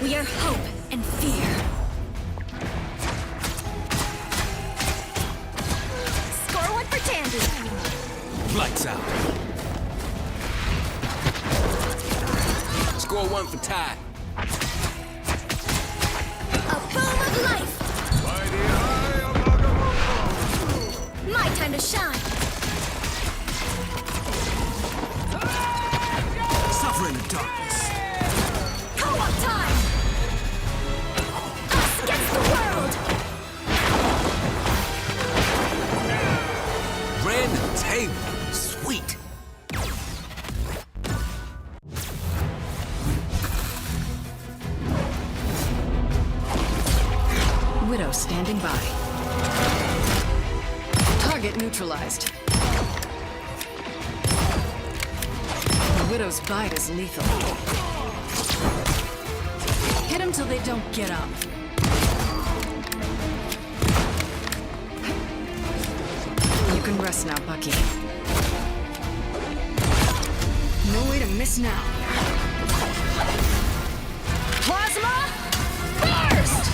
We are hope and fear. Score one for Tandy. Lights out. Score one for Ty. A boom of life. My time to shine. Suffer in the darkness. Co-op time. Us against the world. Random table. Sweet. Widow standing by. Target neutralized. The Widow's bite is lethal. Hit them till they don't get up. You can rest now, Bucky. No way to miss now. Plasma burst!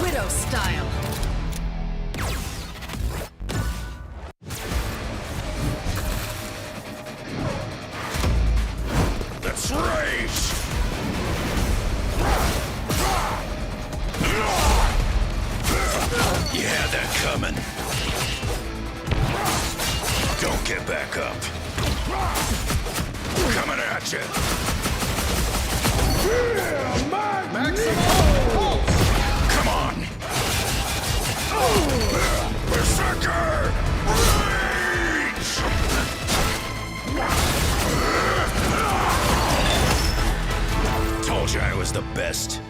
Widow style. Let's race! Yeah, they're coming. Don't get back up. Coming at you. Maximum! Come on! Berserker! Rage! Told you I was the best.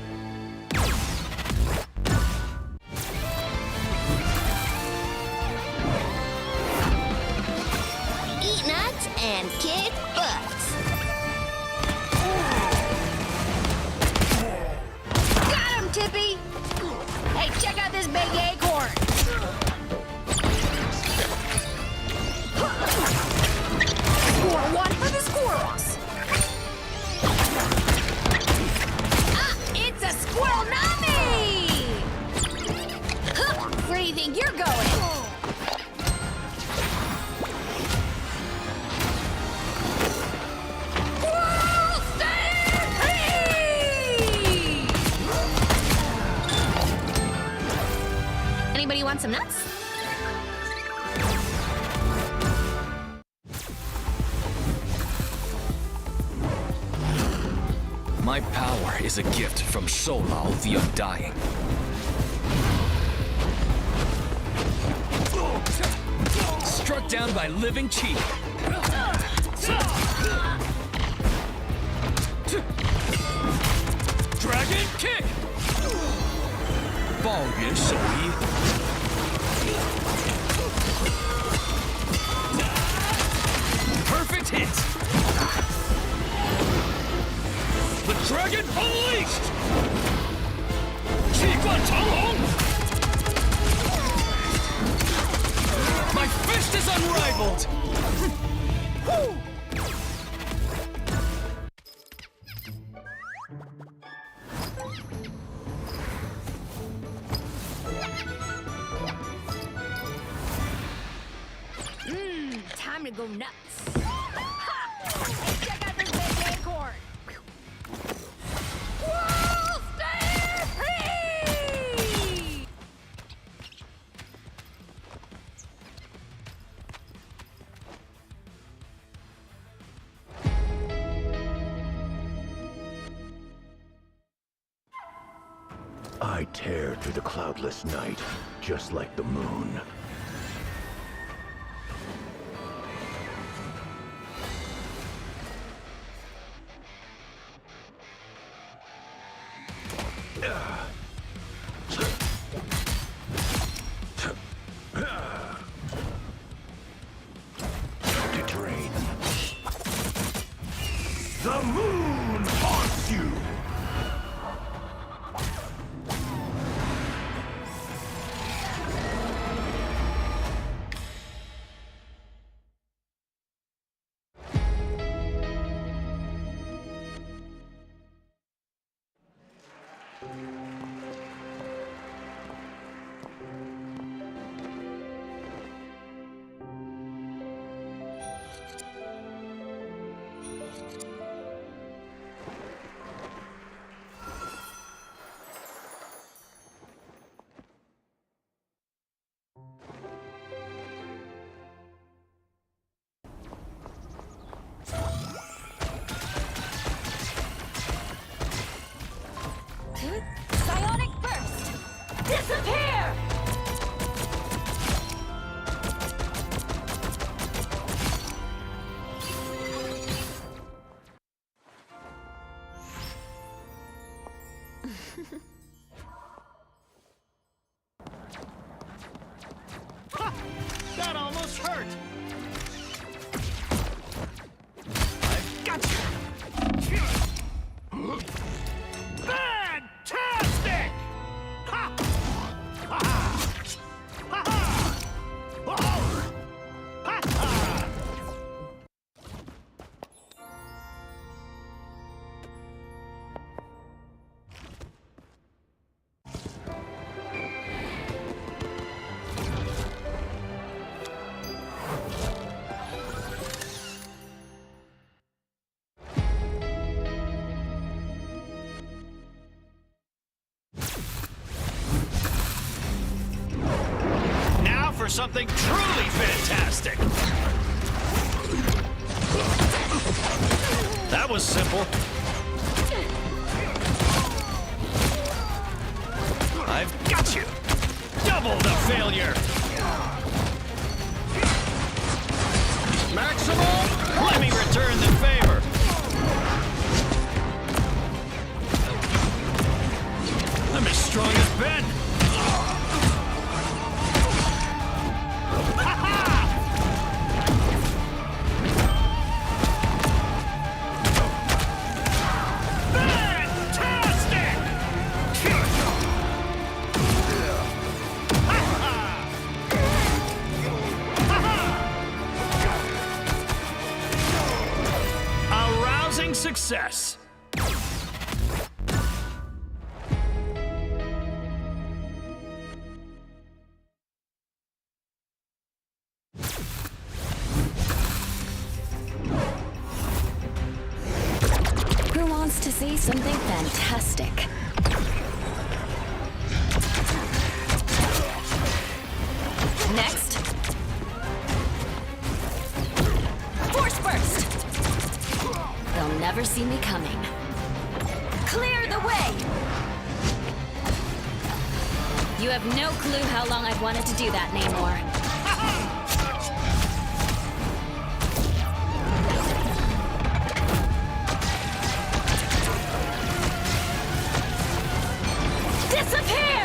Eat nuts and kick butts. Got him, Tippy! Hey, check out this big acorn! Score one for the squirrels! Ah, it's a squirrel nami! Huh, where do you think you're going? World Stampede! Anybody want some nuts? My power is a gift from Solal the Undying. Struck down by living chi. Dragon kick! 爆元手一 Perfect hit! The dragon unleashed! 气贯长虹! My fist is unrivaled! Time to go nuts. Ha! Hey, check out this big acorn. World Stampede! I tear through the cloudless night, just like the moon. To drain. The moon haunts you! Psionic burst! Disappear! That almost hurt! I've got you! Fantastic! Ha! Ha ha! Ha ha! Whoa! Ha ha! Now for something truly fantastic! That was simple. I've got you! Double the failure! Maximum! Let me return the favor! I'm as strong as Ben! Success! Who wants to see something fantastic? Next. Force burst! They'll never see me coming. Clear the way! You have no clue how long I've wanted to do that, Namor. Disappear!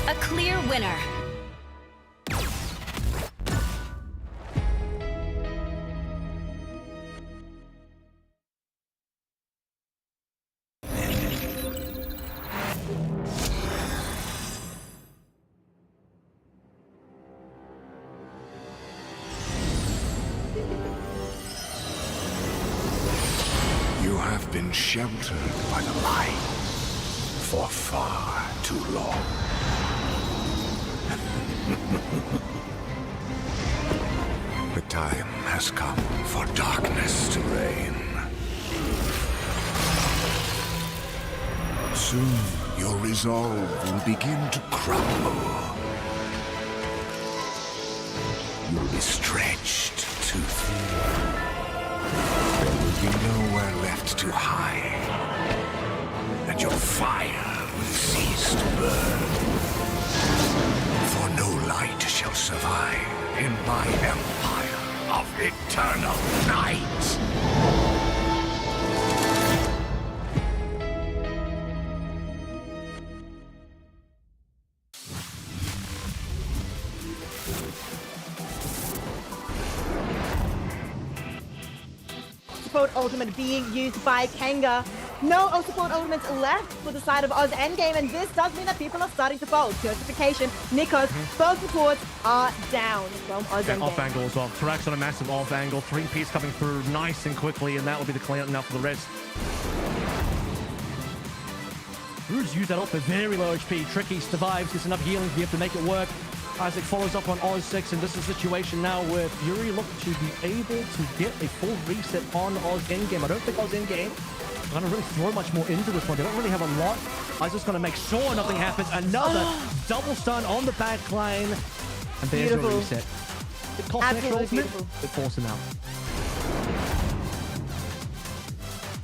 A clear winner. You have been sheltered by the light for far too long. The time has come for darkness to reign. Soon your resolve will begin to crumble. You'll be stretched too thin. There will be nowhere left to hide, and your fire will cease to burn. For no light shall survive in my empire of eternal night. Ultimate being used by Kanga. No support elements left for the side of Oz endgame, and this does mean that people are starting to fold. Certification, Nikos, both supports are down from Oz endgame. Off angle as well. Tarax on a massive off angle. 3-piece coming through nice and quickly, and that will be the clean up now for the rest. Rude's used that off at very low HP. Tricky survives, gets enough healing to be able to make it work. Isaac follows up on Oz 6, and this is a situation now where Fury look to be able to get a full reset on Oz endgame. I don't think Oz endgame is going to really throw much more into this one. They don't really have a lot. Isaac's going to make sure nothing happens. Another double stun on the back line. And there's a reset. It costs an extra ultimate. It forces him out.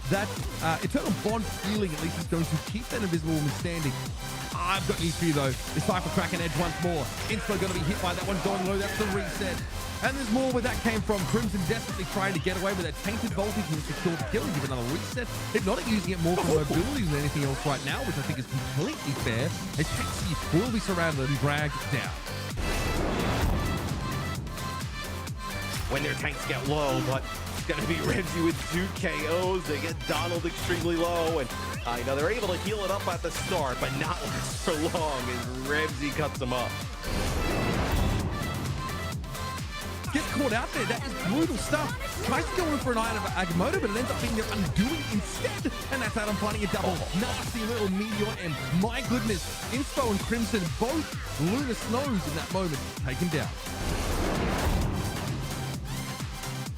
That Eternal Bond healing at least is going to keep that Invisible Woman standing. I've got news for you though. The Cypher cracking edge once more. Inspo going to be hit by that one going low. That's the reset. And there's more where that came from. Crimson desperately trying to get away with that tainted voltage and secure the kill and give another reset. Hypnotic using it more for mobility than anything else right now, which I think is completely fair. As Pixie will be surrounded and dragged down. When their tanks get low, but it's going to be Reggie with 2 KOs. They get Donald extremely low, and you know, they're able to heal it up at the start, but not last for long as Rebsy cuts them up. Gets caught out there. That is brutal stuff. Tries to go in for an item of Agamotto, but it ends up being their undoing instead. And that's Adam finding a double. Nasty little meteor, and my goodness, Inspo and Crimson, both Lunar Snows in that moment, taken down.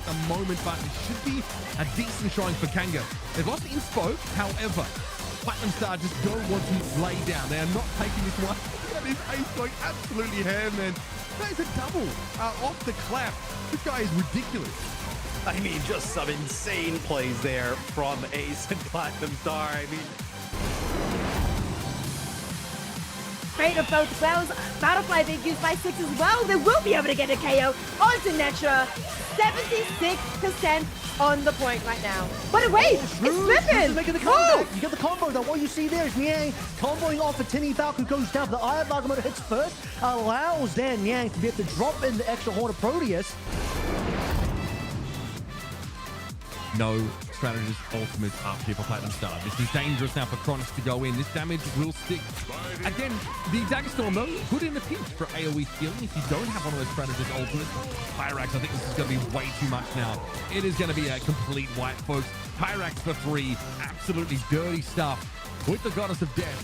A moment, but it should be a decent showing for Kanga. They've lost Inspo, however, Platinum Star just don't want to lay down. They are not taking this one. That is Ace going absolutely ham, man. That is a double off the clap. This guy is ridiculous. I mean, just some insane plays there from Ace and Platinum Star. I mean, Fate of both spells. Battlefly being used by 6 as well. They will be able to get a KO on Sinatra. 76% on the point right now. But wait, it's Slippin'! Making the comeback. You get the combo. Now what you see there is Niang comboing off a Tinny Falcon, who goes down. The Eye of Agamotto hits first, allows then Niang to be able to drop in the extra Horn of Proteus. No strategist ultimates up here for Platinum Star. This is dangerous now for Cronus to go in. This damage will stick. Again, the Dagger Storm though, good in the pinch for AoE healing. If you don't have one of those strategist ultimates, Pyrax, I think this is going to be way too much now. It is going to be a complete wipe, folks. Pyrax for 3. Absolutely dirty stuff with the Goddess of Death.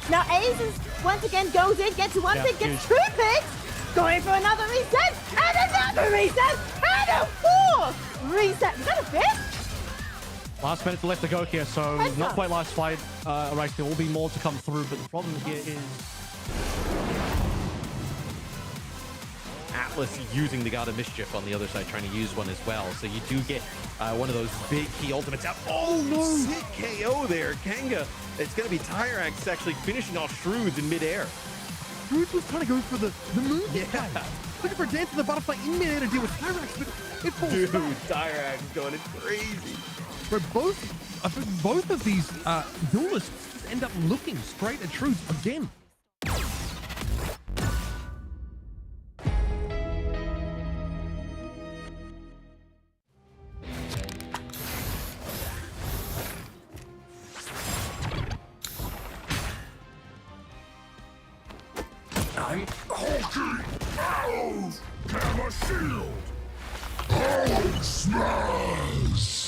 Now Ace is, once again goes in, gets one pick, gets 2 picks, going for another reset, and another reset, and a 4th reset. Is that a 5th? Last minute left to go here, so not quite last fight. Right, there will be more to come through, but the problem here is Atlas using the God of Mischief on the other side, trying to use one as well. So you do get one of those big key ultimates out. Oh, no! Sick KO there, Kanga. It's going to be Tyrax actually finishing off Shroods in midair. Shroods was trying to go for the move. Yeah. Looking for Dance of the Butterfly in midair to deal with Tyrax, but it falls back. Tyrax going crazy. Where both of these duelists just end up looking straight at Shroods again. I'm hulking out! Hammer shield! Power smash!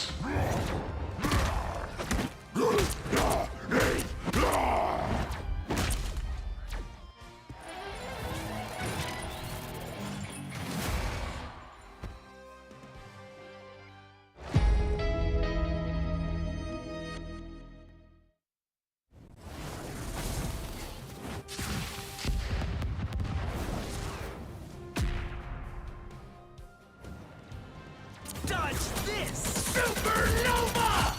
Dodge this! Supernova!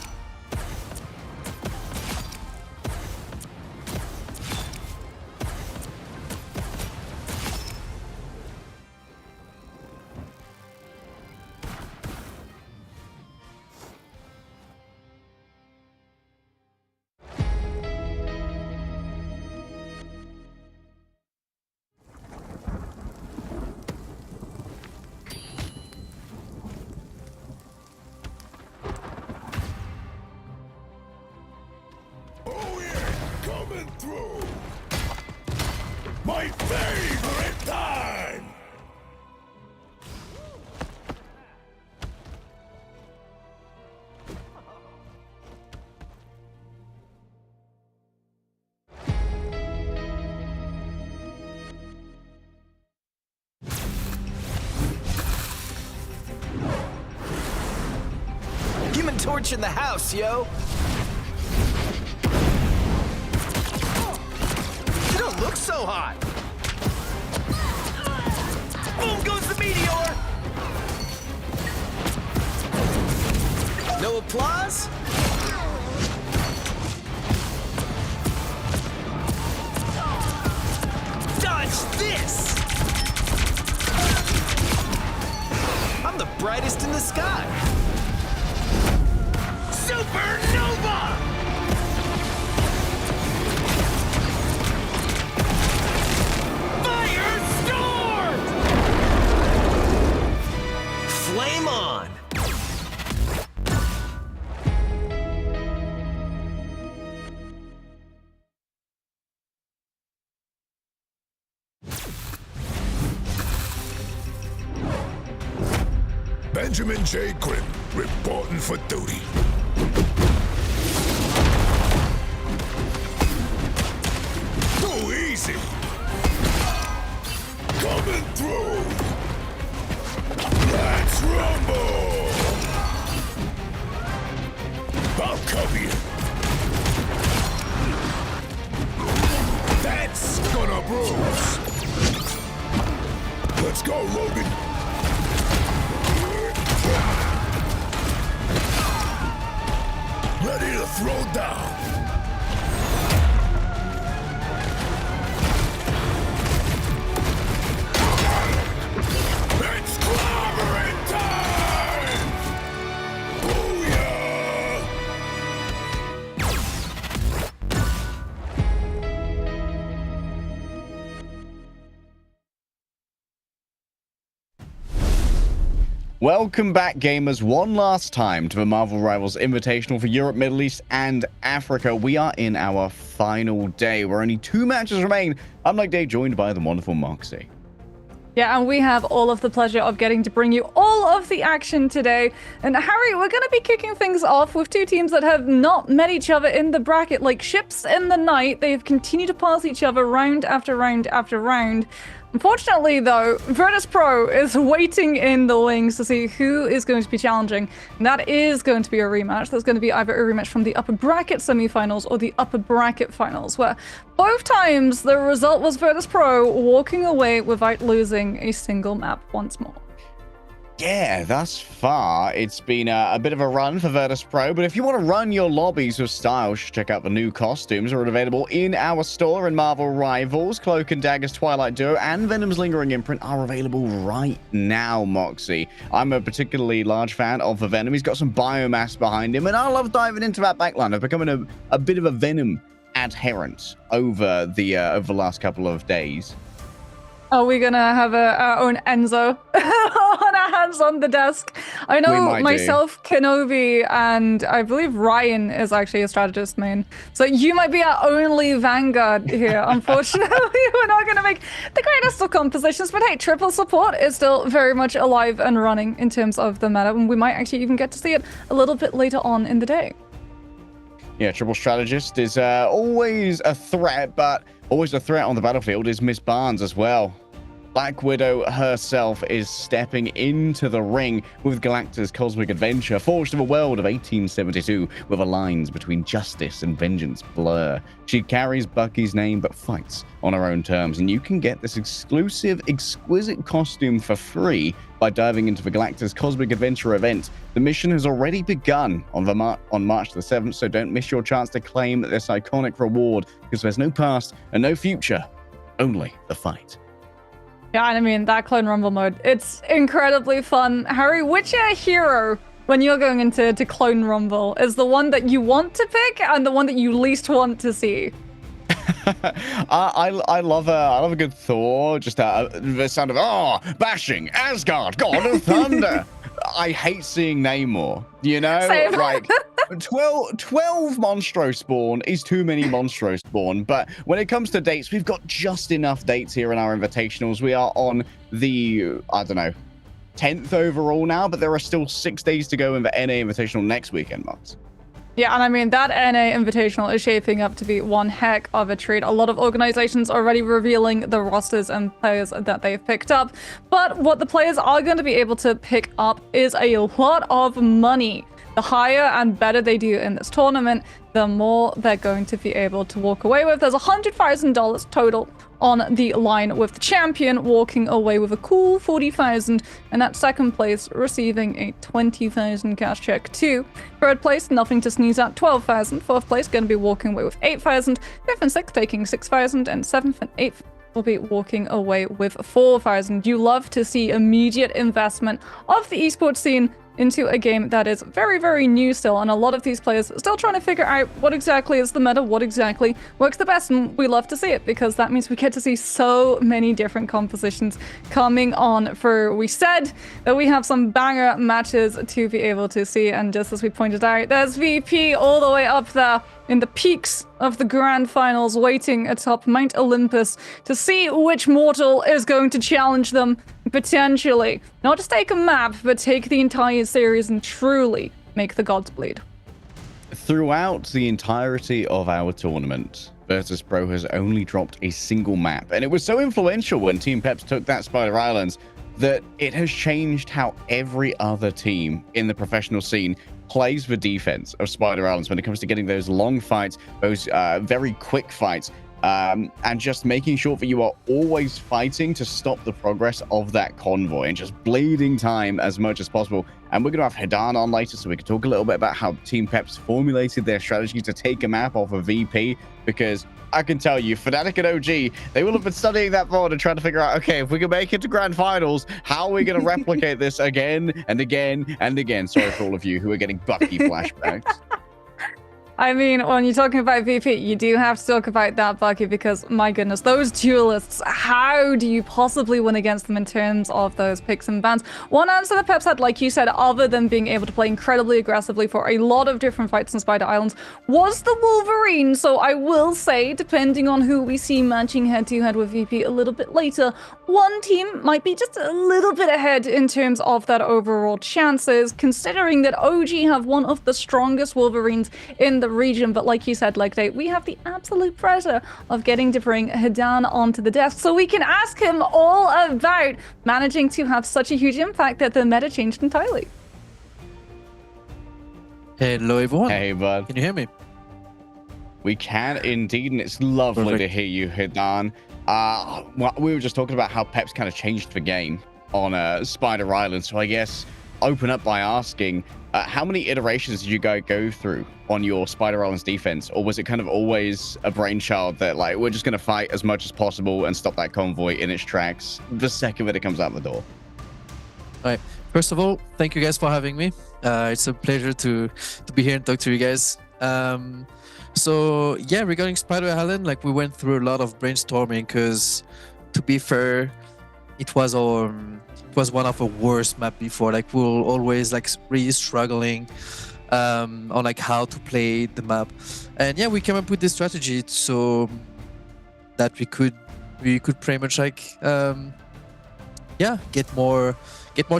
My favorite time! Human Torch in the house, yo! You don't look so hot! Boom goes the meteor! No applause? Dodge this! I'm the brightest in the sky! Supernova! Firestorm! Flame on! Benjamin J. Grimm, reporting for duty. Too easy! Coming through! Let's rumble! I'll cover you! That's gonna bruise! Let's go, Logan! Ready to throw down. It's clobbering time! Booyah! Welcome back, gamers, one last time to the Marvel Rivals Invitational for Europe, Middle East, and Africa. We are in our final day, where only 2 matches remain. I'm like Dave, joined by the wonderful Moxie. Yeah, and we have all of the pleasure of getting to bring you all of the action today. And Harry, we're going to be kicking things off with 2 teams that have not met each other in the bracket. Like ships in the night, they have continued to pass each other round after round after round. Unfortunately, though, Virtus.pro is waiting in the wings to see who is going to be challenging. And that is going to be a rematch. That's going to be either a rematch from the upper bracket semifinals or the upper bracket finals, where both times the result was Virtus.pro walking away without losing a single map once more. Yeah, thus far, it's been a bit of a run for Virtus.pro, but if you want to run your lobbies with style, you should check out the new costumes that are available in our store in Marvel Rivals. Cloak and Dagger's Twilight Duo and Venom's Lingering Imprint are available right now, Moxie. I'm a particularly large fan of the Venom. He's got some biomass behind him, and I love diving into that backline. I've become a bit of a Venom adherent over the last couple of days. Are we gonna have our own Enzo on our hands on the desk? I know myself, Kenobi, and I believe Ryan is actually a strategist main. So you might be our only Vanguard here. Unfortunately, we're not gonna make the greatest of compositions, but hey, triple support is still very much alive and running in terms of the meta, and we might actually even get to see it a little bit later on in the day. Yeah, triple strategist is always a threat, but always a threat on the battlefield is Miss Barnes as well. Black Widow herself is stepping into the ring with Galacta's cosmic adventure, forged in a world of 1872, where the lines between justice and vengeance blur. She carries Bucky's name, but fights on her own terms, and you can get this exclusive, exquisite costume for free by diving into the Galacta's Cosmic Adventure event. The mission has already begun on March the 7th, so don't miss your chance to claim this iconic reward, because there's no past and no future, only the fight. Yeah, and I mean, that Clone Rumble mode, it's incredibly fun. Harry, which hero, when you're going into Clone Rumble, is the one that you want to pick and the one that you least want to see? I love a good Thor, just the sound of, bashing, Asgard, god of thunder. I hate seeing Namor, you know? Same. Like, 12 Monstro spawn is too many Monstro spawn, but when it comes to dates, we've got just enough dates here in our invitationals. We are on the, I don't know, 10th overall now, but there are still 6 days to go in the NA Invitational next weekend, Marks. Yeah, and I mean, that NA Invitational is shaping up to be one heck of a treat. A lot of organizations already revealing the rosters and players that they've picked up. But what the players are going to be able to pick up is a lot of money. The higher and better they do in this tournament, the more they're going to be able to walk away with. There's $100,000 total on the line, with the champion walking away with a cool 40,000, and at second place receiving a 20,000 cash check too. Third place, nothing to sneeze at, 12,000. Fourth place going to be walking away with 8,000. Fifth and sixth taking 6,000, and seventh and eighth will be walking away with 4,000. You love to see immediate investment of the esports scene into a game that is very, very new still, and a lot of these players are still trying to figure out what exactly is the meta, what exactly works the best, and we love to see it because that means we get to see so many different compositions coming on. We said that we have some banger matches to be able to see, and just as we pointed out, there's VP all the way up there in the peaks of the grand finals, waiting atop Mount Olympus to see which mortal is going to challenge them, potentially. Not just take a map, but take the entire series and truly make the gods bleed. Throughout the entirety of our tournament, Virtus.pro has only dropped a single map, and it was so influential when Team Peps took that Spider Islands that it has changed how every other team in the professional scene plays the defense of Spider Islands when it comes to getting those long fights, those very quick fights, and just making sure that you are always fighting to stop the progress of that convoy and just bleeding time as much as possible. And we're going to have Hidan on later so we can talk a little bit about how Team Peps formulated their strategy to take a map off of VP, because I can tell you, Fnatic and OG, they will have been studying that board and trying to figure out, okay, if we can make it to grand finals, how are we going to replicate this again and again and again? Sorry for all of you who are getting Bucky flashbacks. I mean, when you're talking about VP, you do have to talk about that, Bucky, because my goodness, those duelists, how do you possibly win against them in terms of those picks and bans? One answer that Peps had, like you said, other than being able to play incredibly aggressively for a lot of different fights in Spider Islands, was the Wolverine. So I will say, depending on who we see matching head-to-head with VP a little bit later, one team might be just a little bit ahead in terms of that overall chances, considering that OG have one of the strongest Wolverines in the region. But like you said, Legday, we have the absolute pleasure of getting to bring Hidan onto the desk so we can ask him all about managing to have such a huge impact that the meta changed entirely. Hello everyone. Hey bud. Can you hear me? We can indeed, and it's lovely Perfect. to hear you, Hidan. Well, we were just talking about how Peps kind of changed the game on Spider Island, so I guess open up by asking, how many iterations did you guys go through on your Spider Islands defense, or was it kind of always a brainchild that, like, we're just going to fight as much as possible and stop that convoy in its tracks the second that it comes out the door? All right. First of all, thank you guys for having me. It's a pleasure to be here and talk to you guys. So yeah, regarding Spider Island, like, we went through a lot of brainstorming because, to be fair, it was one of the worst map before. Like, we were always like really struggling on like how to play the map, and yeah, we came up with this strategy so that we could pretty much like get more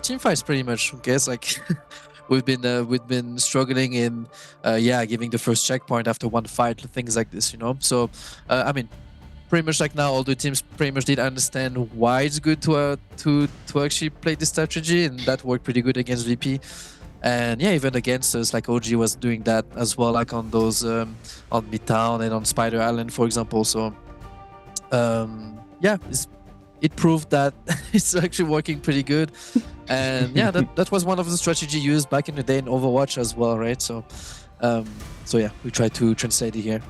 team fights pretty much. I guess like we've been struggling in giving the first checkpoint after one fight, things like this, you know. So I mean, pretty much like now all the teams pretty much did understand why it's good to actually play this strategy, and that worked pretty good against VP. And yeah, even against us, like OG was doing that as well, like on those on Midtown and on Spider Island, for example. So it proved that it's actually working pretty good. And yeah, that was one of the strategy used back in the day in Overwatch as well, right? So yeah, we try to translate it here.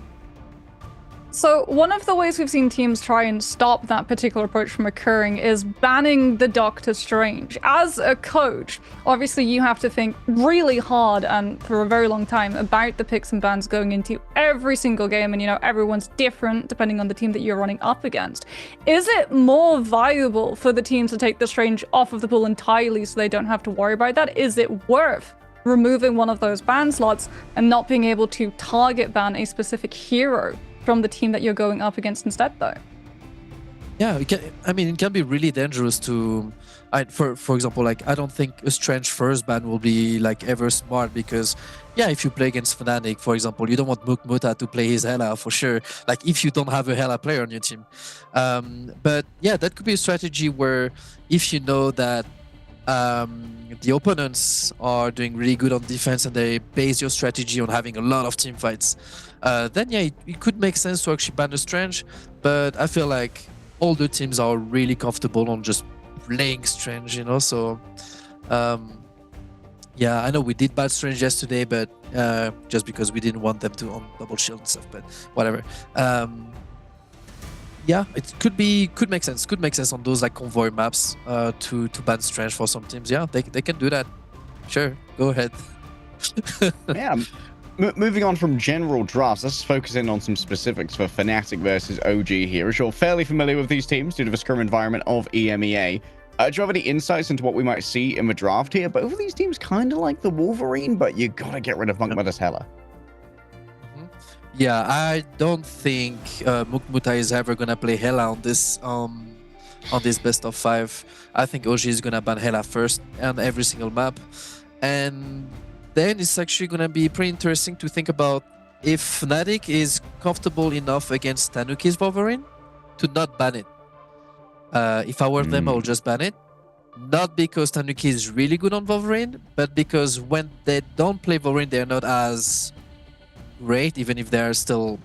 So one of the ways we've seen teams try and stop that particular approach from occurring is banning the Doctor Strange. As a coach, obviously you have to think really hard and for a very long time about the picks and bans going into every single game, and you know, everyone's different depending on the team that you're running up against. Is it more valuable for the teams to take the Strange off of the pool entirely so they don't have to worry about that? Is it worth removing one of those ban slots and not being able to target ban a specific hero from the team that you're going up against instead, though. Yeah, it can be really dangerous to, for example, like I don't think a Strange first ban will be like ever smart because, yeah, if you play against Fnatic, for example, you don't want Mukmuta to play his Hela for sure. Like if you don't have a Hela player on your team, but yeah, that could be a strategy where if you know that the opponents are doing really good on defense and they base your strategy on having a lot of team fights, then yeah, it could make sense to actually ban a Strange. But I feel like all the teams are really comfortable on just playing Strange, you know. So yeah, I know we did ban Strange yesterday, but just because we didn't want them to on double shield and stuff, but whatever. Yeah, it could make sense. Could make sense on those like convoy maps to ban Strange for some teams. Yeah, they can do that. Sure, go ahead. Yeah. Moving on from general drafts, let's focus in on some specifics for Fnatic versus OG here. As you're fairly familiar with these teams due to the scrum environment of EMEA, do you have any insights into what we might see in the draft here? Both of these teams kind of like the Wolverine, but you gotta get rid of Mukmuta's Hela. Yeah, I don't think Mukmuta is ever gonna play Hela on this best of 5. I think OG is gonna ban Hela first on every single map, and then it's actually gonna be pretty interesting to think about if Fnatic is comfortable enough against Tanuki's Wolverine to not ban it. If I were them, I would just ban it. Not because Tanuki is really good on Wolverine, but because when they don't play Wolverine, they're not as great, even if they're still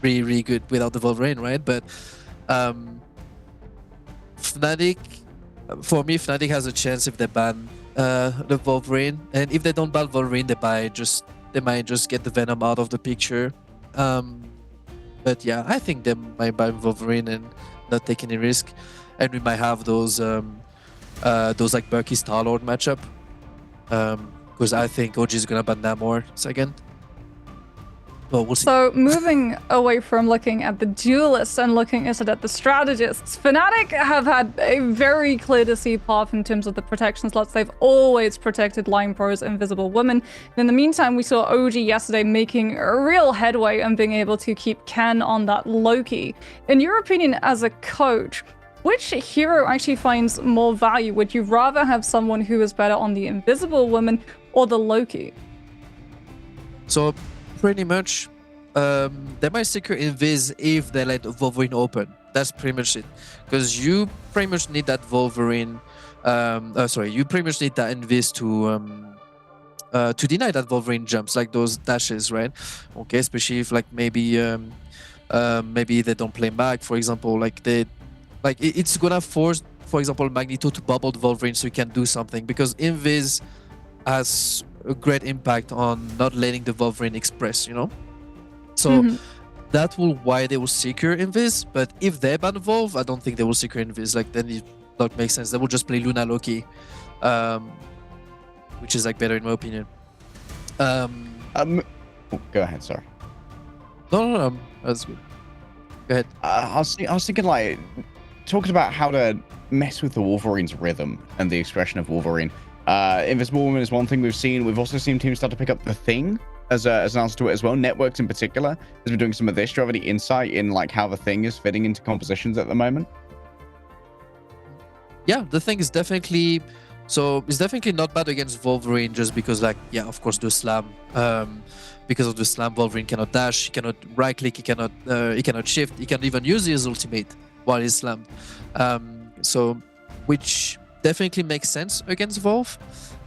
really, really good without the Wolverine, right? But Fnatic, for me, Fnatic has a chance if they ban the Wolverine, and if they don't ban Wolverine, they might just get the Venom out of the picture. But yeah, I think they might ban Wolverine and not take any risk, and we might have those like Berkey Star-Lord matchup, because I think OG is gonna ban Namor second. Well, we'll see. So moving away from looking at the duelists and looking instead at the strategists, Fnatic have had a very clear to see path in terms of the protection slots. They've always protected Line Pro's Invisible Woman. And in the meantime, we saw OG yesterday making a real headway and being able to keep Ken on that Loki. In your opinion as a coach, which hero actually finds more value? Would you rather have someone who is better on the Invisible Woman or the Loki? So pretty much, they might secure Invis if they let Wolverine open. That's pretty much it. Because you pretty much need that Wolverine. You pretty much need that Invis to deny that Wolverine jumps, like those dashes, right? Okay, especially if like maybe they don't play Mag, for example. It's gonna force, for example, Magneto to bubble the Wolverine so he can do something, because Invis has a great impact on not letting the Wolverine express, you know? So that will why they will secure Invis, but if they ban Wolf, I don't think they will secure Invis. Like, then it not make sense. They will just play Luna Loki, which is like better in my opinion. Go ahead, sorry. No, that's good. Go ahead. I was thinking, like, talking about how to mess with the Wolverine's rhythm and the expression of Wolverine. Invisible Woman is one thing we've seen. We've also seen teams start to pick up The Thing as an answer to it as well. Networks in particular has been doing some of this. Do you have any insight in like how The Thing is fitting into compositions at the moment? Yeah, The Thing is definitely... So it's definitely not bad against Wolverine, just because, like, yeah, of course, the slam. Because of the slam, Wolverine cannot dash, he cannot right click, he cannot shift, he can even use his ultimate while he's slammed. So, which definitely makes sense against Wolf.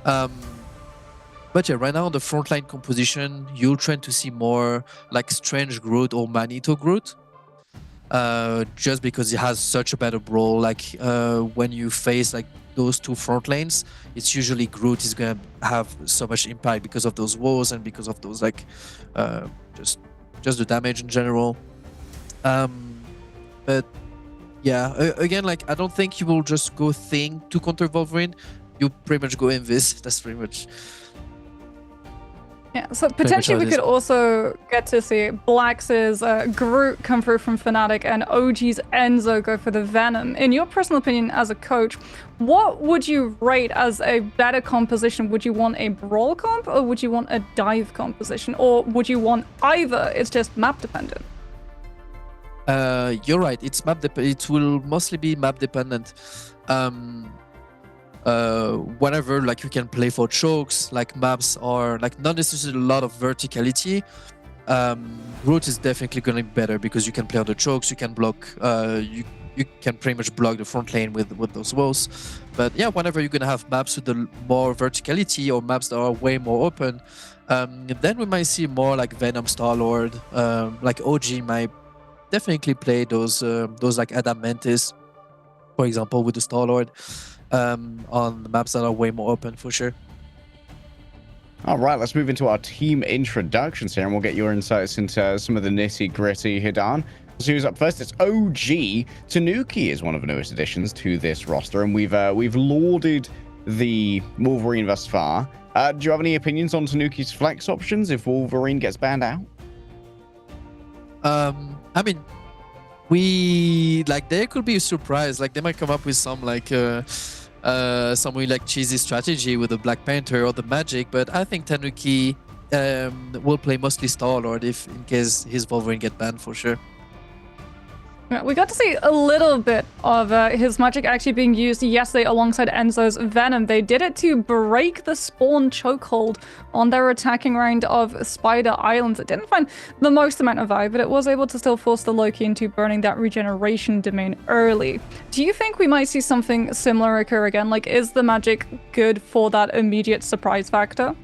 But yeah, right now on the frontline composition, you'll tend to see more like Strange Groot or Magneto Groot. Just because he has such a better brawl. Like when you face like those two front lanes, it's usually Groot is gonna have so much impact because of those walls and because of those like just the damage in general. But yeah, again, like I don't think you will just go Thing to counter Wolverine. You pretty much go Invis. That's pretty much. Yeah, so potentially we could also get to see Black's Groot come through from Fnatic and OG's Enzo go for the Venom. In your personal opinion as a coach, what would you rate as a better composition? Would you want a Brawl comp or would you want a Dive composition? Or would you want either? It's just map dependent. You're right. It's it will mostly be map dependent. Whenever like you can play for chokes, like maps are like not necessarily a lot of verticality. Root is definitely going to be better because you can play on the chokes, you can block, you can pretty much block the front lane with those walls. But yeah, whenever you're going to have maps with the more verticality or maps that are way more open, then we might see more like Venom, Star-Lord, like OG might definitely play those like Adamantis, for example, with the Star-Lord. On the maps that are way more open for sure. All right, let's move into our team introductions here, and we'll get your insights into some of the nitty-gritty. Hidan, so who's up first? It's OG. Tanuki is one of the newest additions to this roster, and we've lauded the Wolverine thus far. Do you have any opinions on Tanuki's flex options if Wolverine gets banned out? I mean, there could be a surprise. Like they might come up with some some really like cheesy strategy with the Black Panther or the Magic, but I think Tanuki will play mostly Star-Lord if in case his Wolverine get banned for sure. We got to see a little bit of his magic actually being used yesterday alongside Enzo's Venom. They did it to break the spawn chokehold on their attacking round of Spider Islands. It didn't find the most amount of vibe, but it was able to still force the Loki into burning that regeneration domain early. Do you think we might see something similar occur again? Like, is the magic good for that immediate surprise factor?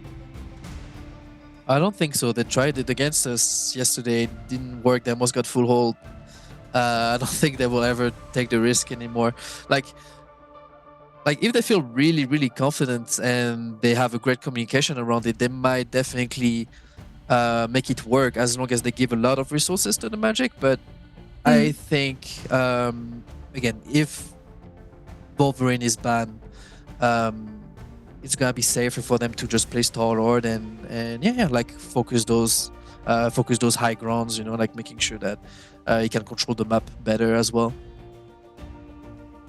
I don't think so. They tried it against us yesterday. It didn't work. They almost got full hold. I don't think they will ever take the risk anymore. Like if they feel really, really confident and they have a great communication around it, they might definitely make it work as long as they give a lot of resources to the Magic. But I think, again, if Wolverine is banned, it's gonna be safer for them to just play Star-Lord and yeah, like focus those high grounds, you know, like making sure that you can control the map better as well.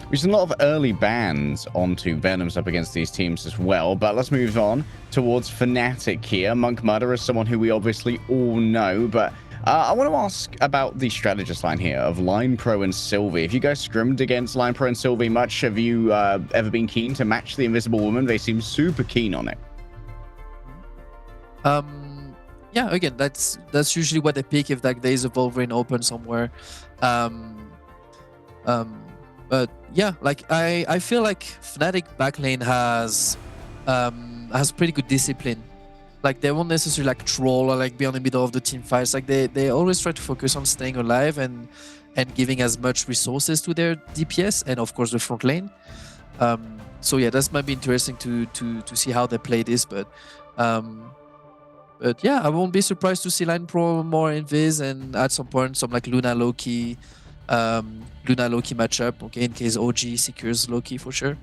We've seen a lot of early bans onto Venoms up against these teams as well, but let's move on towards Fnatic here. Monk Mudder is someone who we obviously all know, but I want to ask about the strategist line here of Line Pro and Sylvie. Have you guys scrimmed against Line Pro and Sylvie much? Have you ever been keen to match the Invisible Woman? They seem super keen on it. Yeah, again, that's usually what they pick if like there is a Wolverine open somewhere. But yeah, like I feel like Fnatic backlane has pretty good discipline. Like they won't necessarily like troll or like be on the middle of the team fights. Like they always try to focus on staying alive and giving as much resources to their DPS and of course the front lane. So yeah, that might be interesting to see how they play this, but yeah, I won't be surprised to see Line Pro more invis and at some point some like Luna Loki matchup, okay, in case OG secures Loki for sure.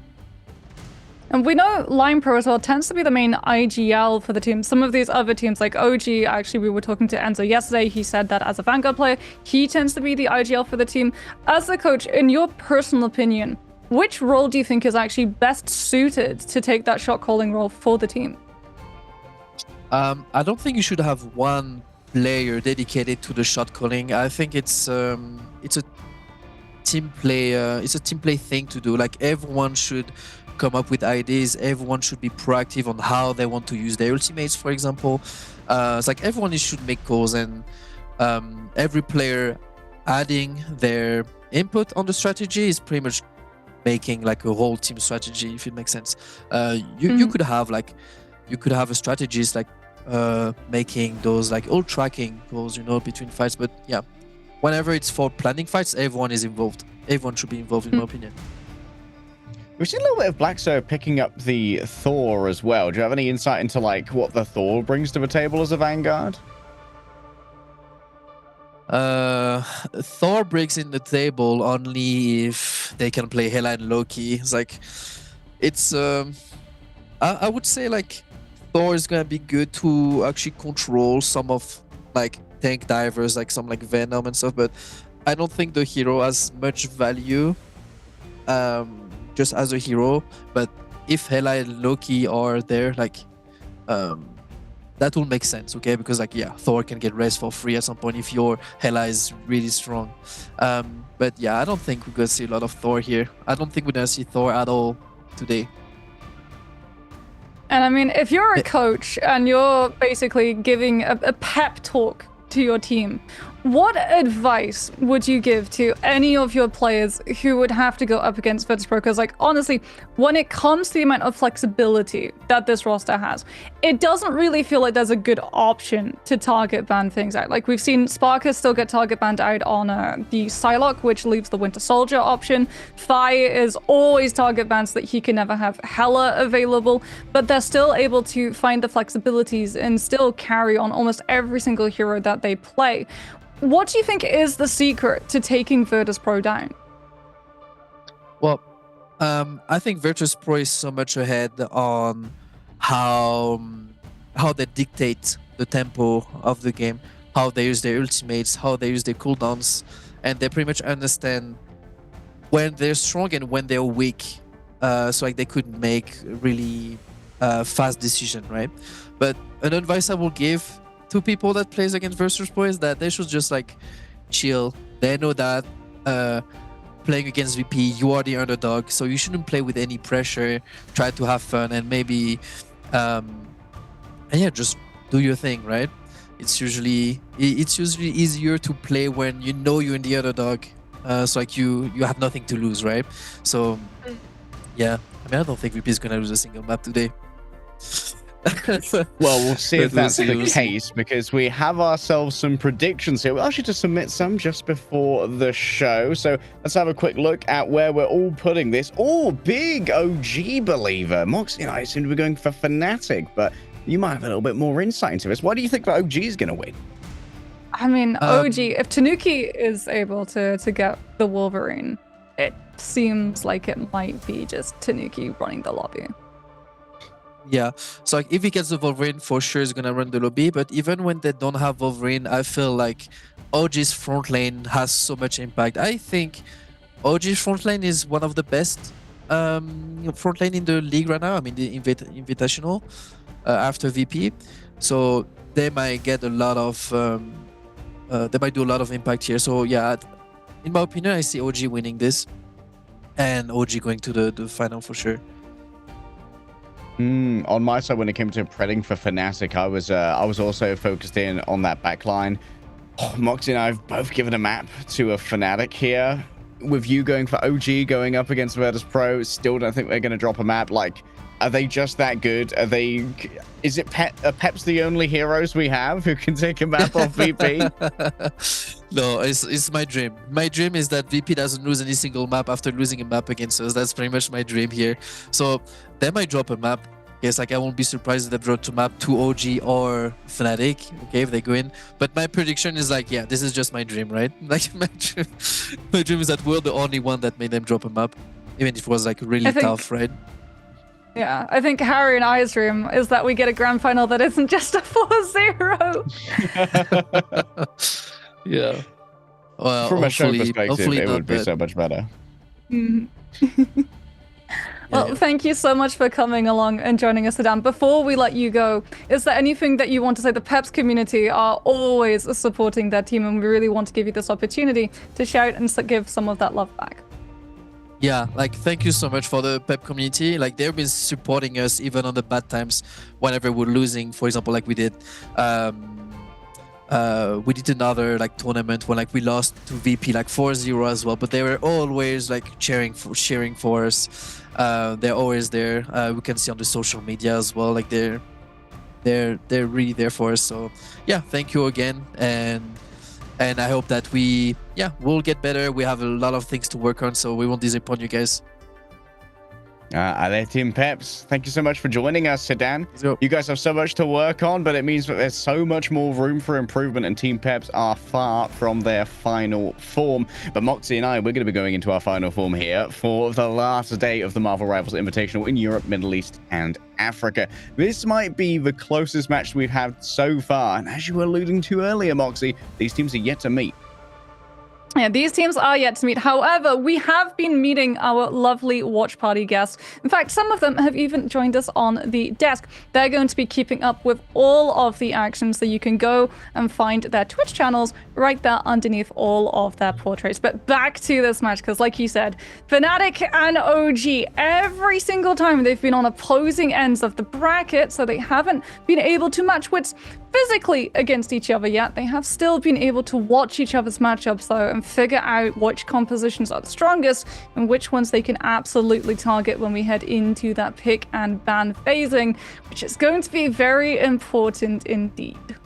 And we know Line Pro as well tends to be the main IGL for the team. Some of these other teams like OG, actually we were talking to Enzo yesterday, he said that as a Vanguard player, he tends to be the IGL for the team. As a coach, in your personal opinion, which role do you think is actually best suited to take that shot calling role for the team? I don't think you should have one player dedicated to the shot calling. I think it's a team play. It's a team play thing to do. Like everyone should come up with ideas. Everyone should be proactive on how they want to use their ultimates, for example. It's like everyone should make calls, and every player adding their input on the strategy is pretty much making like a whole team strategy, if it makes sense. You could have a strategist like making those like all tracking goals, you know, between fights. But yeah, whenever it's for planning fights, everyone is involved. Everyone should be involved, in my opinion. We've seen a little bit of Blackso picking up the Thor as well. Do you have any insight into like what the Thor brings to the table as a Vanguard? Thor breaks in the table only if they can play Hela and Loki. It's like, it's I would say like Thor is gonna be good to actually control some of like tank divers, like some like Venom and stuff, but I don't think the hero has much value just as a hero. But if Hela and Loki are there, like that will make sense, okay? Because like yeah, Thor can get res for free at some point if your Hela is really strong. But yeah, I don't think we're gonna see a lot of Thor here. I don't think we're gonna see Thor at all today. And I mean, if you're a coach and you're basically giving a pep talk to your team, what advice would you give to any of your players who would have to go up against Virtus.pro? Because like, honestly, when it comes to the amount of flexibility that this roster has, it doesn't really feel like there's a good option to target ban things out. Like we've seen Sparkus still get target banned out on the Psylocke, which leaves the Winter Soldier option. Fire is always target banned so that he can never have Hela available, but they're still able to find the flexibilities and still carry on almost every single hero that they play. What do you think is the secret to taking Virtus.pro down? Well, I think Virtus.pro is so much ahead on how they dictate the tempo of the game, how they use their ultimates, how they use their cooldowns, and they pretty much understand when they're strong and when they're weak. So like they could make really fast decision, right? But an advice I will give to people that plays against Virtus.pro is that they should just like chill. They know that playing against VP, you are the underdog, so you shouldn't play with any pressure. Try to have fun and maybe and yeah, just do your thing, right? It's usually easier to play when you know you're in the underdog. So like you have nothing to lose, right? So yeah, I mean, I don't think VP is gonna lose a single map today. Well, we'll see if that's the case, because we have ourselves some predictions here. We'll ask you to submit some just before the show. So let's have a quick look at where we're all putting this. Oh, big OG believer. Mox, I seem to be going for Fnatic, but you might have a little bit more insight into this. Why do you think that OG is going to win? I mean, OG, if Tanuki is able to get the Wolverine, it seems like it might be just Tanuki running the lobby. Yeah, so like if he gets the Wolverine, for sure he's gonna run the lobby. But even when they don't have Wolverine, I feel like OG's front lane has so much impact. I think OG's front lane is one of the best front lane in the league right now. I mean, the Invitational after VP, so they might get a lot of they might do a lot of impact here. So yeah, in my opinion, I see OG winning this, and OG going to the final for sure. On my side, when it came to prepping for Fnatic, I was also focused in on that backline. Moxie and I have both given a map to a Fnatic here. With you going for OG going up against Virtus.pro, still don't think they're going to drop a map. Like, are they just that good? Are they? Is it Pep's the only heroes we have who can take a map off VP? No, it's my dream. My dream is that VP doesn't lose any single map after losing a map against us. That's pretty much my dream here. So they might drop a map. Yes, like I won't be surprised if they drop a map to OG or Fnatic, okay, if they go in. But my prediction is like, yeah, this is just my dream, right? Like my dream is that we're the only one that made them drop a map, even if it was like really tough, right? Yeah, I think Harry and I's dream is that we get a grand final that isn't just a 4-0. Yeah. Well, from a show perspective, it would be so much better. Well, thank you so much for coming along and joining us, Adam. Before we let you go, is there anything that you want to say? The Peps community are always supporting their team, and we really want to give you this opportunity to shout and give some of that love back. Yeah, like thank you so much for the Pep community. Like they've been supporting us even on the bad times whenever we're losing. For example, like we did another like tournament when like we lost to VP like 4-0 as well, but they were always like cheering for us. They're always there. We can see on the social media as well, like they're really there for us. So yeah, thank you again, and I hope that we'll get better. We have a lot of things to work on, so we won't disappoint you guys. There, Team Peps. Thank you so much for joining us, Sedan. You guys have so much to work on, but it means that there's so much more room for improvement, and Team Peps are far from their final form. But Moxie and I, we're going to be going into our final form here for the last day of the Marvel Rivals Invitational in Europe, Middle East, and Africa. This might be the closest match we've had so far, and as you were alluding to earlier, Moxie, these teams are yet to meet. Yeah, these teams are yet to meet. However, we have been meeting our lovely watch party guests. In fact, some of them have even joined us on the desk. They're going to be keeping up with all of the actions, so you can go and find their Twitch channels right there underneath all of their portraits. But back to this match, because like you said, Fnatic and OG, every single time they've been on opposing ends of the bracket, so they haven't been able to match wits physically against each other yet. They have still been able to watch each other's matchups though and figure out which compositions are the strongest and which ones they can absolutely target when we head into that pick and ban phasing, which is going to be very important indeed.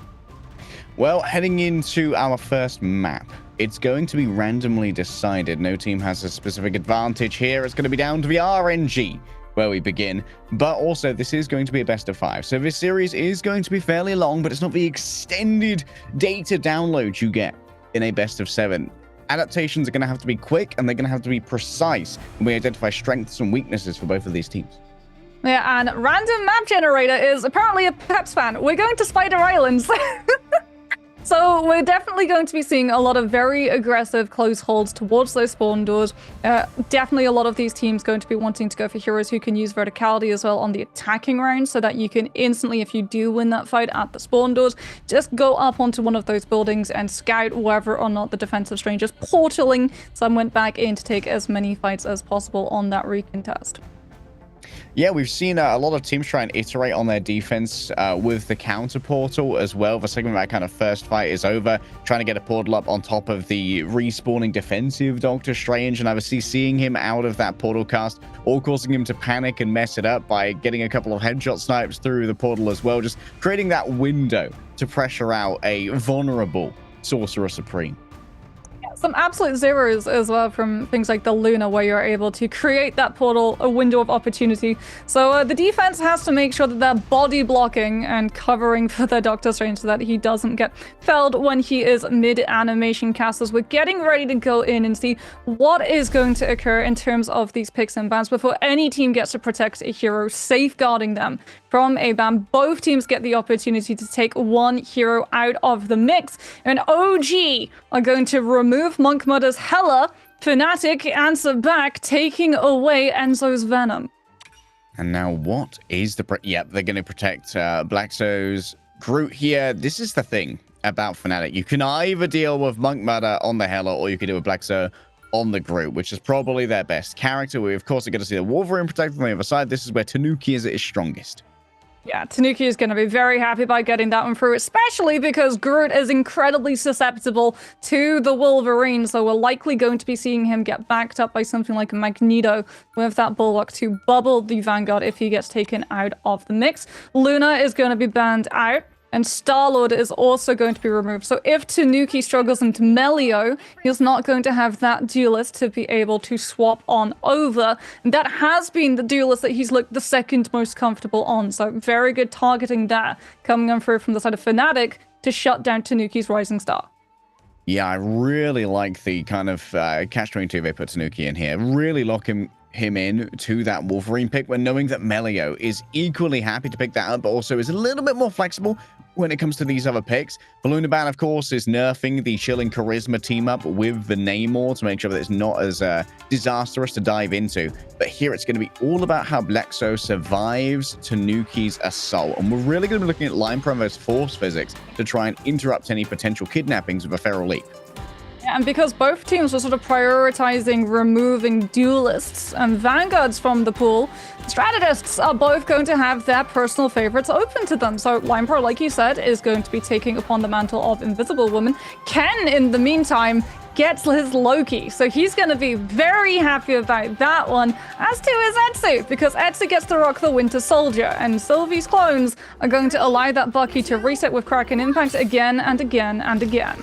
Well, heading into our first map, it's going to be randomly decided. No team has a specific advantage here. It's going to be down to the RNG where we begin, but also this is going to be a best of 5, so this series is going to be fairly long, but it's not the extended data download you get in a best of 7. Adaptations are going to have to be quick, and they're going to have to be precise when we identify strengths and weaknesses for both of these teams. Yeah, and random map generator is apparently a Peps fan. We're going to Spider Islands. So we're definitely going to be seeing a lot of very aggressive close holds towards those spawn doors. Definitely a lot of these teams going to be wanting to go for heroes who can use verticality as well on the attacking round, so that you can instantly, if you do win that fight at the spawn doors, just go up onto one of those buildings and scout whether or not the defensive strangers portaling some went back in to take as many fights as possible on that recontest. Yeah, we've seen a lot of teams try and iterate on their defense with the counter portal as well. The segment that kind of first fight is over, trying to get a portal up on top of the respawning defensive Doctor Strange, and obviously seeing him out of that portal cast, all causing him to panic and mess it up by getting a couple of headshot snipes through the portal as well, just creating that window to pressure out a vulnerable Sorcerer Supreme. Some absolute zeros as well from things like the Luna, where you're able to create that portal, a window of opportunity. So the defense has to make sure that they're body blocking and covering for the Doctor Strange so that he doesn't get felled when he is mid-animation casters. We're getting ready to go in and see what is going to occur in terms of these picks and bans before any team gets to protect a hero, safeguarding them from a ban. Both teams get the opportunity to take one hero out of the mix, and OG are going to remove Monk Mudder's Hela. Fnatic answer back, taking away Enzo's Venom. And now what is the... Yep, they're going to protect Blackso's Groot here. This is the thing about Fnatic. You can either deal with Monk Mudder on the Hela, or you can deal with Blackso on the Groot, which is probably their best character. We, of course, are going to see the Wolverine protected on the other side. This is where Tanuki is at its strongest. Yeah, Tanuki is going to be very happy by getting that one through, especially because Groot is incredibly susceptible to the Wolverine, so we're likely going to be seeing him get backed up by something like Magneto with that Bulwark to bubble the Vanguard if he gets taken out of the mix. Luna is going to be banned out, and Star-Lord is also going to be removed. So if Tanuki struggles into Melio, he's not going to have that duelist to be able to swap on over. And that has been the duelist that he's looked the second most comfortable on. So very good targeting there coming on through from the side of Fnatic to shut down Tanuki's Rising Star. Yeah, I really like the kind of catch-22 they put Tanuki in here. Really lock him in to that Wolverine pick, when knowing that Melio is equally happy to pick that up, but also is a little bit more flexible when it comes to these other picks. Lunaban, of course, is nerfing the Chilling Charisma team up with the Namor to make sure that it's not as disastrous to dive into. But here it's going to be all about how Blackso survives Tanuki's assault. And we're really going to be looking at Line Provo's force physics to try and interrupt any potential kidnappings with a Feral Leap. And because both teams were sort of prioritizing removing duelists and vanguards from the pool, strategists are both going to have their personal favorites open to them. So Linepro, like you said, is going to be taking upon the mantle of Invisible Woman. Ken, in the meantime, gets his Loki. So he's going to be very happy about that one, as too is Etsu, because Etsu gets to rock the Winter Soldier, and Sylvie's clones are going to allow that Bucky to reset with Kraken Impact again and again and again.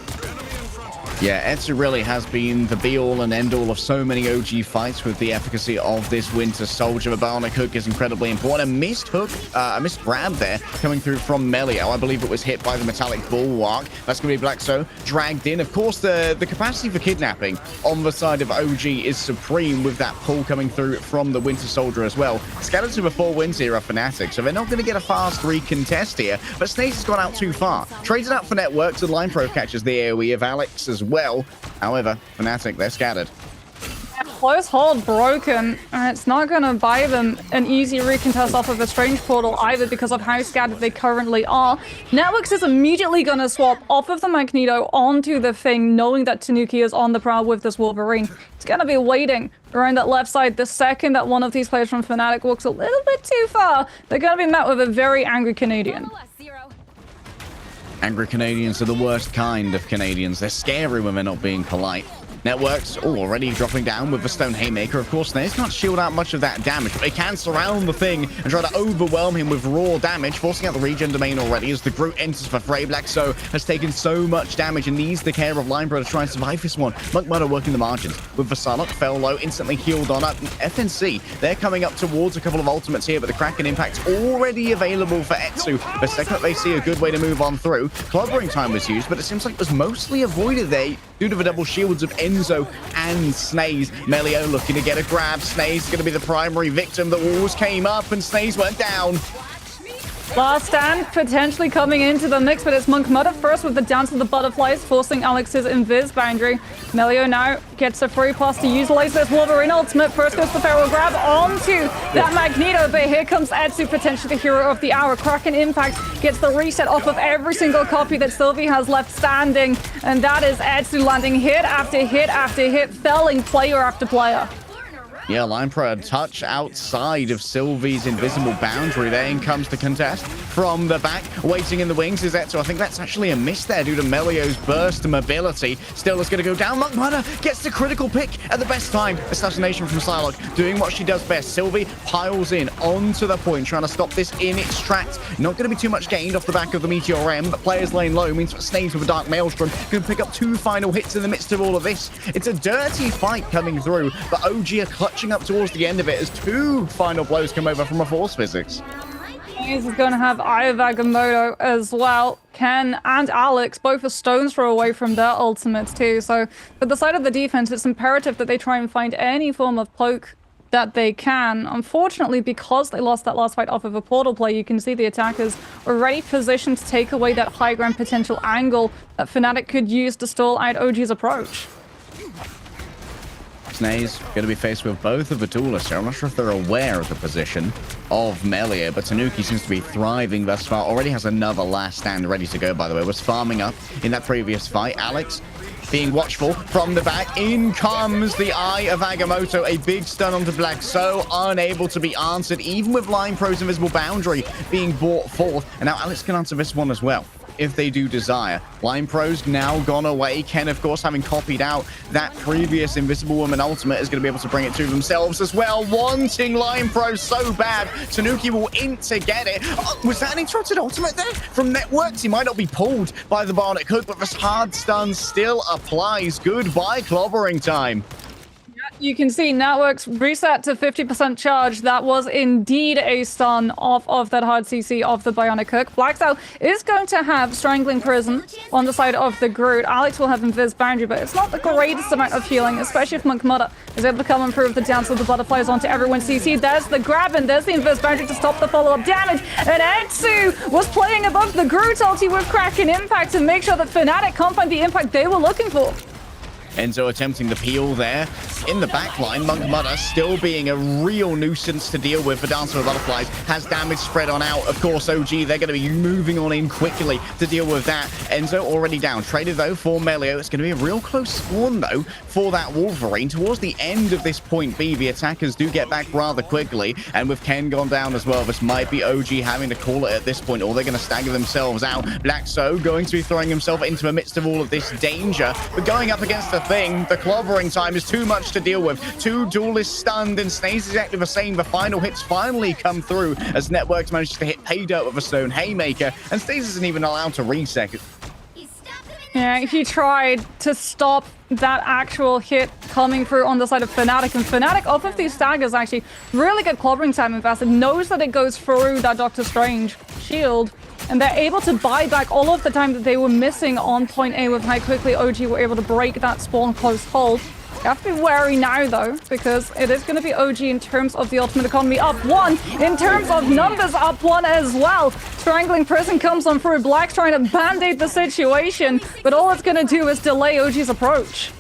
Yeah, Etsu really has been the be-all and end-all of so many OG fights with the efficacy of this Winter Soldier. The Bionic Hook is incredibly important. A missed hook, a missed grab there coming through from Melio. I believe it was hit by the metallic bulwark. That's going to be Blackso dragged in. Of course, the capacity for kidnapping on the side of OG is supreme with that pull coming through from the Winter Soldier as well. Scattered to the 4 wins here are Fnatic, so they're not going to get a fast recontest here. But Snaze has gone out too far. Trades it out for Networks, and Line Pro catches the AoE of Alex as well. However, Fnatic, they're scattered. Close hold broken, and it's not going to buy them an easy recontest off of a strange portal either because of how scattered they currently are. Networks is immediately going to swap off of the Magneto onto the Thing, knowing that Tanuki is on the prowl with this Wolverine. It's going to be waiting around that left side. The second that one of these players from Fnatic walks a little bit too far, they're going to be met with a very angry Canadian. Angry Canadians are the worst kind of Canadians. They're scary when they're not being polite. Networks already dropping down with the Stone Haymaker. Of course, they can't shield out much of that damage, but they can surround the Thing and try to overwhelm him with raw damage, forcing out the regen domain already as the Groot enters for Frey. Blackso has taken so much damage and needs the care of Line Pro to try and survive this one. Monk Mudder working the margins with the Psylocke, fell low, instantly healed on up. FNC, they're coming up towards a couple of ultimates here, but the Kraken Impact's already available for Etsu. The second that they see a good way to move on through, Clobbering Time was used, but it seems like it was mostly avoided there due to the double shields of Enzo and Snaze. Melio looking to get a grab. Snaze going to be the primary victim. The walls came up and Snaze went down. Last stand potentially coming into the mix, but it's Monk Mudder first with the Dance of the Butterflies, forcing Alex's invis boundary. Melio now gets a free pass to utilize this Wolverine ultimate. First goes the Feral Grab onto that Magneto, but here comes Etsu, potentially the hero of the hour. Kraken Impact gets the reset off of every single copy that Sylvie has left standing, and that is Etsu landing hit after hit after hit, felling player after player. Yeah, Line Pro a touch outside of Sylvie's invisible boundary. There in comes the contest from the back. Waiting in the wings is Etsu. I think that's actually a miss there due to Melio's burst mobility. Still is going to go down. Monk Mudder gets the critical pick at the best time. Assassination from Psylocke doing what she does best. Sylvie piles in onto the point, trying to stop this in its tracks. Not going to be too much gained off the back of the Meteor M, but players laying low means that Snaze with a Dark Maelstrom can pick up 2 final hits in the midst of all of this. It's a dirty fight coming through, but OG are clutching up towards the end of it as 2 final blows come over from a Force Physics. He's going to have Aya Agamotto as well. Ken and Alex both are stones throw away from their ultimates too. So for the side of the defense, it's imperative that they try and find any form of poke that they can. Unfortunately, because they lost that last fight off of a portal play, you can see the attackers already positioned to take away that high ground potential angle that Fnatic could use to stall out OG's approach. Snaze going to be faced with both of the duelists here. I'm not sure if they're aware of the position of Melio, but Tanuki seems to be thriving thus far. Already has another last stand ready to go, by the way. Was farming up in that previous fight. Alex being watchful from the back. In comes the Eye of Agamotto. A big stun onto Black, so unable to be answered, even with Line Pro's invisible boundary being brought forth. And now Alex can answer this one as well, if they do desire. Line Pro's now gone away. Ken, of course, having copied out that previous Invisible Woman ultimate, is going to be able to bring it to themselves as well. Wanting Line Pro so bad. Tanuki will int to get it. Oh, was that an interrupted ultimate there from Networks? He might not be pulled by the Bionic Hook, but this hard stun still applies. Goodbye, Clobbering Time. You can see Networks reset to 50% charge. That was indeed a stun off of that hard CC of the Bionic Hook. Blackcell is going to have Strangling Prison on the side of the Groot. Alex will have Invis Boundary, but it's not the greatest amount of healing, especially if Monk Mudder is able to come and prove the Dance of the Butterflies onto everyone's CC. There's the grab, and there's the Invis Boundary to stop the follow-up damage. And Etsu was playing above the Groot ulti with Kraken Impact to make sure that Fnatic can't find the impact they were looking for. Enzo attempting the peel there in the backline. Monk Mudder still being a real nuisance to deal with. The Dancer of Butterflies has damage spread on out. Of course, OG, they're going to be moving on in quickly to deal with that. Enzo already down. Traded, though, for Melio. It's going to be a real close spawn, though, for that Wolverine. Towards the end of this point B, the attackers do get back rather quickly. And with Ken gone down as well, this might be OG having to call it at this point, or they're going to stagger themselves out. Blackso going to be throwing himself into the midst of all of this danger. But going up against the Thing, the Clobbering Time is too much to deal with. 2 duelists stunned, and Snaze is exactly the same. The final hits finally come through as Networks manages to hit pay dirt with a Stone Haymaker, and Snaze isn't even allowed to reset. Yeah, he tried to stop that actual hit coming through on the side of Fnatic, and Fnatic off of these staggers actually really good clobbering time and fast. It knows that it goes through that Doctor Strange shield, and they're able to buy back all of the time that they were missing on point A with how quickly OG were able to break that spawn close hold. You have to be wary now, though, because it is going to be OG in terms of the ultimate economy up 1, in terms of numbers up 1 as well. Strangling Prison comes on through. Black's trying to band-aid the situation, but all it's going to do is delay OG's approach.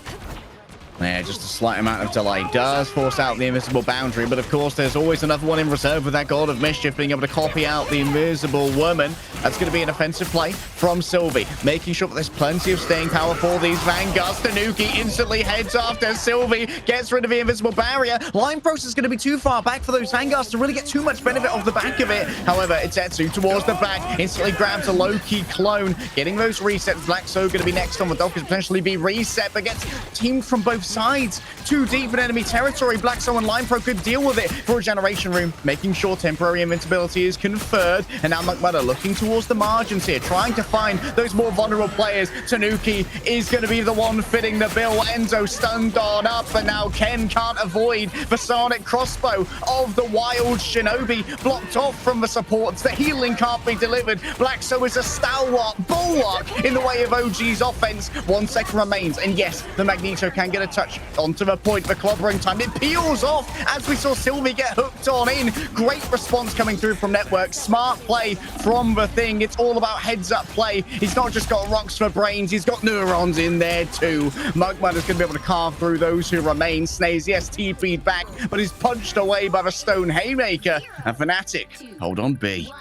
Yeah, just a slight amount of delay does force out the invisible boundary, but of course there's always another one in reserve with that God of Mischief being able to copy out the invisible woman. That's going to be an offensive play from Sylvie, making sure that there's plenty of staying power for these Vanguards. Tanuki instantly heads after Sylvie, gets rid of the invisible barrier. Line process is going to be too far back for those Vanguards to really get too much benefit off the back of it. However, it's Etsu towards the back, instantly grabs a low-key clone, getting those resets. Black So going to be next on the dock, could potentially be reset, but gets teamed from both sides. Too deep in enemy territory. Black So and Line Pro could deal with it for a generation room, making sure temporary invincibility is conferred. And now Muckmudder looking towards the margins here, trying to find those more vulnerable players. Tanuki is going to be the one fitting the bill. Enzo stunned on up, and now Ken can't avoid the sonic crossbow of the wild Shinobi, blocked off from the supports. The healing can't be delivered. Black So is a stalwart bulwark in the way of OG's offense. 1 second remains, and yes, the Magneto can get a touch onto the point for clobbering time. It peels off as we saw Sylvie get hooked on in. Great response coming through from Network. Smart play from the Thing. It's all about heads-up play. He's not just got rocks for brains, he's got neurons in there too. Mugmudder's going to be able to carve through those who remain. Snays, yes, TP'd back, but he's punched away by the Stone Haymaker. And Fnatic, hold on B.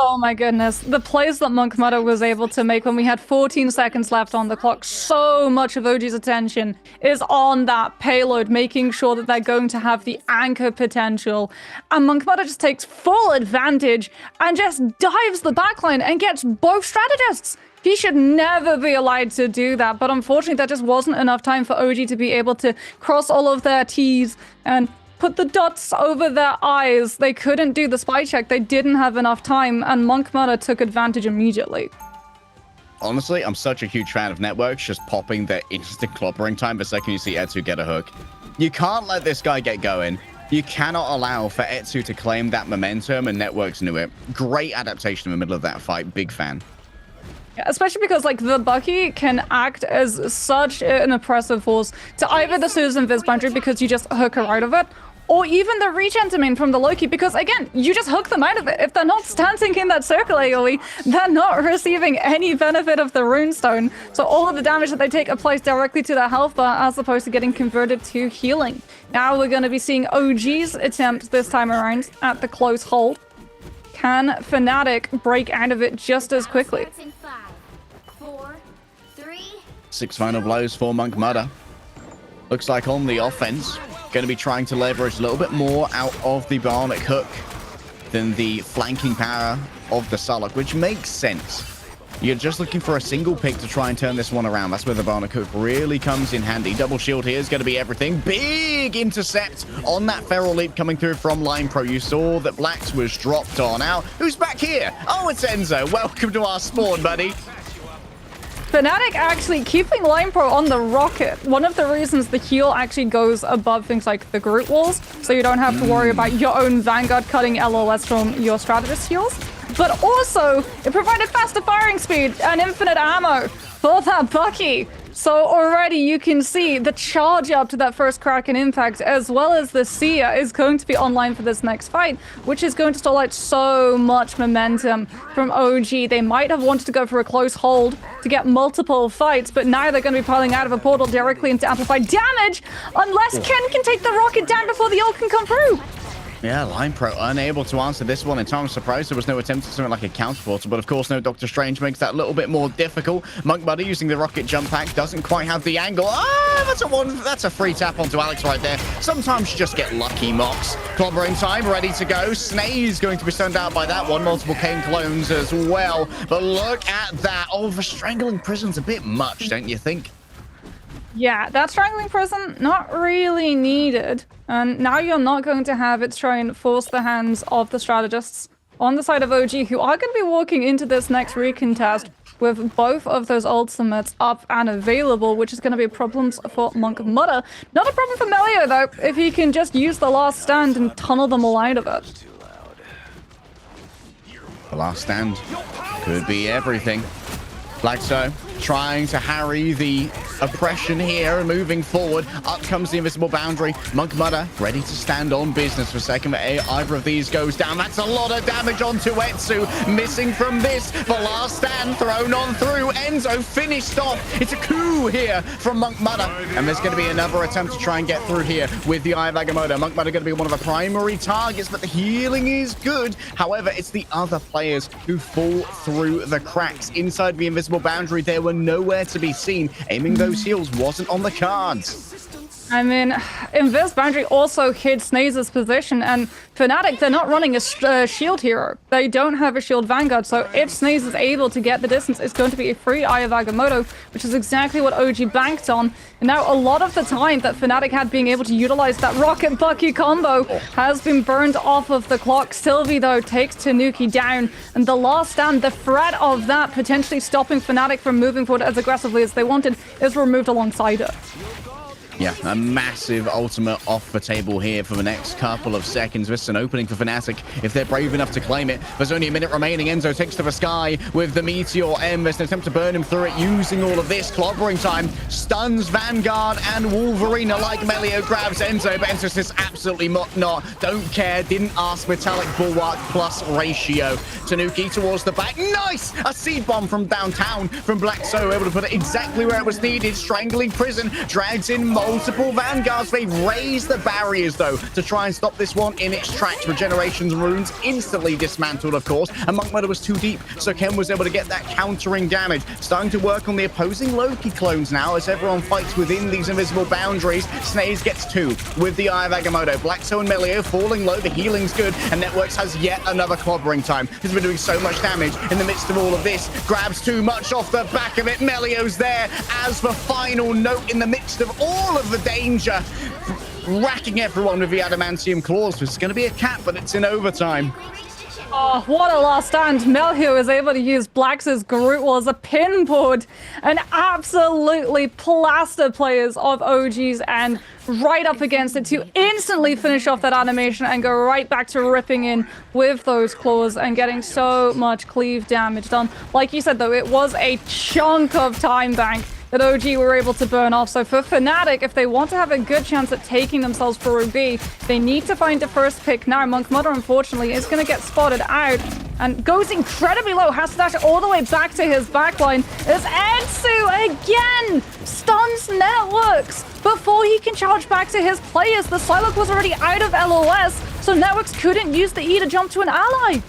Oh my goodness. The plays that Muckmudder was able to make when we had 14 seconds left on the clock, so much of OG's attention is on that payload, making sure that they're going to have the anchor potential. And Muckmudder just takes full advantage and just dives the backline and gets both strategists. He should never be allowed to do that, but unfortunately that just wasn't enough time for OG to be able to cross all of their T's and put the dots over their eyes. They couldn't do the spy check. They didn't have enough time, and Muckmudder took advantage immediately. Honestly, I'm such a huge fan of Networks just popping the instant clobbering time the second you see Etsu get a hook. You can't let this guy get going. You cannot allow for Etsu to claim that momentum, and Networks knew it. Great adaptation in the middle of that fight. Big fan. Yeah, especially because, like, the Bucky can act as such an oppressive force to either the Susan Viz boundary because you just hook her out of it, or even the regen domain from the Loki, because again, you just hook them out of it. If they're not standing in that circle AoE, they're not receiving any benefit of the runestone. So all of the damage that they take applies directly to their health bar as opposed to getting converted to healing. Now we're going to be seeing OG's attempt this time around at the close hold. Can Fnatic break out of it just as quickly? 5, 4, 3. 6 final blows for Muckmudder. Looks like on the offense, going to be trying to leverage a little bit more out of the Bionic Hook than the flanking power of the Sullock, which makes sense. You're just looking for a single pick to try and turn this one around. That's where the Bionic Hook really comes in handy. Double shield here is going to be everything. Big intercept on that Feral Leap coming through from Line Pro. You saw that Blacks was dropped on out. Who's back here? Oh, it's Enzo. Welcome to our spawn, buddy. Fnatic actually keeping Line Pro on the rocket. One of the reasons the heal actually goes above things like the Groot walls, so you don't have to worry about your own Vanguard cutting LOS from your strategist heals. But also, it provided faster firing speed and infinite ammo for that Bucky. So already you can see the charge up to that first Kraken impact, as well as the Seer is going to be online for this next fight, which is going to stall out so much momentum from OG. They might have wanted to go for a close hold to get multiple fights, but now they're going to be piling out of a portal directly into amplified damage, unless Ken can take the rocket down before the ult can come through. Yeah, Line Pro unable to answer this one in time. I'm surprised there was no attempt at something like a counter portal, but of course no Doctor Strange makes that a little bit more difficult. Muckmudder using the rocket jump pack doesn't quite have the angle. That's a free tap onto Alex right there. Sometimes you just get lucky, Mox. Clobbering time, ready to go. Snae's going to be stunned out by that one. Multiple Kane clones as well. But look at that. Oh, the Strangling Prison's a bit much, don't you think? Yeah, that Strangling Prison, not really needed. And now you're not going to have it try and force the hands of the strategists on the side of OG, who are going to be walking into this next recontest with both of those ultimates up and available, which is going to be problems for Monk Mudder. Not a problem for Melio, though, if he can just use the last stand and tunnel them all out of it. The last stand could be everything. Blackso trying to harry the oppression here and moving forward. Up comes the invisible boundary. Monk Mudder ready to stand on business for a second, but either of these goes down. That's a lot of damage onto Etsu. Missing from this. The last stand thrown on through. Enzo finished off. It's a coup here from Monk Mudder. And there's going to be another attempt to try and get through here with the Eye of Agamotto. Monk Mudder going to be one of the primary targets, but the healing is good. However, it's the other players who fall through the cracks. Inside the invisible boundary, they were nowhere to be seen. Aiming those heals wasn't on the cards. I mean, Invis Boundary also hid Snaze's position, and Fnatic, they're not running a shield hero. They don't have a shield Vanguard, so if Snaze is able to get the distance, it's going to be a free Eye of Agamotto, which is exactly what OG banked on. And now a lot of the time that Fnatic had being able to utilize that Rocket Bucky combo has been burned off of the clock. Sylvie, though, takes Tanuki down, and the last stand, the threat of that potentially stopping Fnatic from moving forward as aggressively as they wanted, is removed alongside it. Yeah, a massive ultimate off the table here for the next couple of seconds. This is an opening for Fnatic if they're brave enough to claim it. There's only a minute remaining. Enzo takes to the sky with the Meteor M. There's an attempt to burn him through it using all of this. Clobbering time stuns Vanguard and Wolverine alike. Melio grabs Enzo, but Enzo says absolutely not. Don't care. Didn't ask. Metallic Bulwark plus ratio. Tanuki towards the back. Nice! A seed bomb from downtown from Blackso, able to put it exactly where it was needed. Strangling Prison drags in multiple Vanguards. They raise the barriers, though, to try and stop this one in its tracks. Regeneration's runes instantly dismantled, of course, and Monk Mudder was too deep, so Ken was able to get that countering damage. Starting to work on the opposing Loki clones now as everyone fights within these invisible boundaries. Snaze gets 2 with the Eye of Agamotto. Blackso and Melio falling low. The healing's good, and Networks has yet another clobbering time. He's been doing so much damage in the midst of all of this. Grabs too much off the back of it. Melio's there as the final note in the midst of all of the danger, racking everyone with the adamantium claws. It's going to be a cap, but it's in overtime. Oh, what a last stand. Melhu is able to use Blax's Groot Wall as a pinboard and absolutely plaster players of OGs and right up against it to instantly finish off that animation and go right back to ripping in with those claws and getting so much cleave damage done. Like you said, though, it was a chunk of time bank that OG were able to burn off. So for Fnatic, if they want to have a good chance at taking themselves for Ruby, they need to find the first pick now. Monk Mudder, unfortunately, is going to get spotted out and goes incredibly low. Has to dash all the way back to his backline as Etsu again stuns Networks before he can charge back to his players. The Psylocke was already out of LOS, so Networks couldn't use the E to jump to an ally.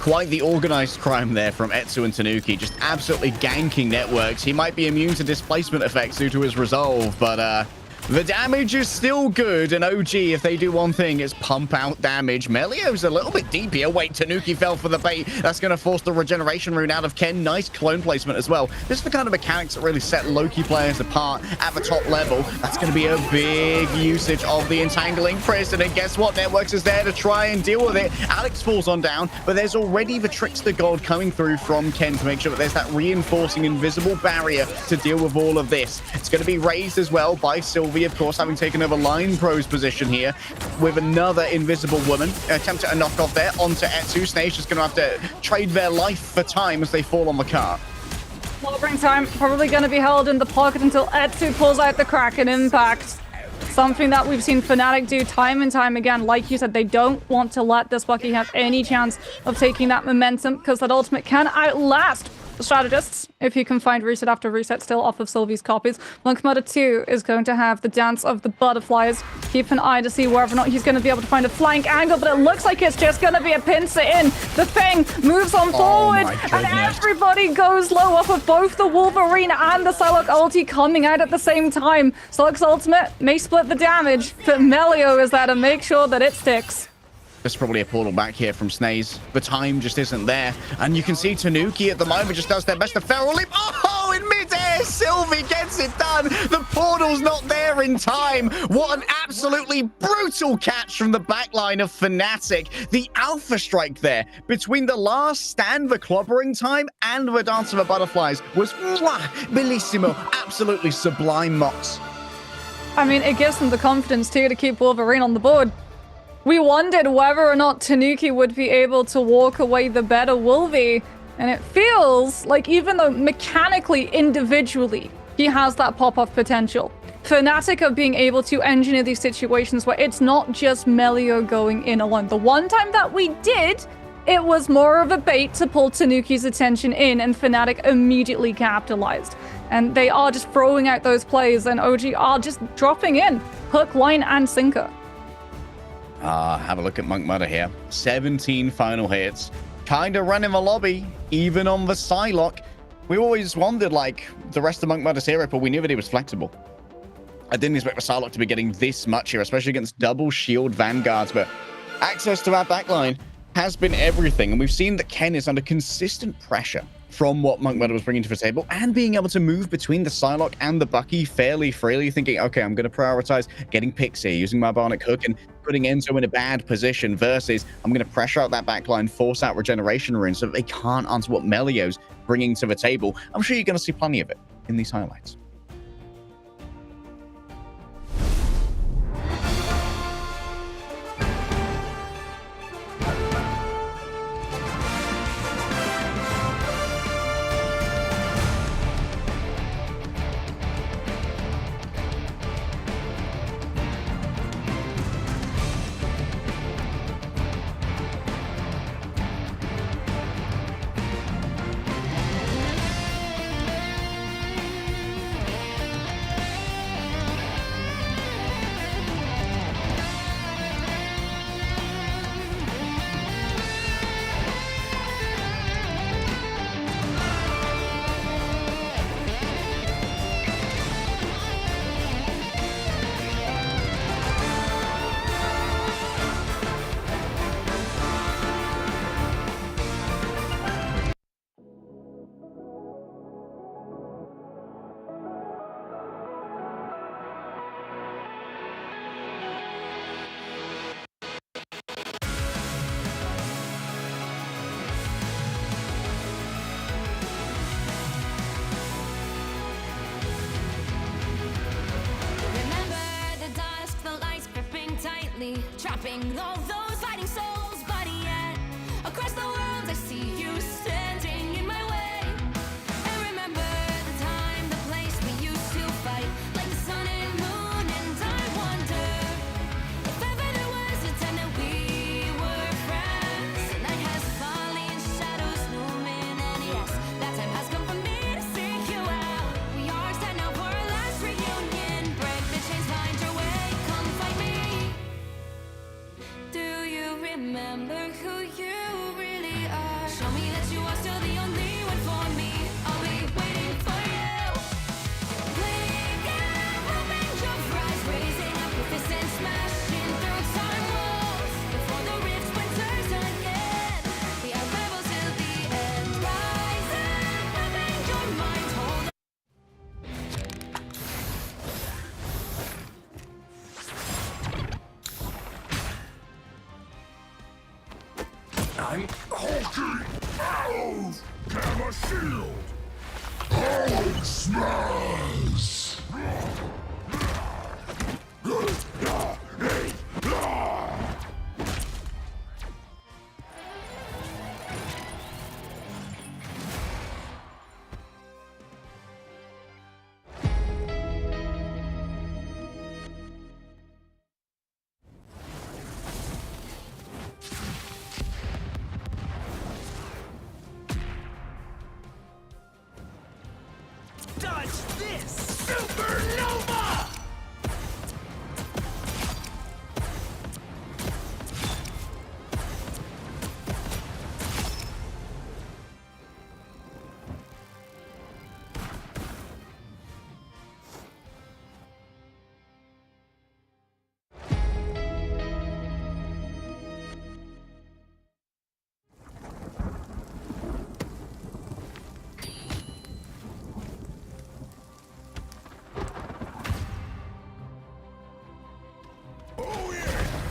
Quite the organized crime there from Etsu and Tanuki, just absolutely ganking Networks. He might be immune to displacement effects due to his resolve, but the damage is still good, and OG, if they do one thing, is pump out damage. Melio's a little bit deep here. Wait, Tanuki fell for the bait. That's going to force the regeneration rune out of Ken. Nice clone placement as well. This is the kind of mechanics that really set Loki players apart at the top level. That's going to be a big usage of the entangling prison, and guess what? Networks is there to try and deal with it. Alex falls on down, but there's already the Trickster Gold coming through from Ken to make sure that there's that reinforcing invisible barrier to deal with all of this. It's going to be raised as well by Sylvie, of course, having taken over Line Pro's position here with another invisible woman. Attempted a knockoff there onto Etsu. Snake's just going to have to trade their life for time as they fall on the cart. Clobbering time probably going to be held in the pocket until Etsu pulls out the Kraken Impact. Something that we've seen Fnatic do time and time again. Like you said, they don't want to let this Bucky have any chance of taking that momentum because that ultimate can outlast the strategists. If he can find reset after reset still off of Sylvie's copies. Monk Mudder 2 is going to have the dance of the butterflies. Keep an eye to see whether or not he's going to be able to find a flank angle, but it looks like it's just going to be a pincer in. The thing moves on forward, and everybody goes low off of both the Wolverine and the Psylocke ulti coming out at the same time. Psylocke's ultimate may split the damage, but Melio is there to make sure that it sticks. There's probably a portal back here from Snaze. The time just isn't there. And you can see Tanuki at the moment just does their best to feral leap. Oh, in midair! there. Sylvie gets it done. The portal's not there in time. What an absolutely brutal catch from the backline of Fnatic. The Alpha Strike there between the last stand, the clobbering time, and the Dance of the Butterflies was bellissimo. Absolutely sublime, Mox. I mean, it gives them the confidence too to keep Wolverine on the board. We wondered whether or not Tanuki would be able to walk away the better Wolvie, and it feels like even though mechanically, individually, he has that pop-off potential, Fnatic are being able to engineer these situations where it's not just Melio going in alone. The one time that we did, it was more of a bait to pull Tanuki's attention in, and Fnatic immediately capitalized. And they are just throwing out those plays, and OG are just dropping in. Hook, line, and sinker. Have a look at Monk Mudder here. 17 final hits. Kind of running the lobby, even on the Psylocke. We always wondered, like, the rest of Monk Mudder's hero, but we knew that he was flexible. I didn't expect the Psylocke to be getting this much here, especially against double shield Vanguards, but access to our backline has been everything, and we've seen that Ken is under consistent pressure from what Monk Mudder was bringing to the table, and being able to move between the Psylocke and the Bucky fairly freely, thinking, okay, I'm going to prioritize getting picks here, using my Bionic Hook and putting Enzo in a bad position, versus I'm going to pressure out that backline, force out regeneration runes so that they can't answer what Melio's bringing to the table. I'm sure you're going to see plenty of it in these highlights. Trapping all those fighting souls, but yet across the world I see you standing in my way. And remember the time, the place we used to fight, like the sun and moon, and I wonder if ever there was a time that we were friends. The night has fallen, shadows looming, and yes, that time has come for me to seek you out. We are set now for our last reunion. Break the chains, find your way, come fight me. Do you remember who you really are? Show me that you are still the only one for me. I'll be waiting for you. Playing out, hoping your fries, raising up your fists and smashing through time walls. Before the rift splinters again, we are rebels till the end. Rise up, hoping your mind hold. I'm hulking out! Gamma shield! Hulk smash! Dodge this!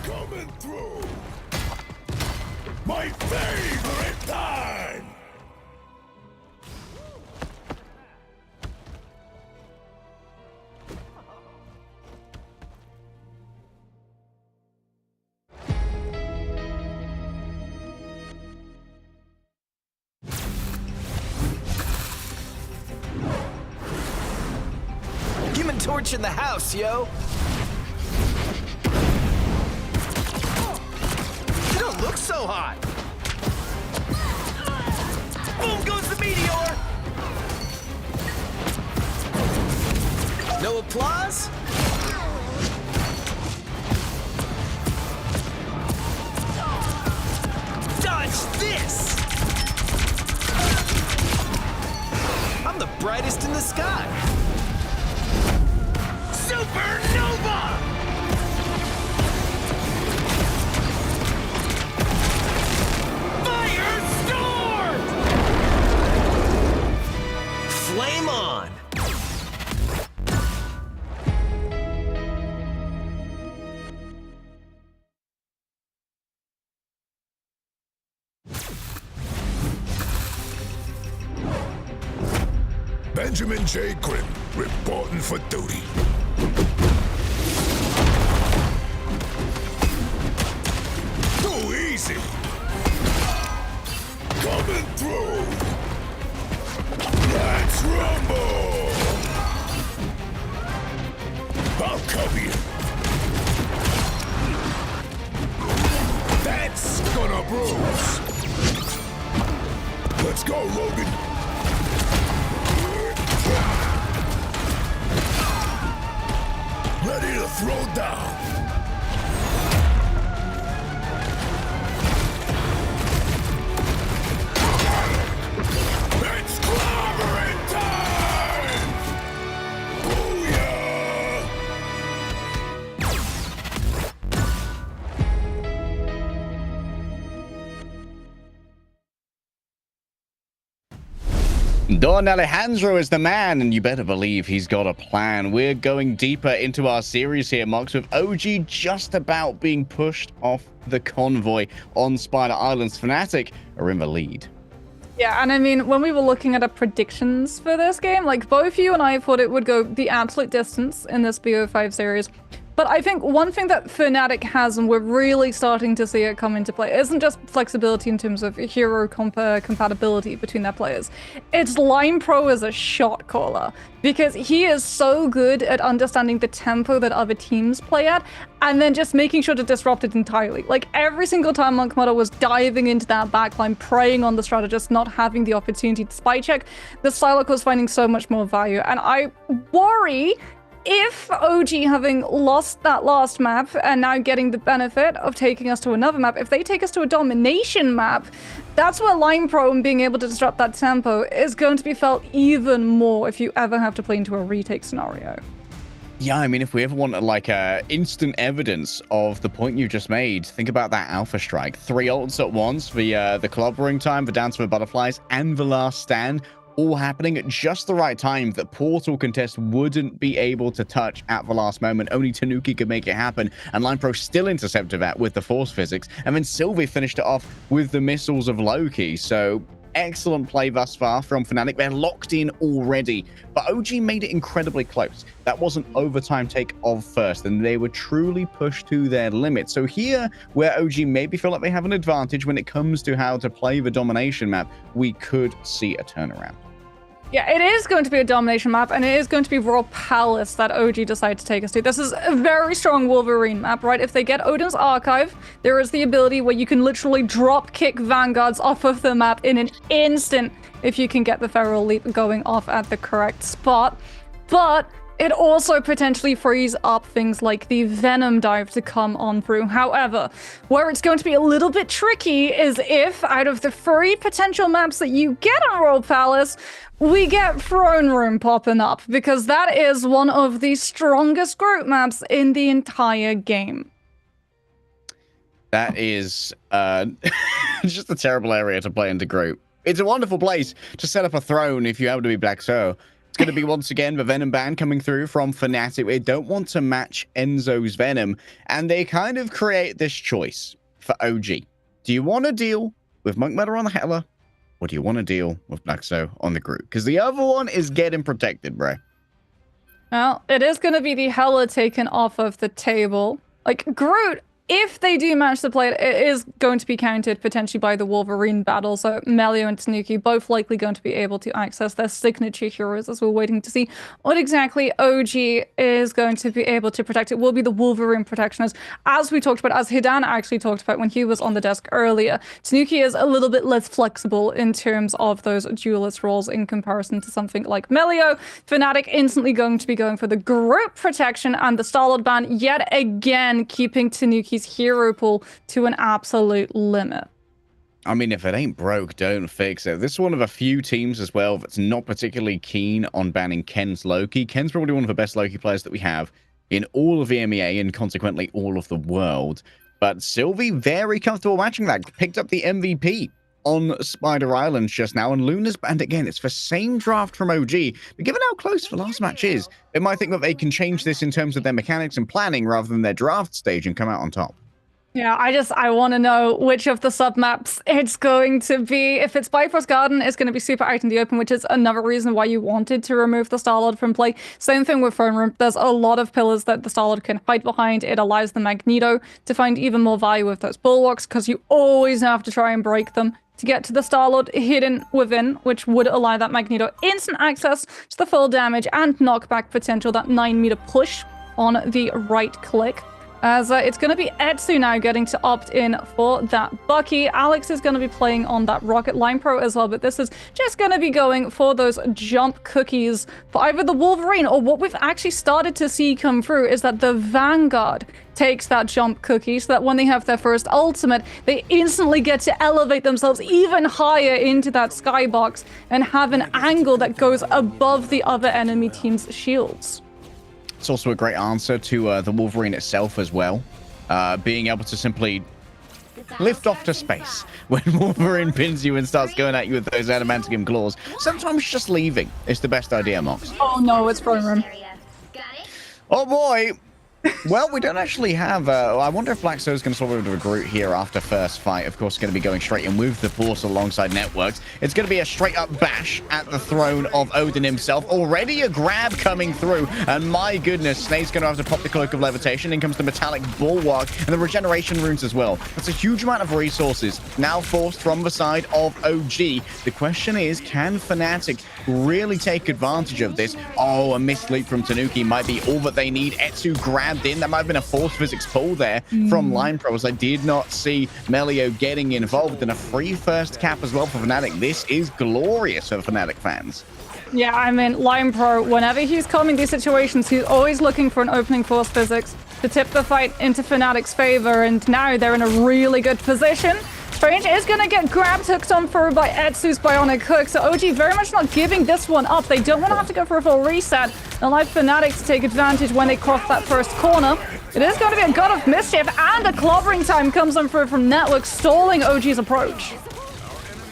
Coming through. My favorite time. Human Torch in the house, yo. You don't look so hot. Boom goes the meteor. No applause? Dodge this! I'm the brightest in the sky. Supernova! Firestorm! Flame on! Benjamin J. Grimm, reporting for duty. Too easy. Coming through. Let's rumble. I'll cover you. That's gonna bruise. Let's go, Logan. Ready to throw down. It's clobbering time! Booyah! Don Alejandro is the man, and you better believe he's got a plan. We're going deeper into our series here, Mox, with OG just about being pushed off the convoy on Spider Islands. Fnatic are in the lead. Yeah, and I mean, when we were looking at our predictions for this game, like, both you and I thought it would go the absolute distance in this BO5 series. But I think one thing that Fnatic has, and we're really starting to see it come into play, isn't just flexibility in terms of hero compatibility between their players. It's Line Pro as a shot caller, because he is so good at understanding the tempo that other teams play at, and then just making sure to disrupt it entirely. Like, every single time Monkmother was diving into that backline, preying on the strategist, not having the opportunity to spy check, the Psylocke was finding so much more value. And I worry if OG, having lost that last map and now getting the benefit of taking us to another map, if they take us to a domination map, that's where Line Pro and being able to disrupt that tempo is going to be felt even more if you ever have to play into a retake scenario. Yeah, I mean, if we ever want like instant evidence of the point you just made, think about that Alpha Strike. 3 ults at once, the clobbering time, the Dance with Butterflies, and the Last Stand, all happening at just the right time that Portal Contest wouldn't be able to touch at the last moment. Only Tanuki could make it happen, and Line Pro still intercepted that with the Force Physics, and then Sylvie finished it off with the Missiles of Loki. So excellent play thus far from Fnatic. They're locked in already, but OG made it incredibly close. That wasn't overtime take of first, and they were truly pushed to their limit. So here, where OG maybe feel like they have an advantage when it comes to how to play the domination map, we could see a turnaround. Yeah, it is going to be a domination map, and it is going to be Royal Palace that OG decide to take us to. This is a very strong Wolverine map, right? If they get Odin's Archive, there is the ability where you can literally drop kick Vanguards off of the map in an instant if you can get the Feral Leap going off at the correct spot. But it also potentially frees up things like the Venom Dive to come on through. However, where it's going to be a little bit tricky is if, out of the 3 potential maps that you get on Royal Palace, we get Throne Room popping up, because that is one of the strongest group maps in the entire game. That is just a terrible area to play into group. It's a wonderful place to set up a throne if you happen to be Black So, It's going to be once again the Venom ban coming through from Fnatic. They don't want to match Enzo's Venom, and they kind of create this choice for OG. Do you want to deal with Monk Meta on the Hela, or do you want to deal with Blaxo on the Groot? Because the other one is getting protected, bro. Well, it is going to be the Hela taken off of the table. Like, Groot, if they do manage to play it, it is going to be countered potentially by the Wolverine battle. So Melio and Tanuki both likely going to be able to access their signature heroes, as we're waiting to see what exactly OG is going to be able to protect. It will be the Wolverine protection, as we talked about, as Hidan actually talked about when he was on the desk earlier. Tanuki is a little bit less flexible in terms of those duelist roles in comparison to something like Melio. Fnatic instantly going to be going for the group protection and the Starlord ban, yet again keeping Tanuki hero pool to an absolute limit. I mean, if it ain't broke, don't fix it. This is one of a few teams as well that's not particularly keen on banning Ken's Loki. Ken's probably one of the best Loki players that we have in all of EMEA and consequently all of the world. But Sylvie, very comfortable matching that. Picked up the MVP on Spider Island just now, and Luna's banned again. It's the same draft from OG, but given how close the last match is, they might think that they can change this in terms of their mechanics and planning rather than their draft stage and come out on top. Yeah, I want to know which of the submaps it's going to be. If it's Bifrost Garden, it's going to be super out in the open, which is another reason why you wanted to remove the Starlord from play. Same thing with Throne Room. There's a lot of pillars that the Starlord can hide behind. It allows the Magneto to find even more value with those bulwarks, because you always have to try and break them to get to the Starlord hidden within, which would allow that Magneto instant access to the full damage and knockback potential, that 9-meter push on the right click. As it's going to be Etsu now getting to opt in for that Bucky. Alex is going to be playing on that Rocket Line Pro as well, but this is just going to be going for those jump cookies for either the Wolverine, or what we've actually started to see come through is that the Vanguard takes that jump cookie, so that when they have their first ultimate, they instantly get to elevate themselves even higher into that skybox and have an angle that goes above the other enemy team's shields. It's also a great answer to the Wolverine itself as well. Being able to simply lift off to space when Wolverine pins you and starts going at you with those adamantium claws. Sometimes just leaving is the best idea, Mox. Oh no, it's Throne Room. Oh boy! Well, we don't actually have... I wonder if Blaxo is going to sort of a Groot here after first fight. Of course, going to be going straight in with the Portal alongside Networks. It's going to be a straight-up bash at the throne of Odin himself. Already a grab coming through. And my goodness, Snake's going to have to pop the Cloak of Levitation. In comes the Metallic Bulwark and the Regeneration Runes as well. That's a huge amount of resources now forced from the side of OG. The question is, can Fnatic really take advantage of this? Oh, a missed leap from Tanuki might be all that they need. Etsu grabbed in. That might have been a force physics pull there from Line Pro, as I did not see Melio getting involved, and a free first cap as well for Fnatic. This is glorious for Fnatic fans. Yeah, I mean, Line Pro, whenever he's coming these situations, he's always looking for an opening force physics to tip the fight into Fnatic's favor, and now they're in a really good position. Strange is going to get grabbed, hooked on through by Etsu's bionic hook, so OG very much not giving this one up. They don't want to have to go for a full reset. They'll allow Fnatic to take advantage when they cross that first corner. It is going to be a God of Mischief, and a clobbering time comes on through from Network, stalling OG's approach.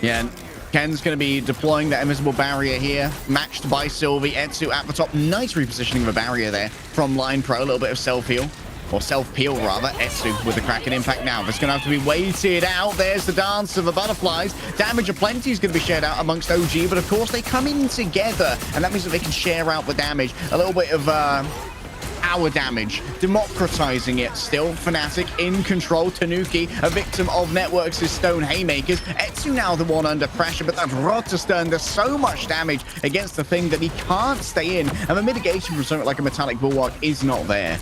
Yeah, and Ken's going to be deploying that invisible barrier here, matched by Sylvie. Etsu at the top. Nice repositioning of a barrier there from Line Pro. A little bit of self-heal. Or self-peel, rather. Etsu with the Kraken impact now. That's going to have to be waited out. There's the dance of the butterflies. Damage of plenty is going to be shared out amongst OG, but of course they come in together, and that means that they can share out the damage. A little bit of our damage, democratizing it still. Fnatic in control. Tanuki, a victim of Networks' stone haymakers. Etsu now the one under pressure, but that Rotterstern does so much damage against the thing that he can't stay in, and the mitigation from something like a Metallic Bulwark is not there.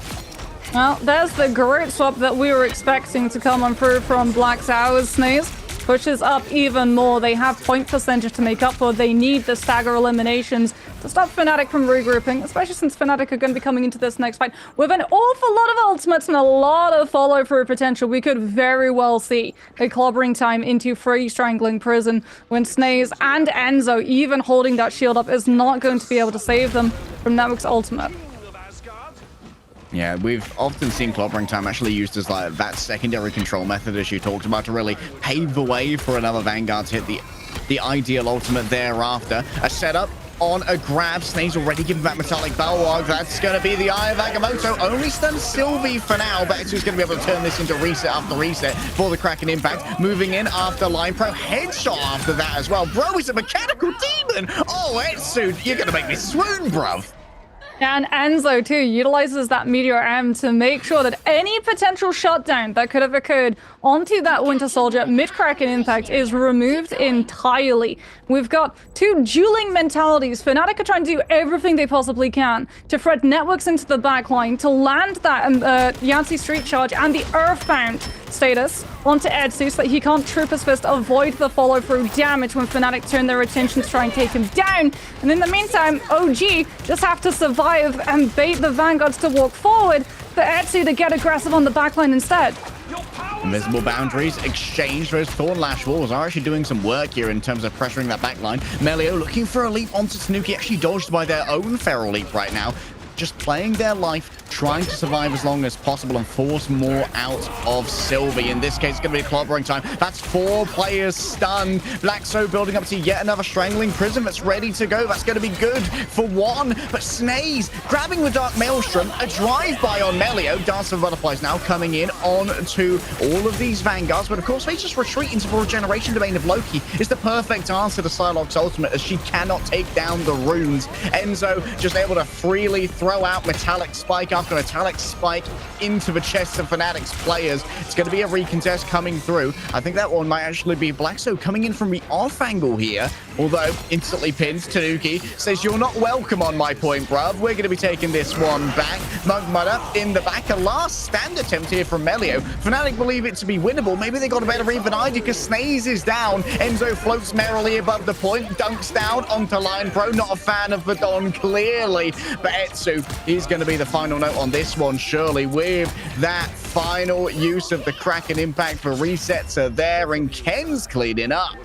Well, there's the Groot swap that we were expecting to come on through from Black's Hours. Sneeze pushes up even more. They have point percentage to make up for. They need the stagger eliminations to stop Fnatic from regrouping, especially since Fnatic are going to be coming into this next fight with an awful lot of ultimates and a lot of follow-through potential. We could very well see a clobbering time into free strangling prison when Snaze and Enzo, even holding that shield up, is not going to be able to save them from Network's ultimate. Yeah, we've often seen clobbering time actually used as like that secondary control method, as you talked about, to really pave the way for another Vanguard to hit the ideal ultimate thereafter. A setup on a grab. Snake's already given back Metallic Bulwark. That's going to be the Eye of Agamotto. Only stuns Sylvie for now, but Etsu's going to be able to turn this into reset after reset for the Kraken Impact. Moving in after Line Pro. Headshot after that as well. Bro, he's a mechanical demon. Oh, Etsu, you're going to make me swoon, bruv. And Enzo, too, utilizes that Meteor M to make sure that any potential shutdown that could have occurred onto that Winter Soldier mid-Kraken Impact is removed entirely. We've got two dueling mentalities. Fnatic are trying to do everything they possibly can to thread networks into the backline, to land that Yancy Street Charge and the Earthbound status onto Etsu so that he can't Trooper's Fist avoid the follow-through damage when Fnatic turn their attention to try and take him down. And in the meantime, OG just have to survive and bait the Vanguards to walk forward for Etsu to get aggressive on the backline instead. Invisible boundaries exchanged. Those Thorn Lash walls are actually doing some work here in terms of pressuring that backline. Melio looking for a leap onto Tanuki, actually dodged by their own Feral Leap right now. Just playing their life, trying to survive as long as possible and force more out of Sylvie. In this case, it's going to be a clobbering time. That's 4 players stunned. Blackso building up to yet another Strangling Prism that's ready to go. That's going to be good for 1. But Snaze grabbing the Dark Maelstrom, a drive-by on Melio. Dance of Butterflies now coming in on to all of these Vanguards. But of course, they just retreat into the Regeneration Domain of Loki. Is the perfect answer to Psylocke's ultimate as she cannot take down the runes. Enzo just able to freely throw out Metallic Spike after Metallic Spike into the chests of Fnatic's players. It's going to be a recontest coming through. I think that one might actually be Blackso coming in from the off angle here, although instantly pinned. Tanuki says, "You're not welcome on my point, bruv. We're going to be taking this one back." Monk Mudder in the back. A last stand attempt here from Melio. Fnatic believe it to be winnable. Maybe they got a better read than I do because Snaze is down. Enzo floats merrily above the point, dunks down onto Line Pro. Not a fan of the Don, clearly. But Etsu is going to be the final note on this one, surely, with that final use of the Kraken Impact for resets are there, and Ken's cleaning up.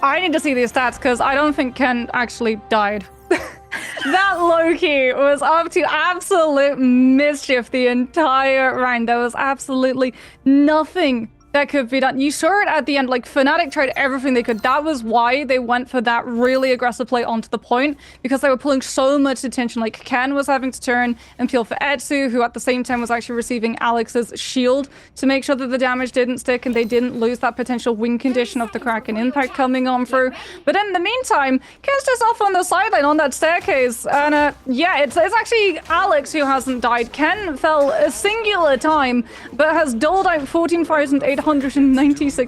I need to see these stats because I don't think Ken actually died. That Loki was up to absolute mischief the entire round. There was absolutely nothing that could be done. You saw it at the end, like Fnatic tried everything they could. That was why they went for that really aggressive play onto the point, because they were pulling so much attention. Like Ken was having to turn and peel for Etsu, who at the same time was actually receiving Alex's shield to make sure that the damage didn't stick and they didn't lose that potential win condition of the Kraken Impact coming on through. But in the meantime, Ken's just off on the sideline on that staircase. And yeah, it's actually Alex who hasn't died. Ken fell a singular time, but has doled out 14,896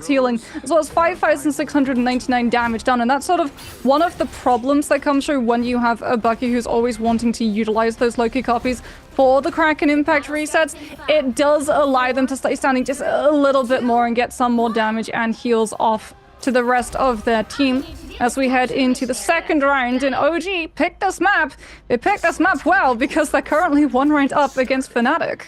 healing, as well as 5,699 damage done. And that's sort of one of the problems that comes through when you have a Bucky who's always wanting to utilize those Loki copies for the Kraken Impact resets. It does allow them to stay standing just a little bit more and get some more damage and heals off to the rest of their team as we head into the second round. And OG picked this map. They picked this map well because they're currently 1 round up against Fnatic.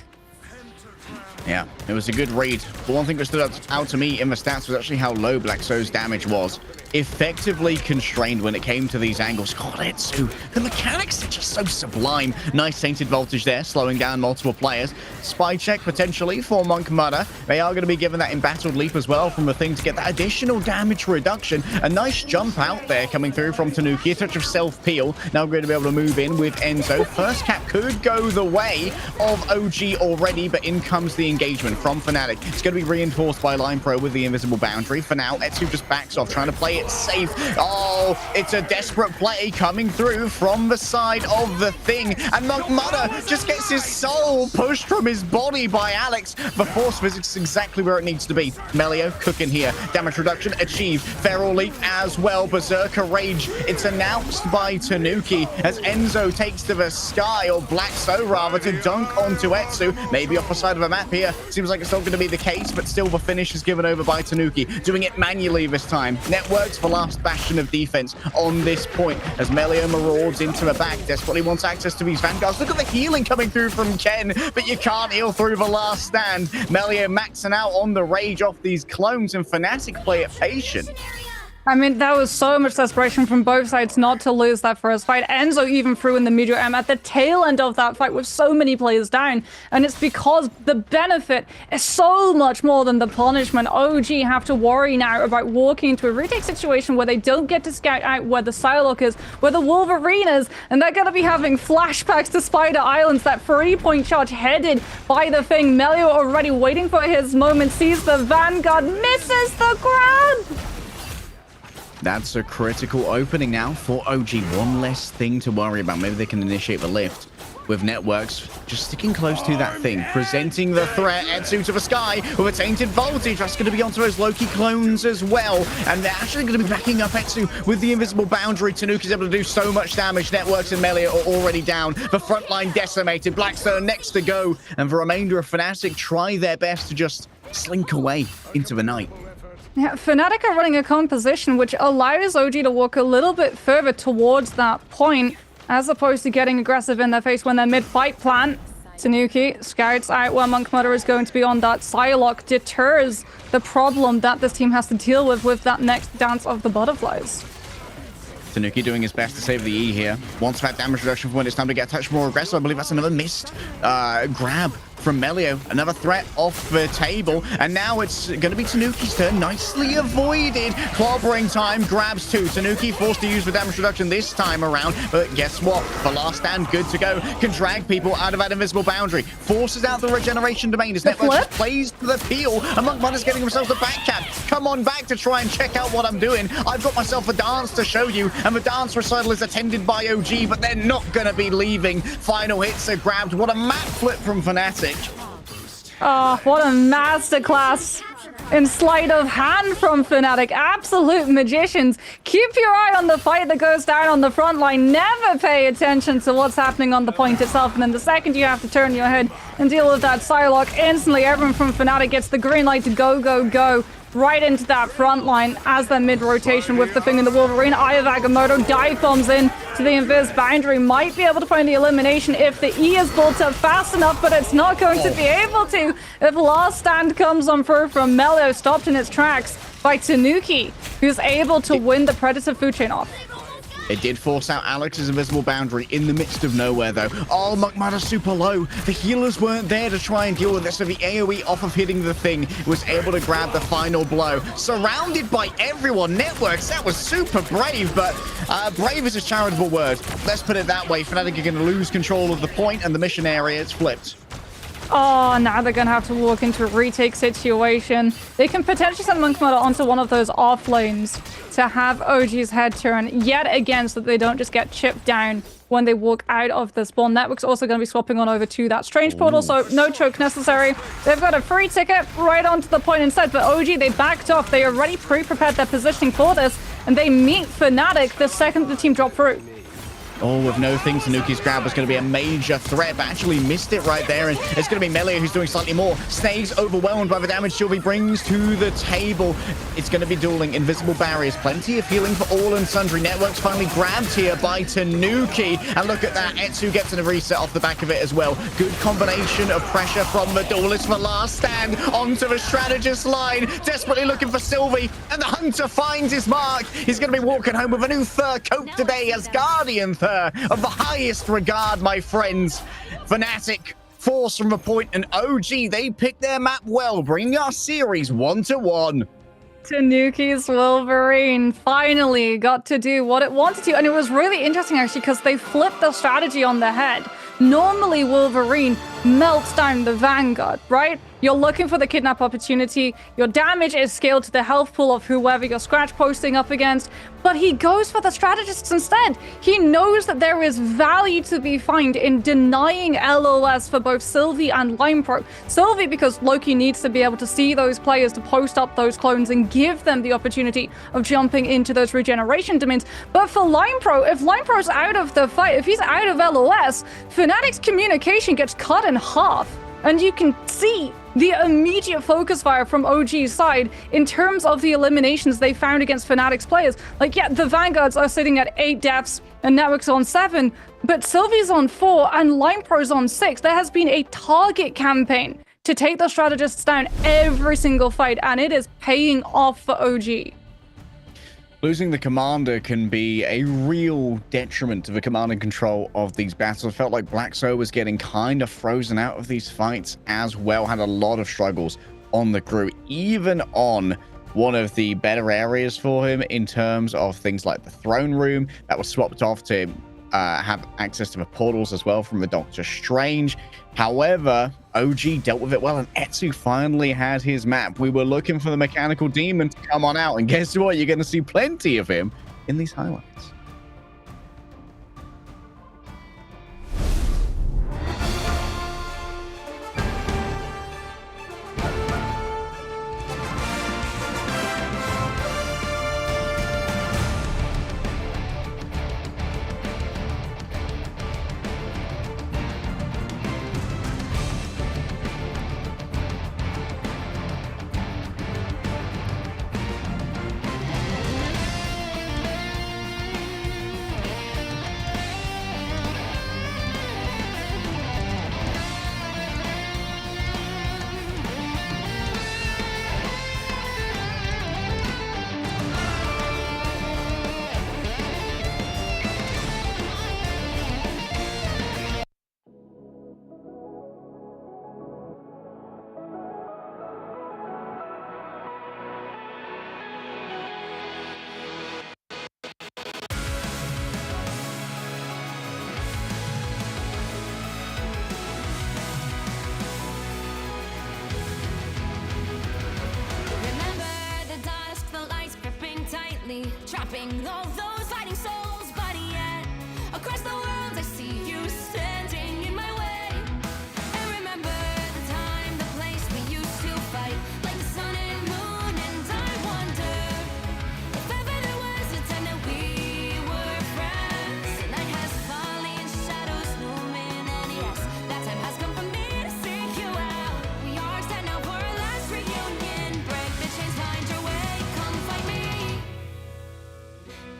Yeah, it was a good read. But one thing that stood out to me in the stats was actually how low Blackso's damage was. Effectively constrained when it came to these angles. God, Etsu, the mechanics are just so sublime. Nice Tainted Voltage there, slowing down multiple players. Spy check potentially for Monk Mudder. They are going to be given that Embattled Leap as well from the thing to get that additional damage reduction. A nice jump out there coming through from Tanuki. A touch of self-peel. Now going to be able to move in with Enzo. First cap could go the way of OG already, but in comes the engagement from Fnatic. It's going to be reinforced by Line Pro with the invisible boundary. For now, Etsu just backs off, trying to play it safe. Oh, it's a desperate play coming through from the side of the thing. And Monk Mudder just gets his soul pushed from his body by Alex. The force physics exactly where it needs to be. Melio cooking here. Damage reduction achieved. Feral Leap as well. Berserker Rage. It's announced by Tanuki as Enzo takes to the sky, or Blackso rather, to dunk onto Etsu. Maybe off the side of the map here. Seems like it's not going to be the case, but still the finish is given over by Tanuki. Doing it manually this time. Networks for last bastion of defense on this point as Melio marauds into the back. Desperately wants access to these Vanguards. Look at the healing coming through from Ken, but you can't heal through the last stand. Melio maxing out on the rage off these clones, and Fnatic play it patient. I mean, there was so much desperation from both sides not to lose that first fight. Enzo even threw in the meteor M at the tail end of that fight with so many players down. And it's because the benefit is so much more than the punishment. OG have to worry now about walking into a retake situation where they don't get to scout out where the Psylocke is, where the Wolverine is, and they're going to be having flashbacks to Spider Islands, that 3-point charge headed by the Thing. Melio already waiting for his moment, sees the Vanguard, misses the grab! That's a critical opening now for OG. One less thing to worry about. Maybe they can initiate the lift with Networks just sticking close to that Thing, presenting the threat. Etsu to the sky with a tainted voltage. That's going to be onto those Loki clones as well. And they're actually going to be backing up Etsu with the invisible boundary. Tanuki's able to do so much damage. Networks and Melee are already down. The front line decimated. Blackstone next to go. And the remainder of Fnatic try their best to just slink away into the night. Yeah, Fnatic are running a composition which allows OG to walk a little bit further towards that point, as opposed to getting aggressive in their face when they're mid-fight plan. Tanuki scouts out where Monk Mother is going to be on that. Psylocke deters the problem that this team has to deal with that next Dance of the Butterflies. Tanuki doing his best to save the E here. Wants that damage reduction for when it's time to get a touch more aggressive. I believe that's another missed grab from Melio. Another threat off the table. And now it's going to be Tanuki's turn. Nicely avoided. Clobbering time. Grabs two. Tanuki forced to use the damage reduction this time around. But guess what? The last stand good to go. Can drag people out of that invisible boundary. Forces out the regeneration domain. His Network just plays to the peel. And Monk Mother's getting himself the back cap. Come on back to try and check out what I'm doing. I've got myself a dance to show you. And the dance recital is attended by OG. But they're not going to be leaving. Final hits are grabbed. What a map flip from Fnatic. Oh, what a masterclass in sleight of hand from Fnatic. Absolute magicians. Keep your eye on the fight that goes down on the front line. Never pay attention to what's happening on the point itself. And then the second you have to turn your head and deal with that Psylocke, instantly everyone from Fnatic gets the green light to go right into that front line as they're mid-rotation with the Thing in the Wolverine. Eye of Agamotto dive bombs in to the Invis boundary. Might be able to find the elimination if the E is built up fast enough, but it's not going to be able to if last stand comes on through from Melio, stopped in its tracks by Tanuki, who's able to win the Predator food chain off. It did force out Alex's invisible boundary in the midst of nowhere, though. Oh, Monk Mother super low. The healers weren't there to try and deal with this, so the AoE off of hitting the Thing was able to grab the final blow. Surrounded by everyone. Networks, that was super brave, but brave is a charitable word. Let's put it that way. Fnatic are going to lose control of the point and the mission area. It's flipped. Oh, now they're going to have to walk into a retake situation. They can potentially send Monk Mother onto one of those off lanes to have OG's head turn yet again so that they don't just get chipped down when they walk out of the spawn. Network's also going to be swapping on over to that Strange Portal, so no choke necessary. They've got a free ticket right onto the point instead, but OG, they backed off. They already pre-prepared their positioning for this, and they meet Fnatic the second the team drop through. Oh, with no Thing, Tanuki's grab was going to be a major threat, but actually missed it right there. And it's going to be Melee who's doing slightly more. Snake's overwhelmed by the damage Sylvie brings to the table. It's going to be dueling invisible barriers. Plenty of healing for all and sundry. Networks finally grabbed here by Tanuki. And look at that. Etsu gets a reset off the back of it as well. Good combination of pressure from the duelist for last stand onto the strategist line. Desperately looking for Sylvie. And the hunter finds his mark. He's going to be walking home with a new fur coat today as Guardian of the highest regard, my friends. Fnatic force from a point, and OG, they picked their map well, bringing our series 1-1. Tanuki's Wolverine finally got to do what it wanted to, and it was really interesting actually because they flipped the strategy on the head. Normally Wolverine melts down the Vanguard, right? You're looking for the kidnap opportunity. Your damage is scaled to the health pool of whoever you're scratch posting up against. But he goes for the strategists instead. He knows that there is value to be found in denying LOS for both Sylvie and LimePro. Sylvie because Loki needs to be able to see those players to post up those clones and give them the opportunity of jumping into those regeneration domains. But for LimePro, if LimePro's out of the fight, if he's out of LOS, Fnatic's communication gets cut in half. And you can see the immediate focus fire from OG's side in terms of the eliminations they found against Fnatic's players. Like, yeah, the Vanguards are sitting at 8 deaths and Network's on 7, but Sylvie's on 4 and LimePro's on 6. There has been a target campaign to take the strategists down every single fight, and it is paying off for OG. Losing the commander can be a real detriment to the command and control of these battles. It felt like Blackso was getting kind of frozen out of these fights as well. Had a lot of struggles on the crew, even on one of the better areas for him in terms of things like the throne room that was swapped off to have access to the portals as well from the Doctor Strange. However, OG dealt with it well, and Etsu finally had his map. We were looking for the mechanical demon to come on out, and guess what? You're going to see plenty of him in these highlights. Trapping all those fighting souls, but yet across the world I see you standing in my way. And remember the time, the place we used to fight, like the sun and moon. And I wonder if ever there was a time that we were friends. The night has fallen, shadows looming, and yes, that time has come for me to seek you out. We are set now for our last reunion. Break the chains, find your way, come find me.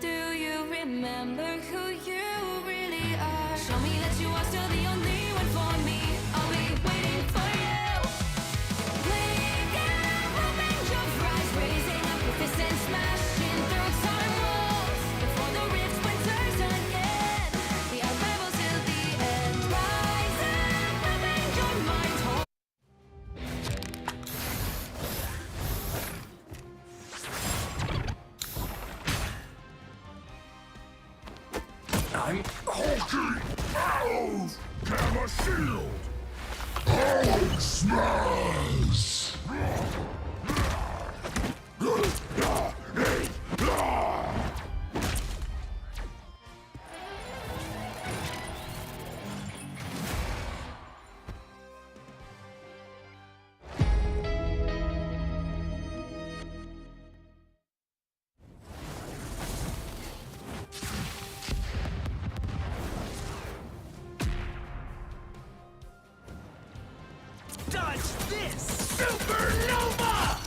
Do you remember who you really are? Show me that you are still the only one for me. I'll be waiting for you. Blinking, open your eyes, raising up your fists and smashing through time walls. Before the rift splinters again, we are rebels till the end. Rising, open your mind, hold. I'm hulking out! Gamma shield! Hulk smash! Dodge this! Supernova!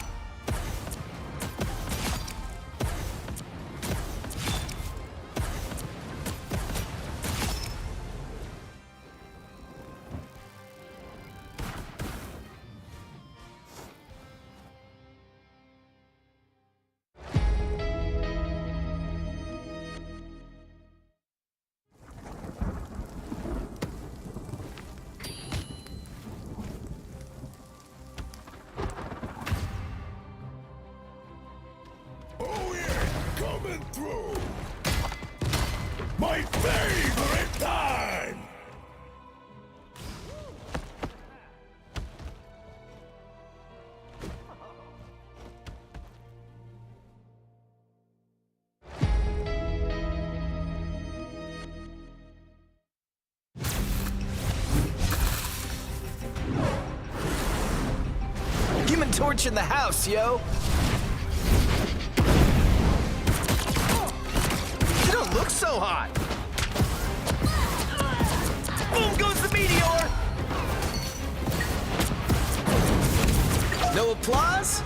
Oh yeah, coming through! My favorite time! Human Torch in the house, yo! You don't look so hot! Boom goes the meteor! No applause?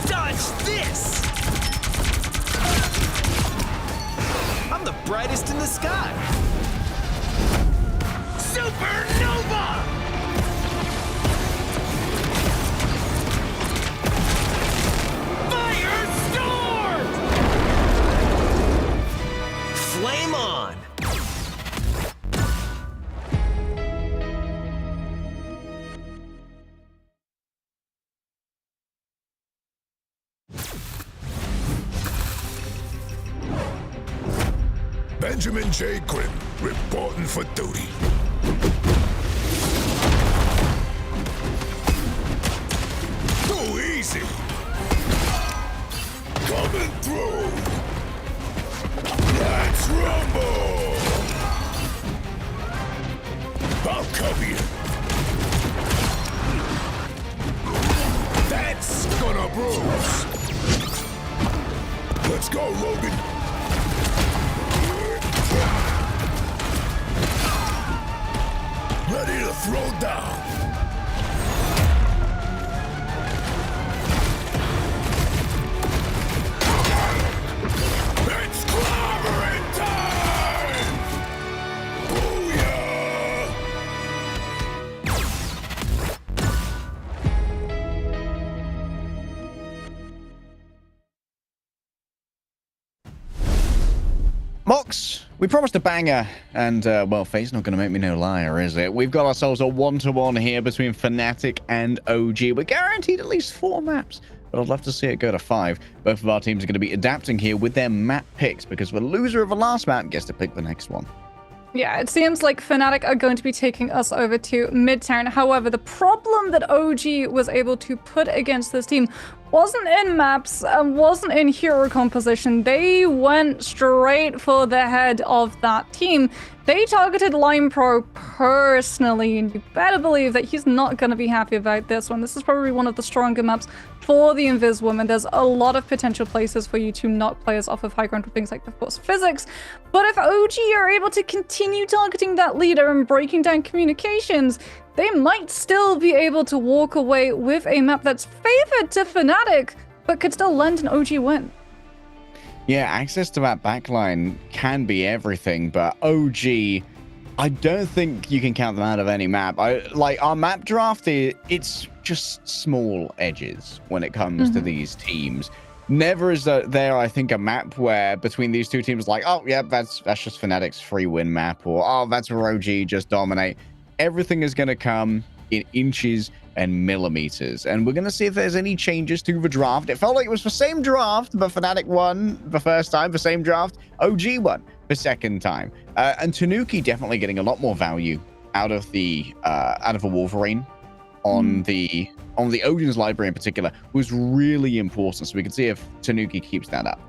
Dodge this! I'm the brightest in the sky! Supernova! Benjamin J. Grimm, reporting for duty. Too easy. Coming through. Let's rumble. I'll cover you. That's gonna bruise. Let's go, Logan. Ready to throw down. It's clobbering time! Booyah! Mox, we promised a banger, and, well, fate's not going to make me no liar, is it? We've got ourselves a 1-to-1 here between Fnatic and OG. We're guaranteed at least 4 maps, but I'd love to see it go to 5. Both of our teams are going to be adapting here with their map picks, because the loser of the last map gets to pick the next one. Yeah, it seems like Fnatic are going to be taking us over to Midtown. However, the problem that OG was able to put against this team wasn't in maps and wasn't in hero composition. They went straight for the head of that team. They targeted Lime Pro personally, and you better believe that he's not going to be happy about this one. This is probably one of the stronger maps for the Invis Woman. There's a lot of potential places for you to knock players off of high ground with things like, of course, physics. But if OG are able to continue targeting that leader and breaking down communications, they might still be able to walk away with a map that's favored to Fnatic, but could still lend an OG win. Yeah, access to that backline can be everything, but OG, I don't think you can count them out of any map. Like, our map draft, it's just small edges when it comes to these teams. Never is there, I think, a map where between these two teams, like, oh, yeah, that's just Fnatic's free win map, or, oh, that's where OG just dominate. Everything is going to come in inches and millimeters, and we're going to see if there's any changes to the draft. It felt like it was the same draft, but Fnatic won the first time, the same draft, OG won the second time. And Tanuki definitely getting a lot more value out of the Wolverine on the Odin's library in particular was really important, so we can see if Tanuki keeps that up.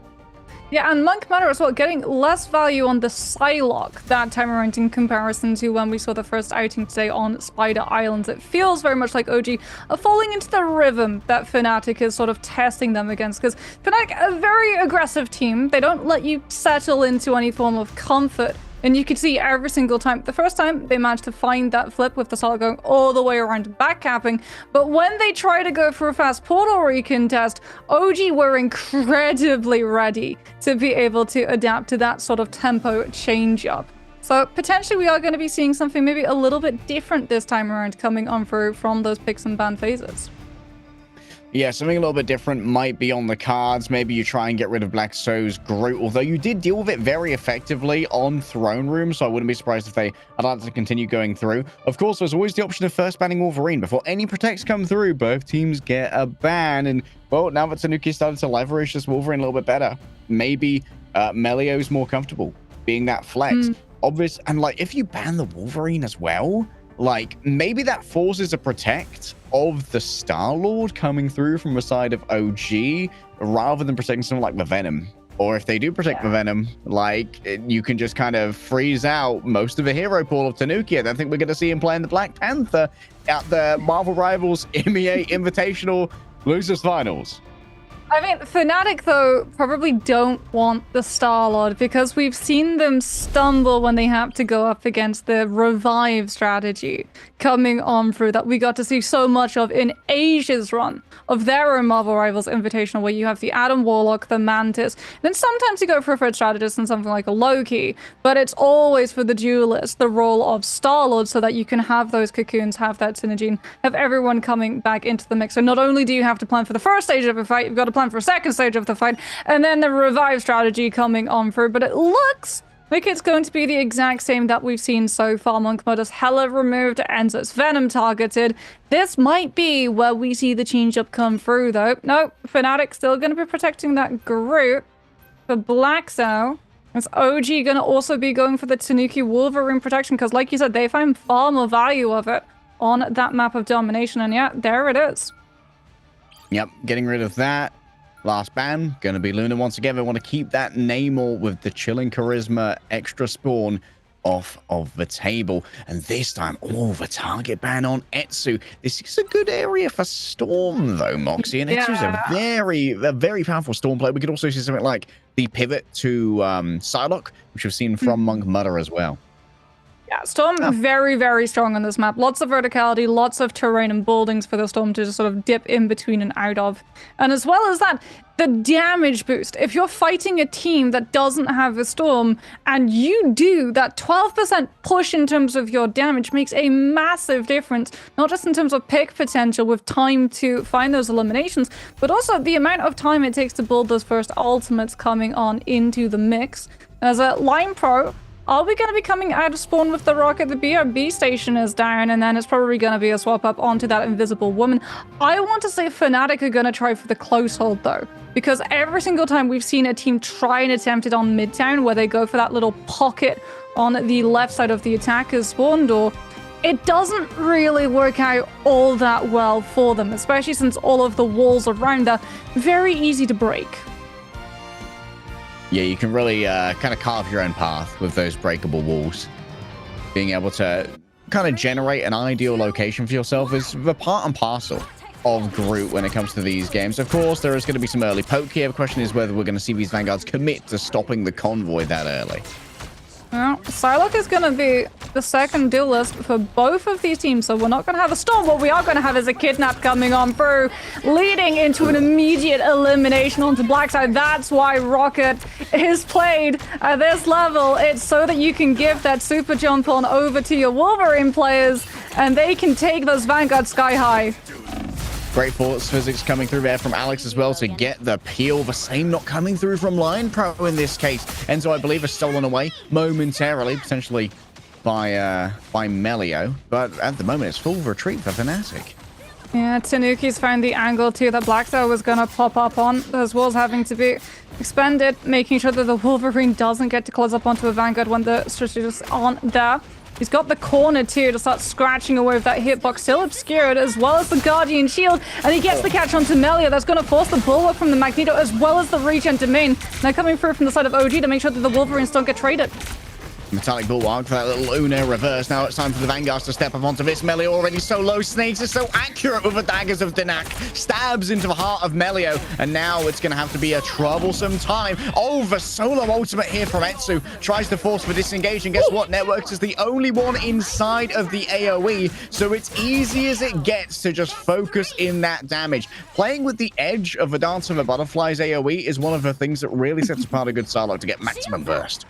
Yeah, and Monk Matter as well, getting less value on the Psylocke that time around in comparison to when we saw the first outing today on Spider Islands. It feels very much like OG are falling into the rhythm that Fnatic is sort of testing them against, because Fnatic are a very aggressive team. They don't let you settle into any form of comfort. And you could see every single time. The first time, they managed to find that flip with the Psylocke going all the way around backcapping. But when they try to go for a fast portal recontest, OG were incredibly ready to be able to adapt to that sort of tempo change up. So potentially we are going to be seeing something maybe a little bit different this time around coming on through from those picks and ban phases. Yeah, something a little bit different might be on the cards. Maybe you try and get rid of Black So's Groot, although you did deal with it very effectively on Throne Room, so I wouldn't be surprised if they allowed to continue going through. Of course, there's always the option of first banning Wolverine. Before any protects come through, both teams get a ban, and, well, now that Tanuki started to leverage this Wolverine a little bit better, maybe Melio's more comfortable being that flex. Obvious, and, like, if you ban the Wolverine as well, like, maybe that forces a protect of the Star-Lord coming through from the side of OG rather than protecting someone like the Venom. Or if they do protect the Venom, like, you can just kind of freeze out most of the hero pool of Tanuki. I don't think we're going to see him playing the Black Panther at the Marvel Rivals EMEA Invitational Losers Finals. I mean, Fnatic, though, probably don't want the Star-Lord because we've seen them stumble when they have to go up against the revive strategy coming on through that we got to see so much of in Asia's run of their own Marvel Rivals Invitational, where you have the Adam Warlock, the Mantis, and then sometimes you go for a third strategist and something like a Loki, but it's always for the duelist, the role of Star-Lord, so that you can have those cocoons, have that synergy, and have everyone coming back into the mix. So not only do you have to plan for the first stage of a fight, you've got to plan for a second stage of the fight, and then the revive strategy coming on through. But it looks like it's going to be the exact same that we've seen so far. Monk Mode is hella removed, Enzo's Venom targeted. This might be where we see the change up come through, though. No, Fnatic still going to be protecting that Groot. For Black Sow, Is OG going to also be going for the Tanuki Wolverine protection? Because like you said, they find far more value of it on that map of domination. And yeah, there it is. Yep, getting rid of that. Last ban, going to be Luna once again. They want to keep that Namor with the chilling charisma extra spawn off of the table. And this time, the target ban on Etsu. This is a good area for Storm, though, Moxie. And Etsu's a very powerful Storm player. We could also see something like the pivot to Psylocke, which we've seen from Monk Mother as well. Yeah, Storm very, very strong on this map. Lots of verticality, lots of terrain and buildings for the Storm to just sort of dip in between and out of. And as well as that, the damage boost. If you're fighting a team that doesn't have a Storm and you do, that 12% push in terms of your damage makes a massive difference. Not just in terms of pick potential with time to find those eliminations, but also the amount of time it takes to build those first ultimates coming on into the mix. As a Line Pro, are we going to be coming out of spawn with the rocket? The BRB station is down, and then it's probably going to be a swap up onto that invisible woman. I want to say Fnatic are going to try for the close hold, though, because every single time we've seen a team try and attempt it on Midtown, where they go for that little pocket on the left side of the attacker's spawn door, it doesn't really work out all that well for them, especially since all of the walls around are very easy to break. Yeah, you can really kind of carve your own path with those breakable walls. Being able to kind of generate an ideal location for yourself is the part and parcel of Groot when it comes to these games. Of course, there is going to be some early poke here. The question is whether we're going to see these Vanguards commit to stopping the convoy that early. Well, Psylocke is going to be the second duelist for both of these teams, so we're not going to have a Storm. What we are going to have is a Kidnap coming on through, leading into an immediate elimination onto Blackside. That's why Rocket is played at this level. It's so that you can give that super jump on over to your Wolverine players, and they can take those Vanguard sky high. Great force physics coming through there from Alex as well to get the peel. The same not coming through from Lion Pro in this case. Enzo, I believe, is stolen away momentarily, potentially by Melio. But at the moment, it's full retreat for Fnatic. Yeah, Tanuki's found the angle too that Blackstar was going to pop up on. Those walls having to be expended, making sure that the Wolverine doesn't get to close up onto a Vanguard when the strategists aren't there. He's got the corner too to start scratching away with that hitbox, still obscured, as well as the Guardian Shield, and he gets the catch onto Melia. That's going to force the Bulwark from the Magneto, as well as the Regen Domain. Now coming through from the side of OG to make sure that the Wolverines don't get traded. Metallic Bulwark for that little Uno reverse. Now it's time for the Vanguards to step up onto this. Melia already so low. Snakes is so accurate with the daggers of Dinak. Stabs into the heart of Melio. And now it's going to have to be a troublesome time. Oh, the solo ultimate here from Etsu. Tries to force for disengage. And guess what? Networks is the only one inside of the AoE. So it's easy as it gets to just focus in that damage. Playing with the edge of the Dance of the Butterflies AoE is one of the things that really sets apart a good Psylocke to get maximum burst.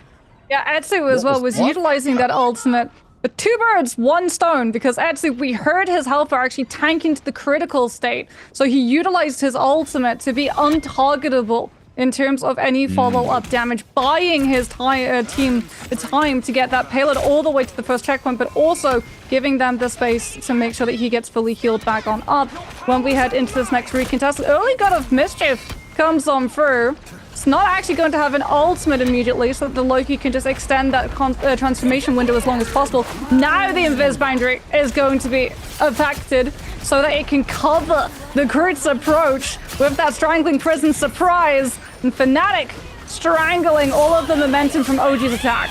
Yeah, Etsu as well was utilizing that ultimate. But 2 birds, 1 stone, because Etsu, we heard his health bar actually tank into the critical state. So he utilized his ultimate to be untargetable in terms of any follow-up damage, buying his team the time to get that payload all the way to the first checkpoint, but also giving them the space to make sure that he gets fully healed back on up when we head into this next recontest. Early God of Mischief comes on through. It's not actually going to have an ultimate immediately, so that the Loki can just extend that transformation window as long as possible. Now the Invis boundary is going to be affected so that it can cover the Groot's approach with that Strangling Prison surprise. And Fnatic strangling all of the momentum from OG's attack.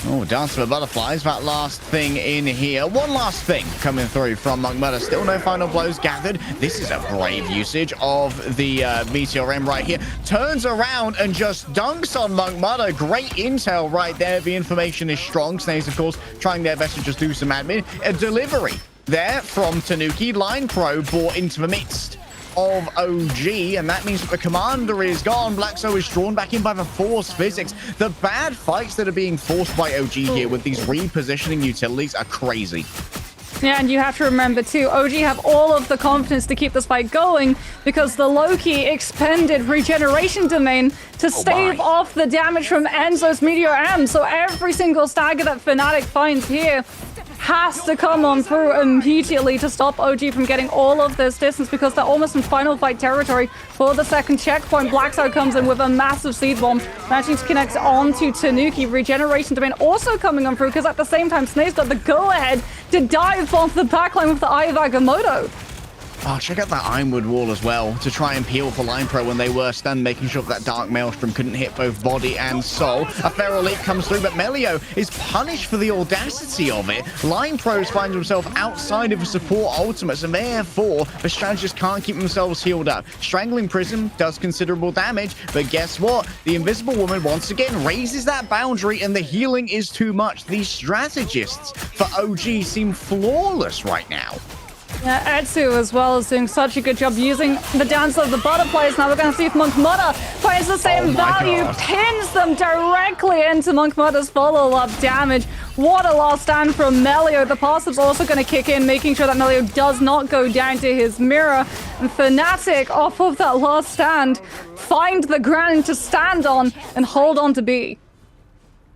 Oh, Dance of the Butterflies, that last thing in here. One last thing coming through from Monk Mother. Still no final blows gathered. This is a brave usage of the VTRM right here. Turns around and just dunks on Monk Mother. Great intel right there. The information is strong. Snays, of course, trying their best to just do some admin. A delivery there from Tanuki. Line Pro brought into the midst of OG, and that means that the commander is gone. Blackso is drawn back in by the force physics. The bad fights that are being forced by OG here with these repositioning utilities are crazy. Yeah, and you have to remember too, OG have all of the confidence to keep this fight going because the Loki expended regeneration domain to stave off the damage from Enzo's Meteor M. So every single stagger that Fnatic finds here has to come on through immediately to stop OG from getting all of this distance because they're almost in final fight territory for the second checkpoint. Blackside comes in with a massive seed bomb, managing to connect onto Tanuki. Regeneration domain also coming on through because at the same time, Snake's got the go-ahead to dive off the backline with the Eye of Agamotto. Oh, check out that Ironwood wall as well to try and peel for Line Pro when they were stunned, making sure that Dark Maelstrom couldn't hit both body and soul. A Feral Leap comes through, but Melio is punished for the audacity of it. Line Pros finds himself outside of the support ultimates, and therefore the strategists can't keep themselves healed up. Strangling Prism does considerable damage, but guess what? The Invisible Woman once again raises that boundary, and the healing is too much. These strategists for OG seem flawless right now. Yeah, Etsu as well is doing such a good job using the dance of the butterflies. Now we're going to see if Monk Mudder finds the same value, pins them directly into Monk Mudder's follow-up damage. What a last stand from Melio. The passive's also going to kick in, making sure that Melio does not go down to his mirror. And Fnatic, off of that last stand, find the ground to stand on and hold on to B.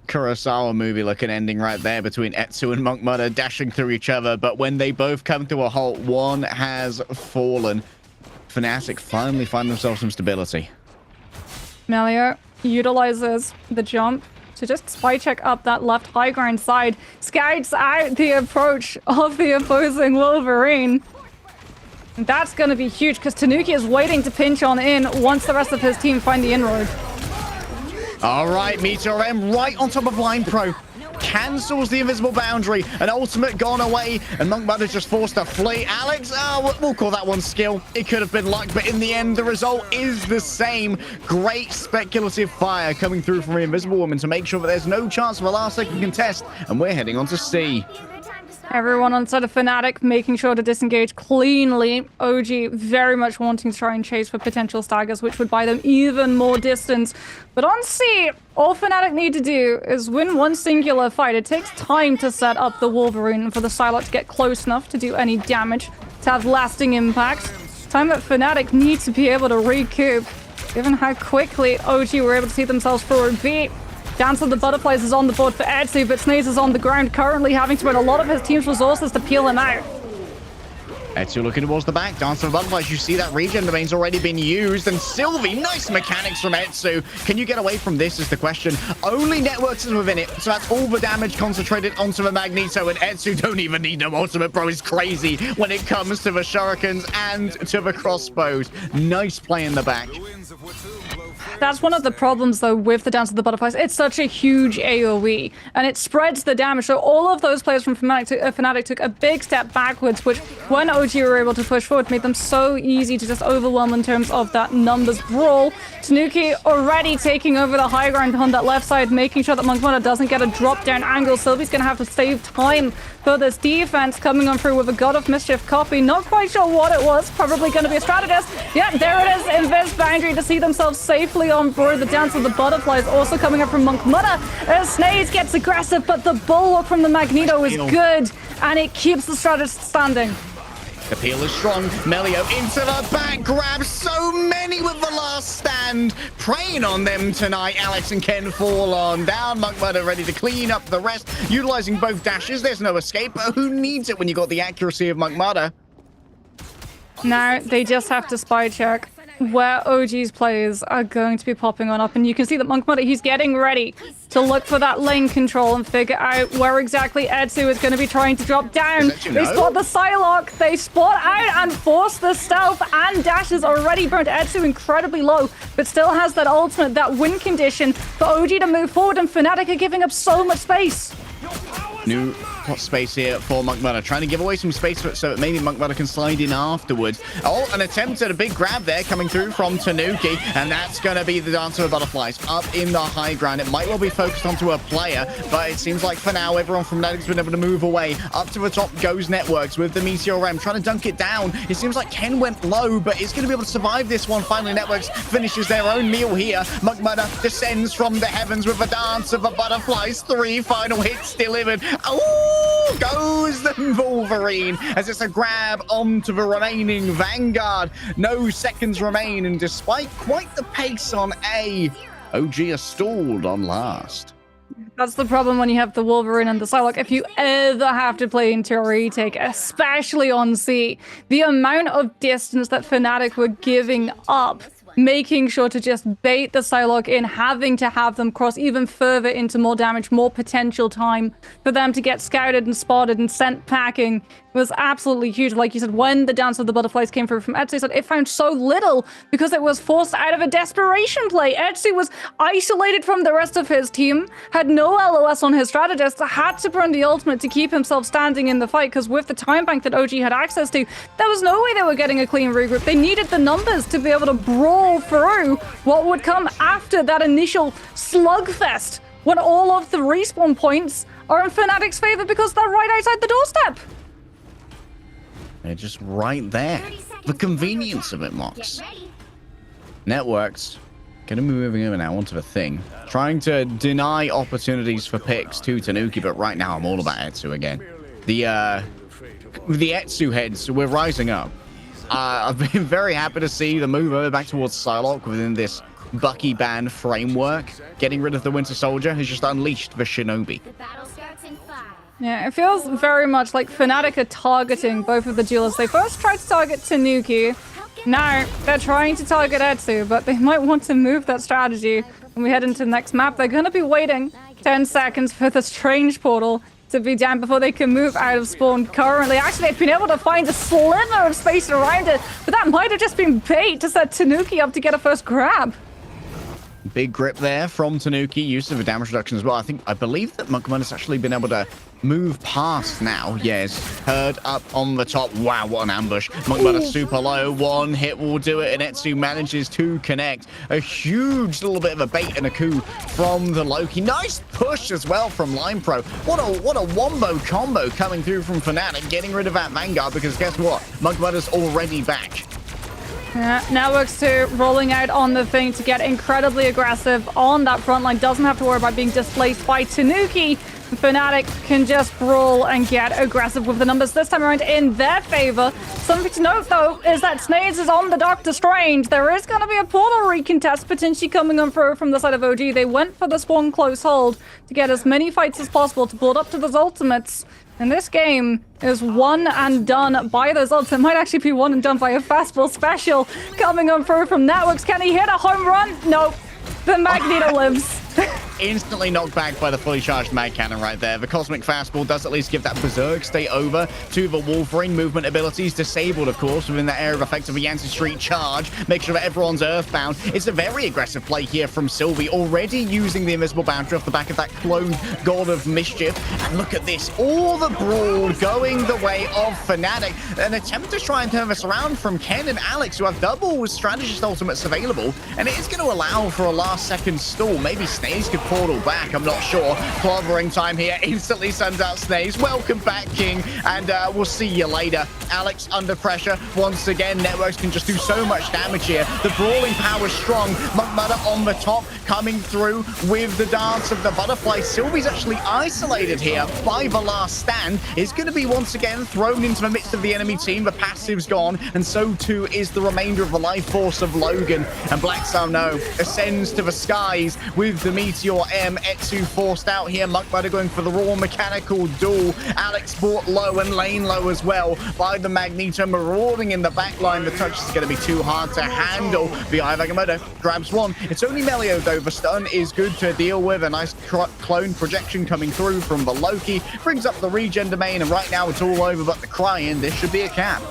Kurosawa movie looking ending right there between Etsu and Monk Mudder dashing through each other, but when they both come to a halt, one has fallen. Fnatic finally find themselves some stability. Melio utilizes the jump to just spy check up that left high ground side, scouts out the approach of the opposing Wolverine. And that's going to be huge because Tanuki is waiting to pinch on in once the rest of his team find the inroad. All right, Meteor M right on top of Line Pro. Cancels the invisible boundary. An ultimate gone away, and Monk Mudder's just forced to flee. Alex, we'll call that one skill. It could have been luck, but in the end, the result is the same. Great speculative fire coming through from the Invisible Woman to make sure that there's no chance of a last-second contest, and we're heading on to C. Everyone on side of Fnatic making sure to disengage cleanly. OG very much wanting to try and chase for potential staggers, which would buy them even more distance. But on C, all Fnatic need to do is win one singular fight. It takes time to set up the Wolverine and for the Psylocke to get close enough to do any damage, to have lasting impact. Time that Fnatic need to be able to recoup, given how quickly OG were able to see themselves forward B. Dance of the Butterflies is on the board for Etsu, but Snaze is on the ground, currently having to spend a lot of his team's resources to peel him out. Etsu looking towards the back. Dance of the Butterflies, you see that regen domain's already been used. And Sylvie, nice mechanics from Etsu. Can you get away from this is the question. Only Networks is within it, so that's all the damage concentrated onto the Magneto. And Etsu don't even need no ultimate, bro. He's crazy when it comes to the shurikens and to the crossbows. Nice play in the back. That's one of the problems, though, with the Dance of the Butterflies. It's such a huge AoE, and it spreads the damage. So all of those players from Fnatic took a big step backwards, which, when OG were able to push forward, made them so easy to just overwhelm in terms of that numbers brawl. Tanuki already taking over the high ground on that left side, making sure that Monk Mudder doesn't get a drop-down angle. Sylvie's going to have to save time for this defense, coming on through with a God of Mischief copy. Not quite sure what it was. Probably going to be a strategist. Yeah, there it is. Invis boundary to see themselves safely on board. The Dance of the Butterflies also coming up from Monk Mudder. Snaze gets aggressive, but the bulwark from the Magneto is good, and it keeps the strategist standing. The peel is strong. Melio into the back, grabs so many with the last stand. Preying on them tonight. Alex and Ken fall on down. Monk Mudder ready to clean up the rest. Utilizing both dashes. There's no escape, but who needs it when you got the accuracy of Monk Mudder? Now they just have to spy check where OG's players are going to be popping on up, and you can see that Monk Mudder, he's getting ready to look for that lane control and figure out where exactly Etsu is going to be trying to drop down. They spot the Psylocke, they spot out and force the stealth, and Dash is already burnt. Etsu incredibly low, but still has that ultimate, that win condition for OG to move forward, and Fnatic are giving up so much space. New hot space here for Monk Mudder, trying to give away some space so that maybe Monk Mudder can slide in afterwards. Oh, an attempt at a big grab there coming through from Tanuki, and that's going to be the Dance of the Butterflies up in the high ground. It might well be focused onto a player, but it seems like for now everyone from Fnatic's been able to move away. Up to the top goes Networks with the Meteor Ram, trying to dunk it down. It seems like Ken went low, but it's going to be able to survive this one. Finally, Networks finishes their own meal here. Monk Mudder descends from the heavens with a Dance of the Butterflies. 3 final hits delivered. Oh, goes the Wolverine as it's a grab onto the remaining Vanguard. No seconds remain, and despite quite the pace on A, OG are stalled on last. That's the problem when you have the Wolverine and the Psylocke. If you ever have to play into a retake, especially on C, the amount of distance that Fnatic were giving up, making sure to just bait the Psylocke in, having to have them cross even further into more damage, more potential time for them to get scouted and spotted and sent packing was absolutely huge. Like you said, when the Dance of the Butterflies came through from Etsu, it found so little because it was forced out of a desperation play. Etsu was isolated from the rest of his team, had no LOS on his strategist, had to burn the ultimate to keep himself standing in the fight because with the time bank that OG had access to, there was no way they were getting a clean regroup. They needed the numbers to be able to brawl through what would come after that initial slugfest when all of the respawn points are in Fnatic's favor because they're right outside the doorstep. They're just right there. The convenience of it, Mox. Networks. Gonna be moving over now onto the thing. Trying to deny opportunities for picks to Tanuki, but right now I'm all about Etsu again. The Etsu heads, we're rising up. I've been very happy to see the move over back towards Psylocke within this Bucky ban framework. Getting rid of the Winter Soldier has just unleashed the Shinobi. Yeah, it feels very much like Fnatic are targeting both of the duelists. They first tried to target Tanuki. Now they're trying to target Etsu, but they might want to move that strategy when we head into the next map. They're going to be waiting 10 seconds for the strange portal to be down before they can move out of spawn currently. Actually, they've been able to find a sliver of space around it, but that might have just been bait to set Tanuki up to get a first grab. Big grip there from Tanuki, use of a damage reduction as well. I believe that Monkman has actually been able to move past now. Yes, Herd up on the top. Wow, what an ambush. Monkman is super low. One hit will do it, and Etsu manages to connect. A huge little bit of a bait and a coup from the Loki. Nice push as well from Line Pro. What a wombo combo coming through from Fnatic, getting rid of that Vanguard, because guess what? Monkman is already back. Yeah, Networks 2 rolling out on the thing to get incredibly aggressive on that front line. Doesn't have to worry about being displaced by Tanuki. Fnatic can just brawl and get aggressive with the numbers this time around in their favor. Something to note, though, is that Snades is on the Doctor Strange. There is going to be a portal recontest potentially coming on through from the side of OG. They went for the spawn close hold to get as many fights as possible to build up to those ultimates. And this game is one and done by those ults. It might actually be one and done by a fastball special coming on through from Networks. Can he hit a home run? Nope. The Magneto lives. Instantly knocked back by the fully charged mag cannon right there. The cosmic fastball does at least give that berserk stay over to the Wolverine. Movement abilities disabled, of course, within the area of effect of a Yancey Street charge. Make sure that everyone's earthbound. It's a very aggressive play here from Sylvie, already using the invisible boundary off the back of that cloned God of Mischief. And look at this, all the brawl going the way of Fnatic. An attempt to try and turn this around from Ken and Alex, who have double strategist ultimates available, and it is going to allow for a last second stall. Maybe Snaze could portal back, I'm not sure. Clobbering time here, instantly sends out Snaze. Welcome back, King, and we'll see you later. Alex under pressure once again. Networks can just do so much damage here. The brawling power is strong. Mudda on the top, coming through with the Dance of the Butterfly. Sylvie's actually isolated here by the last stand. Is going to be once again thrown into the midst of the enemy team. The passive's gone, and so too is the remainder of the life force of Logan. And Black Sun ascends to the skies with the Meteor M. Etsu forced out here. Monkbutter going for the raw mechanical duel. Alex bought low and lane low as well by the Magneto, marauding in the backline. The touch is going to be too hard to handle. The Agamotto grabs one. It's only Melio though. The stun is good to deal with. A nice clone projection coming through from the Loki. Brings up the regen domain, and right now it's all over but the cry-in. This should be a cap.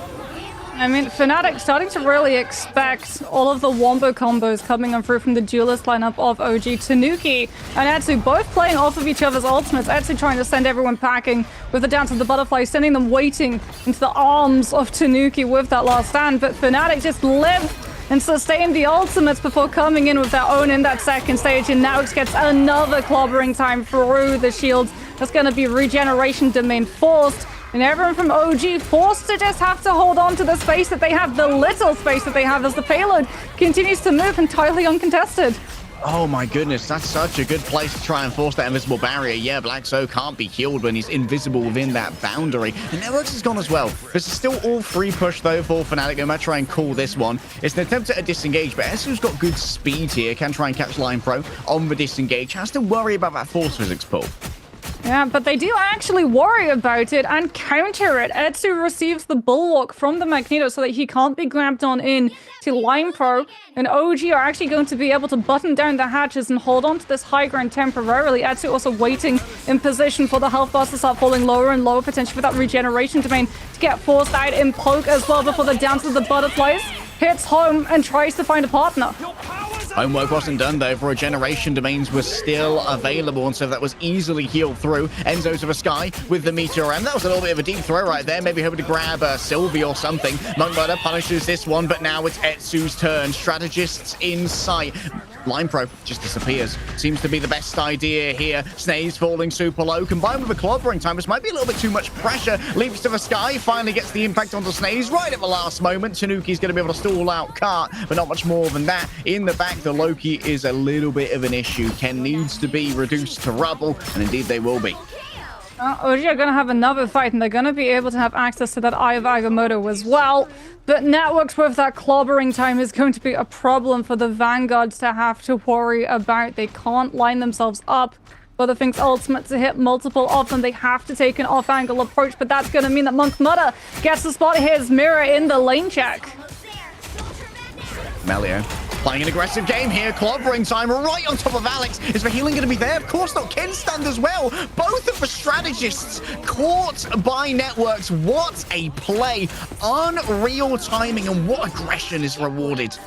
I mean, Fnatic starting to really expect all of the wombo combos coming on through from the duelist lineup of OG. Tanuki and Etsu both playing off of each other's ultimates. Etsu trying to send everyone packing with the Dance of the Butterfly, sending them waiting into the arms of Tanuki with that last stand. But Fnatic just live and sustain the ultimates before coming in with their own in that second stage. And now gets another clobbering time through the shields. That's going to be regeneration domain forced. And everyone from OG forced to just have to hold on to the space that they have, the little space that they have as the payload continues to move entirely uncontested. Oh my goodness, that's such a good place to try and force that invisible barrier. Yeah, Blackso can't be killed when he's invisible within that boundary. And Networks is gone as well. This is still all free push though for Fnatic. They might try and call this one. It's an attempt at a disengage, but Esu's got good speed here. Can try and catch Line Pro on the disengage. Has to worry about that force physics pull. Yeah, but they do actually worry about it and counter it. Etsu receives the Bulwark from the Magneto so that he can't be grabbed on in to Line Pro, and OG are actually going to be able to button down the hatches and hold on to this high ground temporarily. Etsu also waiting in position for the health bars to start falling lower and lower, potentially for that regeneration domain to get forced out in poke as well before the dance of the butterflies hits home and tries to find a partner. Homework wasn't done though, for regeneration domains were still available, and so that was easily healed through. Enzo to the sky with the Meteor M. That was a little bit of a deep throw right there, maybe hoping to grab Sylvie or something. Monk Murder punishes this one, but now it's Etsu's turn. Strategists in sight. Line Pro just disappears. Seems to be the best idea here. Snaze falling super low, combined with the clobbering time. This might be a little bit too much pressure. Leaps to the sky, finally gets the impact onto Snaze right at the last moment. Tanuki's going to be able to stall out Cart, but not much more than that. In the back, the Loki is a little bit of an issue. Ken needs to be reduced to rubble, and indeed they will be. OG are going to have another fight, and they're going to be able to have access to that Eye of Agamotto as well. But Networks with that clobbering time is going to be a problem for the Vanguards to have to worry about. They can't line themselves up for the Fink's ultimate to hit multiple of them. They have to take an off-angle approach, but that's going to mean that Monk Mudder gets to spot his mirror in the lane check. Melio playing an aggressive game here. Clobbering time right on top of Alex. Is the healing going to be there? Of course not. Ken stand as well. Both of the strategists caught by Networks. What a play. Unreal timing, and what aggression is rewarded.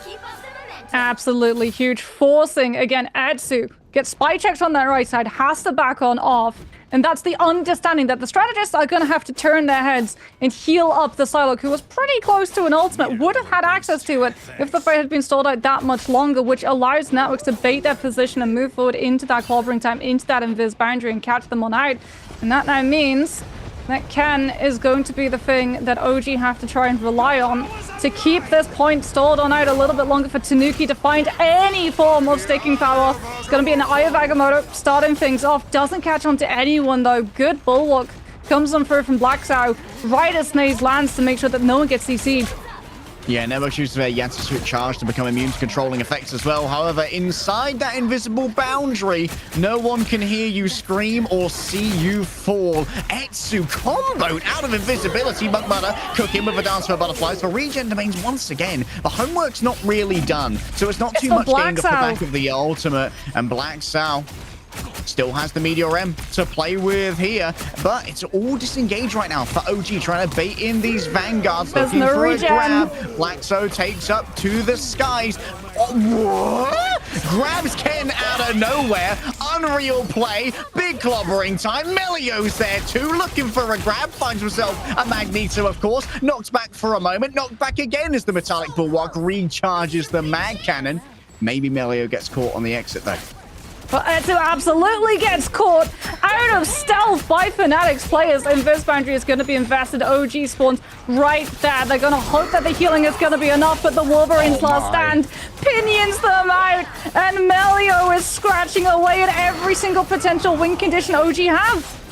Absolutely huge. Forcing, again, Etsu gets spy checked on that right side, has to back on off. And that's the understanding that the strategists are going to have to turn their heads and heal up the Psylocke, who was pretty close to an ultimate, would have had access to it if the fight had been stalled out that much longer, which allows Networks to bait their position and move forward into that clobbering time, into that invis boundary, and catch them on out. And that now means that Ken is going to be the thing that OG have to try and rely on to keep this point stalled on out a little bit longer for Tanuki to find any form of sticking power. It's going to be an Eye of Agamotto starting things off. Doesn't catch on to anyone though. Good Bulwark comes on through from Blacksow right as Snaze lands to make sure that no one gets CC'd. Yeah, Networks uses their Yatsu charge to become immune to controlling effects as well. However, inside that invisible boundary, no one can hear you scream or see you fall. Etsu comboed out of invisibility. Monk Mudder cooking with a dance for butterflies. For regen domains once again. The homework's not really done, so it's not too much getting off the back of the ultimate. And Blacksow still has the Meteor M to play with here, but it's all disengaged right now for OG, trying to bait in these Vanguards, looking for a grab. Blackso takes up to the skies. Oh, what? Grabs Ken out of nowhere. Unreal play. Big clobbering time. Melio's there too, looking for a grab. Finds himself a Magneto, of course. Knocked back for a moment. Knocked back again as the Metallic Bulwark recharges the Mag Cannon. Maybe Melio gets caught on the exit though. But Etsu absolutely gets caught out of stealth by Fnatic's players. Invis boundary is going to be invested. OG spawns right there. They're going to hope that the healing is going to be enough, but the Wolverine's last stand pinions them out. And Melio is scratching away at every single potential win condition OG have.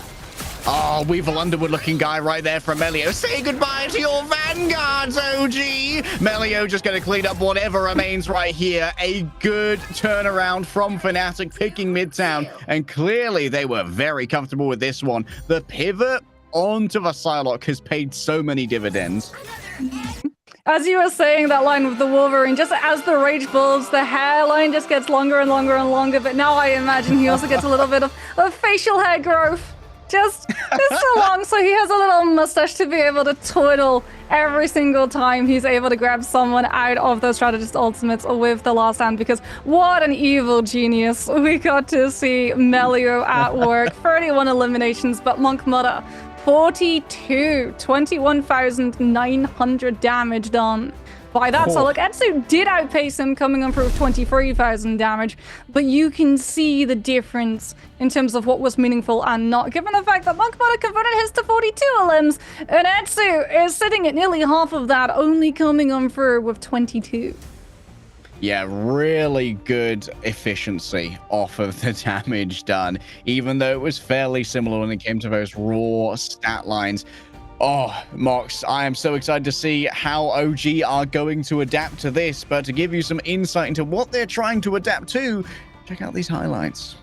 Oh, Weevil Underwood looking guy right there from Melio. Say goodbye to your Vanguards, OG. Melio just going to clean up whatever remains right here. A good turnaround from Fnatic, picking Midtown. And clearly they were very comfortable with this one. The pivot onto the Psylocke has paid so many dividends. As you were saying that line with the Wolverine, just as the rage builds, the hairline just gets longer and longer and longer. But now I imagine he also gets a little bit of facial hair growth. Just so long, so he has a little mustache to be able to twiddle every single time he's able to grab someone out of those strategist ultimates with the last hand, because what an evil genius. We got to see Melio at work. 31 eliminations, but Monk Mudder, 42, 21,900 damage done by that. So look, Etsu did outpace him, coming on through 23,000 damage, but you can see the difference in terms of what was meaningful and not, given the fact that Monk Mudder converted his to 42 elims, and Etsu is sitting at nearly half of that, only coming on through with 22. Yeah, really good efficiency off of the damage done, even though it was fairly similar when it came to those raw stat lines. Oh, Mox, I am so excited to see how OG are going to adapt to this, but to give you some insight into what they're trying to adapt to, check out these highlights.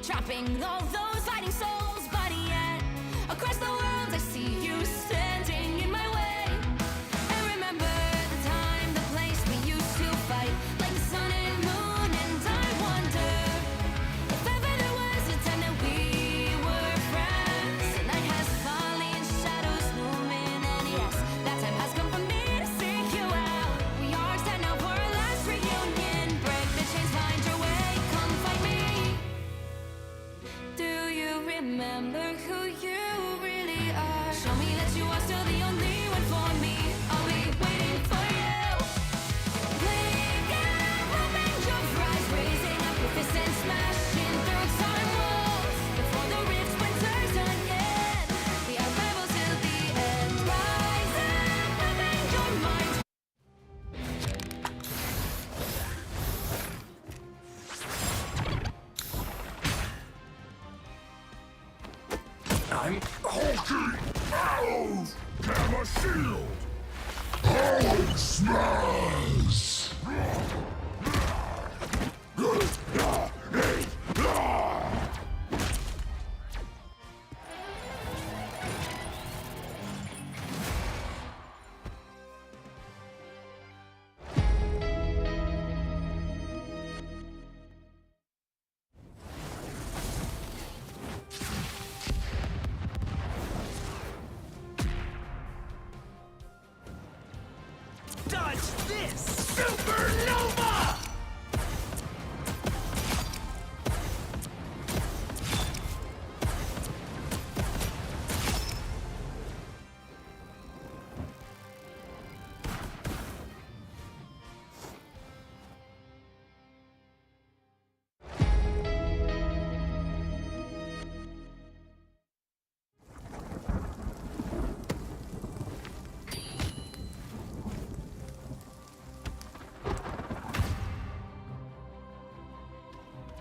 Trapping all those fighting souls, but yet across the world I see you standing in my way. And remember the time, the place we used to fight, like the sun and moon, and I wonder if ever there was a time that we were friends. The night has fallen, shadows looming, and yes, that time has come for me to seek you out. We are set now for our last reunion. Break the chains, find your way, come find me. Do you remember who you really are? Show me that you are still the only one for me. I'll be waiting for you. Playing and hoping your fries, raising up your fists and smashing through time walls. Before the rift's winter's done yet, we are rebels till the end. Rise and hoping your mind. I'm hulking out! Gamma shield! Hulk smash! Dodge this! Supernova!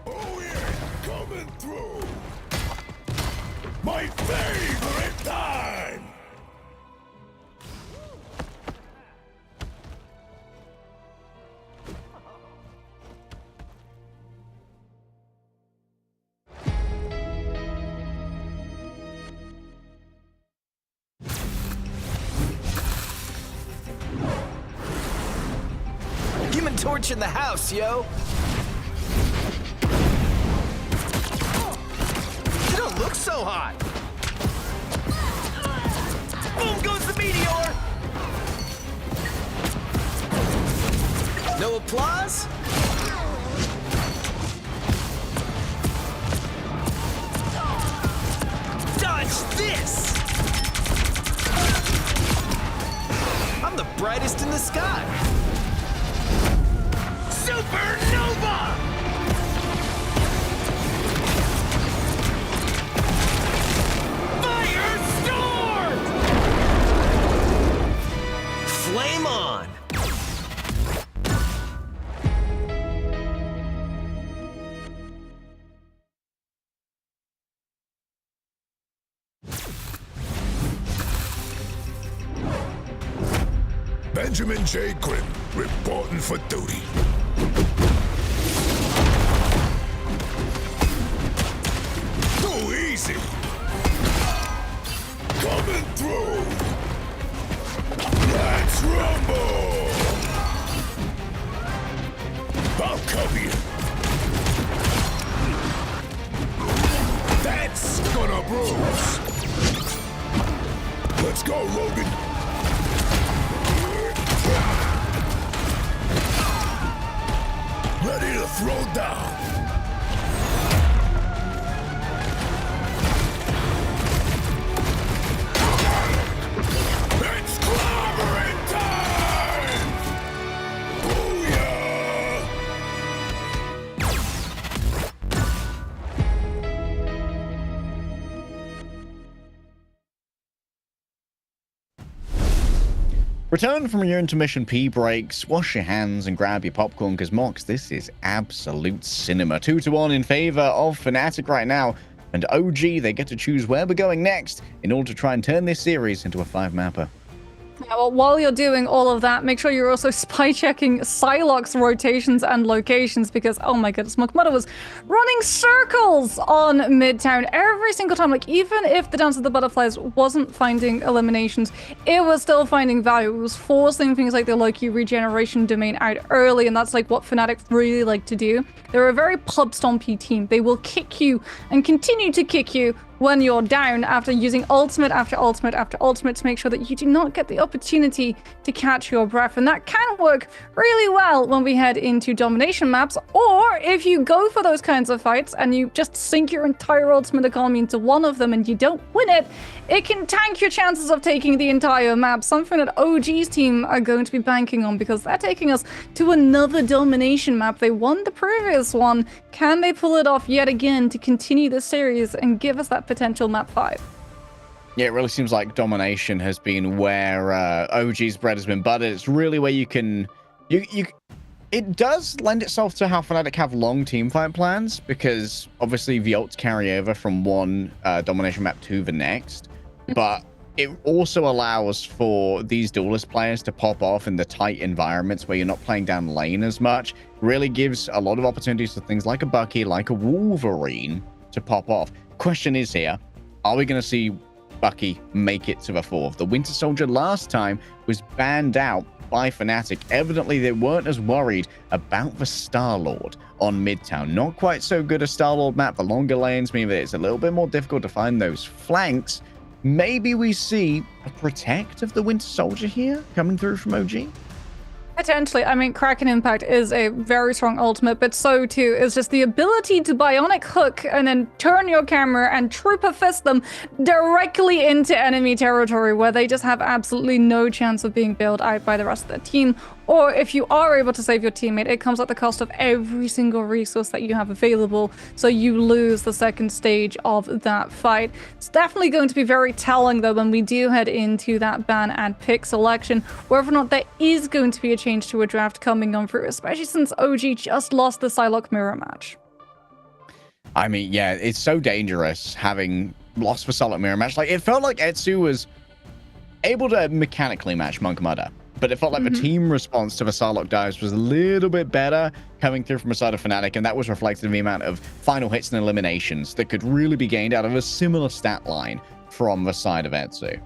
Oh yeah, coming through! My favorite time! Human Torch in the house, yo! You don't look so hot! Boom goes the meteor! No applause? Dodge this! I'm the brightest in the sky! Supernova! Firestorm! Flame on! Benjamin J. Grimm, reporting for duty. Too easy. Coming through. Let's rumble. I'll cover you. That's gonna bruise. Let's go, Logan. Ready to throw down. It's clobbering time! Booyah! Return from your intermission pee breaks, wash your hands and grab your popcorn because Mox, this is absolute cinema. 2-1 in favor of Fnatic right now, and OG, they get to choose where we're going next in order to try and turn this series into a 5-mapper. Yeah, well, while you're doing all of that, make sure you're also spy checking Psylocke's rotations and locations because, oh my goodness, Mukmada was running circles on Midtown every single time. Like, even if the Dance of the Butterflies wasn't finding eliminations, it was still finding value. It was forcing things like the Loki regeneration domain out early, and that's like what Fnatic really like to do. They're a very pub stompy team. They will kick you and continue to kick you when you're down after using ultimate after ultimate after ultimate to make sure that you do not get the opportunity to catch your breath. And that can work really well when we head into domination maps, or if you go for those kinds of fights and you just sink your entire ultimate economy into one of them and you don't win it, it can tank your chances of taking the entire map, something that OG's team are going to be banking on because they're taking us to another domination map. They won the previous one. Can they pull it off yet again to continue the series and give us that potential map 5? Yeah, it really seems like domination has been where OG's bread has been buttered. It's really where you can... It does lend itself to how Fnatic have long teamfight plans, because obviously the ults carry over from one domination map to the next, but it also allows for these duelist players to pop off in the tight environments where you're not playing down lane as much. Really gives a lot of opportunities for things like a Bucky, like a Wolverine to pop off. Question is here, are we going to see Bucky make it to the 4th? The Winter Soldier last time was banned out by Fnatic. Evidently, they weren't as worried about the Star-Lord on Midtown. Not quite so good a Star-Lord map. The longer lanes mean that it's a little bit more difficult to find those flanks. Maybe we see a protect of the Winter Soldier here coming through from OG? Potentially. I mean, Kraken Impact is a very strong ultimate, but so too is just the ability to bionic hook and then turn your camera and trooper fist them directly into enemy territory where they just have absolutely no chance of being bailed out by the rest of the team. Or if you are able to save your teammate, it comes at the cost of every single resource that you have available, so you lose the second stage of that fight. It's definitely going to be very telling, though, when we do head into that ban and pick selection, whether or not there is going to be a change to a draft coming on through, especially since OG just lost the Psylocke mirror match. I mean, yeah, it's so dangerous having lost the Psylocke mirror match. Like, it felt like Etsu was able to mechanically match Mukmada, but it felt like the team response to the Psylocke dives was a little bit better coming through from the side of Fnatic, and that was reflected in the amount of final hits and eliminations that could really be gained out of a similar stat line from the side of Etsu.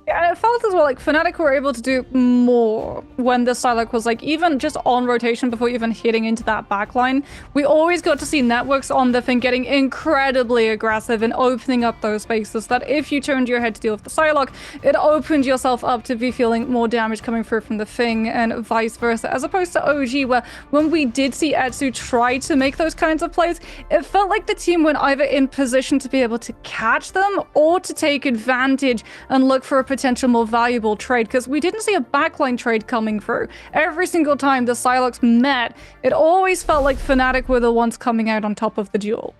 Yeah, and it felt as well like Fnatic were able to do more when the Psylocke was like even just on rotation before even hitting into that backline. We always got to see networks on the thing getting incredibly aggressive and opening up those spaces that if you turned your head to deal with the Psylocke, it opened yourself up to be feeling more damage coming through from the thing and vice versa, as opposed to OG where when we did see Etsu try to make those kinds of plays, it felt like the team went either in position to be able to catch them or to take advantage and look for a potential more valuable trade, because we didn't see a backline trade coming through. Every single time the Psylocks met, it always felt like Fnatic were the ones coming out on top of the duel.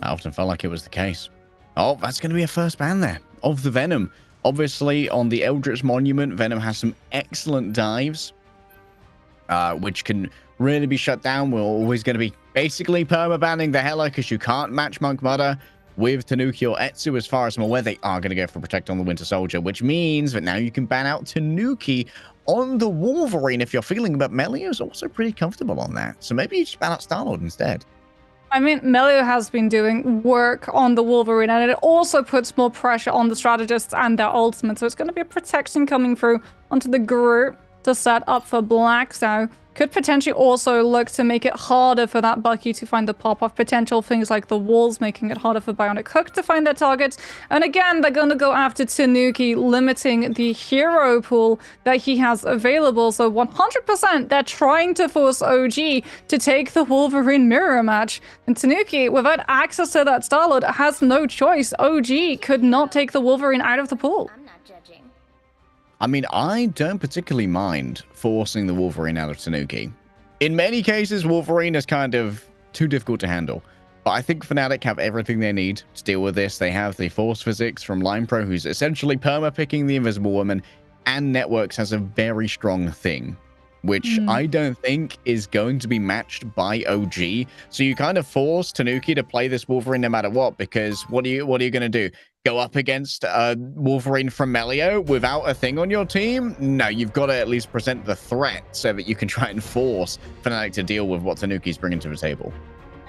I often felt like it was the case. Oh, that's going to be a first ban there of the Venom. Obviously, on the Eldritch Monument, Venom has some excellent dives, which can really be shut down. We're always going to be basically perma-banning the Hela because you can't match Mukmada. with Tanuki or Etsu. As far as I'm aware, they are going to go for Protect on the Winter Soldier, which means that now you can ban out Tanuki on the Wolverine if you're feeling, but Melio's also pretty comfortable on that. So maybe you just ban out Star-Lord instead. I mean, Melio has been doing work on the Wolverine, and it also puts more pressure on the strategists and their ultimate. So it's going to be a protection coming through onto the group to set up for Black Sow. Could potentially also look to make it harder for that Bucky to find the pop-off potential. Things like the walls making it harder for Bionic Hook to find their targets. And again, they're going to go after Tanuki, limiting the hero pool that he has available. So 100% they're trying to force OG to take the Wolverine mirror match. And Tanuki, without access to that Star-Lord, has no choice. OG could not take the Wolverine out of the pool. I mean, I don't particularly mind forcing the Wolverine out of Tanuki. In many cases, Wolverine is kind of too difficult to handle. But I think Fnatic have everything they need to deal with this. They have the Force Physics from Line-Pro, who's essentially perma-picking the Invisible Woman, and Networks has a very strong thing, which I don't think is going to be matched by OG. So you kind of force Tanuki to play this Wolverine no matter what, because what are you going to do? Go up against Wolverine from Melio without a thing on your team? No, you've got to at least present the threat so that you can try and force Fnatic to deal with what Tanuki's bringing to the table.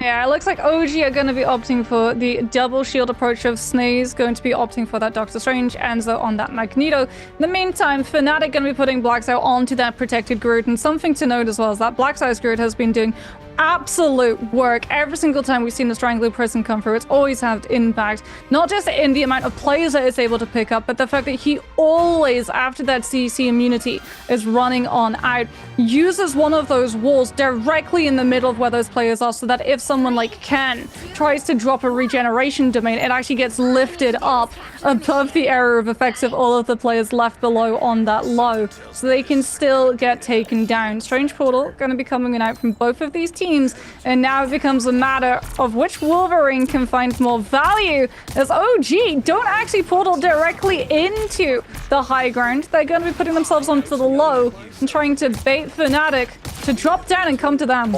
Yeah, it looks like OG are going to be opting for the double shield approach of Snaze, going to be opting for that Doctor Strange, Enzo on that Magneto. In the meantime, Fnatic going to be putting Black Sow onto that protected Groot, and something to note as well is that Black Sow's Groot has been doing absolute work every single time we've seen the Strangler Prison come through. It's always had impact, not just in the amount of players that it's able to pick up, but the fact that he always, after that CC immunity is running on out, uses one of those walls directly in the middle of where those players are, so that if someone like Ken tries to drop a regeneration domain, it actually gets lifted up above the area of effects of all of the players left below on that low, so they can still get taken down. Strange Portal going to be coming in out from both of these teams, and now it becomes a matter of which Wolverine can find more value, as OG don't actually portal directly into the high ground. They're going to be putting themselves onto the low and trying to bait Fnatic to drop down and come to them.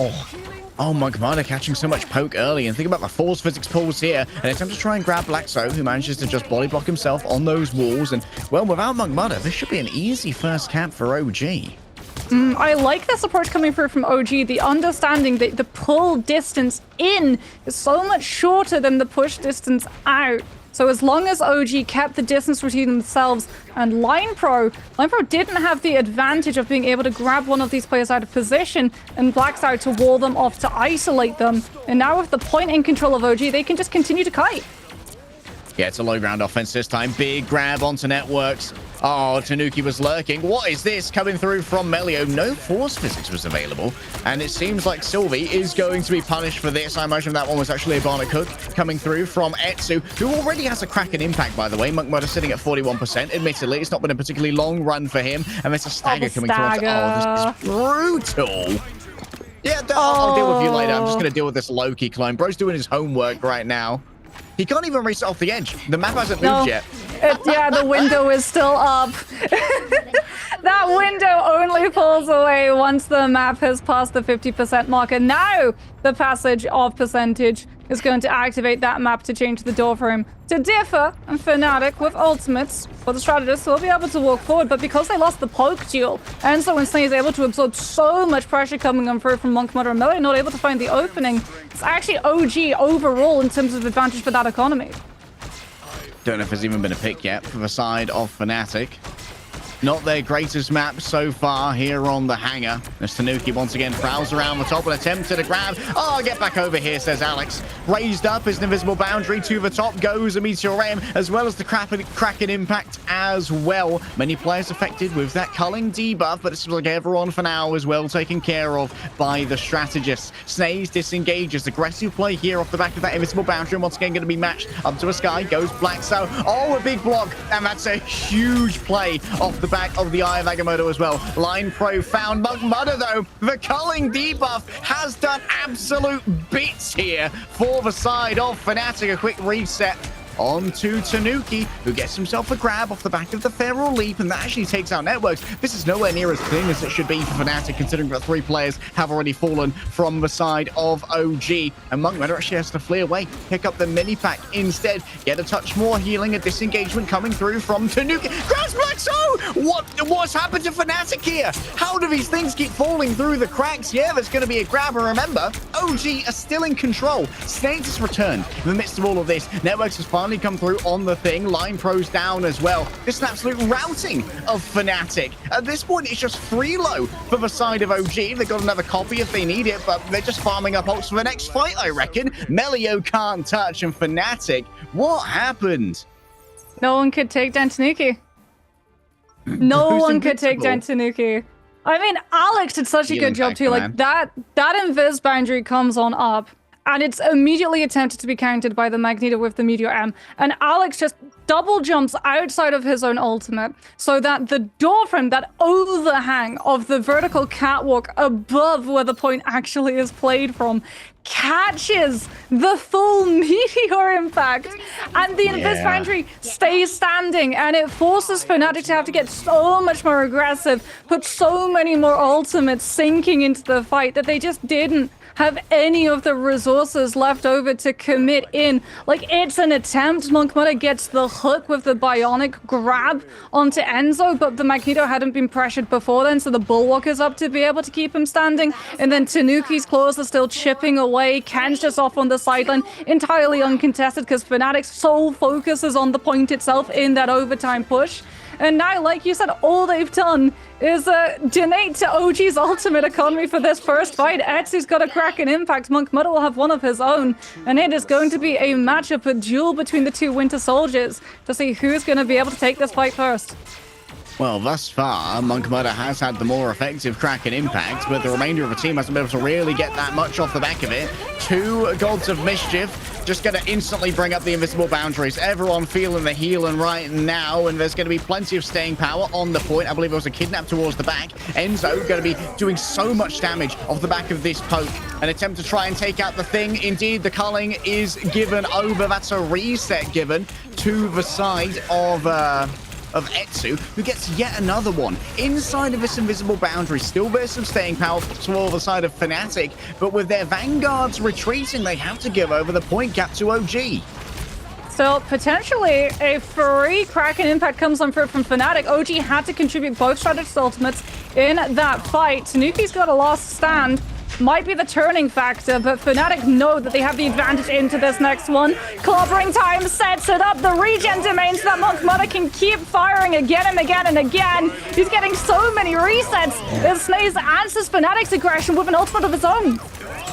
Oh, Magmada catching so much poke early, and think about the Force Physics pulls here, and it's time to try and grab Black Sow, who manages to just body block himself on those walls, and, well, without Magmada, this should be an easy first cap for OG. I like this approach coming through from OG, the understanding that the pull distance in is so much shorter than the push distance out. So as long as OG kept the distance between themselves and Line-Pro didn't have the advantage of being able to grab one of these players out of position and Black Sow to wall them off to isolate them. And now with the point in control of OG, they can just continue to kite. Yeah, it's a low ground offense this time. Big grab onto Networks. Oh, Tanuki was lurking. What is this coming through from Melio? No Force Physics was available, and it seems like Sylvie is going to be punished for this. I imagine that one was actually a Bionic Hook coming through from Etsu, who already has a Kraken impact, by the way. Monkmurder sitting at 41%. Admittedly, it's not been a particularly long run for him, and there's a Stagger coming towards. Oh, this is brutal. Yeah, I'll deal with you later. I'm just going to deal with this Loki clone. Bro's doing his homework right now. He can't even reset off the edge. The map hasn't moved yet. Yeah, the window is still up. That window only pulls away once the map has passed the 50% mark. And now the passage of percentage is going to activate that map to change the door for him to differ. And Fnatic with ultimates for the strategists will be able to walk forward, but because they lost the poke duel, Enzo and Snake is able to absorb so much pressure coming on through from Monk, Mother, and Melody, not able to find the opening. It's actually OG overall in terms of advantage for that economy. Don't know if there's even been a pick yet for the side of Fnatic. Not their greatest map so far here on the hangar. As Tanuki once again prowls around the top and attempted a grab. Oh, get back over here, says Alex. Raised up as an invisible boundary to the top goes a Meteor Ram, as well as the Kraken impact as well. Many players affected with that culling debuff, but it seems like everyone for now is well taken care of by the strategists. Snaze disengages. Aggressive play here off the back of that invisible boundary, and once again going to be matched up to a sky. Goes Black Sow. Oh, a big block, and that's a huge play off the back of the Eye of Agamotto as well. Line-Pro found Magmudder, though. The culling debuff has done absolute bits here for the side of Fnatic. A quick reset onto Tanuki, who gets himself a grab off the back of the Feral Leap, and that actually takes out Networks. This is nowhere near as clean as it should be for Fnatic, considering that 3 players have already fallen from the side of OG. And Monk Meta actually has to flee away, pick up the mini pack instead, get a touch more healing, a disengagement coming through from Tanuki. Grabs Blackso! What's happened to Fnatic here? How do these things keep falling through the cracks? Yeah, there's going to be a grab, and remember, OG are still in control. Snakes has returned in the midst of all of this. Networks has finally come through on the thing. Line Pro's down as well. This is an absolute routing of Fnatic. At this point, it's just free low for the side of OG. They've got another copy if they need it, but they're just farming up ults for the next fight, I reckon. Melio can't touch, and Fnatic, what happened? No one could take down Tanuki. No one could take down Tanuki. I mean, Alex did such a good job too. Like that invis boundary comes on up, and it's immediately attempted to be countered by the Magneto with the Meteor M. And Alex just double jumps outside of his own ultimate so that the door frame, that overhang of the vertical catwalk above where the point actually is played from, catches the full meteor impact, and the invis boundary stays standing, and it forces Fnatic to have to get so much more aggressive, put so many more ultimates sinking into the fight that they just didn't have any of the resources left over to commit in. Like, it's an attempt. Monk Meta gets the hook with the bionic grab onto Enzo, but the Magneto hadn't been pressured before then, so the Bulwark is up to be able to keep him standing. And then Tanuki's claws are still chipping away. Ken's just off on the sideline, entirely uncontested, because Fnatic's sole focus is on the point itself in that overtime push. And now, like you said, all they've done is donate to OG's ultimate economy for this first fight. Etsu's got a Kraken impact. Monk Meta will have one of his own. And it is going to be a matchup, a duel between the 2 Winter Soldiers to see who's going to be able to take this fight first. Well, thus far, Monk Meta has had the more effective Kraken impact, but the remainder of the team hasn't been able to really get that much off the back of it. 2 Gods of Mischief just going to instantly bring up the invisible boundaries. Everyone feeling the healing right now, and there's going to be plenty of staying power on the point. I believe it was a kidnap towards the back. Enzo going to be doing so much damage off the back of this poke. An attempt to try and take out the thing. Indeed, the culling is given over. That's a reset given to the side of Etsu, who gets yet another one inside of this invisible boundary. Still there's some staying power toward the side of Fnatic, but with their vanguards retreating, they have to give over the point gap to OG. So potentially a free Kraken impact comes on through from Fnatic. OG had to contribute both strategist ultimates in that fight. Tanuki's got a last stand. Might be the turning factor, but Fnatic know that they have the advantage into this next one. Clobbering time sets it up. The regen domain so that Monk Meta can keep firing again and again and again. He's getting so many resets. As Snaze answers Fnatic's aggression with an ultimate of his own.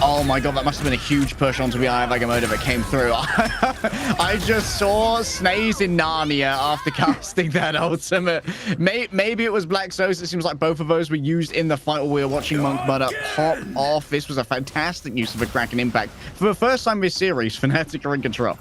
Oh my god, that must have been a huge push onto the Eye of Agamotto that came through. I just saw Snaze in Narnia after casting that ultimate. Maybe it was Black Sos. It seems like both of those were used in the fight while we were watching Monk Meta pop off. This was a fantastic use of a Kraken impact. For the first time this series, Fnatic are in control.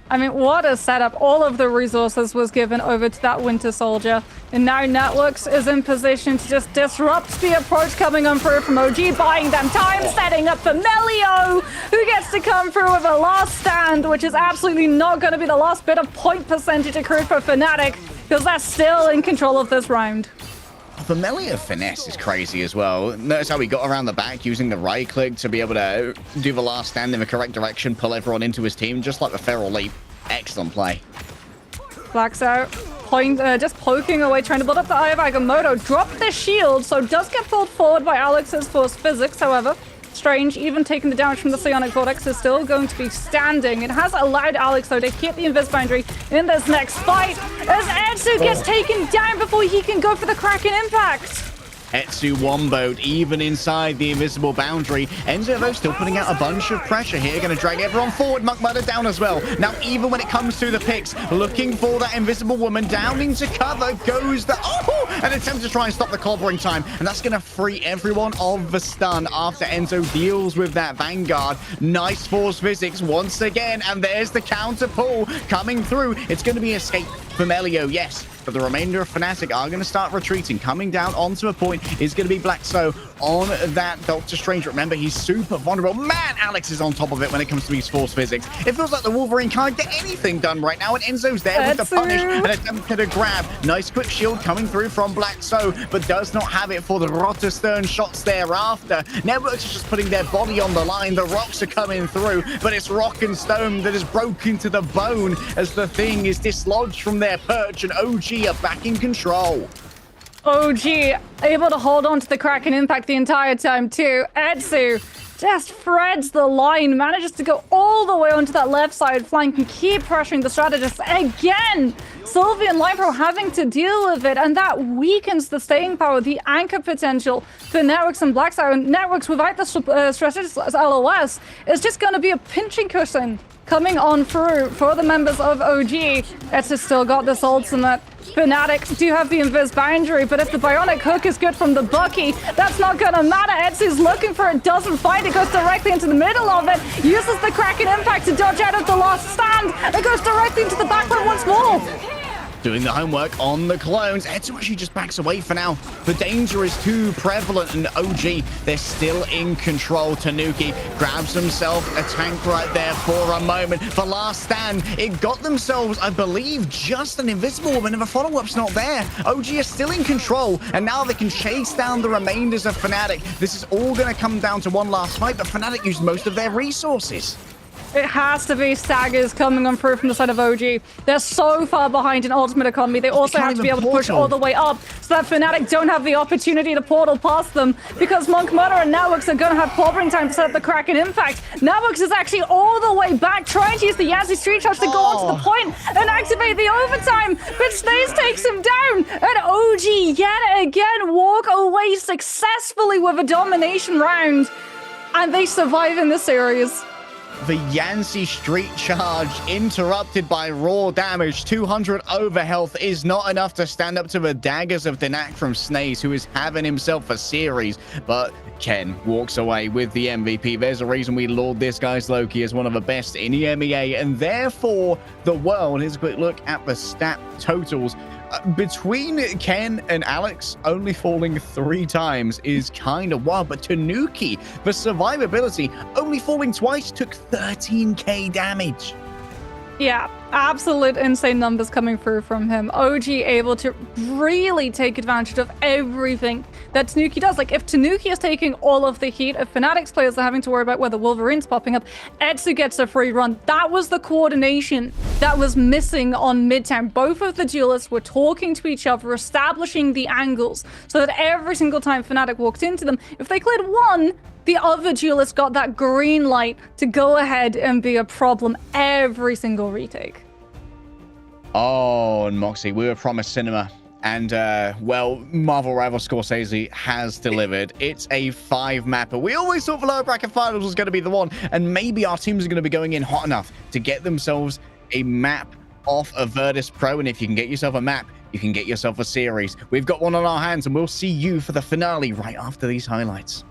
I mean, what a setup. All of the resources was given over to that Winter Soldier. And now Networks is in position to just disrupt the approach coming on through from OG, buying them time, setting up for Melio, who gets to come through with a last stand, which is absolutely not going to be the last bit of point percentage accrued for Fnatic, because they're still in control of this round. The Melio finesse is crazy as well. Notice how he got around the back using the right click to be able to do the last stand in the correct direction, pull everyone into his team, just like the Feral Leap. Excellent play. Blacks out. Just poking away, trying to build up the Eye of Agamotto. Dropped the shield, so does get pulled forward by Alex's Force Physics, however. Strange, even taking the damage from the Psionic Vortex, is still going to be standing. It has allowed Alex, though, to hit the Invis boundary in this next fight, as Etsu gets taken down before he can go for the Kraken impact. Etsu womboed even inside the invisible boundary. Enzo, though, still putting out a bunch of pressure here. Going to drag everyone forward. Monk Meta down as well. Now, even when it comes to the picks, looking for that invisible woman. Down into cover goes the... Oh! An attempt to try and stop the clobbering time. And that's going to free everyone of the stun after Enzo deals with that Vanguard. Nice force physics once again. And there's the counter pull coming through. It's going to be escape for Melio, yes. But the remainder of Fnatic are going to start retreating. Coming down onto a point is going to be Black So. on that Doctor Strange. Remember, he's super vulnerable. Man, Alex is on top of it when it comes to his force physics. It feels like the Wolverine can't get anything done right now, and Enzo's there with the punish and attempted to grab. Nice quick shield coming through from Black So, but does not have it for the Rotterstern shots thereafter. Networks are just putting their body on the line. The rocks are coming through, but it's Rock and Stone that is broken to the bone as the thing is dislodged from their perch, and OG are back in control. OG able to hold on to the Kraken impact the entire time too. Etsu just threads the line, manages to go all the way onto that left side flank and keep pressuring the strategists again. Sylvie and Lifepro having to deal with it, and that weakens the staying power, the anchor potential for Networks and Blackstar. And Networks without the strategists LOS is just going to be a pinching cushion coming on through for the members of OG. Etsu still got this ultimate. Fnatic do have the invis boundary, but if the bionic hook is good from the Bucky, that's not gonna matter. Etsu's looking for it, doesn't find it, goes directly into the middle of it, uses the Kraken impact to dodge out of the last stand, and goes directly into the backline once more. Doing the homework on the clones. Etsu actually just backs away for now. The danger is too prevalent, and OG, they're still in control. Tanuki grabs himself a tank right there for a moment. The last stand, it got themselves, I believe, just an invisible woman, and the follow-up's not there. OG is still in control, and now they can chase down the remainders of Fnatic. This is all going to come down to one last fight, but Fnatic used most of their resources. It has to be Staggers coming on through from the side of OG. They're so far behind in ultimate economy. They also have to be able to push all the way up so that Fnatic don't have the opportunity to portal past them, because Monk Murder and Networks are going to have clobbering time to set up the Kraken impact. Networks is actually all the way back, trying to use the Yazzie Street Charge to go onto the point and activate the overtime, but Snaze takes him down, and OG yet again walk away successfully with a domination round, and they survive in this series. The Yancy Street Charge interrupted by raw damage. 200 over health is not enough to stand up to the daggers of Dinak from Snaze, who is having himself a series. But Ken walks away with the MVP. There's a reason we laud this guy's Loki as one of the best in EMEA, and therefore the world. Here's a quick look at the stat totals. Between Ken and Alex, only falling 3 times is kind of wild. But Tanuki, the survivability, only falling twice, took 13k damage. Yeah, absolute insane numbers coming through from him. OG able to really take advantage of everything that Tanuki does. Like, if Tanuki is taking all of the heat, if Fnatic's players are having to worry about whether Wolverine's popping up, Etsu gets a free run. That was the coordination that was missing on Midtown. Both of the duelists were talking to each other, establishing the angles, so that every single time Fnatic walked into them, if they cleared one, the other duelist got that green light to go ahead and be a problem every single retake. Oh, and Moxie, we were promised cinema. And, well, Marvel Rivals Scorsese has delivered. It's a 5-mapper. We always thought the lower bracket finals was going to be the one. And maybe our teams are going to be going in hot enough to get themselves a map off of Virtus.pro. And if you can get yourself a map, you can get yourself a series. We've got one on our hands, and we'll see you for the finale right after these highlights.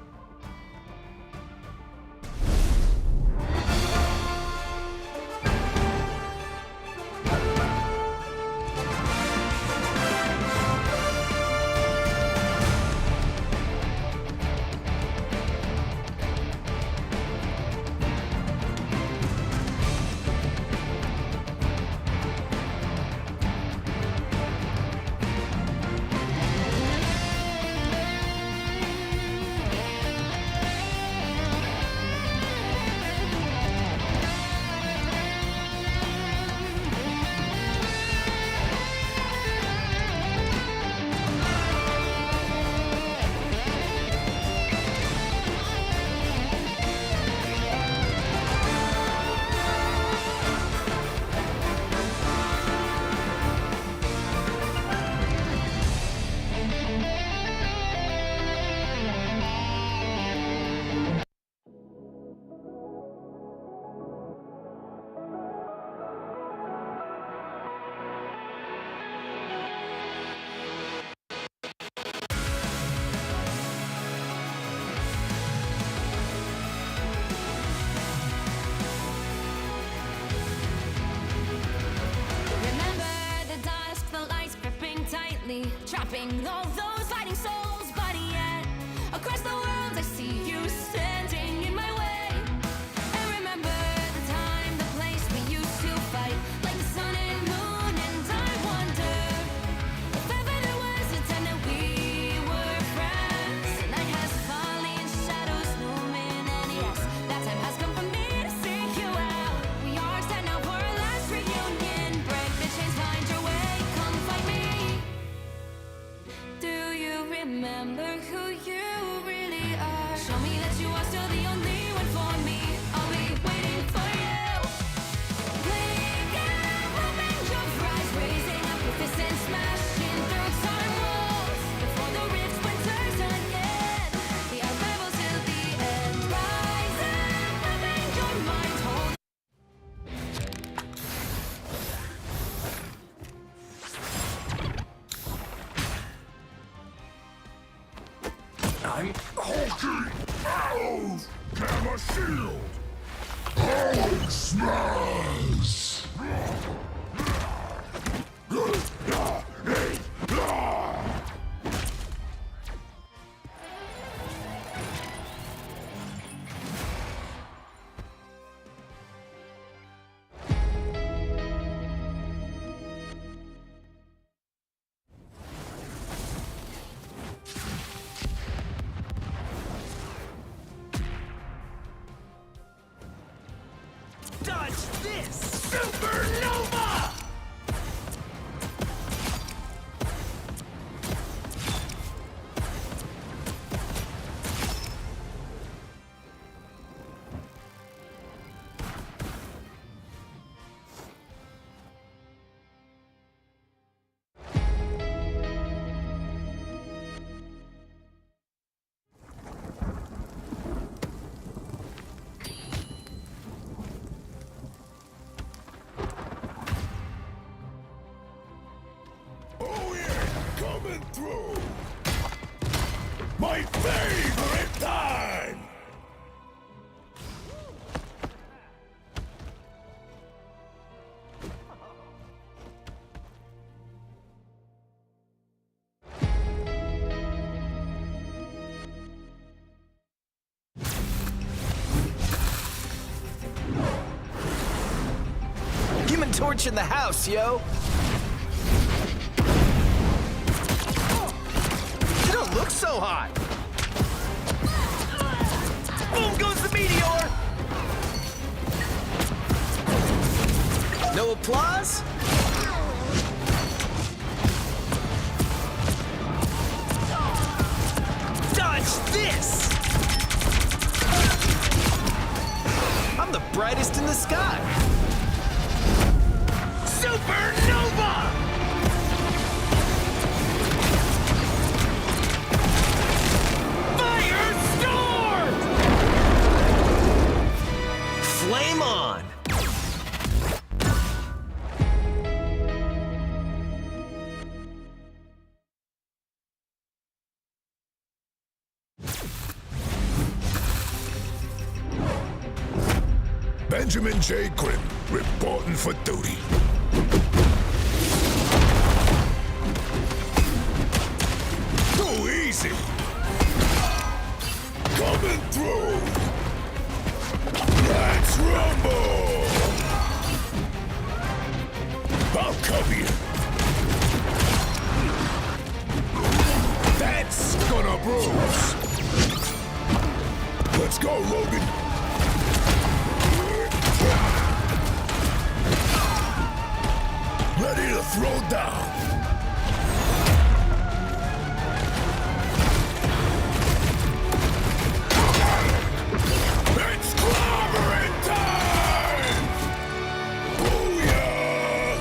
Trapping all those fighting souls, but yet across the world Arrows! Camera shield! Always smash! Dodge this! Supernova! Oh yeah, coming through! My favorite time! Human Torch in the house, yo! You don't look so hot! Boom goes the meteor! No applause? Dodge this! I'm the brightest in the sky! Supernova! Firestorm! Flame on! Benjamin J. Grimm, reporting for duty. Too easy! Coming through! Let's rumble! I'll cover you! That's gonna bruise! Let's go, Logan! Ready to throw down! It's clobbering time! Booyah!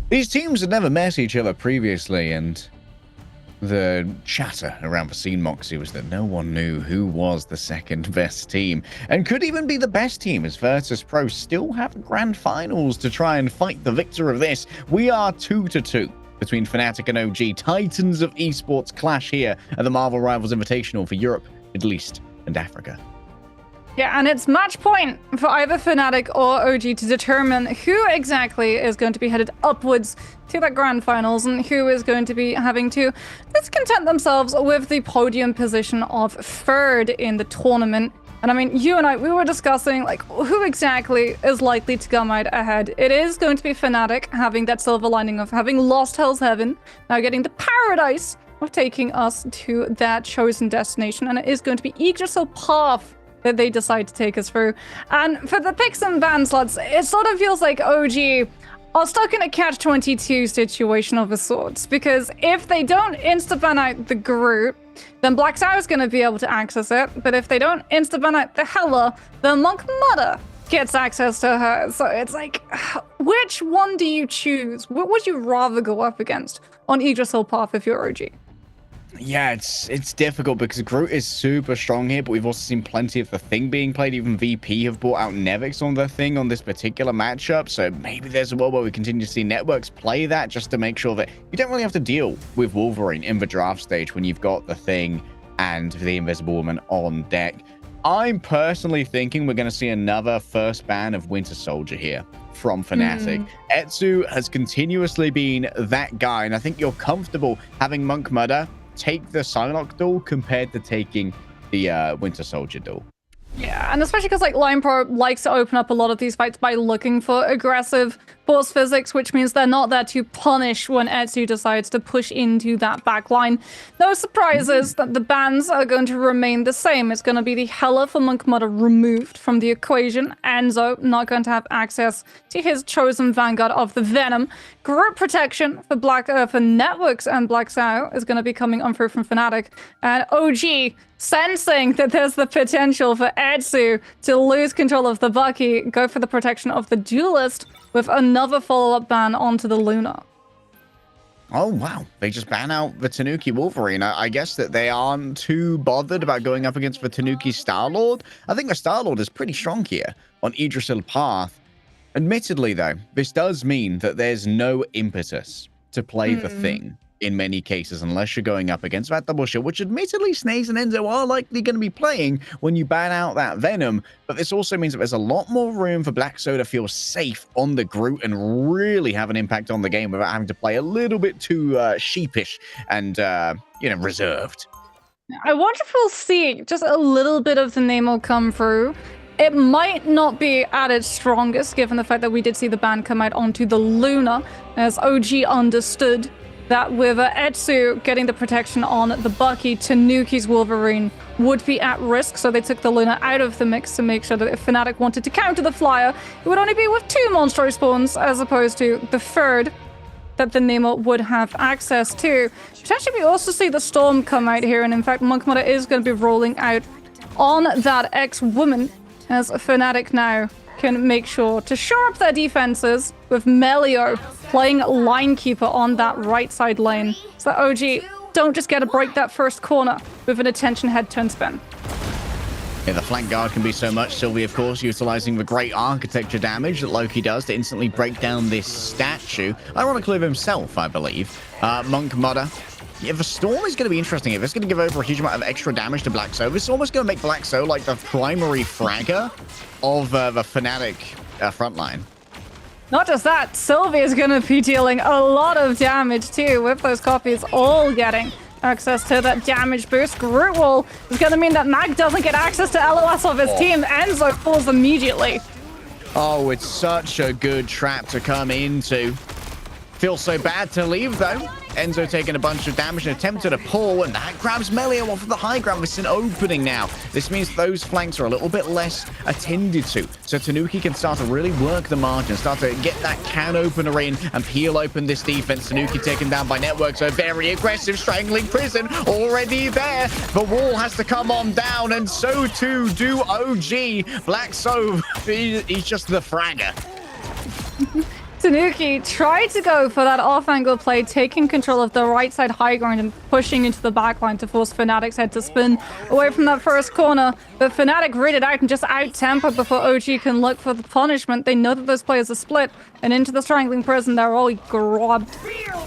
These teams had never met each other previously, and the chatter around Vaccine Moxie was that no one knew who was the second best team, and could even be the best team, as Virtus.pro still have grand finals to try and fight the victor of this. We are 2-2 between Fnatic and OG. Titans of Esports clash here at the Marvel Rivals Invitational for Europe, Middle East, and Africa. Yeah, and it's match point for either Fnatic or OG to determine who exactly is going to be headed upwards to that grand finals and who is going to be having to discontent themselves with the podium position of third in the tournament. And I mean, you and I, we were discussing like who exactly is likely to come out ahead. It is going to be Fnatic having that silver lining of having lost Hell's Heaven, now getting the paradise of taking us to that chosen destination. And it is going to be Yggdrasil path that they decide to take us through. And for the picks and ban slots, it sort of feels like OG are stuck in a catch-22 situation of a sorts, because if they don't insta-ban out the group, then Black Sow is going to be able to access it, but if they don't insta-ban out the Hela, then Monk Mother gets access to her. So it's like, which one do you choose? What would you rather go up against on Yggdrasil path if you're OG? Yeah, it's difficult because Groot is super strong here, but we've also seen plenty of the Thing being played. Even VP have brought out Nevix on the Thing on this particular matchup, so maybe there's a world where we continue to see Networks play that just to make sure that you don't really have to deal with Wolverine in the draft stage when you've got the Thing and the Invisible Woman on deck. I'm personally thinking we're going to see another first ban of Winter Soldier here from Fnatic. Etsu has continuously been that guy, and I think you're comfortable having Monk Mudder take the Psylocke duel compared to taking the Winter Soldier duel. Yeah, and especially because like Line Pro likes to open up a lot of these fights by looking for aggressive force physics, which means they're not there to punish when Etsu decides to push into that back line. No surprises that the bans are going to remain the same. It's going to be the Hela for Monk Mudder removed from the equation. Enzo not going to have access to his chosen Vanguard of the Venom. Group protection for for Networks and Black Sao is going to be coming on through from Fnatic. And OG sensing that there's the potential for Etsu to lose control of the Bucky, go for the protection of the Duelist with another follow-up ban onto the Luna. Oh, wow. They just ban out the Tanuki Wolverine. I guess that they aren't too bothered about going up against the Tanuki Star-Lord. I think the Star-Lord is pretty strong here on Idrisil Path. Admittedly, though, this does mean that there's no impetus to play the Thing in many cases, unless you're going up against that double shield, which admittedly Snaze and Enzo are likely going to be playing when you ban out that Venom. But this also means that there's a lot more room for Black Soda to feel safe on the Groot and really have an impact on the game without having to play a little bit too sheepish and, reserved. I wonder if we'll see just a little bit of the Nemo come through. It might not be at its strongest, given the fact that we did see the ban come out onto the Luna, as OG understood that with Etsu getting the protection on the Bucky, Tanuki's Wolverine would be at risk, so they took the Luna out of the mix to make sure that if Fnatic wanted to counter the Flyer, it would only be with 2 Monstro spawns as opposed to the 3rd that the Nemo would have access to. Potentially we also see the Storm come out here, and in fact Monk Mudder is going to be rolling out on that X-Woman, as Fnatic now can make sure to shore up their defenses with Melio playing Linekeeper on that right side lane. So OG don't just get to break that first corner with an attention head turn spin. Yeah, the flank guard can be so much. Sylvie, of course, utilizing the great architecture damage that Loki does to instantly break down this statue. Ironically of himself, I believe. Monk Mudder. Yeah, the Storm is going to be interesting. If it's going to give over a huge amount of extra damage to Black Soul, it's almost going to make Black Soul like the primary fragger of the Fnatic front line. Not just that, Sylvie is going to be dealing a lot of damage too, with those copies all getting access to that damage boost. Groot Wall is going to mean that Mag doesn't get access to LOS of his team. Enzo falls immediately. Oh, it's such a good trap to come into. Feels so bad to leave, though. Enzo taking a bunch of damage and attempted a pull, and that grabs Melio off of the high ground. This is an opening now. This means those flanks are a little bit less attended to, so Tanuki can start to really work the margin, start to get that can opener in and peel open this defense. Tanuki taken down by Network, so very aggressive, strangling prison already there. The wall has to come on down, and so too do OG. Black Sove, he's just the fragger. Tanuki tried to go for that off-angle play, taking control of the right side high ground and pushing into the backline to force Fnatic's head to spin away from that first corner. But Fnatic read it out and just out-tempered before OG can look for the punishment. They know that those players are split, and into the strangling prison, they're all grabbed.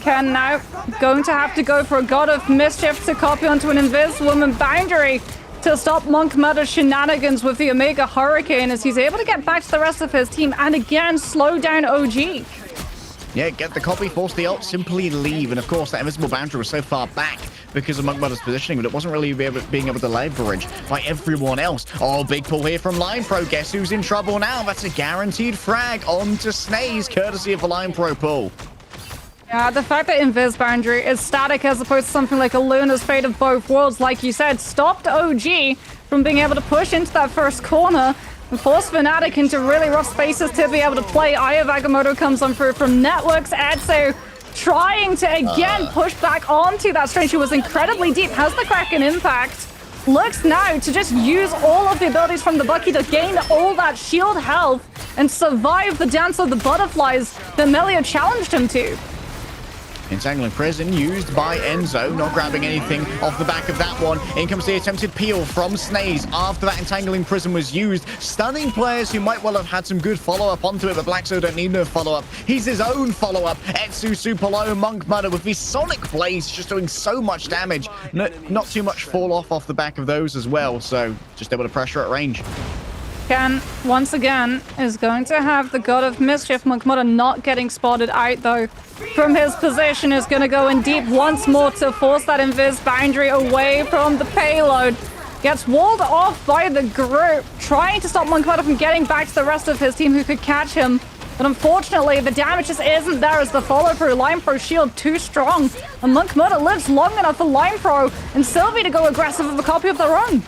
Ken now going to have to go for a God of Mischief to copy onto an Invis Woman boundary to stop Monk Mudder's shenanigans with the Omega Hurricane, as he's able to get back to the rest of his team and again slow down OG. Yeah, get the copy, force the ult, simply leave. And of course, that invisible boundary was so far back because of Monk Mudder's positioning, but it wasn't really being able to leverage by everyone else. Oh, big pull here from Line Pro. Guess who's in trouble now? That's a guaranteed frag onto Snaze, courtesy of the Line Pro pull. Yeah, the fact that Invis Boundary is static as opposed to something like a Luna's Fate of Both Worlds, like you said, stopped OG from being able to push into that first corner and forced Fnatic into really rough spaces to be able to play. Aya Vagamoto comes on through from Networks. Adso trying to again push back onto that strange who was incredibly deep, has the Kraken impact. Looks now to just use all of the abilities from the Bucky to gain all that shield health and survive the Dance of the Butterflies that Melio challenged him to. Entangling Prison used by Enzo, not grabbing anything off the back of that one. In comes the attempted peel from Snaze after that Entangling Prison was used. Stunning players who might well have had some good follow-up onto it, but Blackso don't need no follow-up. He's his own follow-up. Etsu super low, Monk Mudder with his Sonic Blaze just doing so much damage. Not too much fall off the back of those as well, so just able to pressure at range. Ken, once again, is going to have the God of Mischief. Monk Mudder not getting spotted out, though. From his position, is going to go in deep once more to force that invis boundary away from the payload. Gets walled off by the group, trying to stop Monk Mudder from getting back to the rest of his team who could catch him. But unfortunately, the damage just isn't there as the follow-through. Line Pro shield too strong. And Monk Mudder lives long enough for Line Pro and Sylvie to go aggressive with a copy of their own.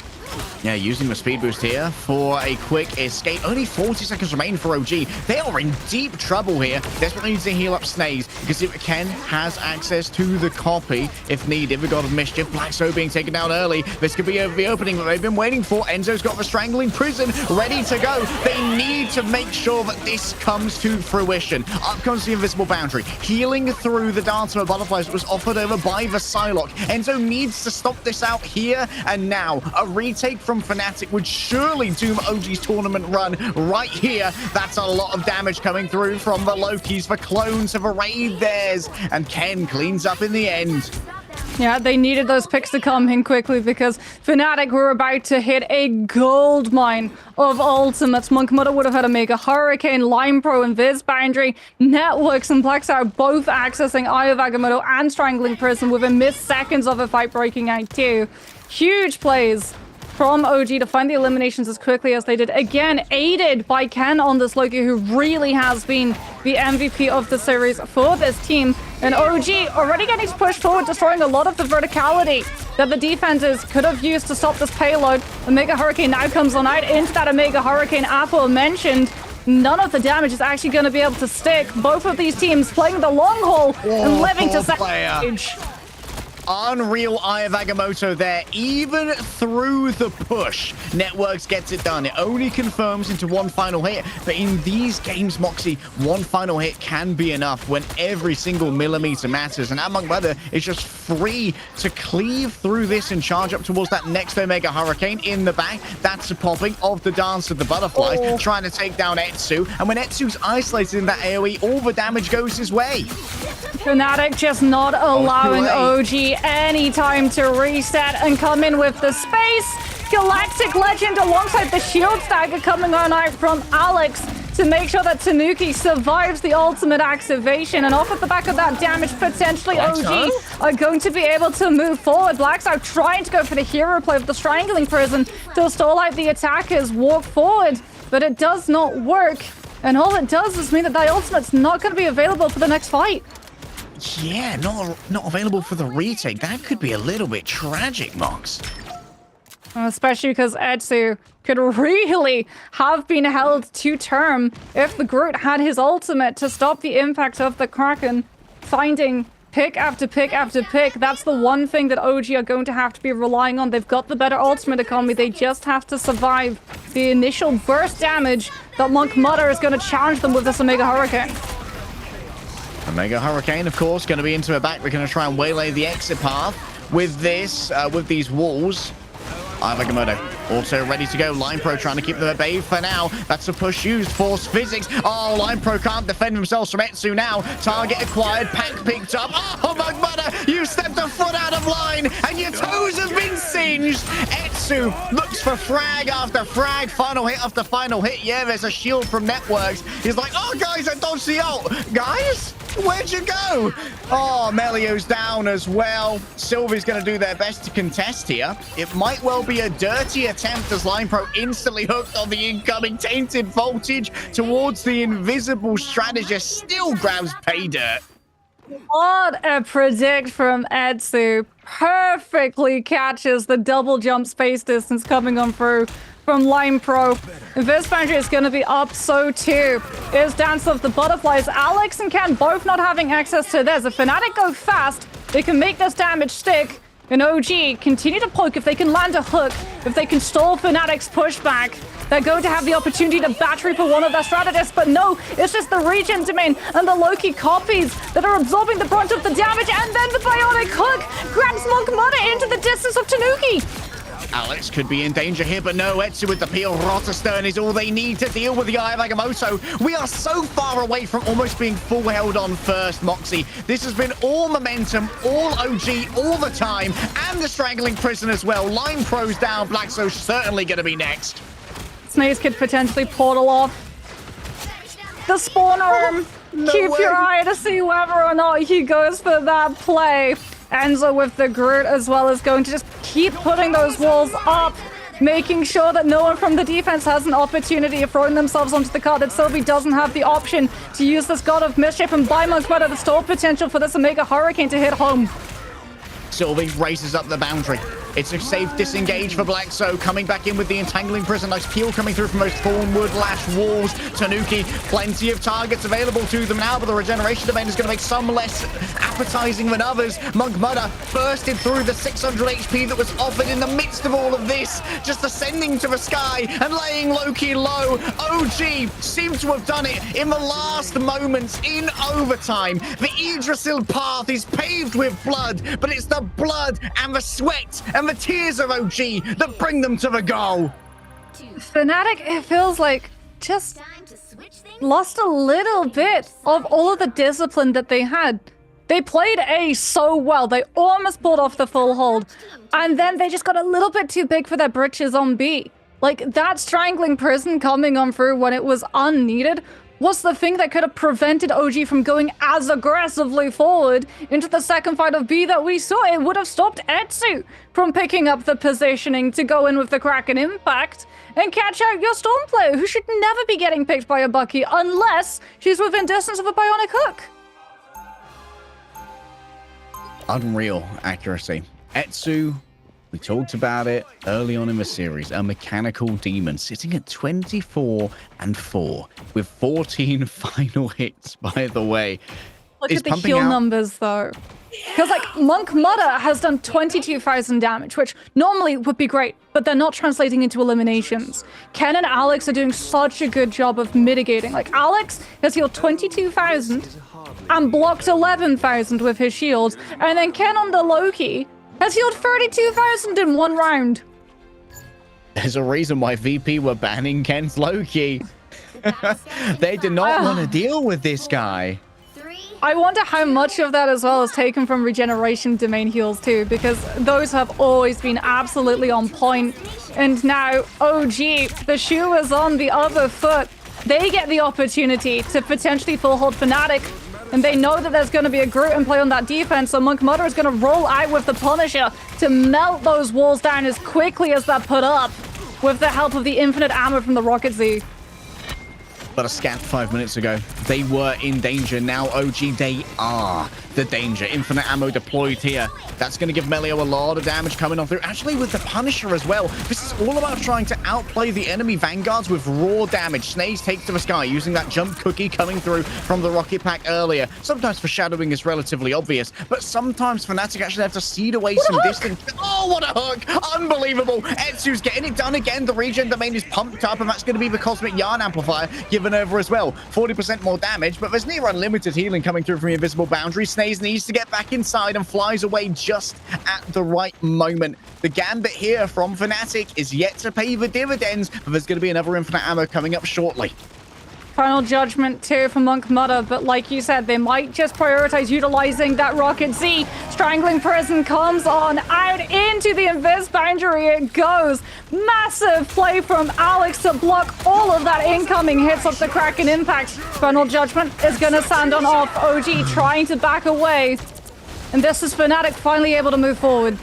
Yeah, using the speed boost here for a quick escape. Only 40 seconds remain for OG. They are in deep trouble here. Desperately needs to heal up Snaze because if Ken has access to the copy if needed. The God of Mischief, Blackso being taken down early. This could be the opening that they've been waiting for. Enzo's got the Strangling Prison ready to go. They need to make sure that this comes to fruition. Up comes the Invisible Boundary. Healing through the Dance of Butterflies that was offered over by the Psylocke. Enzo needs to stop this out here and now. A retake from Fnatic would surely doom OG's tournament run right here. That's a lot of damage coming through from the Lokis. The clones have arrayed theirs, and Ken cleans up in the end. Yeah, they needed those picks to come in quickly because Fnatic were about to hit a gold mine of ultimates. Monk Mudder would have had a Mega Hurricane, Line Pro, and Viz Boundary. Networks and Blackstar both accessing Eye of Agamotto and Strangling Prison within mid-seconds of a fight breaking out too. Huge plays from OG to find the eliminations as quickly as they did. Again, aided by Ken on this Loki, who really has been the MVP of the series for this team. And OG already getting pushed forward, destroying a lot of the verticality that the defenses could have used to stop this payload. Omega Hurricane now comes on out into that Omega Hurricane aforementioned. None of the damage is actually going to be able to stick. Both of these teams playing the long haul and living to stage. Unreal Eye of Agamotto there, even through the push. Networks gets it done. It only confirms into one final hit, but in these games, Moxie, one final hit can be enough when every single millimeter matters, and Monk Mudder is just free to cleave through this and charge up towards that next Omega Hurricane in the back. That's the popping of the Dance of the Butterflies, trying to take down Etsu, and when Etsu's isolated in that AoE, all the damage goes his way. Fnatic just not allowing OG any time to reset and come in with the space. Galactic Legend alongside the shield stagger coming on out from Alex to make sure that Tanuki survives the ultimate activation. And off at the back of that damage, potentially OG are going to be able to move forward. Blackstar trying to go for the hero play of the Strangling Prison to stall out the attackers, walk forward, but it does not work. And all it does is mean that the ultimate's not going to be available for the next fight. Yeah, not available for the retake. That could be a little bit tragic, Mox. Especially because Etsu could really have been held to term if the Groot had his ultimate to stop the impact of the Kraken, finding pick after pick after pick. That's the one thing that OG are going to have to be relying on. They've got the better ultimate economy. They just have to survive the initial burst damage that Monk Mudder is going to challenge them with this Omega Hurricane. Omega Hurricane, of course, going to be into her back. We're going to try and waylay the exit path with this, with these walls. Agamotto also ready to go. Line Pro trying to keep them at bay for now. That's a push used. Force physics. Oh, Line Pro can't defend themselves from Etsu now. Target acquired. Pack picked up. Oh, Monk Mudder, you stepped a foot out of line and your toes have been singed. Etsu looks for frag after frag. Final hit after final hit. Yeah, there's a shield from Networks. He's like, oh, guys, I dodged the ult. Guys? Where'd you go? Oh, Melio's down as well. Sylvie's going to do their best to contest here. It might well be a dirty attempt as Line Pro instantly hooked on the incoming tainted voltage towards the invisible strategist. Still grabs pay dirt. What a predict from Etsu. Perfectly catches the double jump space distance coming on through from Line Pro. This boundary is going to be up, so too is Dance of the Butterflies. Alex and Ken both not having access to this. If Fnatic go fast, they can make this damage stick. And OG continue to poke. If they can land a hook, if they can stall Fnatic's pushback, they're going to have the opportunity to battery for one of their strategists. But no, it's just the regen domain and the Loki copies that are absorbing the brunt of the damage. And then the bionic hook grabs Monk Mudder into the distance of Tanuki. Alex could be in danger here, but no, Etsu with the peel. Rotterstern is all they need to deal with the Eye of Agamotto. We are so far away from almost being full held on first, Moxie. This has been all momentum, all OG, all the time, and the Strangling Prison as well. Line Pro's down, Blackso certainly going to be next. Snaze could potentially portal off the spawn room. No Keep way. your eye to see whether or not he goes for that play. Enzo with the Groot as well is going to just keep putting those walls up, making sure that no one from the defense has an opportunity of throwing themselves onto the card, that Sylvie doesn't have the option to use this God of Mischief and buy Monk Mudder the stall potential for this Omega Hurricane to hit home. Sylvie races up the boundary. It's a safe disengage for Blackso, coming back in with the Entangling Prison. Nice peel coming through from those Thornwood Lash walls. Tanuki, plenty of targets available to them now, but the regeneration domain is going to make some less appetizing than others. Monk Mudder bursted through the 600 HP that was offered in the midst of all of this, just ascending to the sky and laying Loki low. OG seemed to have done it in the last moments in overtime. The Yggdrasil path is paved with blood, but it's the blood and the sweat and the tears of OG that bring them to the goal. Fnatic, it feels like, just lost a little bit of all of the discipline that they had. They played A so well. They almost pulled off the full hold. And then they just got a little bit too big for their britches on B. Like, that Strangling Prison coming on through when it was unneeded was the thing that could have prevented OG from going as aggressively forward into the second fight of B that we saw. It would have stopped Etsu from picking up the positioning to go in with the Kraken Impact and catch out your Storm player, who should never be getting picked by a Bucky unless she's within distance of a Bionic Hook. Unreal accuracy. Etsu, we talked about it early on in the series. A mechanical demon sitting at 24-4 with 14 final hits, by the way. Look at the heal numbers, though. Because, like, Monk Mudder has done 22,000 damage, which normally would be great, but they're not translating into eliminations. Ken and Alex are doing such a good job of mitigating. Like, Alex has healed 22,000 and blocked 11,000 with his shields, and then Ken on the Loki has healed 32,000 in one round. There's a reason why VP were banning Ken's Loki. They did not want to deal with this guy. I wonder how much of that as well is taken from regeneration domain heals too, because those have always been absolutely on point. And now, OG, the shoe is on the other foot. They get the opportunity to potentially full hold Fnatic, and they know that there's going to be a Groot in play on that defense, so Monk Mudder is going to roll out with the Punisher to melt those walls down as quickly as they're put up with the help of the infinite ammo from the Rocket Z. But a scant 5 minutes ago, they were in danger. Now, OG, they are the danger. Infinite ammo deployed here. That's going to give Melio a lot of damage coming on through. Actually, with the Punisher as well. This is all about trying to outplay the enemy Vanguards with raw damage. Snaze takes to the sky using that jump cookie coming through from the rocket pack earlier. Sometimes foreshadowing is relatively obvious, but sometimes Fnatic actually have to cede away some distance. Oh, what a hook! Unbelievable! Etsu's getting it done again. The regen domain is pumped up, and that's going to be the Cosmic Yarn Amplifier given over as well. 40% more damage, but there's near unlimited healing coming through from the invisible boundary. Snaze needs to get back inside and flies away just at the right moment. The gambit here from Fnatic is yet to pay the dividends, but there's going to be another infinite ammo coming up shortly. Final Judgment too for Monk Mudder, but like you said, they might just prioritize utilizing that Rocket Z. Strangling Prison comes on out into the Invis boundary. It goes. Massive play from Alex to block all of that incoming hits of the Kraken Impact. Final Judgment is going to sand on off. OG trying to back away. And this is Fnatic finally able to move forward.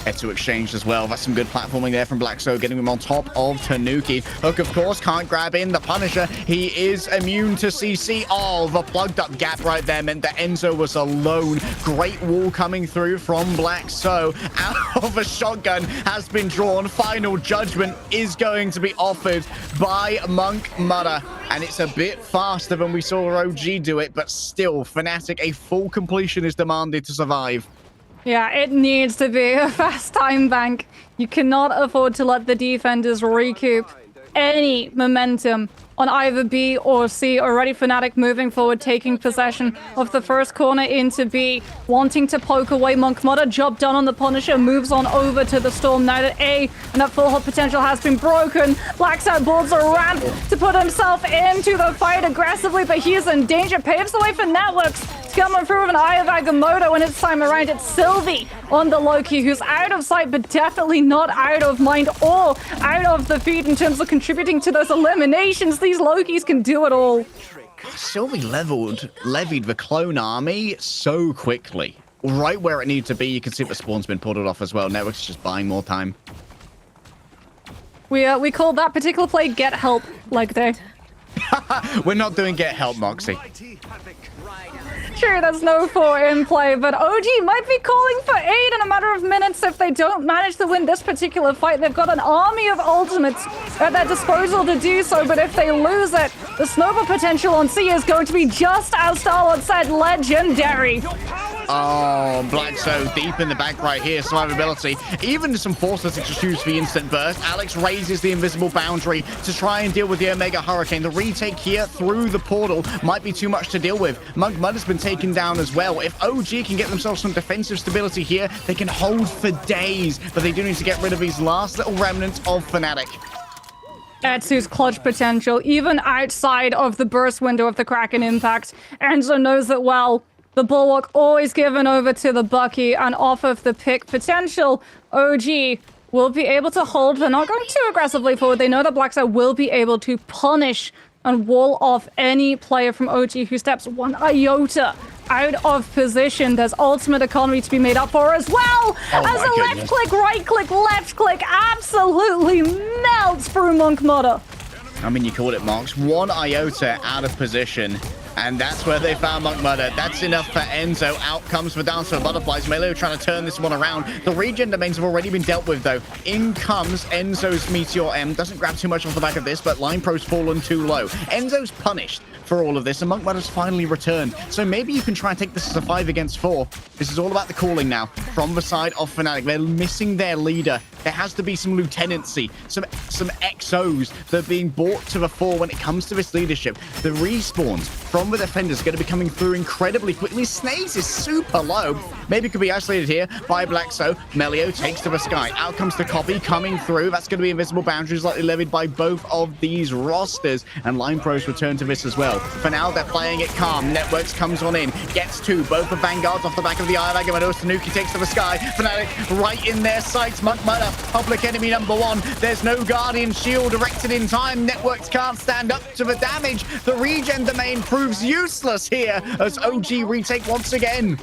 Etsu exchanged as well. That's some good platforming there from Blackso, getting him on top of Tanuki. Hook, of course, can't grab in the Punisher. He is immune to CC. Oh, the plugged up gap right there meant that Enzo was alone. Great wall coming through from Blackso. Out of a shotgun has been drawn. Final Judgment is going to be offered by Monk Mudder. And it's a bit faster than we saw OG do it, but still, Fnatic, a full completion is demanded to survive. Yeah, it needs to be a fast time bank. You cannot afford to let the defenders recoup any momentum on either B or C. Already Fnatic moving forward, taking possession of the first corner into B, wanting to poke away Monk Mudder. Job done on the Punisher, moves on over to the Storm. Now that A and that full hop potential has been broken, Blackside builds a ramp to put himself into the fight aggressively, but he is in danger. Paves the way for Networks. It's coming through with an Eye of Agamotto, and it's time around. It's Sylvie on the Loki, who's out of sight, but definitely not out of mind or out of the feed in terms of contributing to those eliminations. These Lokis can do it all. Sylvie levied the clone army so quickly. Right where it needed to be. You can see the spawn's been pulled off as well. Networks is just buying more time. We called that particular play Get Help leg day. We're not doing Get Help, Moxie. Sure, there's no 4 in play, but OG might be calling for aid in a matter of minutes if they don't manage to win this particular fight. They've got an army of ultimates at their disposal to do so, but if they lose it, the snowball potential on C is going to be just as Starlord said, legendary. Oh, Black so deep in the back right here. Survivability. Even some forces to choose for the instant burst. Alex raises the invisible boundary to try and deal with the Omega Hurricane. The retake here through the portal might be too much to deal with. Monk Mud has been taken down as well. If OG can get themselves some defensive stability here, they can hold for days. But they do need to get rid of these last little remnants of Fnatic. Etsu's clutch potential, even outside of the burst window of the Kraken impact. Enzo knows it well. The Bulwark always given over to the Bucky, and off of the pick potential, OG will be able to hold. They're not going too aggressively forward. They know that Blackside will be able to punish and wall off any player from OG who steps 1 iota out of position. There's ultimate economy to be made up for as well. As a left click, right click, left click absolutely melts through Monk Mudder. I mean, you called it, Marks. 1 iota out of position. And that's where they found Monk Mudder. That's enough for Enzo. Out comes the Dance for the Butterflies. Melio trying to turn this one around. The regen domains have already been dealt with, though. In comes Enzo's Meteor M. Doesn't grab too much off the back of this, but Line Pro's fallen too low. Enzo's punished for all of this, and Monk Mudder's finally returned. So maybe you can try and take this as a 5 against 4. This is all about the calling now from the side of Fnatic. They're missing their leader. There has to be some lieutenancy, some XOs that are being brought to the fore when it comes to this leadership. The respawns from the defenders are going to be coming through incredibly quickly. Snaze is super low. Maybe could be isolated here by Blackso. Melio takes to the sky. Out comes the copy coming through. That's going to be invisible boundaries likely levied by both of these rosters. And Line Pros return to this as well. For now, they're playing it calm. Networks comes on in. Gets 2. Both the Vanguards off the back of the Eye of Agamotto. Tanuki takes to the sky. Fnatic right in their sights. Monk Mudder, public enemy number 1. There's no Guardian Shield erected in time. Networks can't stand up to the damage. The regen domain proves useless here as OG retake once again.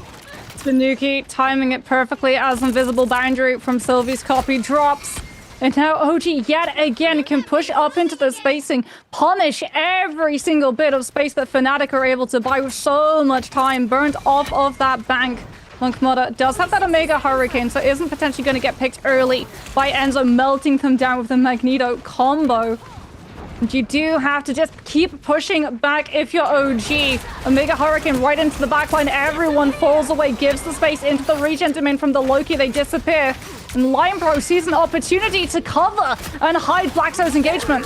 Tanuki timing it perfectly as invisible boundary from Sylvie's copy drops. And now OG yet again can push up into the spacing, punish every single bit of space that Fnatic are able to buy with so much time burnt off of that bank. Monk Mudder does have that Omega Hurricane, so isn't potentially going to get picked early by Enzo melting them down with the Magneto combo. And you do have to just keep pushing back if you're OG. Omega Hurricane right into the backline. Everyone falls away, gives the space into the regen domain from the Loki. They disappear. And Lion Pro sees an opportunity to cover and hide Blackso's engagement.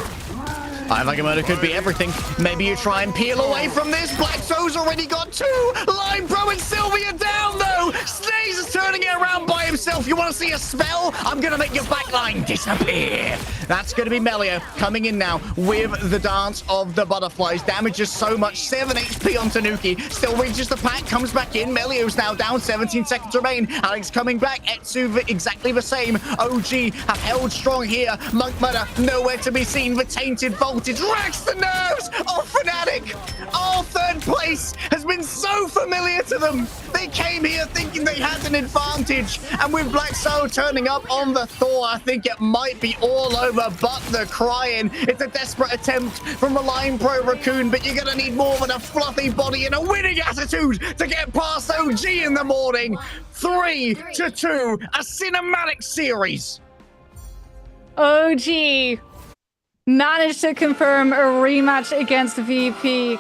I think Agamotto could be everything. Maybe you try and peel away from this. Blackso's already got 2. Line Pro and Sylvia down, though. Snaze is turning it around by himself. You want to see a spell? I'm going to make your backline disappear. That's going to be Melio coming in now with the Dance of the Butterflies. Damages so much. 7 HP on Tanuki. Still reaches the pack. Comes back in. Melio's now down. 17 seconds remain. Alex coming back. Etsu exactly the same. OG have held strong here. Monk Mudder nowhere to be seen. The tainted voltage racks the nerves of Fnatic. Our 3rd place has been so familiar to them. They came here thinking they had an advantage. And with Black Soul turning up on the Thor, I think it might be all over but the crying. It's a desperate attempt from a Line Pro Raccoon, but you're going to need more than a fluffy body and a winning attitude to get past OG in the morning. 3-2, a cinematic series. OG managed to confirm a rematch against VP.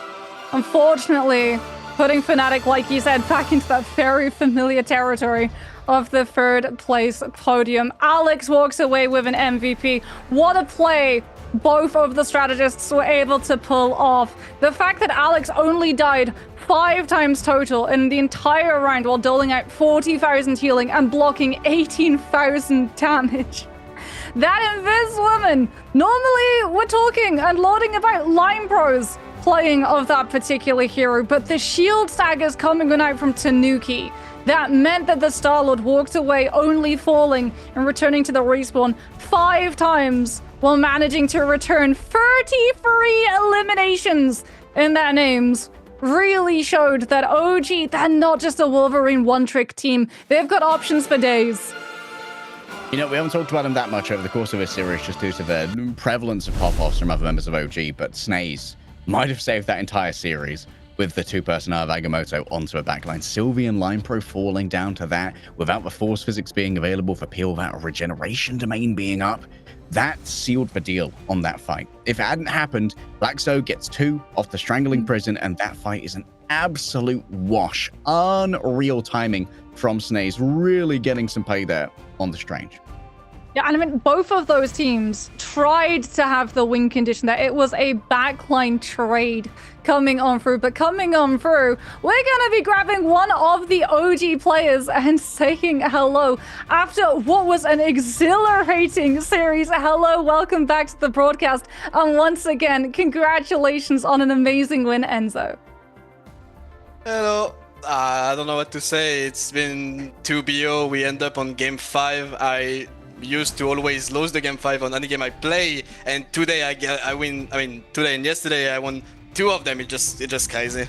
Unfortunately, putting Fnatic, like you said, back into that very familiar territory of the third place podium. Alex walks away with an MVP. What a play both of the strategists were able to pull off. The fact that Alex only died 5 times total in the entire round while doling out 40,000 healing and blocking 18,000 damage. That Invis woman, normally we're talking and lauding about line pros playing of that particular hero, but the shield staggers coming out from Tanuki, that meant that the Star-Lord walked away only falling and returning to the respawn 5 times while managing to return 33 eliminations in their names. Really showed that OG, they're not just a Wolverine one-trick team. They've got options for days. You know, we haven't talked about him that much over the course of this series just due to the prevalence of pop-offs from other members of OG, but Snaze might have saved that entire series with the 2-person of Agamotto onto a backline. Sylvian Line Pro falling down to that without the Force Physics being available for peel, without a regeneration domain being up. That sealed the deal on that fight. If it hadn't happened, Blackso gets 2 off the Strangling Prison, and that fight is an absolute wash. Unreal timing from Snaze, really getting some pay there on the Strange. Yeah, and I mean, both of those teams tried to have the win condition there. It was a backline trade coming on through, but coming on through, we're going to be grabbing one of the OG players and saying hello after what was an exhilarating series. Hello, welcome back to the broadcast. And once again, congratulations on an amazing win, Enzo. Hello. I don't know what to say. It's been 2-BO. We end up on game 5. I used to always lose the game 5 on any game I play, and today I win. I mean, today and yesterday I won 2 of them. It's just crazy.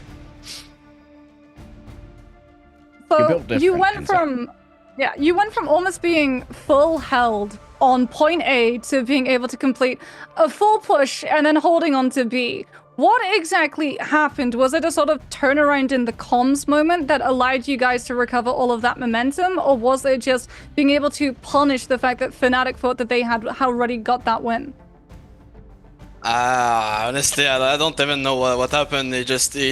So you went from almost being full held on point A to being able to complete a full push and then holding on to B. What exactly happened? Was it a sort of turnaround in the comms moment that allowed you guys to recover all of that momentum? Or was it just being able to punish the fact that Fnatic thought that they had already got that win? Honestly, I don't even know what happened. It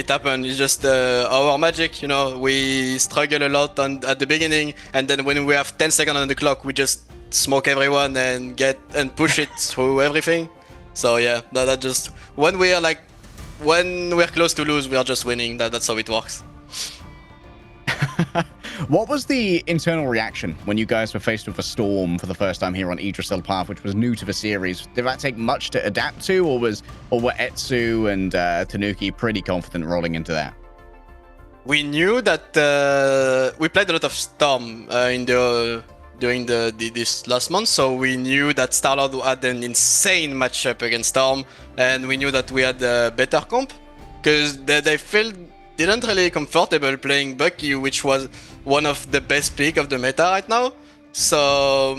happened. It's just our magic, you know. We struggle a lot at the beginning, and then when we have 10 seconds on the clock, we just smoke everyone and push it through everything. So yeah, that just when we're close to lose, we are just winning. That's how it works. What was the internal reaction when you guys were faced with a storm for the first time here on Yggdrasil Path, which was new to the series? Did that take much to adapt to, or were Etsu and Tanuki pretty confident rolling into that? We knew that we played a lot of Storm during this last month, so we knew that Star-Lord had an insane matchup against Storm, and we knew that we had a better comp because they didn't really comfortable playing Bucky, which was one of the best pick of the meta right now. So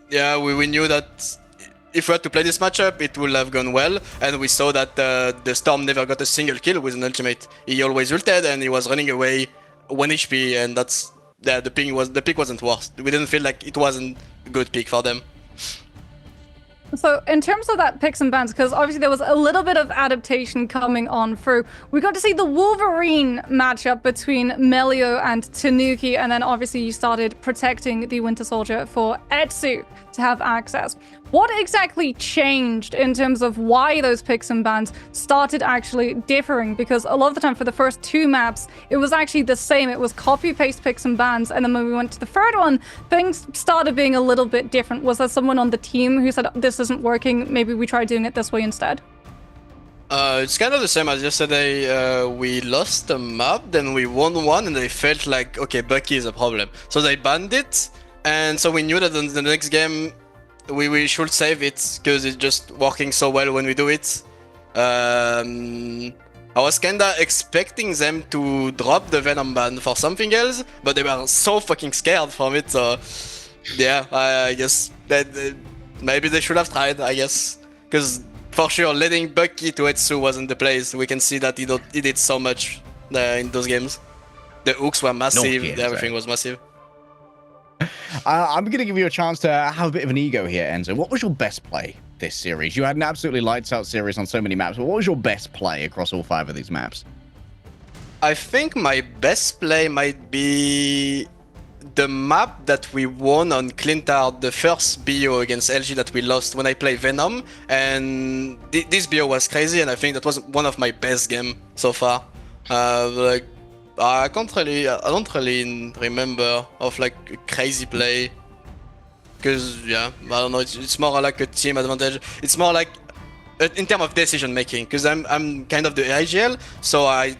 yeah, we knew that if we had to play this matchup, it would have gone well, and we saw that the Storm never got a single kill with an ultimate. He always ulted and he was running away 1 HP, and that's the pick wasn't worse. We didn't feel like it wasn't a good pick for them. So in terms of that picks and bans, because obviously there was a little bit of adaptation coming on through, we got to see the Wolverine matchup between Melio and Tanuki, and then obviously you started protecting the Winter Soldier for Etsu to have access. What exactly changed in terms of why those picks and bans started actually differing? Because a lot of the time for the first 2 maps, it was actually the same. It was copy-paste picks and bans. And then when we went to the third one, things started being a little bit different. Was there someone on the team who said, this isn't working, maybe we try doing it this way instead? It's kind of the same as yesterday. We lost a map, then we won one, and they felt like, okay, Bucky is a problem. So they banned it, and so we knew that in the next game, we should save it because it's just working so well when we do it. I was kinda expecting them to drop the Venom ban for something else, but they were so fucking scared from it. So yeah, I guess that maybe they should have tried. I guess because for sure letting Bucky to Etsu wasn't the place. We can see that he did so much in those games. The hooks were massive. Everything was massive. I'm going to give you a chance to have a bit of an ego here, Enzo. What was your best play this series? You had an absolutely lights out series on so many maps, but what was your best play across all 5 of these maps? I think my best play might be the map that we won on Clintard, the first BO against LG that we lost when I played Venom, and this BO was crazy, and I think that was one of my best game so far. Like I don't really remember of like a crazy play, because yeah, I don't know. It's more like a team advantage. It's more like in terms of decision making, because I'm kind of the IGL, so I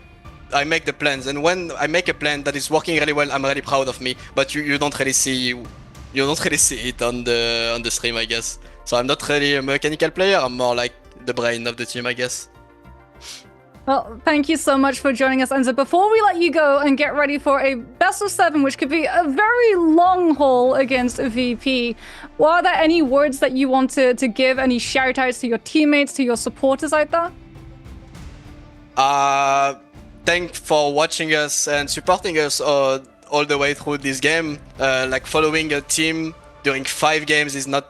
make the plans, and when I make a plan that is working really well, I'm really proud of me. But you don't really see it on the stream, I guess. So I'm not really a mechanical player. I'm more like the brain of the team, I guess. Well, thank you so much for joining us, Enzo. Before we let you go and get ready for a best of 7, which could be a very long haul against a VP, are there any words that you want to give, any shout outs to your teammates, to your supporters out there? Thanks for watching us and supporting us all the way through this game. Like following a team during 5 games is not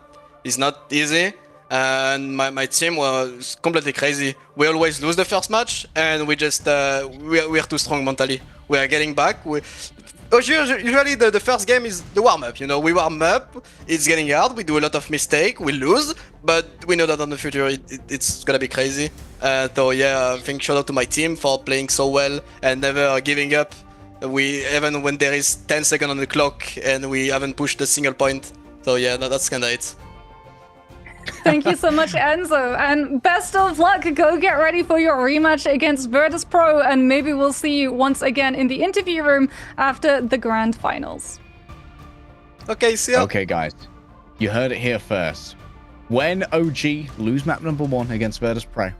easy. And my team was completely crazy. We always lose the first match, and we just we're too strong mentally. We are getting back. Usually the first game is the warm-up. You know, we warm up. It's getting hard. We do a lot of mistakes. We lose, but we know that on the future it's gonna be crazy. So yeah, I think shout out to my team for playing so well and never giving up. Even when there is 10 seconds on the clock and we haven't pushed a single point. So yeah, that's kinda it. Thank you so much, Enzo, and best of luck. Go get ready for your rematch against Virtus.pro, and maybe we'll see you once again in the interview room after the grand finals. Okay, see ya. Okay, guys, you heard it here first. When OG lose map number 1 against Virtus.pro,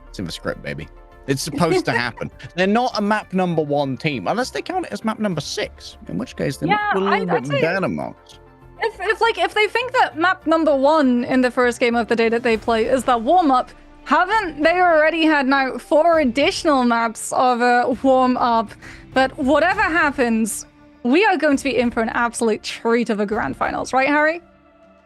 it's in the script, baby. It's supposed to happen. They're not a map number 1 team, unless they count it as map number 6, in which case they're a little bit better marks. If they think that map number 1 in the first game of the day that they play is the warm-up, haven't they already had now 4 additional maps of a warm-up? But whatever happens, we are going to be in for an absolute treat of a grand finals, right, Harry?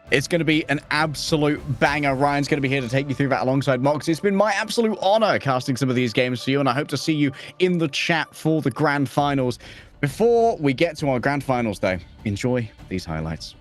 It's going to be an absolute banger. Ryan's going to be here to take you through that alongside Mox. It's been my absolute honor casting some of these games for you, and I hope to see you in the chat for the grand finals. Before we get to our grand finals, though, enjoy these highlights.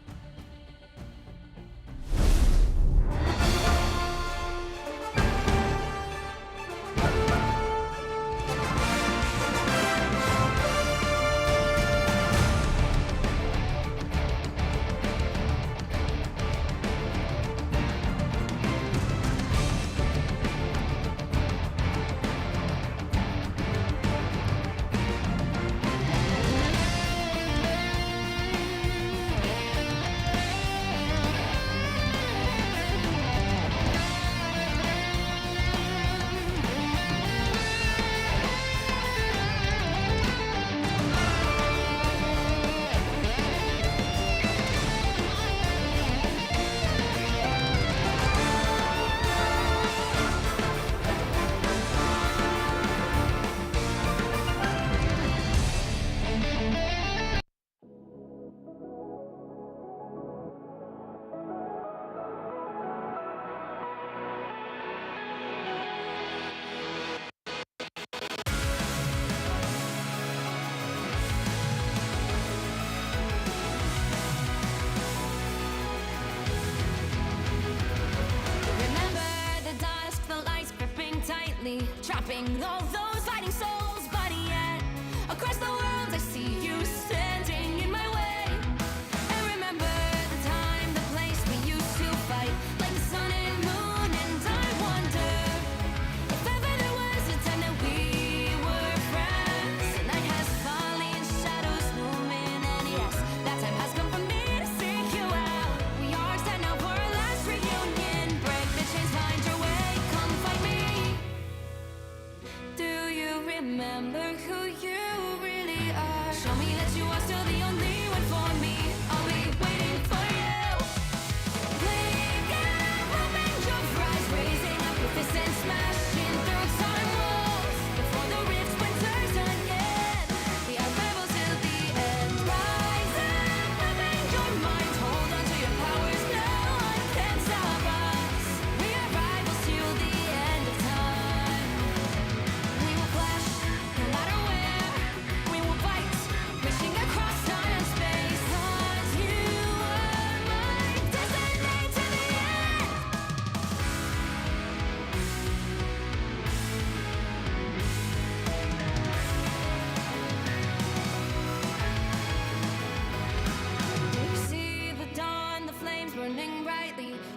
Trapping all those fighting souls, but yet across the world I see you standing in my way. And remember the time, the place we used to fight, like the sun and moon. And I wonder if ever there was a time that we were friends. The night has fallen, shadows looming, and yes, that time has come for me to seek you out. We are set now for our last reunion. Break the chains, find your way, come find me. Do you remember who you really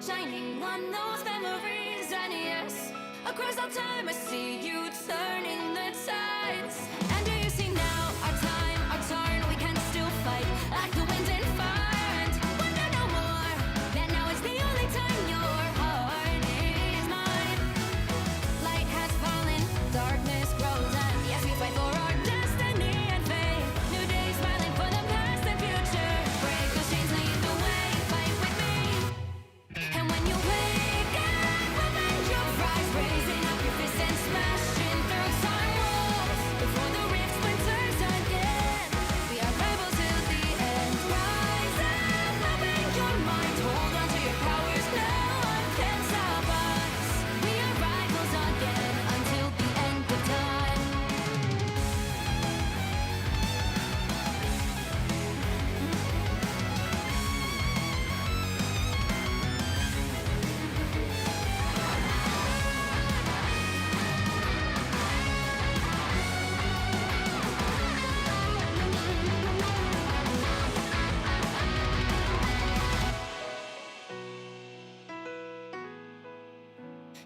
shining on those memories. And yes, across all time I see you turning the tides. And do you see now our time, our turn? We can still fight like the wind and fire. And wonder no more that now is the only time your heart is mine. Light has fallen, darkness grows, and yes, we fight for our destiny and fate. New days smiling for the past and future. Break those chains, lead the way, fight with me. And when you wake up, open your eyes, raising up your fists and smashing through time walls. Before the rift splinters again, we are rebels till the end. Rise up, open your mind, hold on to your powers. No one can stop us. We are rivals again until the end of time.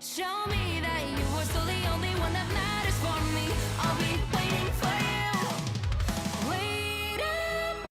Show me that you are still the only one that matters for me. I'll be waiting for you. Wait up.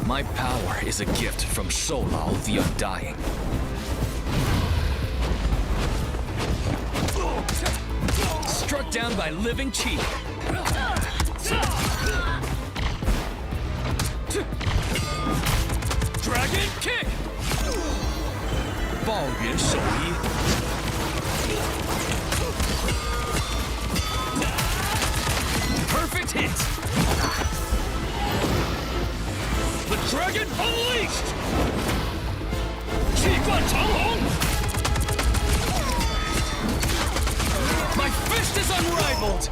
My power is a gift from Solal the Undying. Struck down by living chi. Dragon kick. 爆元手一。Perfect hit. The dragon unleashed. 气贯长虹. My fist is unrivaled.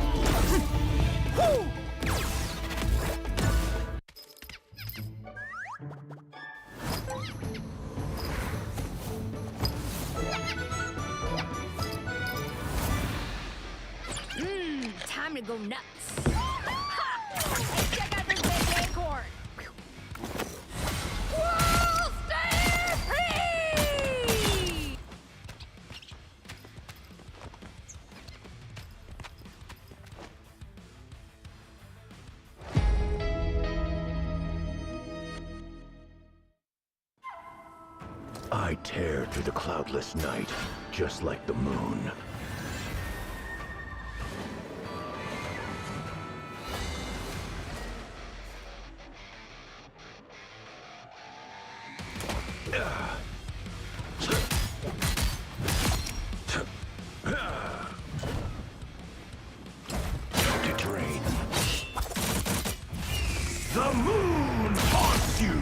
Time to go nuts. Check out this big acorn. Whoa, stay free! I tear through the cloudless night, just like the moon. To drain. The moon haunts you!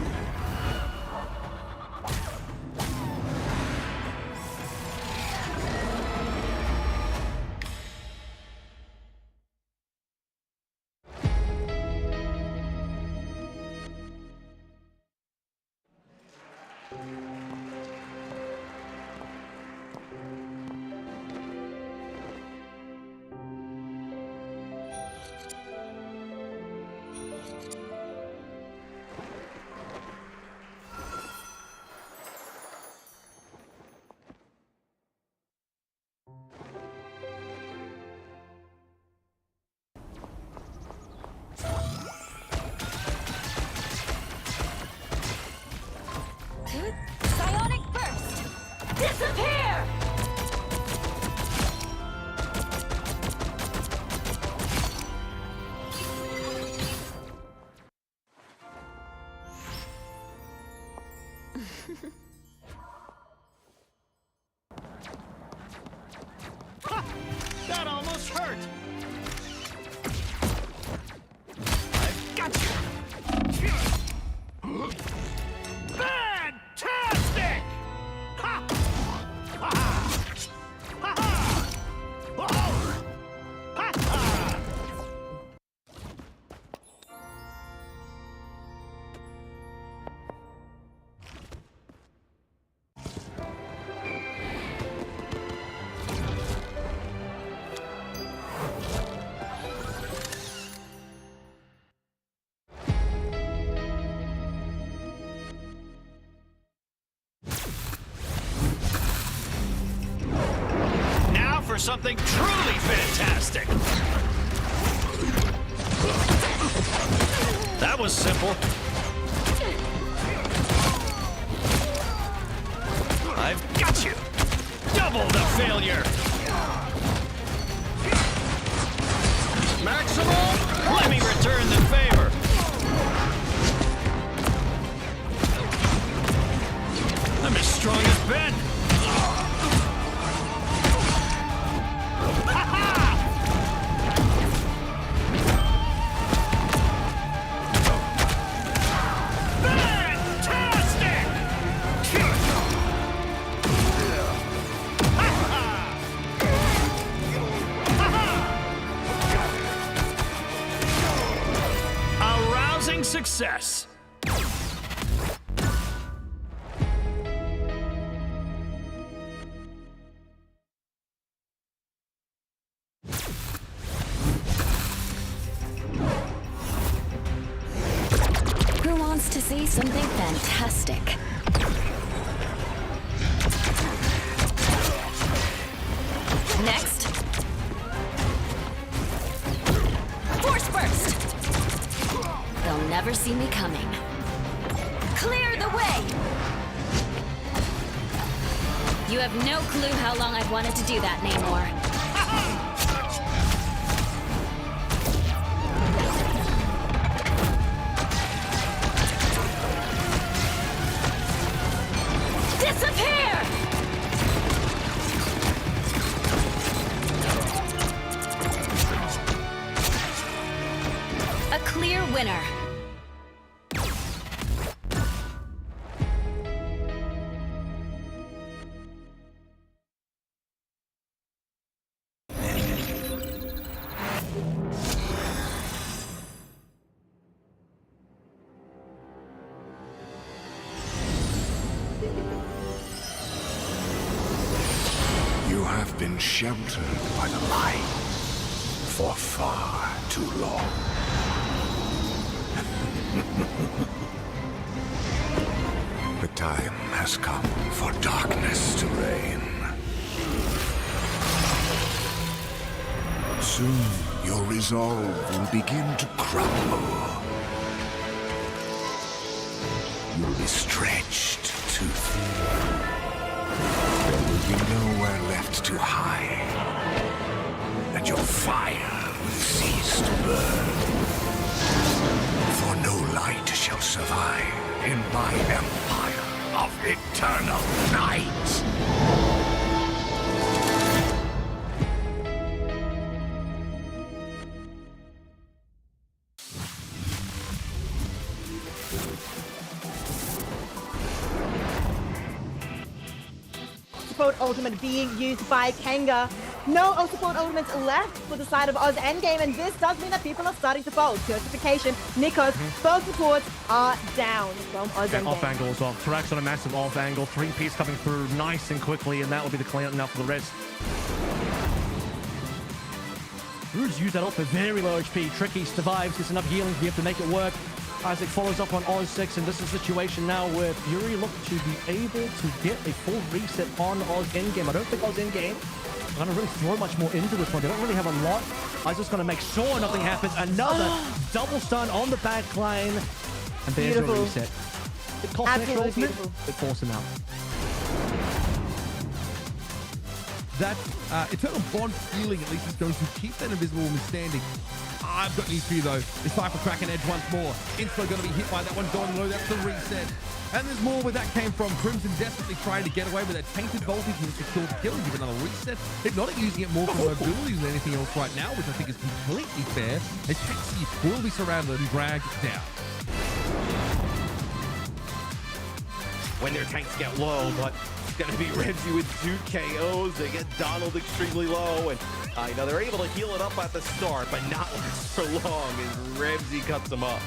That almost hurt! I've got you! Fantastic! Ha! Ha! Ha! Ha! Whoa! Ha! Ha! For something truly fantastic. That was simple. I've got you. Double the failure. Maximum. Let me return the favor. I'm as strong as Ben. Success. Who wants to see something fantastic? Next. Force burst! They'll never see me coming. Clear the way! You have no clue how long I've wanted to do that, Namor. Disappear! A clear winner. You have been sheltered by the light for far too long. The time has come for darkness to reign. Soon your resolve will begin to crumble. You'll be stretched too thin. There will be nowhere left to hide, and your fire will cease to burn. For no light shall survive in my empire of eternal night. Support ultimate being used by Kenga. No support ultimates left for the side of Oz endgame, and this does mean that people are starting to fold. Certification, Nikos, both supports are down from Oz endgame. Off angle as well. Tarax on a massive off angle. 3-piece coming through nice and quickly, and that will be the clean up now for the rest. Rude's used that ult for very low HP. Tricky survives, gets enough healing to be able to make it work. Isaac follows up on Oz 6, and this is a situation now where Fury look to be able to get a full reset on Oz endgame. I don't think Oz endgame is going to really throw much more into this one. They don't really have a lot. Isaac's going to make sure nothing happens. Another double stun on the back line, and there's a reset. It costs an extra ultimate, it forces him out. That eternal bond feeling at least is going to keep that invisible woman standing. I've got news for you though. The Cypher Kraken edge once more. Inspo going to be hit by that one going low. That's the reset. And there's more where that came from. Crimson desperately trying to get away with that tainted voltage and secure kill, give another reset. Hypnotic using it more for mobility than anything else right now, which I think is completely fair. As Taxi will be surrounded and dragged down. When their tanks get low, but it's going to be Reggie with 2 KOs. They get Donald extremely low, and they're able to heal it up at the start, but not last for long as Remzi cuts them up.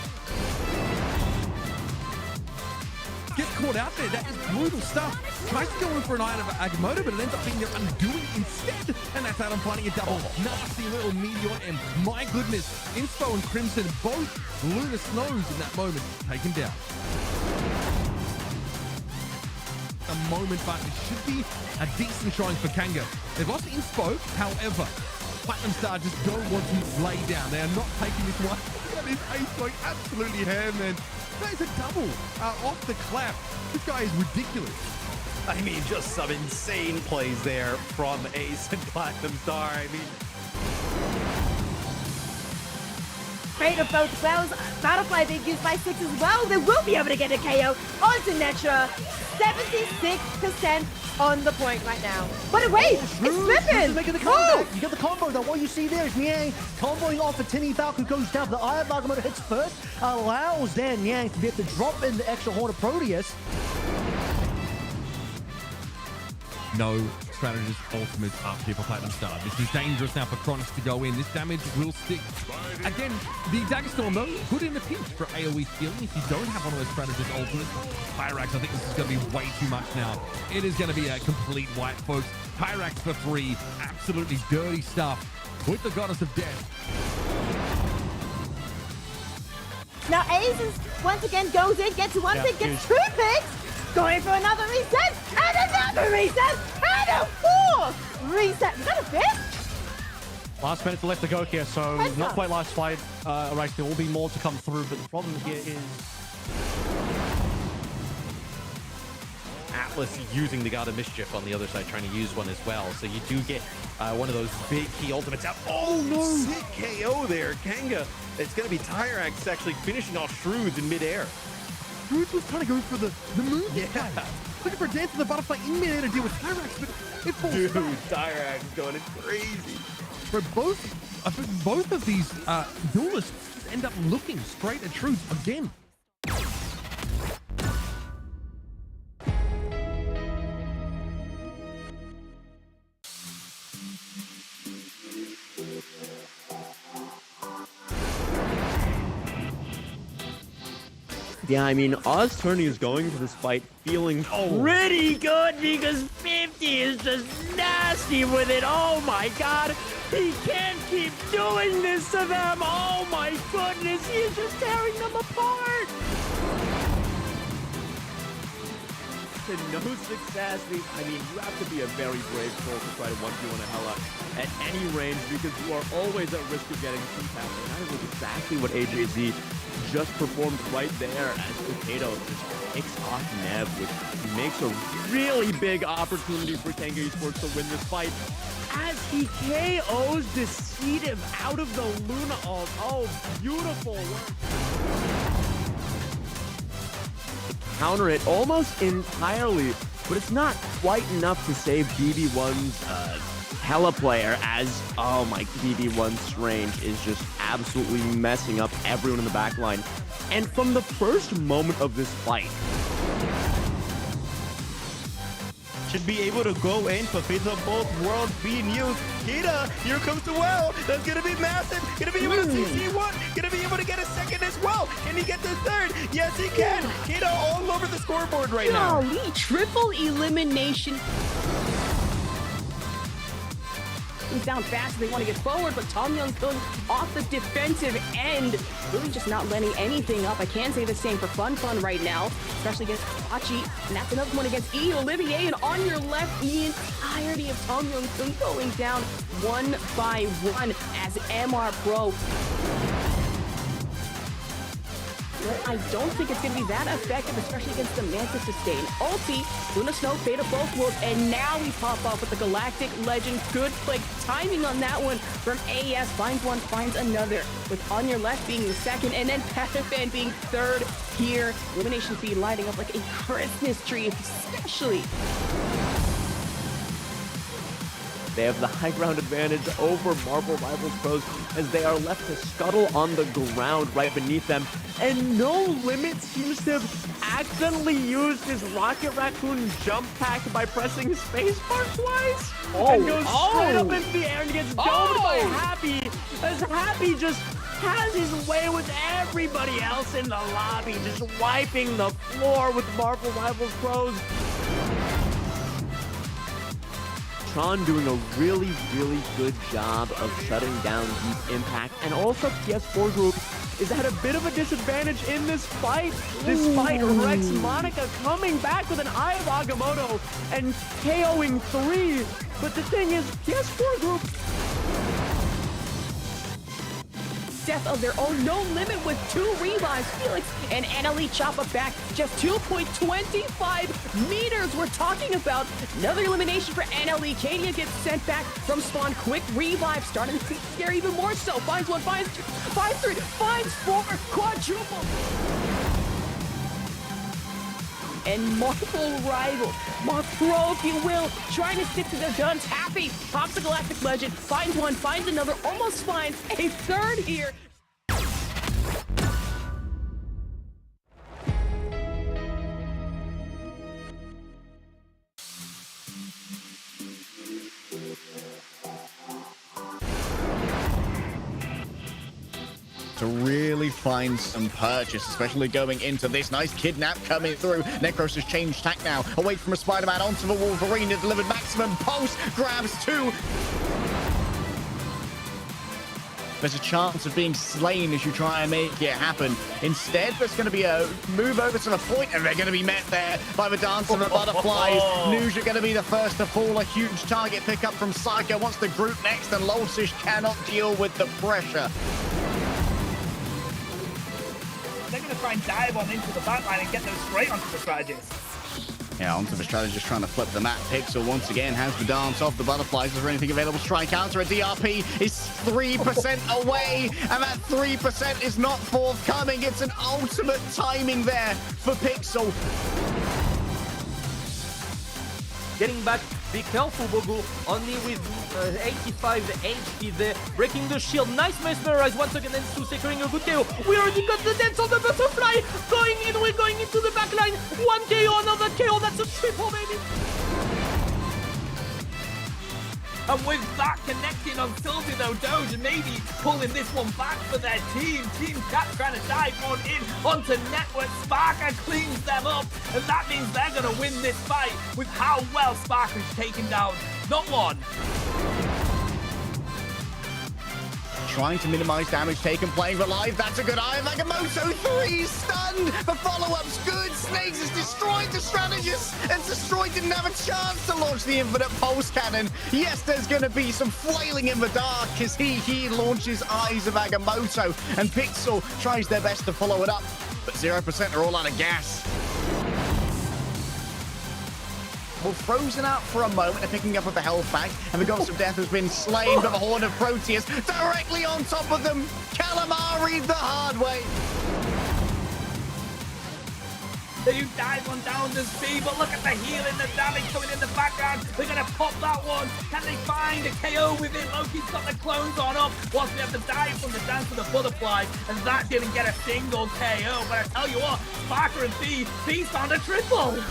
Gets caught out there. That is brutal stuff. Tries to go in for an item of Agamotto, but it ends up being their undoing instead. And that's Adam finding a double. Nasty little meteor, and my goodness, Inspo and Crimson, both Lunar Snows in that moment, taken down. A moment, but it should be a decent showing for Kanga. They've lost Inspo, however, Platinum Star just don't want to lay down. They are not taking this one. That is Ace going absolutely ham, man. That is a double off the clap. This guy is ridiculous. I mean, just some insane plays there from Ace and Platinum Star. I mean, Fate of both wells. Battlefly being used by 6 as well. They will be able to get a KO onto Netra. 76% on the point right now. But wait, it's slipping. Making the comeback. You get the combo though. What you see there is Niang comboing off a Tinny Falcon, goes down. The Eye of Agamotto hits first, allows then Niang to be able to drop in the extra horn of Proteus. No strategist ultimate up here for Platinum Star. This is dangerous now for Cronus to go in. This damage will stick. Again, the Dagger Storm though, good in the pinch for AoE healing if you don't have one of those strategist ultimates. Pyrax, I think this is going to be way too much now. It is going to be a complete wipe, folks. Pyrax for 3. Absolutely dirty stuff with the Goddess of Death. Now Ace is once again goes in, gets 1 pick, gets 2 picks. Going for another reset, and another reset, and a 4th reset. Is that a 5th? Last minute left to go here, so not quite last fight. Right, there will be more to come through, but the problem here is Atlas using the God of Mischief on the other side, trying to use one as well. So you do get one of those big key ultimates out. Oh, no! Sick KO there, Kanga. It's going to be Tyrax actually finishing off Shroods in midair. Shroods was trying to go for the move. Yeah. Looking for a dance of the butterfly in midair to deal with Tyrax, but it falls Dude, back. Tyrax going crazy. For both of these duelists just end up looking straight at Shroods again. Yeah, I mean, Oz Turney is going to this fight feeling pretty good because 50 is just nasty with it. Oh my god, he can't keep doing this to them. Oh my goodness, he is just tearing them apart. To no success, I mean, you have to be a very brave soul to try to 1v1 a Hela at any range because you are always at risk of getting two-tapped. And that is exactly what AJZ just performed right there as Potato just picks off Nev, which makes a really big opportunity for Kanga Esports to win this fight as he KOs Deceitive out of the Luna ult. Oh, beautiful work. Counter it almost entirely, but it's not quite enough to save BB1's Hela player as, oh my, BB1's range is just absolutely messing up everyone in the back line. And from the first moment of this fight, should be able to go in for Fates of both worlds being used. Kita, here comes the well. That's gonna be massive. Gonna be able to CC one. Gonna be able to get a second as well. Can he get the third? Yes, he can. Kita all over the scoreboard right now. Golly, triple elimination. Down fast, they want to get forward, but Tom Young's going off the defensive end, really just not letting anything up. I can say the same for Fun right now, especially against Hachi, and that's another one against E. Olivier, and on your left, the entirety of Tom Young's going down 1 by 1 as MR Pro. I don't think it's going to be that effective, especially against the Mantis Sustain. Ulti, Luna Snow, Fate of both worlds, and now we pop off with the Galactic Legend. Good click timing on that one from AES. Finds one, finds another, with On Your Left being the second, and then Patafan being third here. Elimination feed lighting up like a Christmas tree, especially. They have the high ground advantage over Marvel Rivals Pros as they are left to scuttle on the ground right beneath them. And No Limit seems to have accidentally used his Rocket Raccoon jump pack by pressing spacebar twice. And goes straight up into the air and gets domed by Happy, as Happy just has his way with everybody else in the lobby, just wiping the floor with Marvel Rivals Pros. Tron doing a really, really good job of shutting down Deep Impact, and also PS4 Group is at a bit of a disadvantage in this fight, despite Rex Monica coming back with an Eye of Agamotto and KOing 3. But the thing is, PS4 Group, death of their own. No Limit with 2 revives. Felix and Annalie chop it back. Just 2.25 meters we're talking about. Another elimination for Annalie. Kadia gets sent back from spawn. Quick revive, starting to scare even more so. Finds one, finds two, finds three, finds 4. Quadruple. And Marvel Rival, Pro, if you will, trying to stick to their guns. Happy pops the Galactic Legend, finds one, finds another, almost finds a third here. To really find some purchase, especially going into this. Nice kidnap coming through. Necros has changed tack now. Away from a Spider-Man onto the Wolverine. It delivered maximum pulse. Grabs 2. There's a chance of being slain as you try and make it happen. Instead, there's going to be a move over to the point, and they're going to be met there by the Dance of the Butterflies. Nuja going to be the first to fall. A huge target pickup from Psycho. Wants the group next, and Lolsish cannot deal with the pressure. They're going to try and dive on into the backline and get those straight onto the strategist. Yeah, onto the strategist trying to flip the map. Pixel once again has the dance off the Butterflies. Is there anything available? Strike counter. A DRP is 3% away, and that 3% is not forthcoming. It's an ultimate timing there for Pixel. Getting back, be careful, Bogu. Only with 85 HP there. Breaking the shield. Nice mesmerize once again, and Stu securing a good KO. We already got the dance on the butterfly. Going in, we're going into the back line. 1 KO, another KO. That's a triple, baby. And with that connecting on Sylvie though, Doge maybe pulling this one back for their team. Team Cat trying to dive on in onto Network. Sparker cleans them up, and that means they're going to win this fight with how well Sparker's taken down not one. Trying to minimize damage taken, playing alive. That's a good eye. Agamotto 3 stunned. The follow-up's good. Snakes has destroyed the strategist, and Destroy didn't have a chance to launch the infinite pulse cannon. Yes, there's going to be some flailing in the dark as he launches Eyes of Agamotto, and Pixel tries their best to follow it up, but 0% are all out of gas. Well, frozen out for a moment and picking up with the health back, and the Ghost of Death has been slain, but the Horde of Proteus directly on top of them. Calamari the hard way. They do dive on down the speed, but look at the healing, the damage coming in the background. They're going to pop that one. Can they find a KO with it? Loki's got the clones on up, whilst we have the dive from the Dance of the Butterfly, and that didn't get a single KO. But I tell you what, Sparker and B's found a triple.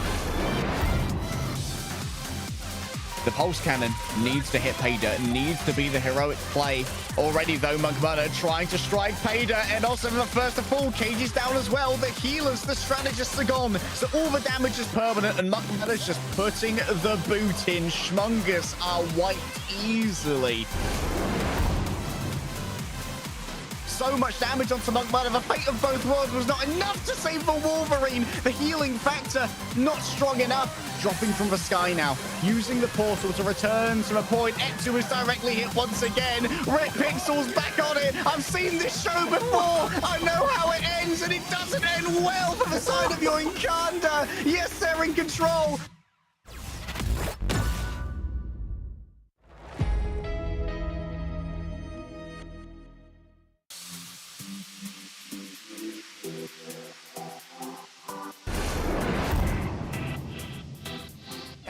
The Pulse Cannon needs to hit Payda, needs to be the heroic play. Already, though, Monk Murder trying to strike Payda, and also the first to fall. Cage is down as well. The healers, the strategists are gone. So all the damage is permanent, and Monk Murder's just putting the boot in. Schmungus are wiped easily. So much damage onto Monk Murder. The fate of both worlds was not enough to save the Wolverine. The healing factor not strong enough. Dropping from the sky now, using the portal to return to the point. Etsu is directly hit once again. Red Pixel's back on it. I've seen this show before. I know how it ends, and it doesn't end well for the side of your Encanta. Yes, they're in control.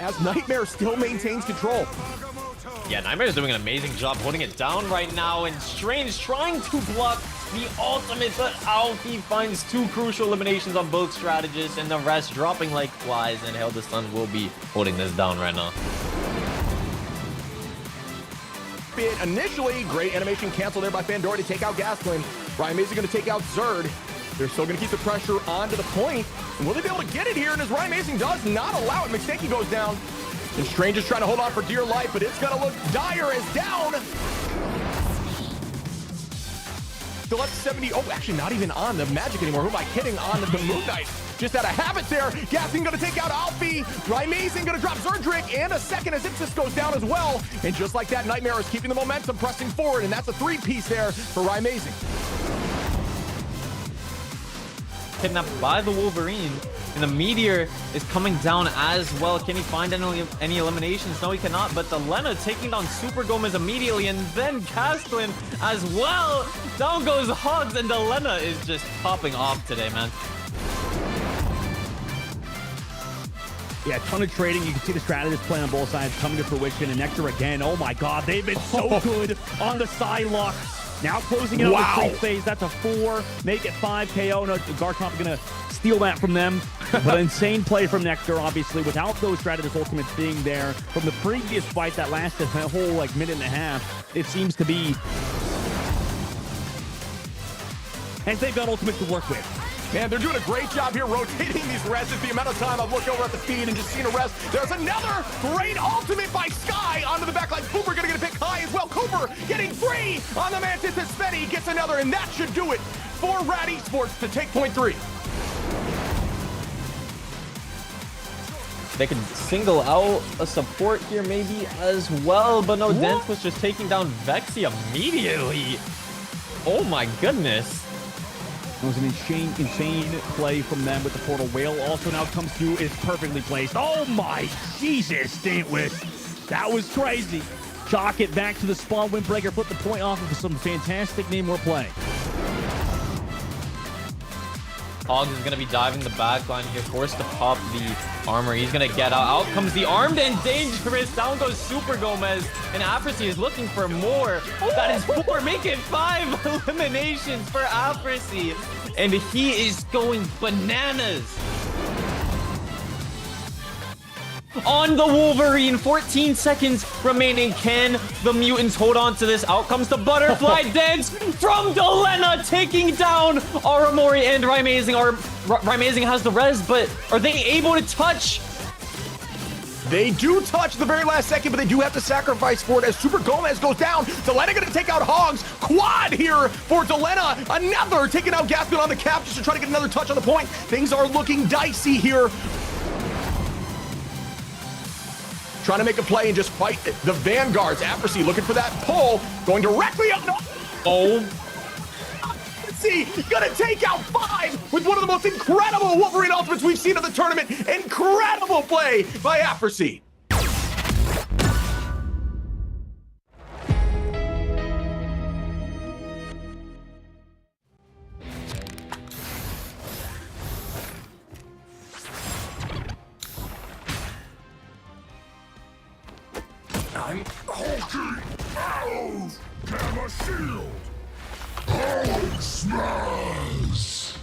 as Nightmare still maintains control. Yeah, Nightmare is doing an amazing job holding it down right now, and Strange trying to block the ultimate, but Alfie finds 2 crucial eliminations on both strategists, and the rest dropping like flies, and Hail the Sun will be holding this down right now. Initially, great animation canceled there by Fandora to take out Gasklin. Ryan Mason going to take out Zerd. They're still going to keep the pressure onto the point. And will they be able to get it here? And as Ryan Mason does not allow it, McStanky goes down. And Strange is trying to hold on for dear life, but it's going to look dire as down. Still at 70. Oh, actually not even on the Magic anymore. Who am I kidding? On the Moon Knight. Just out of habit there. Gaskin going to take out Alfie. Ryan Mason going to drop Zerdrick. And a second as Ipsis goes down as well. And just like that, Nightmare is keeping the momentum, pressing forward. And that's a 3-piece there for Ryan Mason. Kidnapped by the Wolverine, and the Meteor is coming down as well. Can he find any eliminations? No, he cannot. But the Lena taking down Super Gomez immediately, and then Castlin as well. Down goes Hogs, and the Lena is just popping off today, man. Yeah, a ton of trading. You can see the strategists play on both sides coming to fruition. And Nectar again. Oh my God, they've been so good on the side lock. Now closing it on the creep phase. That's a 4. Make it 5 KO. No, Garchomp going to steal that from them. But insane play from Nectar, obviously, without those strategist ultimates being there. From the previous fight that lasted a whole minute and a half, it seems to be. And they've got ultimates to work with. Man, they're doing a great job here rotating these rests. The amount of time I've looked over at the feed and just seen a rest. There's another great ultimate by Sky onto the backline. Cooper going to get a pick high as well. Cooper getting free on the Mantis as Spenny gets another, and that should do it for Rad Esports to take point 3. They could single out a support here maybe as well, but no, Dent was just taking down Vexy immediately. Oh my goodness. It was an insane play from them with the portal. Whale also now comes through, is perfectly placed. Oh my Jesus, Daintwist. That was crazy. Chalk it back to the spawn. Windbreaker put the point off of some fantastic Namor play. Hogs is going to be diving the backline here, forced to pop the armor. He's going to get out. Out comes the Armed and Dangerous. Down goes Super Gomez. And Afrasy is looking for more. That is 4. Make it 5 eliminations for Afrasy. And he is going bananas. On the Wolverine, 14 seconds remaining. Can the mutants hold on to this? Out comes the butterfly dance from Delena, taking down Aramori and Rymazing. Rymazing has the res, but are they able to touch? They do touch the very last second, but they do have to sacrifice for it as Super Gomez goes down. Delena going to take out Hogs. Quad here for Delena. Another taking out Gaskin on the cap just to try to get another touch on the point. Things are looking dicey here. Trying to make a play and just fight the Vanguards. Afrasy looking for that pull. Going directly up. Oh. Afrasy gonna take out 5 with one of the most incredible Wolverine ultimates we've seen in the tournament. Incredible play by Afrasy. I'm hulking out! Gamma shield! Hulk smash!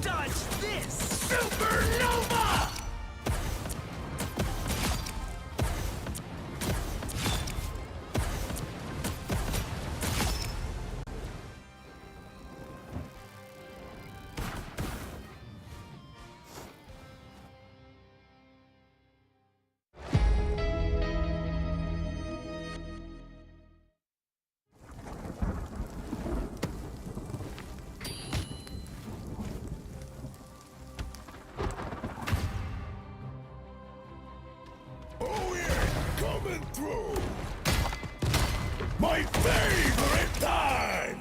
Dodge this! Coming through! My favorite time!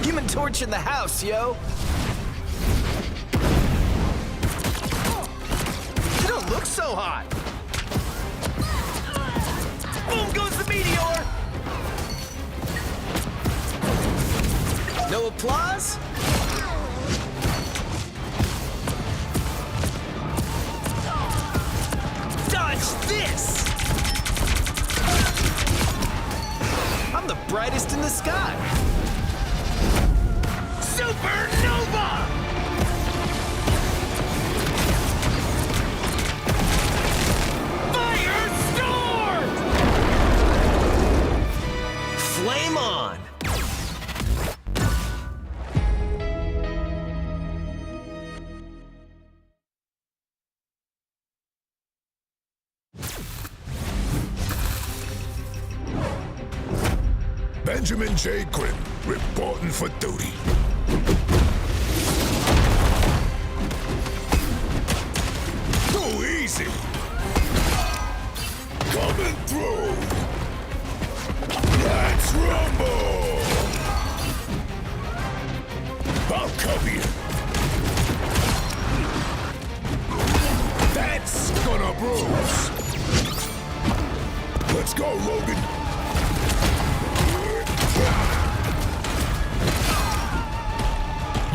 Human Torch in the house, yo! You don't look so hot! Boom goes the meteor! No applause? Dodge this! I'm the brightest in the sky! Supernova! Firestorm! Flame on! Benjamin J. Grimm, reporting for duty. Too easy! Coming through! Let's rumble! I'll cover you! That's gonna bruise! Let's go, Logan!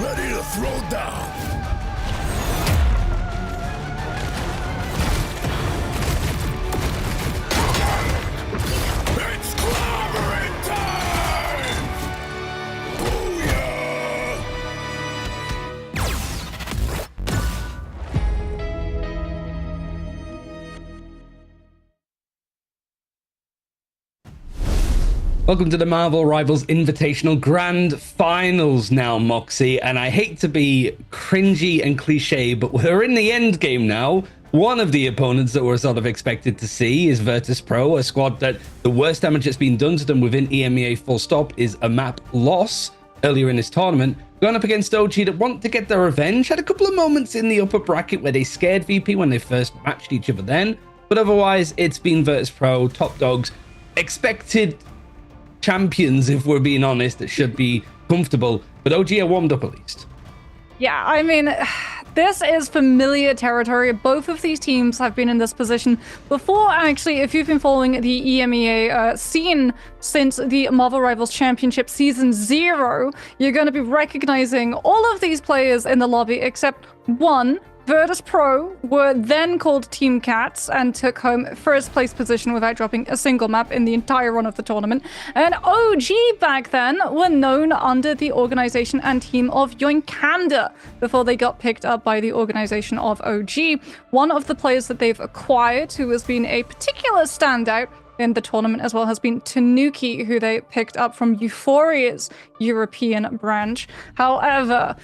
Ready to throw down. It's clobbering time! Booyah! Welcome to the Marvel Rivals Invitational Grand Finals now, Moxie. And I hate to be cringy and cliche, but we're in the end game now. One of the opponents that we're sort of expected to see is Virtus.pro, a squad that the worst damage that's been done to them within EMEA full stop is a map loss earlier in this tournament. Going up against OG that want to get their revenge. Had a couple of moments in the upper bracket where they scared VP when they first matched each other then. But otherwise, it's been Virtus.pro, top dogs, expected champions, if we're being honest, that should be comfortable, but OG are warmed up at least. Yeah, I mean, this is familiar territory. Both of these teams have been in this position before. Actually, if you've been following the EMEA scene since the Marvel Rivals Championship Season 0, you're going to be recognizing all of these players in the lobby except one. Virtus.pro were then called Team Cats and took home first place position without dropping a single map in the entire run of the tournament. And OG back then were known under the organization and team of Yoinkanda before they got picked up by the organization of OG. One of the players that they've acquired who has been a particular standout in the tournament as well has been Tanuki, who they picked up from Euphoria's European branch. However,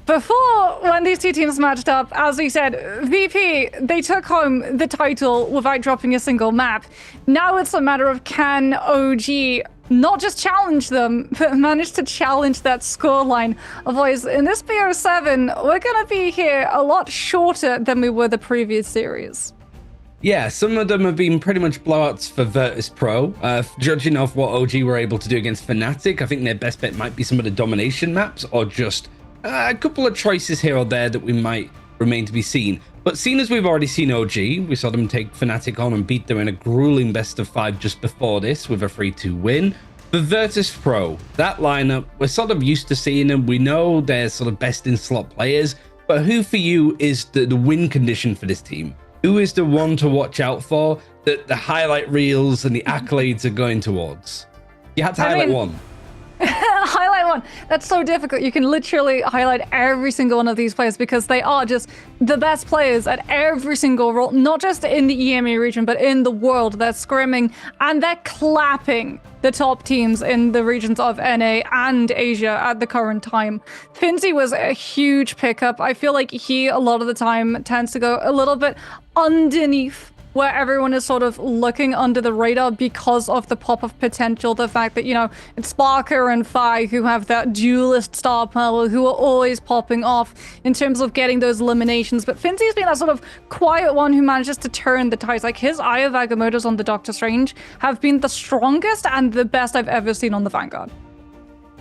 before, when these two teams matched up, as we said, VP, they took home the title without dropping a single map. Now it's a matter of can OG not just challenge them, but manage to challenge that scoreline. Otherwise, in this BO7, we're going to be here a lot shorter than we were the previous series. Yeah, some of them have been pretty much blowouts for Virtus.pro. Judging off what OG were able to do against Fnatic, I think their best bet might be some of the domination maps or just a couple of choices here or there that we might remain to be seen. But seeing as we've already seen OG, we saw them take Fnatic on and beat them in a grueling best of 5 just before this with a 3-2 win. For Virtus.pro, that lineup, we're sort of used to seeing them. We know they're sort of best in slot players, but who for you is the win condition for this team? Who is the one to watch out for that the highlight reels and the accolades are going towards? You had to highlight one. Highlight one. That's so difficult. You can literally highlight every single one of these players because they are just the best players at every single role, not just in the EMEA region, but in the world. They're scrimming and they're clapping the top teams in the regions of NA and Asia at the current time. Finzi was a huge pickup. I feel like he, a lot of the time, tends to go a little bit underneath where everyone is sort of looking under the radar because of the pop-of potential, the fact that, you know, it's Sparker and Fi who have that duelist star power, who are always popping off in terms of getting those eliminations. But Finzi's been that sort of quiet one who manages to turn the tides. Like, his Eye of Agamotto's on the Doctor Strange have been the strongest and the best I've ever seen on the Vanguard.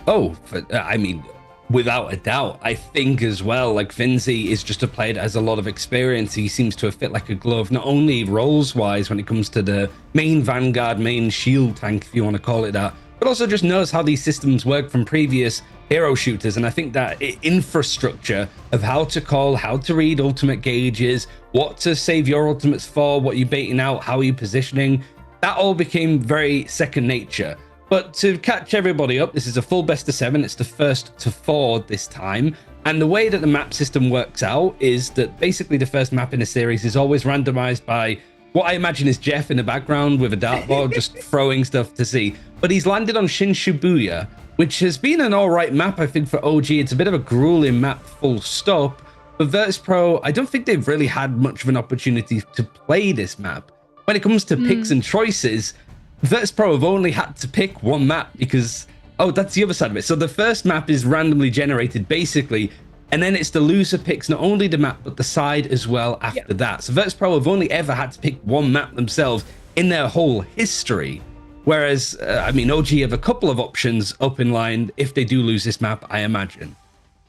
Oh, I mean, without a doubt. I think as well, like, Finzi is just a player that has a lot of experience. He seems to have fit like a glove, not only roles-wise when it comes to the main Vanguard, main shield tank, if you want to call it that, but also just knows how these systems work from previous hero shooters. And I think that infrastructure of how to call, how to read ultimate gauges, what to save your ultimates for, what you're baiting out, how are you positioning, that all became very second nature. But to catch everybody up, this is a full best of 7. It's the first to 4 this time. And the way that the map system works out is that basically the first map in a series is always randomized by what I imagine is Jeff in the background with a dartboard just throwing stuff to see. But he's landed on Shin Shibuya, which has been an all right map, I think, for OG. It's a bit of a grueling map, full stop. But Virtus.pro, I don't think they've really had much of an opportunity to play this map. When it comes to picks and choices, Virtus.pro have only had to pick one map because, oh, that's the other side of it. So the first map is randomly generated, basically, and then it's the loser picks not only the map, but the side as well after that. So Virtus.pro have only ever had to pick one map themselves in their whole history. Whereas, I mean, OG have a couple of options up in line if they do lose this map, I imagine.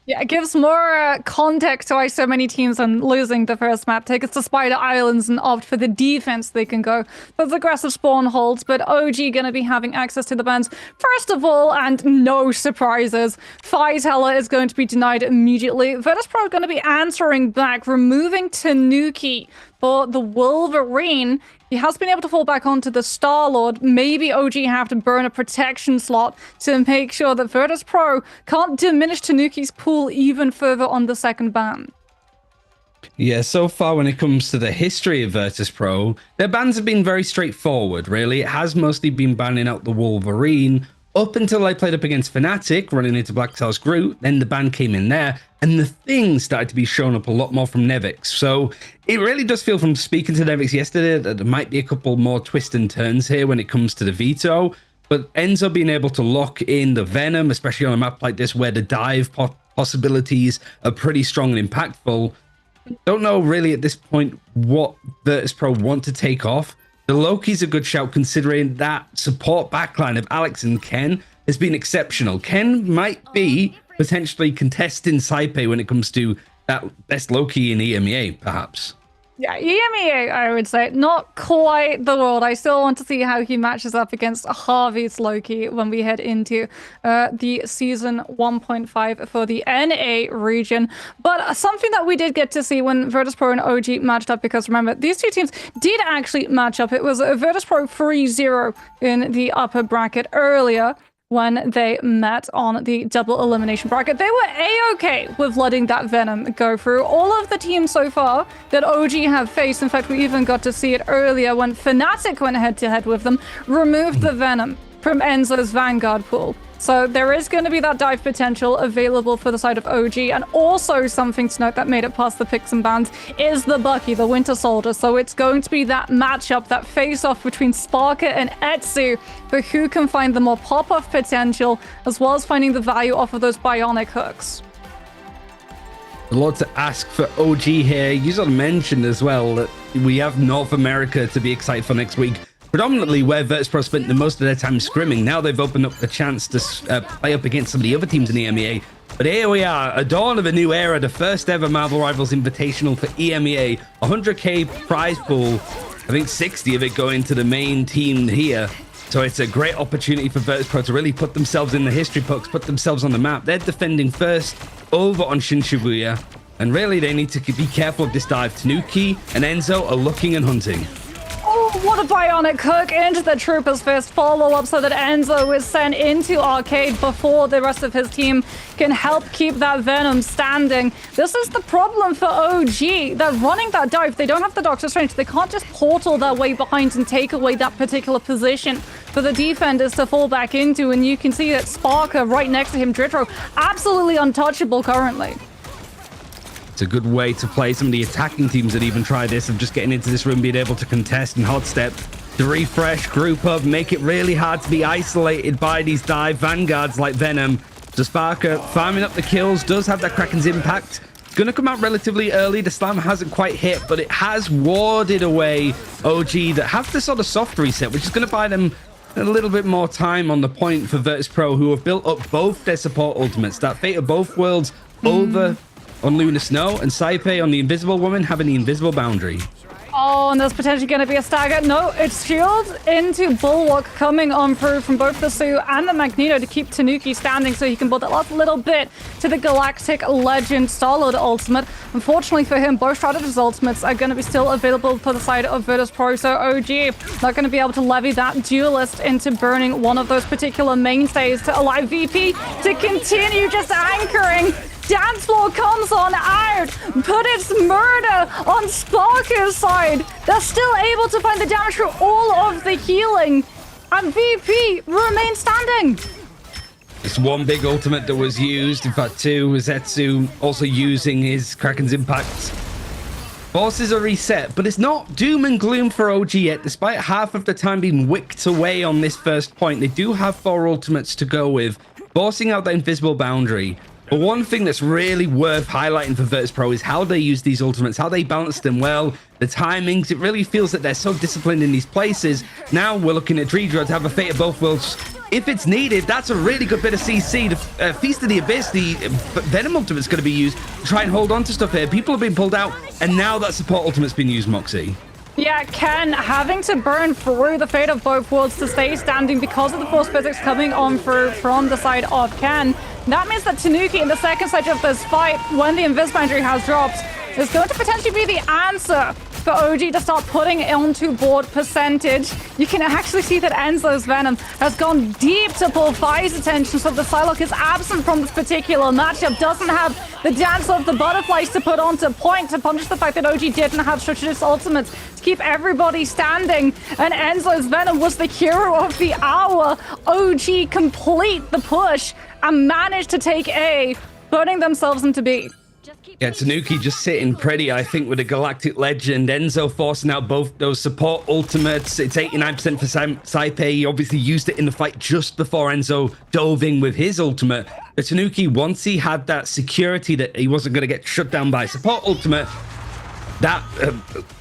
Yeah, it gives more context to why so many teams are losing the first map. Take us to Spider Islands and opt for the defense they can go. Those aggressive spawn holds, but OG going to be having access to the bans. First of all, and no surprises, Fighteller is going to be denied immediately. Virtus.pro going to be answering back, removing Tanuki for the Wolverine. He has been able to fall back onto the Star-Lord. Maybe OG have to burn a protection slot to make sure that Virtus.pro can't diminish Tanuki's pool even further on the second ban. Yeah, so far when it comes to the history of Virtus.pro, their bans have been very straightforward, really. It has mostly been banning out the Wolverine up until I played up against Fnatic, running into Black Stars Groot. Then the ban came in there, and the thing started to be shown up a lot more from Nevix. So it really does feel, from speaking to Nevix yesterday, that there might be a couple more twists and turns here when it comes to the veto. But Enzo being able to lock in the Venom, especially on a map like this where the dive possibilities are pretty strong and impactful, don't know really at this point what Virtus.pro want to take off. The Loki's a good shout considering that support backline of Alex and Ken has been exceptional. Ken might be potentially contesting Saipe when it comes to that best Loki in EMEA, perhaps. Yeah, EMEA, I would say. Not quite the world. I still want to see how he matches up against Harvey's Loki when we head into the Season 1.5 for the NA region. But something that we did get to see when Virtus.pro and OG matched up, because remember, these two teams did actually match up. It was Virtus.pro 3-0 in the upper bracket earlier when they met on the double elimination bracket. They were a-okay with letting that Venom go through. All of the teams so far that OG have faced, in fact, we even got to see it earlier when Fnatic went head-to-head with them, removed the Venom from Enzo's Vanguard pool. So there is going to be that dive potential available for the side of OG. And also something to note that made it past the picks and bans is the Bucky, the Winter Soldier. So it's going to be that matchup, that face-off between Sparker and Etsu for who can find the more pop-off potential, as well as finding the value off of those bionic hooks. A lot to ask for OG here. You sort of mentioned as well that we have North America to be excited for next week. Predominantly where Virtus.pro spent the most of their time scrimming. Now they've opened up the chance to play up against some of the other teams in the EMEA. But here we are, a dawn of a new era, the first ever Marvel Rivals Invitational for EMEA. 100k prize pool, I think 60 of it going to the main team here. So it's a great opportunity for Virtus.pro to really put themselves in the history books, put themselves on the map. They're defending first over on Shin Shibuya. And really they need to be careful of this dive. Tanuki and Enzo are looking and hunting. Oh, what a bionic hook into the Trooper's Fist follow-up so that Enzo is sent into Arcade before the rest of his team can help keep that Venom standing. This is the problem for OG. They're running that dive. They don't have the Doctor's Strange. They can't just portal their way behind and take away that particular position for the defenders to fall back into. And you can see that Sparker right next to him, Dritro, absolutely untouchable currently. It's a good way to play. Some of the attacking teams that even try this of just getting into this room, being able to contest and hot step, to refresh, group up, make it really hard to be isolated by these dive vanguards like Venom. So Sparker farming up the kills, does have that Kraken's impact. Going to come out relatively early. The slam hasn't quite hit, but it has warded away OG that have the sort of soft reset, which is going to buy them a little bit more time on the point for Virtus.pro, who have built up both their support ultimates. That Fate of both worlds over on Lunar Snow, and Saipe on the Invisible Woman having the Invisible Boundary. Oh, and there's potentially going to be a stagger. No, it's Shield into Bulwark coming on through from both the Sue and the Magneto to keep Tanuki standing so he can build that last little bit to the Galactic Legend Star-Lord ultimate. Unfortunately for him, both Strategist ultimates are going to be still available for the side of Virtus.pro, so OG not going to be able to levy that Duelist into burning one of those particular mainstays to allow VP to continue just anchoring. Dance floor comes on out, but it's murder on Sparker's side. They're still able to find the damage through all of the healing, and VP remains standing. It's one big ultimate that was used. In fact, two. Zetsu also using his Kraken's impact. Forces a reset, but it's not doom and gloom for OG yet. Despite half of the time being wicked away on this first point, they do have 4 ultimates to go with, forcing out that invisible boundary. But one thing that's really worth highlighting for Virtus.pro is how they use these ultimates, how they balance them well, the timings. It really feels that they're so disciplined in these places. Now we're looking at Dredro to have a Fate of both worlds. If it's needed, that's a really good bit of CC. The Feast of the Abyss, the Venom ultimate's going to be used to try and hold on to stuff here. People have been pulled out, and now that support ultimate's been used, Moxie. Yeah, Ken having to burn through the Fate of both worlds to stay standing because of the force physics coming on through from the side of Ken. That means that Tanuki in the second stage of this fight, when the Invis Boundary has dropped, is going to potentially be the answer for OG to start putting onto board percentage. You can actually see that Enzo's Venom has gone deep to pull Fi's attention, so the Psylocke is absent from this particular matchup, doesn't have the Dance of the Butterflies to put onto point to punish the fact that OG didn't have Strategist ultimates to keep everybody standing, and Enzo's Venom was the hero of the hour. OG complete the push and managed to take A, burning themselves into B. Yeah, Tanuki just sitting pretty, I think, with a Galactic Legend. Enzo forcing out both those support ultimates. It's 89% for Saipe. He obviously used it in the fight just before Enzo dove in with his ultimate. But Tanuki, once he had that security that he wasn't going to get shut down by support ultimate, that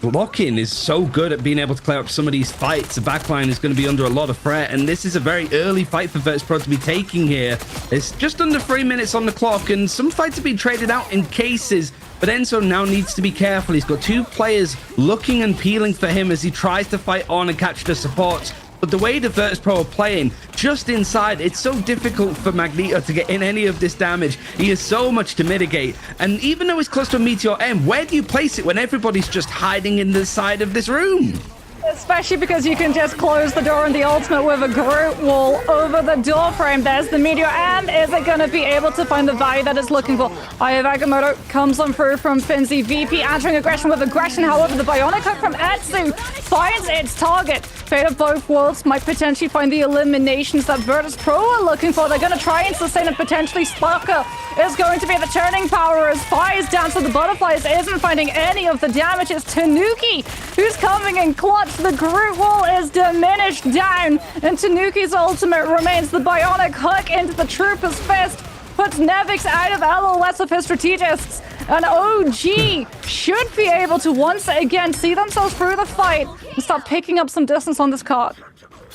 lock-in is so good at being able to clear up some of these fights. The backline is going to be under a lot of threat, and this is a very early fight for Virtus.pro to be taking here. It's just under 3 minutes on the clock, and some fights have been traded out in cases, but Enzo now needs to be careful. He's got 2 players looking and peeling for him as he tries to fight on and catch the supports. But the way the Virtus.pro are playing, just inside, it's so difficult for Magneto to get in any of this damage. He has so much to mitigate. And even though he's close to a Meteor M, where do you place it when everybody's just hiding in the side of this room? Especially because you can just close the door on the ultimate with a Groot wall over the door frame. There's the Meteor, and is it going to be able to find the value that it's looking for? Eye of Agamotto comes on through from Finzi. VP answering aggression with aggression. However, the Bionic Hook from Etsu finds its target. Fate of both worlds might potentially find the eliminations that Virtus.pro are looking for. They're going to try and sustain it. Potentially Sparker is going to be the turning power as Fi's Dance of the Butterflies isn't finding any of the damage. It's Tanuki who's coming in clutch. The Groot wall is diminished down, and Tanuki's ultimate remains the Bionic Hook into the Trooper's Fist, puts Nevix out of LOS of his strategists, and OG should be able to once again see themselves through the fight and start picking up some distance on this card.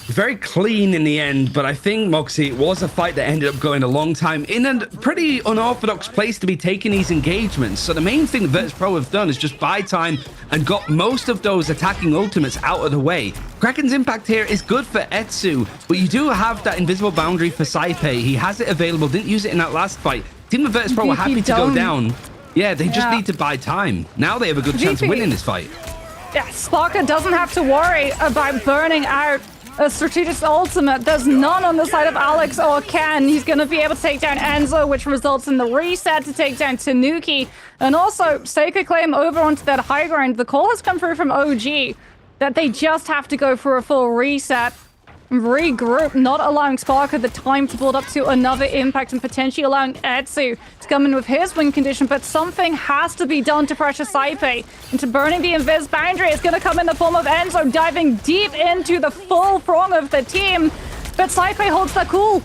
Very clean in the end, but I think, Moxie, it was a fight that ended up going a long time in a pretty unorthodox place to be taking these engagements. So the main thing that Virtus.pro have done is just buy time and got most of those attacking ultimates out of the way. Kraken's impact here is good for Etsu, but you do have that invisible boundary for Saipe. He has it available, didn't use it in that last fight. Team of Virtus.pro were happy to go down. Yeah, they just need to buy time. Now they have a good chance of winning this fight. Yeah, Sparker doesn't have to worry about burning out a strategist ultimate. There's none on the side of Alex or Ken. He's going to be able to take down Enzo, which results in the reset to take down Tanuki. And also, Sacred Claim over onto that high ground. The call has come through from OG that they just have to go for a full reset, regroup, not allowing Sparker the time to build up to another impact and potentially allowing Etsu to come in with his win condition. But something has to be done to pressure Saipe into burning the invis boundary. It's going to come in the form of Enzo diving deep into the full throng of the team. But Saipe holds the cool.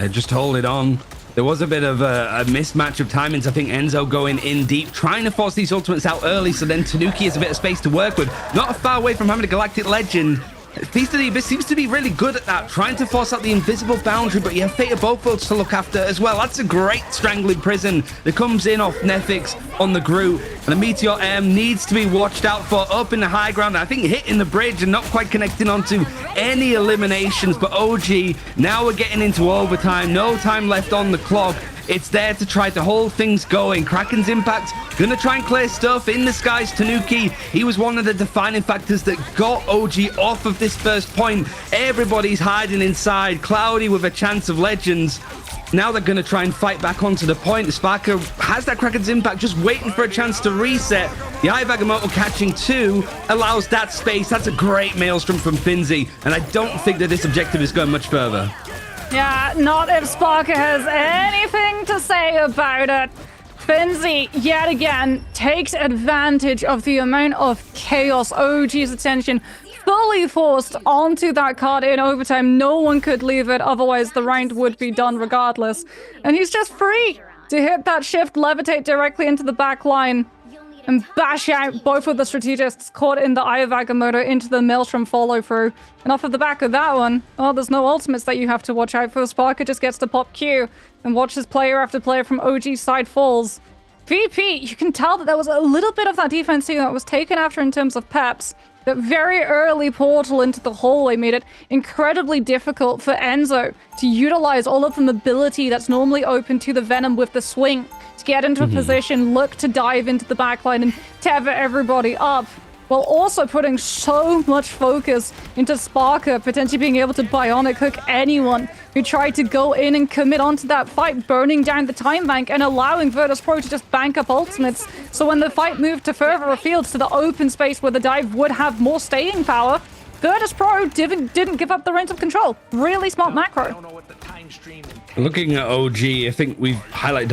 Just hold it on. There was a bit of a mismatch of timings. I think Enzo going in deep, trying to force these ultimates out early, so then Tanuki has a bit of space to work with. Not far away from having a Galactic Legend. Feast of the Abyss seems to be really good at that, trying to force out the invisible boundary, but you have Fate of both worlds to look after as well. That's a great strangling prison that comes in off Nefix on the Groot, and the Meteor M needs to be watched out for up in the high ground. I think hitting the bridge and not quite connecting onto any eliminations, but OG, now we're getting into overtime, no time left on the clock. It's there to try to hold things going. Kraken's impact, gonna try and clear stuff in the skies. Tanuki, he was one of the defining factors that got OG off of this first point. Everybody's hiding inside. Cloudy with a chance of legends. Now they're gonna try and fight back onto the point. Sparker has that Kraken's impact, just waiting for a chance to reset. The Eye of Agamotto catching two allows that space. That's a great maelstrom from Finzi, and I don't think that this objective is going much further. Yeah, not if Sparker has anything to say about it. Finzi, yet again, takes advantage of the amount of chaos OG's attention fully forced onto that card in overtime. No one could leave it, otherwise the round would be done regardless. And he's just free to hit that shift, levitate directly into the back line, and bash out both of the strategists caught in the Eye of Agamotto into the Maelstrom follow-through. And off of the back of that one, oh, there's no ultimates that you have to watch out for. Sparker just gets to pop Q and watches player after player from OG's side falls. VP, you can tell that there was a little bit of that defense team that was taken after in terms of peps. That very early portal into the hallway made it incredibly difficult for Enzo to utilize all of the mobility that's normally open to the Venom with the swing. To get into a position, look to dive into the backline and tether everybody up, while also putting so much focus into Sparker potentially being able to bionic hook anyone who tried to go in and commit onto that fight, burning down the time bank and allowing Virtus.pro to just bank up ultimates. So when the fight moved to further afield to the open space where the dive would have more staying power, Virtus.pro didn't give up the reins of control. Really smart macro. Looking at OG, I think we've highlighted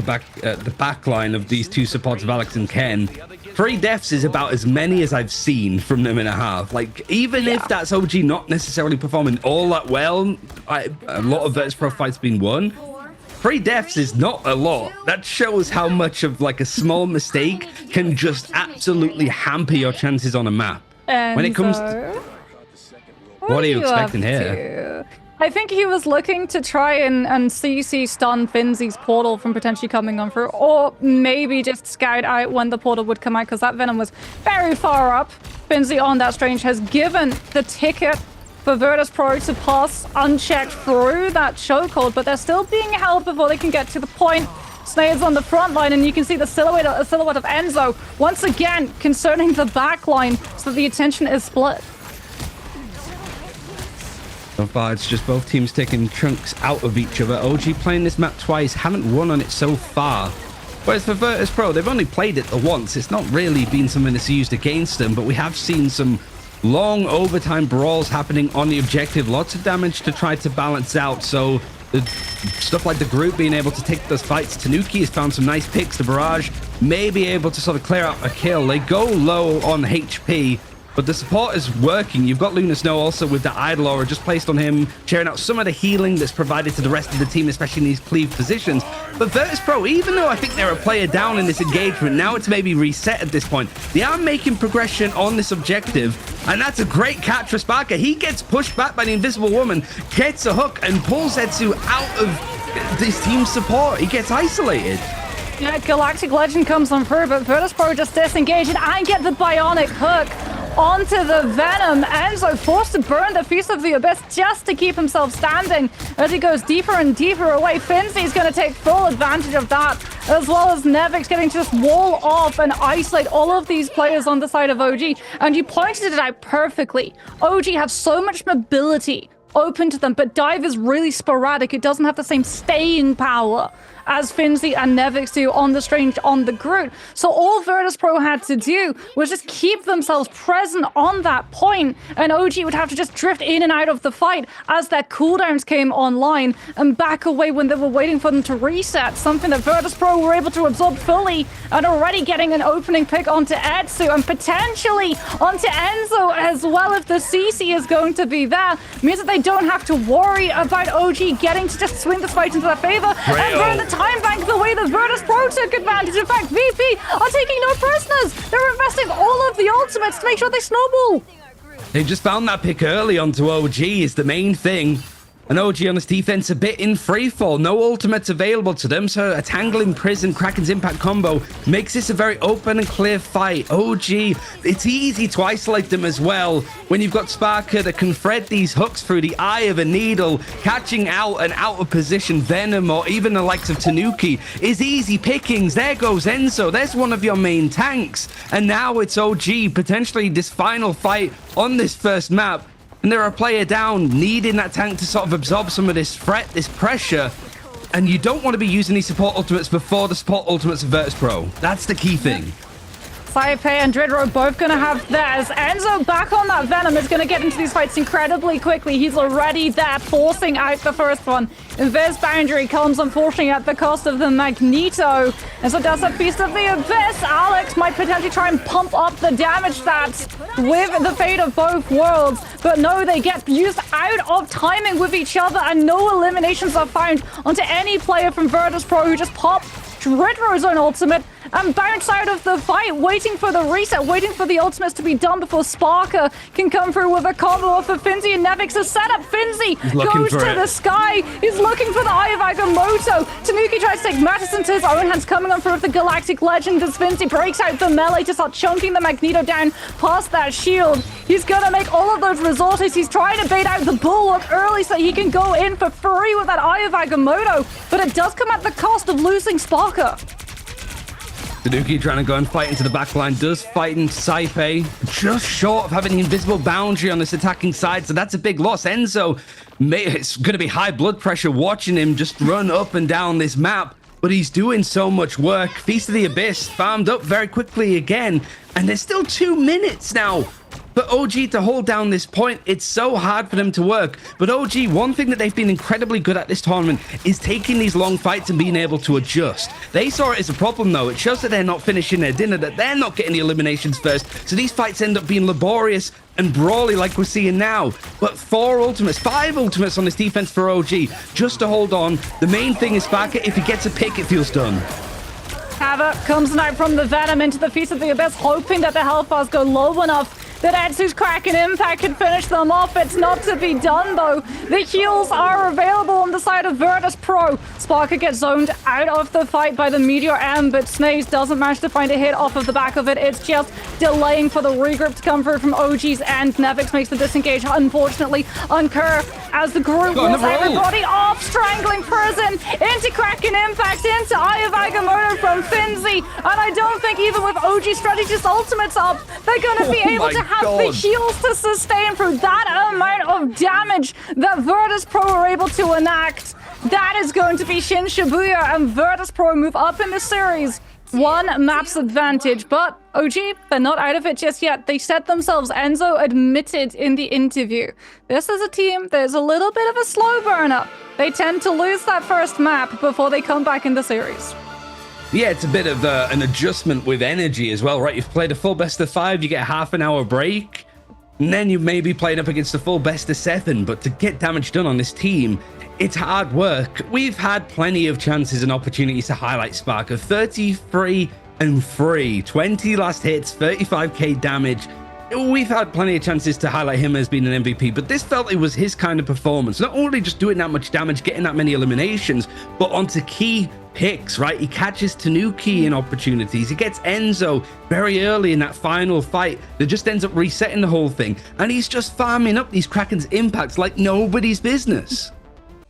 the back line of these two supports of Alex and Ken. 3 deaths is about as many as I've seen from them in a half. Like, even if that's OG not necessarily performing all that well, a lot of Virtus.pro fights been won. 3 deaths is not a lot. That shows how much of like a small mistake can just absolutely hamper your chances on a map. And when it comes to... What are you expecting here? I think he was looking to try and CC stun Finzi's portal from potentially coming on through, or maybe just scout out when the portal would come out, because that Venom was very far up. Finzi on that Strange has given the ticket for Virtus.pro to pass unchecked through that chokehold, but they're still being held before they can get to the point. Snade's on the front line, and you can see the silhouette of Enzo once again concerning the back line, so the attention is split. So far, it's just both teams taking chunks out of each other. OG playing this map twice, haven't won on it so far. Whereas for Virtus.pro, they've only played it the once. It's not really been something that's used against them, but we have seen some long overtime brawls happening on the objective. Lots of damage to try to balance out, so the stuff like the group being able to take those fights. Tanuki has found some nice picks. The Barrage may be able to sort of clear out a kill. They go low on HP, but the support is working. You've got Luna Snow also with the Idol Aura just placed on him, sharing out some of the healing that's provided to the rest of the team, especially in these cleave positions. But Virtus.pro, even though I think they're a player down in this engagement, now it's maybe reset at this point. They are making progression on this objective, and that's a great catch for Sparker. He gets pushed back by the Invisible Woman, gets a hook, and pulls Etsu out of this team's support. He gets isolated. Yeah, Galactic Legend comes on through, but Virtus.pro just disengage and get the bionic hook onto the Venom. Enzo forced to burn the Feast of the Abyss just to keep himself standing as he goes deeper and deeper away. Finzy's going to take full advantage of that, as well as Nevix getting to just wall off and isolate all of these players on the side of OG. And you pointed it out perfectly. OG have so much mobility open to them, but dive is really sporadic. It doesn't have the same staying power as Finzy and Nevix do on the Strange, on the Groot. So all Virtus.pro had to do was just keep themselves present on that point, and OG would have to just drift in and out of the fight as their cooldowns came online and back away when they were waiting for them to reset, something that Virtus.pro were able to absorb fully, and already getting an opening pick onto Etsu and potentially onto Enzo as well. If the CC is going to be there, means that they don't have to worry about OG getting to just swing the fight into their favor and burn the time bank the way that Virtus.pro took advantage. In fact, VP are taking no prisoners. They're investing all of the ultimates to make sure they snowball. They just found that pick early onto OG is the main thing. And OG on this defense a bit in freefall. No ultimates available to them, so a Tangling Prison Kraken's impact combo makes this a very open and clear fight. OG, it's easy to isolate them as well when you've got Sparker that can thread these hooks through the eye of a needle. Catching out an out of position Venom or even the likes of Tanuki is easy pickings. There goes Enzo. There's one of your main tanks. And now it's OG, potentially this final fight on this first map. And they're a player down, needing that tank to sort of absorb some of this threat, this pressure. And you don't want to be using these support ultimates before the support ultimates of Virtus.pro. That's the key thing. Saipe and Dridro both going to have theirs. Enzo back on that Venom is going to get into these fights incredibly quickly. He's already there, forcing out the first one. Invis boundary comes, unfortunately, at the cost of the Magneto. And so does a Feast of the Abyss. Alex might potentially try and pump up the damage stats with the fate of both worlds. But no, they get used out of timing with each other, and no eliminations are found onto any player from Virtus.pro who just popped Dridro's own ultimate and bounce out of the fight, waiting for the reset, waiting for the ultimates to be done before Sparker can come through with a combo off of Finzy and Nevix. A setup. Finzy goes to the sky. He's looking for the Eye of Agamotto. Tanuki tries to take matters into his own hands, coming on through with the Galactic Legend as Finzy breaks out the melee to start chunking the Magneto down past that shield. He's going to make all of those resources. He's trying to bait out the Bulwark early so he can go in for free with that Eye of Agamotto, but it does come at the cost of losing Sparker. Tanuki trying to go and fight into the backline, does fight in Saipe, just short of having the invisible boundary on this attacking side, so that's a big loss. Enzo, it's going to be high blood pressure watching him just run up and down this map, but he's doing so much work. Feast of the Abyss farmed up very quickly again, and there's still 2 minutes now for OG to hold down this point. It's so hard for them to work. But OG, one thing that they've been incredibly good at this tournament is taking these long fights and being able to adjust. They saw it as a problem, though. It shows that they're not finishing their dinner, that they're not getting the eliminations first. So these fights end up being laborious and brawly like we're seeing now. But 5 ultimates on this defense for OG, just to hold on. The main thing is Sparker, if he gets a pick, it feels done. Havoc comes out from the Venom into the Feast of the Abyss, hoping that the health bars go low enough that Etsu's Kraken Impact can finish them off. It's not to be done, though. The heals are available on the side of Virtus.pro. Sparker gets zoned out of the fight by the Meteor M, but Snaze doesn't manage to find a hit off of the back of it. It's just delaying for the regroup to come through from OG's end. Nevix makes the disengage, unfortunately. Uncur as the group rolls everybody off. Strangling Prison into Kraken Impact, into Eye of Agamotto from Finzy. And I don't think even with OG Strategist ultimates up, they're going to be able to have the heals to sustain through that amount of damage that Virtus.pro are able to enact. That is going to be Shin Shibuya, and Virtus.pro move up in the series. 1 map's advantage, but OG, they're not out of it just yet. They set themselves, Enzo admitted in the interview, this is a team there's a little bit of a slow burner. They tend to lose that first map before they come back in the series. Yeah, it's a bit of an adjustment with energy as well, right? You've played a full best of 5, you get a half-an-hour break, and then you've maybe played up against a full best of 7, but to get damage done on this team, it's hard work. We've had plenty of chances and opportunities to highlight Sparker. 33 and 3, 20 last hits, 35k damage. we've had plenty of chances to highlight him as being an MVP, but this felt it was his kind of performance. Not only just doing that much damage, getting that many eliminations, but onto key picks, right? He catches Tanuki in opportunities. He gets Enzo very early in that final fight that just ends up resetting the whole thing. And he's just farming up these Kraken's impacts like nobody's business.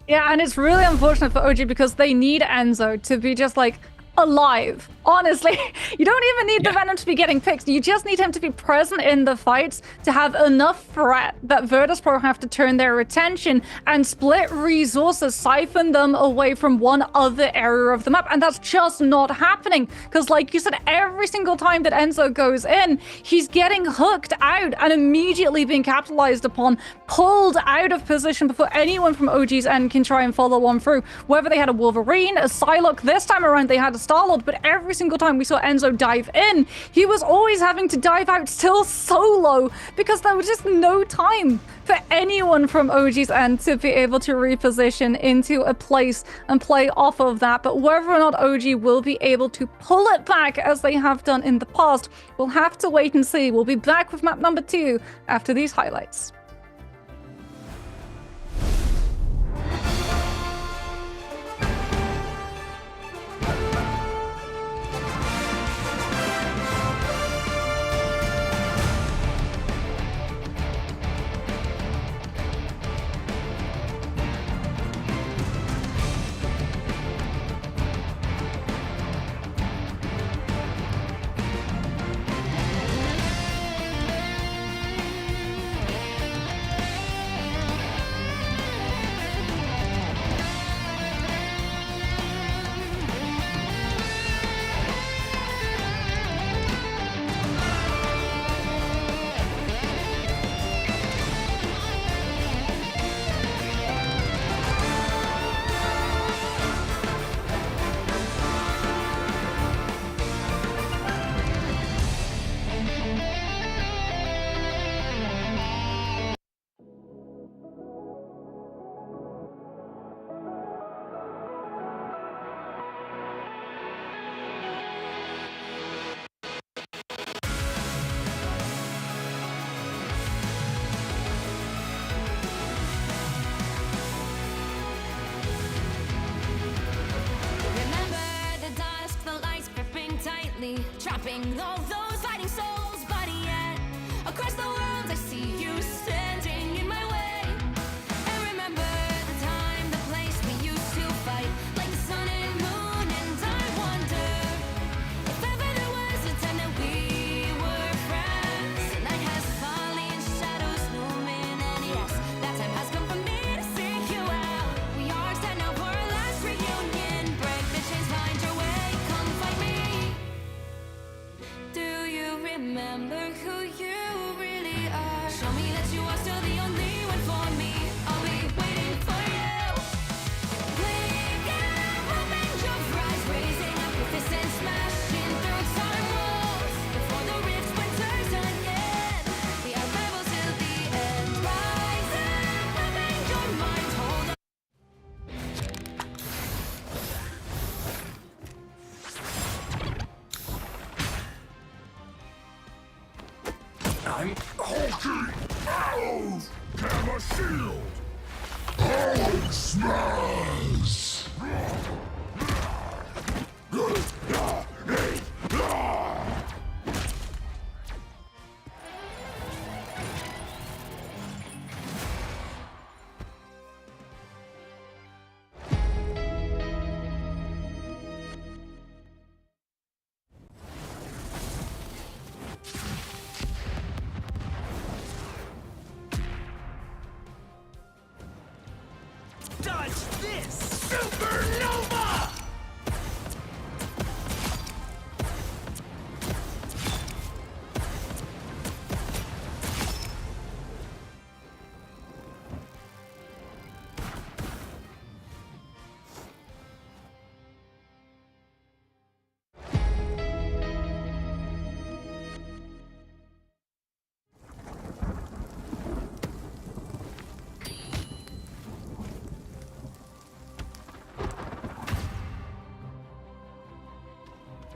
Yeah, and it's really unfortunate for OG because they need Enzo to be just like alive. Honestly, you don't even need the Venom to be getting picked. You just need him to be present in the fights to have enough threat that Virtus.pro have to turn their attention and split resources, siphon them away from one other area of the map. And that's just not happening. Because like you said, every single time that Enzo goes in, he's getting hooked out and immediately being capitalized upon, pulled out of position before anyone from OG's end can try and follow one through. Whether they had a Wolverine, a Psylocke, this time around they had a Star-Lord, but every single time we saw Enzo dive in, he was always having to dive out still solo because there was just no time for anyone from OG's end to be able to reposition into a place and play off of that. But whether or not OG will be able to pull it back as they have done in the past, we'll have to wait and see. We'll be back with map number 2 after these highlights. Trapping all those fighting souls, but yet across the world I see you standing in my way. And remember the time, the place we used to fight, like the sun and moon. And I wonder if ever there was a time that we were friends. The night has fallen, shadows looming, and yes, that time has come for me to seek you out. We are set now for our last reunion. Break the chains, find your way, come find me. Do you remember who you really are? Show me that you are still the only one for me. I'll be waiting for you. Blink and open your eyes, raising up your fists and smashing through time walls. Before the rift winters again, we are rebels till the end. Rise and open your mind, hold on. I'm hulking arrows! Gamma shield! Hulk smash! Dodge this! Supernova!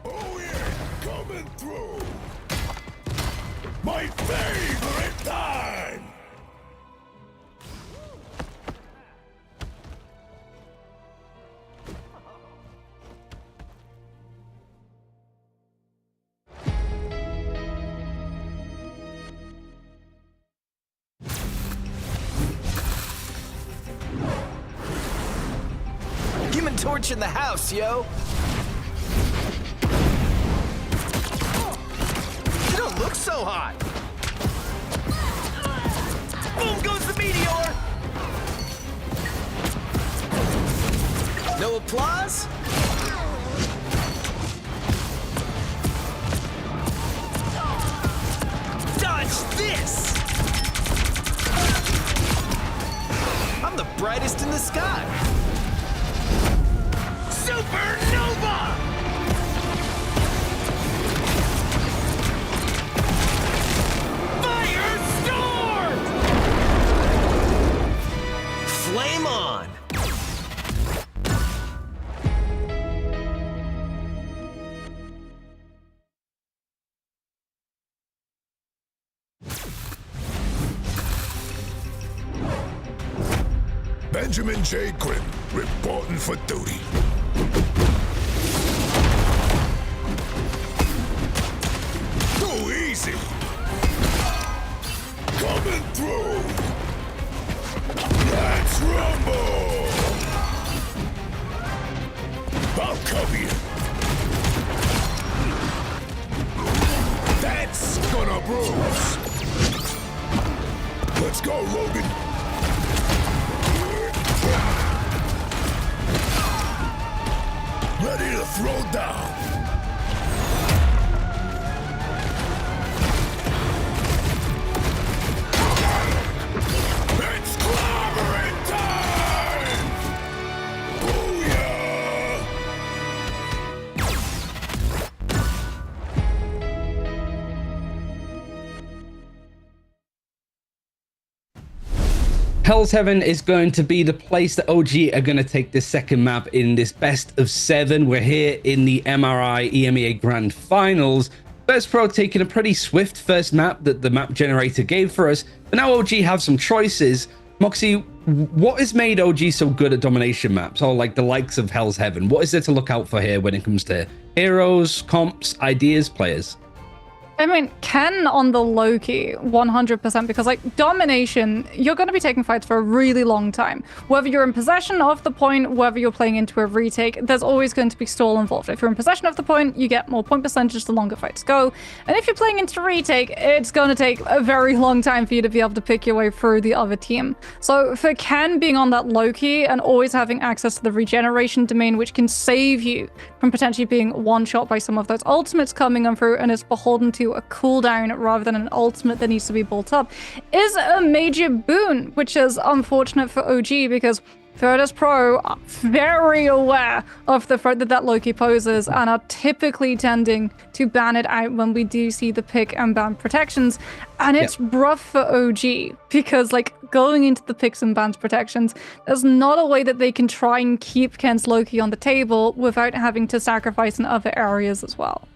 Oh yeah, coming through! My favorite time! Human Torch in the house, yo! You don't look so hot! Boom goes the meteor! No applause? Dodge this! I'm the brightest in the sky! Supernova! Firestorm! Flame on! Benjamin J. Grimm, reporting for duty. Too easy! Coming through! Let's rumble! I'll cover you! That's gonna bruise! Let's go, Logan! Ready to throw down! It's clobbering time! Booyah! Hell's Heaven is going to be the place that OG are going to take this second map in this best of 7. We're here in the MRI EMEA Grand Finals. Virtus.pro taking a pretty swift first map that the map generator gave for us, but now OG have some choices. Moxie, what has made OG so good at domination maps, or like the likes of Hell's Heaven? What is there to look out for here when it comes to heroes, comps, ideas, players? I mean, Ken on the low-key, 100%, because, like, domination, you're going to be taking fights for a really long time. Whether you're in possession of the point, whether you're playing into a retake, there's always going to be stall involved. If you're in possession of the point, you get more point percentage the longer fights go. And if you're playing into retake, it's going to take a very long time for you to be able to pick your way through the other team. So for Ken being on that low-key and always having access to the regeneration domain, which can save you from potentially being one-shot by some of those ultimates coming on through and is beholden to a cooldown rather than an ultimate that needs to be built up, is a major boon, which is unfortunate for OG because Virtus.pro are very aware of the threat that that Loki poses and are typically tending to ban it out when we do see the pick and ban protections. And it's rough for OG because, like, going into the picks and bans protections, there's not a way that they can try and keep Ken's Loki on the table without having to sacrifice in other areas as well.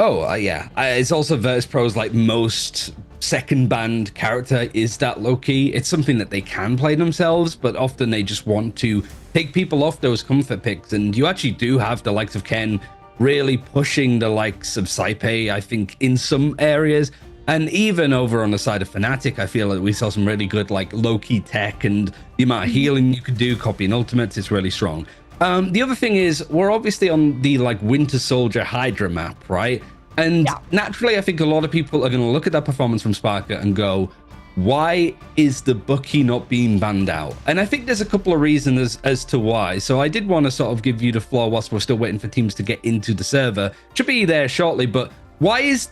Oh, yeah. It's also Virtus.pro's like most second banned character is that Loki. It's something that they can play themselves, but often they just want to take people off those comfort picks. And you actually do have the likes of Ken really pushing the likes of Saipe, I think, in some areas. And even over on the side of Fnatic, I feel like we saw some really good like Loki tech, and the amount of healing you could do, copying ultimates, is really strong. The other thing is, we're obviously on the like Winter Soldier Hydra map, right? And naturally, I think a lot of people are going to look at that performance from Sparker and go, why is the Bucky not being banned out? And I think there's a couple of reasons as to why. So I did want to sort of give you the floor whilst we're still waiting for teams to get into the server. Should be there shortly, but why is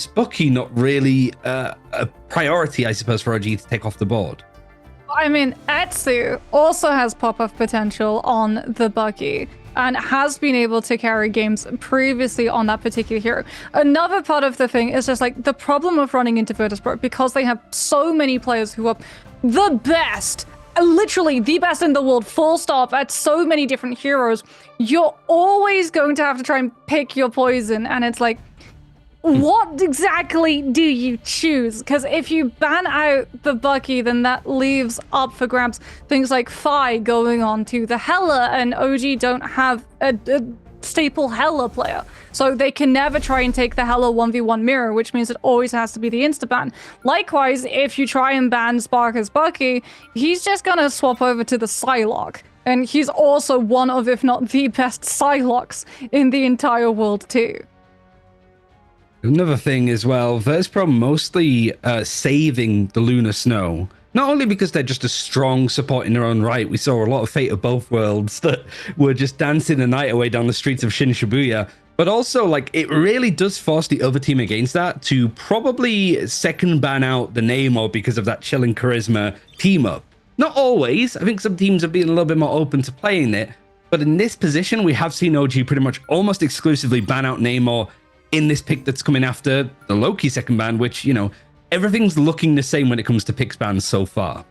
Bucky not really a priority, I suppose, for OG to take off the board? I mean, Etsu also has pop-off potential on the Bucky and has been able to carry games previously on that particular hero. Another part of the thing is just like the problem of running into Virtus.pro, because they have so many players who are the best, literally the best in the world, full stop, at so many different heroes, you're always going to have to try and pick your poison. And it's like, what exactly do you choose? Because if you ban out the Bucky, then that leaves up for grabs things like Phi going on to the Hela, and OG don't have a staple Hela player. So they can never try and take the Hela 1v1 mirror, which means it always has to be the insta-ban. Likewise, if you try and ban Sparker's Bucky, he's just gonna swap over to the Psylocke. And he's also one of, if not the best Psylocks in the entire world too. Another thing as well, Virtus.pro mostly saving the Lunar Snow. Not only because they're just a strong support in their own right. We saw a lot of Fate of both worlds that were just dancing the night away down the streets of Shin Shibuya. But also, like, it really does force the other team against that to probably second ban out the Namor because of that chilling charisma team up. Not always. I think some teams have been a little bit more open to playing it. But in this position, we have seen OG pretty much almost exclusively ban out Namor in this pick that's coming after the Loki second ban, which, you know, everything's looking the same when it comes to picks bans so far.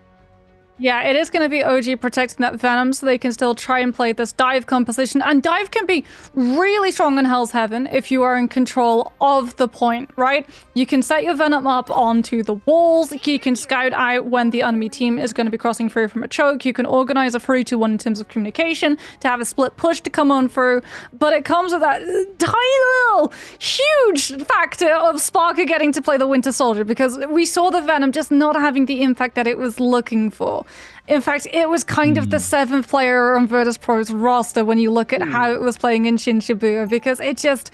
Yeah, it is going to be OG protecting that Venom so they can still try and play this dive composition. And dive can be really strong in Hell's Heaven if you are in control of the point, right? You can set your Venom up onto the walls. You can scout out when the enemy team is going to be crossing through from a choke. You can organize a 3-2-1 in terms of communication to have a split push to come on through. But it comes with that tiny little huge factor of Sparker getting to play the Winter Soldier, because we saw the Venom just not having the impact that it was looking for. In fact, it was kind of the 7th player on Virtus.pro's roster when you look at how it was playing in Shin Shibuya, because it just...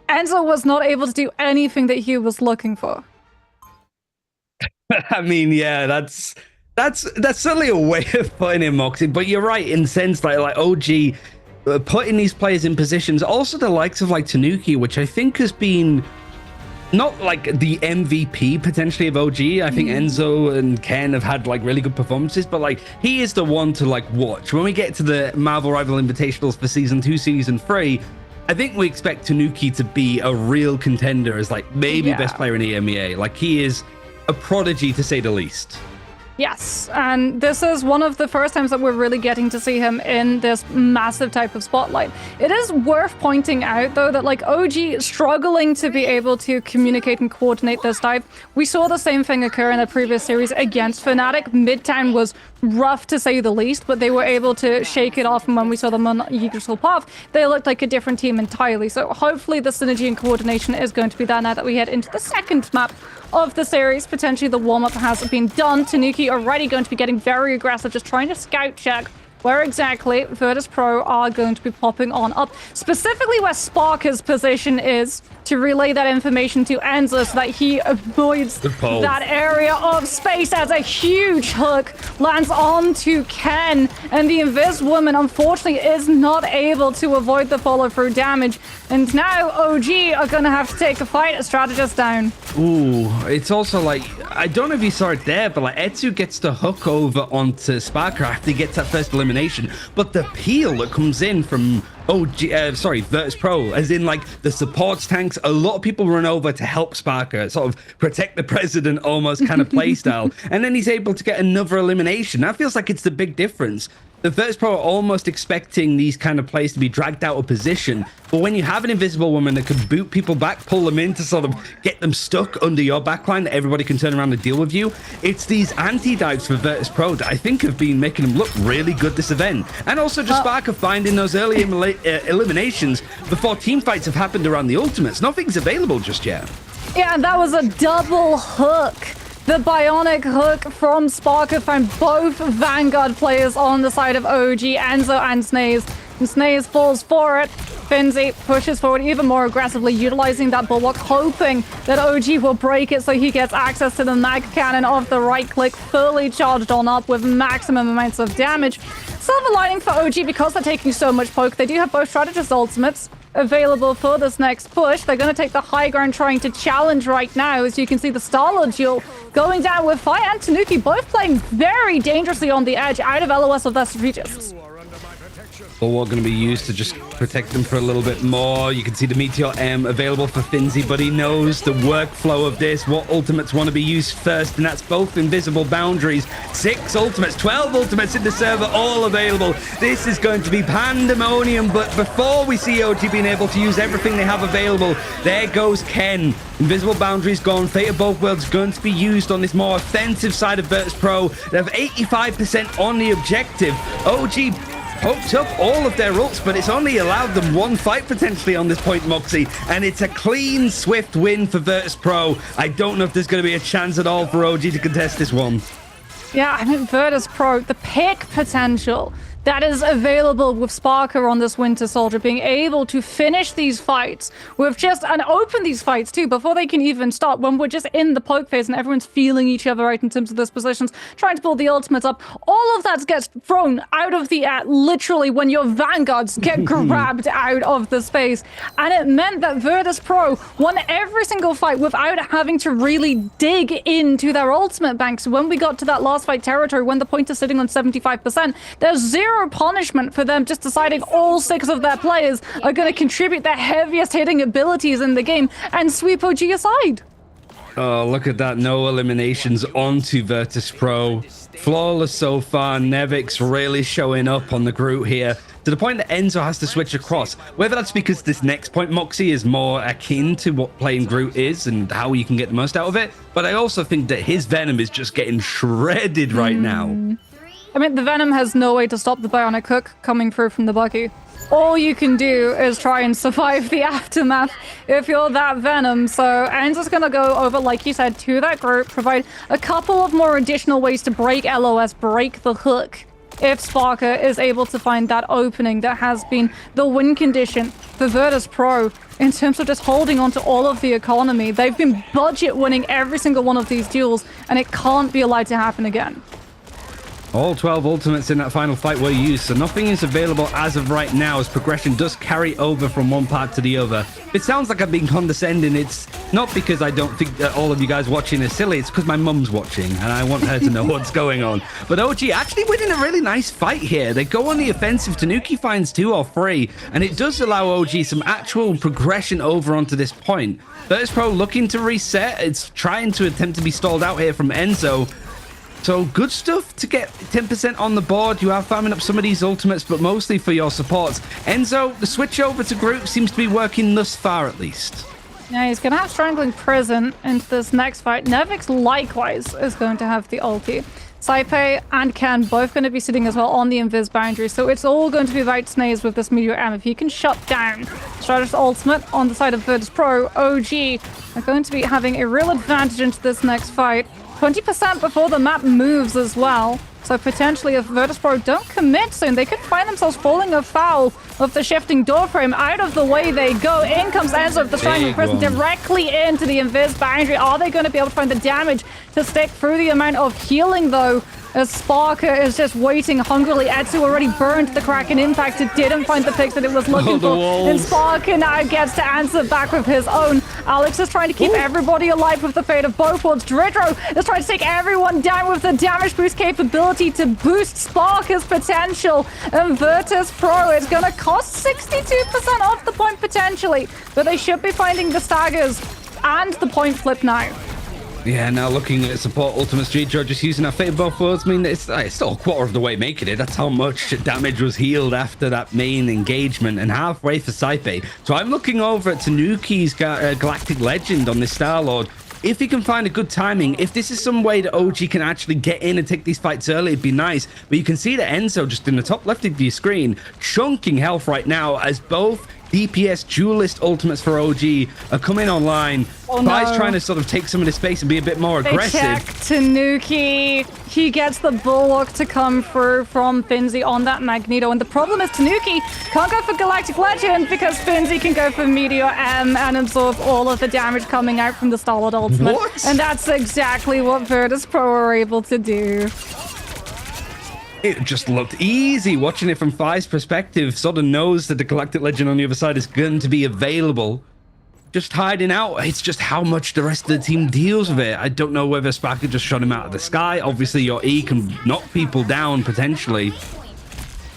Enzo was not able to do anything that he was looking for. I mean, yeah, that's certainly a way of putting it, Moxie. But you're right in the sense that, like, OG putting these players in positions, also the likes of, like, Tanuki, which I think has been... not like the MVP potentially of OG. I think Enzo and Ken have had like really good performances, but like he is the one to like watch. When we get to the Marvel Rival Invitationals for Season 2, Season 3, I think we expect Tanuki to be a real contender as like maybe best player in EMEA. Like he is a prodigy to say the least. Yes, and this is one of the first times that we're really getting to see him in this massive type of spotlight. It is worth pointing out, though, that like OG struggling to be able to communicate and coordinate this dive. We saw the same thing occur in the previous series against Fnatic. Midtown was rough to say the least, but they were able to shake it off, and when we saw them on Eagle Path, they looked like a different team entirely. So hopefully the synergy and coordination is going to be there now that we head into the second map of the series. Potentially the warm-up has been done. Tanuki already going to be getting very aggressive, just trying to scout check where exactly Virtus.pro are going to be popping on up, specifically where Sparker's position is, to relay that information to Enzo so that he avoids that area of space as a huge hook lands onto Ken, and the Invis woman unfortunately is not able to avoid the follow-through damage, and now OG are gonna have to take a fight. A strategist down. Ooh, it's also like, I don't know if you saw it there, but like Etsu gets the hook over onto Sparker after he gets that first elimination, but the peel that comes in from Virtus.pro, as in like the supports tanks, a lot of people run over to help Sparker, sort of protect the president almost kind of play style, and then he's able to get another elimination. That feels like it's the big difference. The Virtus.pro are almost expecting these kind of plays to be dragged out of position, but when you have an invisible woman that can boot people back, pull them in to sort of get them stuck under your backline that everybody can turn around and deal with you, it's these anti-dives for Virtus.pro that I think have been making them look really good this event. And also just Sparker finding those early eliminations before team fights have happened around the ultimates. Nothing's available just yet. Yeah, and that was a double hook. The bionic hook from Sparker found both Vanguard players on the side of OG, Enzo and Snaze. And Snaze falls for it. Finzi pushes forward even more aggressively, utilizing that bulwark, hoping that OG will break it so he gets access to the mag cannon of the right click, fully charged on up with maximum amounts of damage. Silver lining for OG, because they're taking so much poke, they do have both strategist ultimates available for this next push. They're going to take the high ground, trying to challenge right now. As you can see, the Star-Lord duel going down with Fire and Tanuki both playing very dangerously on the edge, out of LOS of their strategists. Bulwark going to be used to just protect them for a little bit more. You can see the Meteor M available for Finzi, but he knows the workflow of this, what ultimates want to be used first, and that's both invisible boundaries. 6 ultimates, 12 ultimates in the server, all available. This is going to be pandemonium, but before we see OG being able to use everything they have available, there goes Ken. Invisible boundaries gone. Fate of both worlds going to be used on this more offensive side of Virtus.pro. They have 85% on the objective. OG poked up all of their ults, but it's only allowed them one fight potentially on this point, Moxie, and it's a clean, swift win for Virtus.pro. I don't know if there's going to be a chance at all for OG to contest this one. Yeah, I mean, Virtus.pro, the pick potential that is available with Sparker on this Winter Soldier, being able to finish these fights with just, and open these fights too, before they can even start, when we're just in the poke phase and everyone's feeling each other out in terms of those positions, trying to pull the ultimates up. All of that gets thrown out of the air, literally, when your vanguards get grabbed out of the space. And it meant that Virtus.pro won every single fight without having to really dig into their ultimate banks. When we got to that last fight territory, when the point is sitting on 75%, there's zero punishment for them just deciding all 6 of their players are going to contribute their heaviest hitting abilities in the game and sweep OG aside. Oh, look at that. No eliminations onto Virtus.pro. Flawless so far. Nevix really showing up on the Groot here, to the point that Enzo has to switch across. Whether that's because this next point, Moxie, is more akin to what playing Groot is and how you can get the most out of it, but I also think that his Venom is just getting shredded right now. I mean, the Venom has no way to stop the Bionic Hook coming through from the Bucky. All you can do is try and survive the aftermath if you're that Venom. So Enzo's gonna go over, like you said, to that group, provide a couple of more additional ways to break LOS, break the hook, if Sparker is able to find that opening that has been the win condition for Virtus.pro in terms of just holding on to all of the economy. They've been budget winning every single one of these duels, and it can't be allowed to happen again. All 12 ultimates in that final fight were used, so nothing is available as of right now, as progression does carry over from one part to the other. It sounds like I'm being condescending. It's not because I don't think that all of you guys watching are silly, it's because my mum's watching and I want her to know what's going on. But OG actually winning a really nice fight here. They go on the offensive. Tanuki finds 2 or 3, and it does allow OG some actual progression over onto this point. Virtus.pro looking to reset. It's trying to attempt to be stalled out here from Enzo. So good stuff to get 10% on the board. You are farming up some of these ultimates, but mostly for your supports. Enzo, the switch over to group seems to be working thus far, at least. Yeah, he's going to have Strangling Prison into this next fight. Nevix likewise is going to have the ulti. Saipe and Ken both going to be sitting as well on the invis boundary, so it's all going to be about Snaze with this Meteor M. If he can shut down Stratus ultimate on the side of Virtus.pro, OG are going to be having a real advantage into this next fight. 20% before the map moves as well. So potentially if Virtus.pro don't commit soon, they could find themselves falling afoul of the shifting doorframe. Out of the way they go. In comes Enzo with the Strangling Prison directly into the invis boundary. Are they going to be able to find the damage to stick through the amount of healing though? As Sparker is just waiting hungrily. Etsu already burned the Kraken impact. It didn't find the picks that it was looking for. And Sparker now gets to answer back with his own. Alex is trying to keep everybody alive with the fate of both worlds. Dridro is trying to take everyone down with the damage boost capability to boost Sparker's potential. And Virtus.pro is going to cost 62% off the point potentially. But they should be finding the staggers and the point flip now. Yeah, now looking at support ultimates, Dridro just using that Fate of both worlds. I mean, it's still a quarter of the way making it. That's how much damage was healed after that main engagement, and halfway for Saipe. So I'm looking over at Tanuki's Galactic Legend on this Star-Lord. If he can find a good timing, if this is some way that OG can actually get in and take these fights early, it'd be nice. But you can see that Enzo, just in the top left of your screen, chunking health right now as both DPS duelist ultimates for OG are coming online. Oh, Bai's no. trying to sort of take some of the space and be a bit more aggressive. They check Tanuki. He gets the Bulwark to come through from Finzi on that Magneto. And the problem is Tanuki can't go for Galactic Legend because Finzi can go for Meteor M and absorb all of the damage coming out from the Star-Lord ultimate. What? And that's exactly what Virtus.pro are able to do. It just looked easy watching it from Fi's perspective. Sort of knows that the Galactic Legend on the other side is going to be available. Just hiding out. It's just how much the rest of the team deals with it. I don't know whether Sparker just shot him out of the sky. Obviously, your E can knock people down potentially.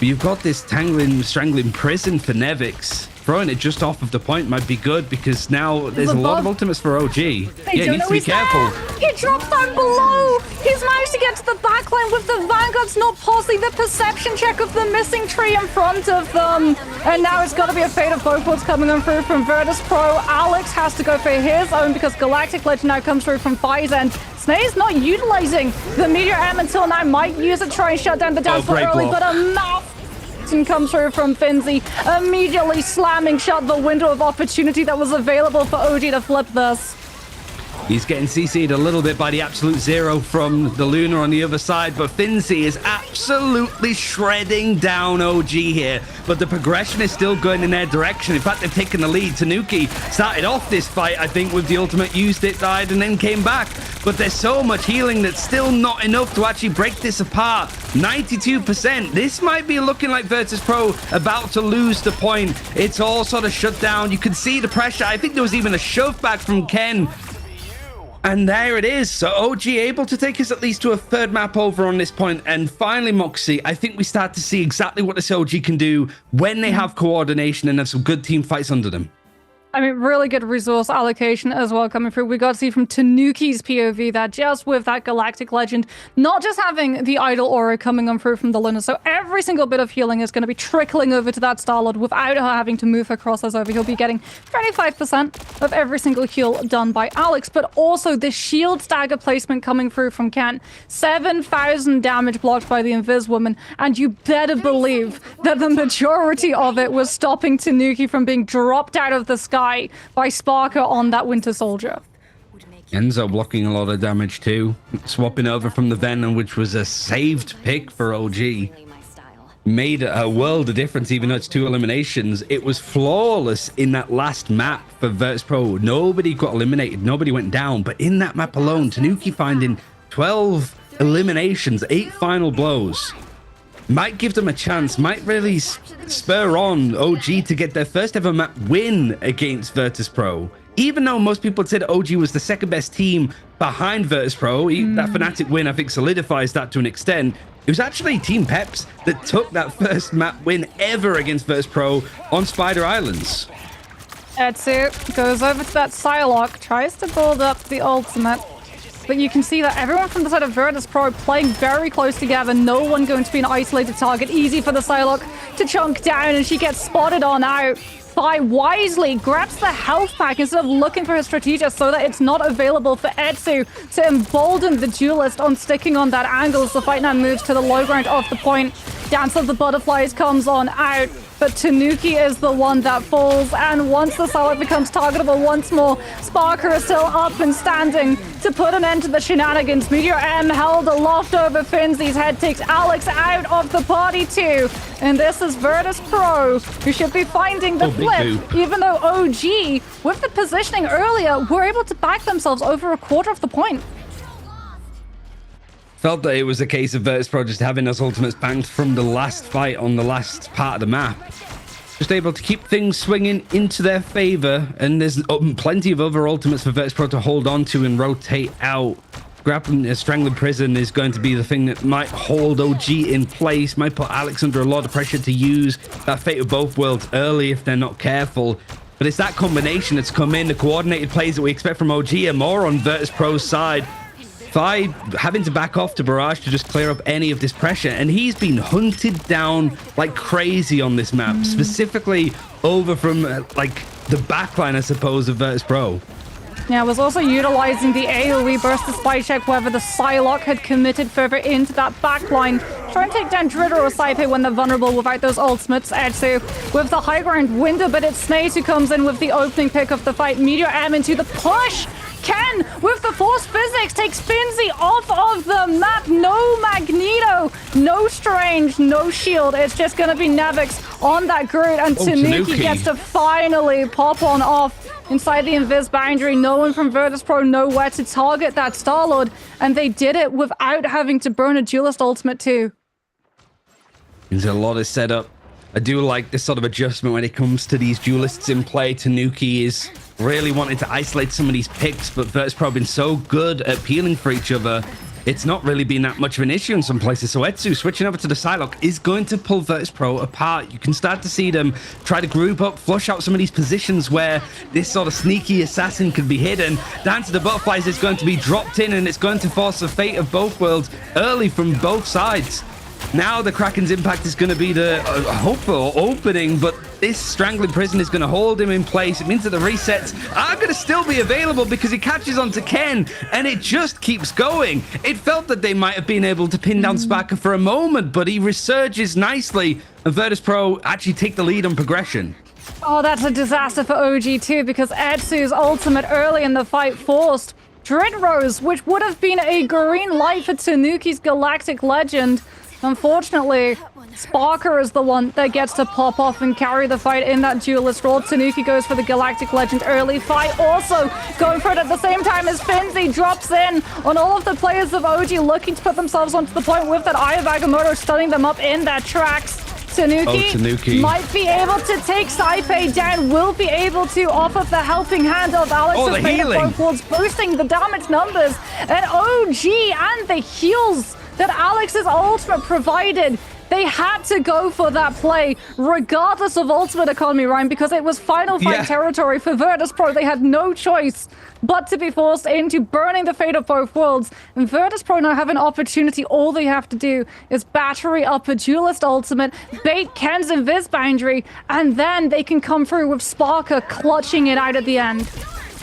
But you've got this tangling, strangling prison for Nevix. Throwing it just off of the point might be good because now there's a lot of ultimates for OG. Yeah, he needs to be careful. He drops down below. He's managed to get to the backline with the Vanguard's not pausing the perception check of the missing tree in front of them. And now it's got to be a fate of both worlds coming on through from Virtus.pro. Alex has to go for his own because Galactic Legend now comes through from Fi's end. Snae's not utilizing the Meteor M until now. Might use it, try and shut down the dance floor early, but a mouth comes through from Finzi, immediately slamming shut the window of opportunity that was available for OG to flip this. He's getting CC'd a little bit by the absolute zero from the Luna on the other side, but Finzi is absolutely shredding down OG here. But the progression is still going in their direction. In fact, they've taken the lead. Tanuki started off this fight, I think, with the ultimate, used it, died, and then came back. But there's so much healing that's still not enough to actually break this apart. 92%. This might be looking like Virtus.pro about to lose the point. It's all sort of shut down. You can see the pressure. I think there was even a shove back from Ken. And there it is. So OG able to take us at least to a third map over on this point. And finally, Moxie, I think we start to see exactly what this OG can do when they have coordination and have some good team fights under them. I mean, really good resource allocation as well coming through. We got to see from Tanuki's POV that just with that Galactic Legend, not just having the Idol Aura coming on through from the Luna, so every single bit of healing is going to be trickling over to that Starlord without her having to move her crosshairs over. He'll be getting 25% of every single heal done by Alex, but also the shield stagger placement coming through from Kent. 7,000 damage blocked by the Invis Woman, and you better believe that the majority of it was stopping Tanuki from being dropped out of the sky by Sparker on that Winter Soldier. Enzo blocking a lot of damage too. Swapping over from the Venom, which was a saved pick for OG. Made a world of difference, even though it's 2 eliminations. It was flawless in that last map for Virtus.pro. Nobody got eliminated. Nobody went down. But in that map alone, Tanuki finding 12 eliminations, 8 final blows. Might give them a chance, might really spur on OG to get their first ever map win against Virtus.pro. Even though most people said OG was the second best team behind Virtus.pro, that Fnatic win, I think, solidifies that to an extent. It was actually Team Peps that took that first map win ever against Virtus.pro on Spider Islands. Etsu goes over to that Psylocke, tries to build up the ultimate. But you can see that everyone from the side of Virtus.pro playing very close together. No one going to be an isolated target. Easy for the Psylocke to chunk down, and she gets spotted on out. Fi wisely grabs the health pack instead of looking for his strategist so that it's not available for Etsu to embolden the duelist on sticking on that angle as the fight now moves to the low ground of the point. Dance of the Butterflies comes on out, but Tanuki is the one that falls, and once the Psylocke becomes targetable once more, Sparker is still up and standing to put an end to the shenanigans. Meteor M held aloft over Finzi's head, takes Alex out of the party too, and this is Virtus.pro, who should be finding the flip, even though OG, with the positioning earlier, were able to back themselves over a quarter of the point. Felt that it was a case of Virtus.pro just having those ultimates banked from the last fight on the last part of the map. Just able to keep things swinging into their favor, and there's plenty of other ultimates for Virtus.pro to hold on to and rotate out. Grappling a Strangling Prison is going to be the thing that might hold OG in place, might put Alex under a lot of pressure to use that Fate of Both Worlds early if they're not careful. But it's that combination that's come in, the coordinated plays that we expect from OG and more on Virtus.pro's side. Fi having to back off to Barrage to just clear up any of this pressure, and he's been hunted down like crazy on this map, specifically over from like the backline, I suppose, of Virtus.pro. Yeah, was also utilizing the AoE burst to spy check whether the Psylocke had committed further into that backline. Try and take down Dritter or Saipe when they're vulnerable without those ultimates. Etsu with the high ground window, but it's Snae who comes in with the opening pick of the fight. Meteor M into the push. Ken with the force physics takes Finzi off of the map. No Magneto, no Strange, no shield. It's just going to be Nevix on that grid, and Tanuki gets to finally pop on off inside the Invis boundary. No one from Virtus.pro know where to target that Starlord, and they did it without having to burn a duelist ultimate too. There's a lot of setup. I do like this sort of adjustment when it comes to these duelists in play. Tanuki is really wanting to isolate some of these picks, but Virtus.pro have been so good at peeling for each other it's not really been that much of an issue in some places. So Etsu switching over to the Psylocke is going to pull Virtus.pro apart. You can start to see them try to group up, flush out some of these positions where this sort of sneaky assassin could be hidden. Dance of the Butterflies is going to be dropped in, and it's going to force the fate of both worlds early from both sides. Now the Kraken's impact is going to be the hopeful opening, but this Strangling Prison is going to hold him in place. It means that the resets are going to still be available because he catches onto Ken, and it just keeps going. It felt that they might have been able to pin down Sparker for a moment, but he resurges nicely, and Virtus.pro actually take the lead on progression. Oh, that's a disaster for OG too, because Etsu's ultimate early in the fight forced Dread Rose, which would have been a green light for Tanuki's Galactic Legend. Unfortunately, Sparker is the one that gets to pop off and carry the fight in that duelist role. Tanuki goes for the Galactic Legend early fight, also going for it at the same time as Finzi drops in on all of the players of OG looking to put themselves onto the point with that Eye of Agamotto stunning them up in their tracks. Tanuki might be able to take Saipei down, will be able to offer the helping hand of Alex's Fate towards boosting the damage numbers. And OG and the heals that Alex's ultimate provided, they had to go for that play, regardless of ultimate economy, Ryan, because it was final fight territory for Virtus.pro. They had no choice but to be forced into burning the fate of both worlds. And Virtus.pro now have an opportunity. All they have to do is battery up a duelist ultimate, bait Ken's invis boundary, and then they can come through with Sparker clutching it out at the end.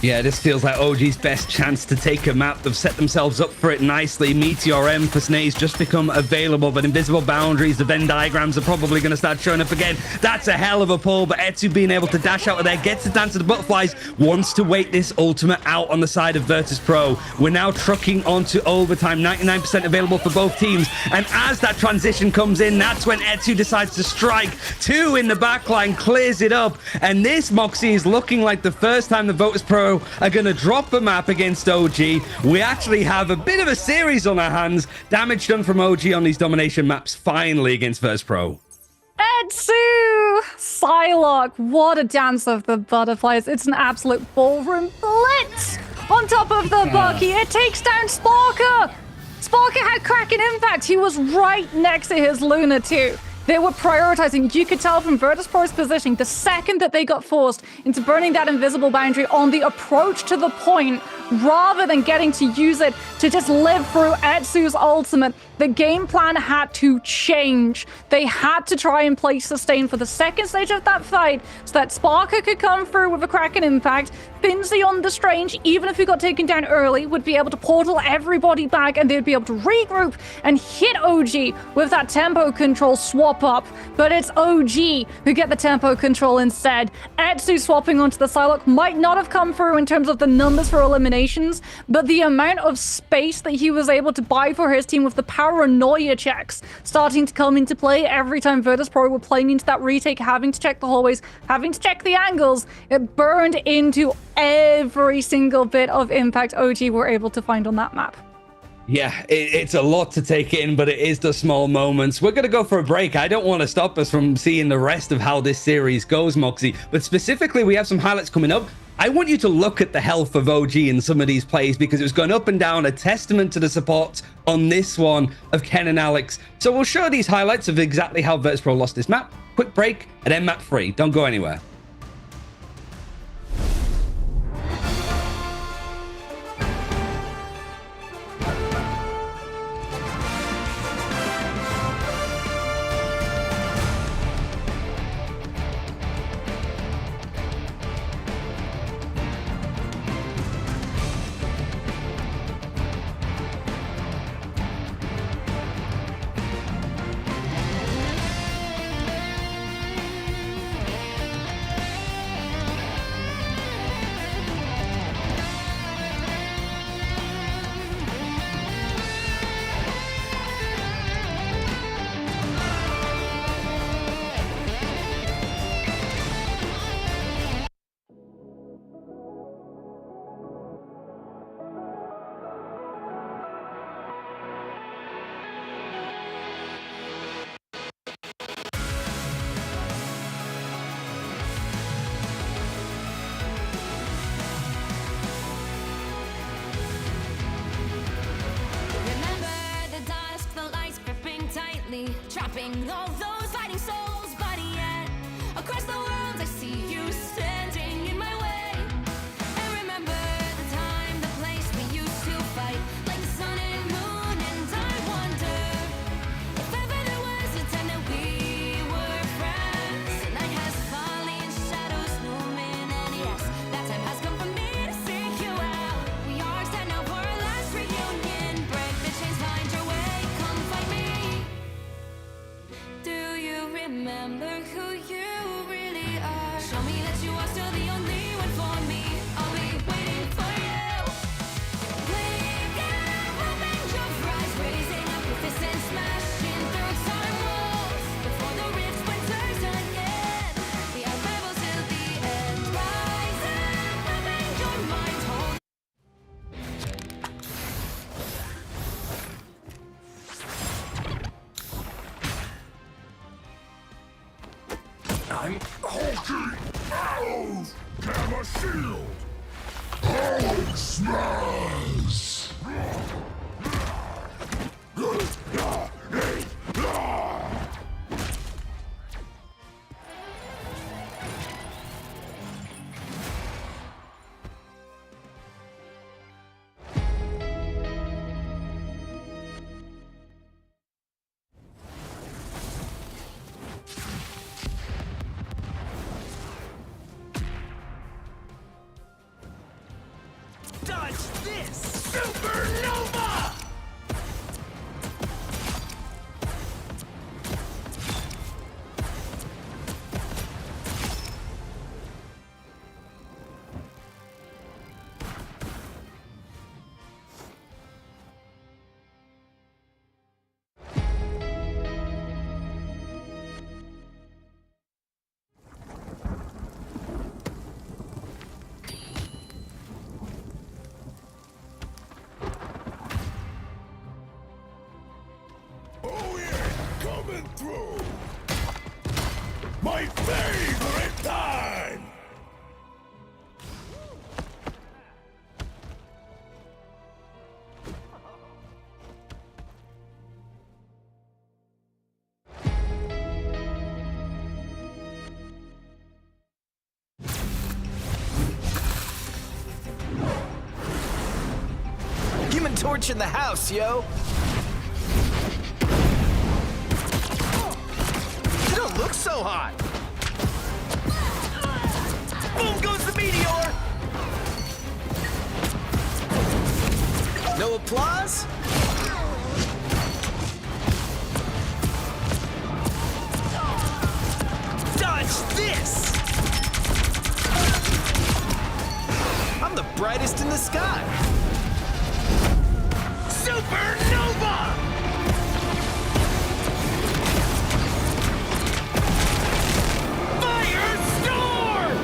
Yeah, this feels like OG's best chance to take a map. They've set themselves up for it nicely. Meteor M for Snae's just become available, but invisible boundaries, the Venn diagrams are probably going to start showing up again. That's a hell of a pull, but Etsu being able to dash out of there, gets the Dance of the Butterflies, wants to wait this ultimate out on the side of Virtus.pro. We're now trucking onto overtime, 99% available for both teams, and as that transition comes in, that's when Etsu decides to strike. 2 in the backline, clears it up, and this Moxie is looking like the first time the Virtus.pro are going to drop a map against OG. We actually have a bit of a series on our hands. Damage done from OG on these domination maps finally against Virtus.pro. Etsu! Psylocke, what a Dance of the Butterflies. It's an absolute ballroom blitz on top of the Bucky. It takes down Sparker. Sparker had Kraken impact. He was right next to his Luna too. They were prioritizing. You could tell from Virtus.pro's positioning, the second that they got forced into burning that invisible boundary on the approach to the point, rather than getting to use it to just live through Etsu's ultimate, the game plan had to change. They had to try and play sustain for the second stage of that fight so that Sparker could come through with a Kraken impact. Finzi on the Strange, even if he got taken down early, would be able to portal everybody back, and they'd be able to regroup and hit OG with that tempo control swap up. But it's OG who get the tempo control instead. Etsu swapping onto the Psylocke might not have come through in terms of the numbers for eliminations, but the amount of space that he was able to buy for his team with the paranoia checks starting to come into play every time Virtus.pro were playing into that retake, having to check the hallways, having to check the angles. It burned into every single bit of impact OG were able to find on that map. Yeah, it's a lot to take in, but it is the small moments. We're going to go for a break. I don't want to stop us from seeing the rest of how this series goes, Moxie, but specifically we have some highlights coming up. I want you to look at the health of OG in some of these plays because it was going up and down, a testament to the support on this one of Ken and Alex. So we'll show these highlights of exactly how Virtus.pro lost this map. Quick break, and then map 3. Don't go anywhere. stopping all those fighting souls, but yet across the world I see you standing in my way. And remember the time, the place we used to fight like the sun and moon, and I wonder if ever there was a time that we were friends. The night has fallen, shadows looming, and yes, that time has come for me to seek you out. We are set now for our last reunion. Break the chains, find your way, come fight me. Do you remember who you really are? Show me that you are still the only one for me. I'll be waiting for you. Blink and open your eyes, raising up your fists and smashing through time walls. Before the rift splinters again, we are rebels till the end. Rise and open your mind, hold. I'm hulking arrows! Gamma shield! Howling smash! Dodge this! Supernova! Oh yeah, coming through! My favorite time! Human Torch in the house, yo! You don't look so hot! Boom goes the meteor! No applause? Dodge this! I'm the brightest in the sky! Supernova! Firestorm!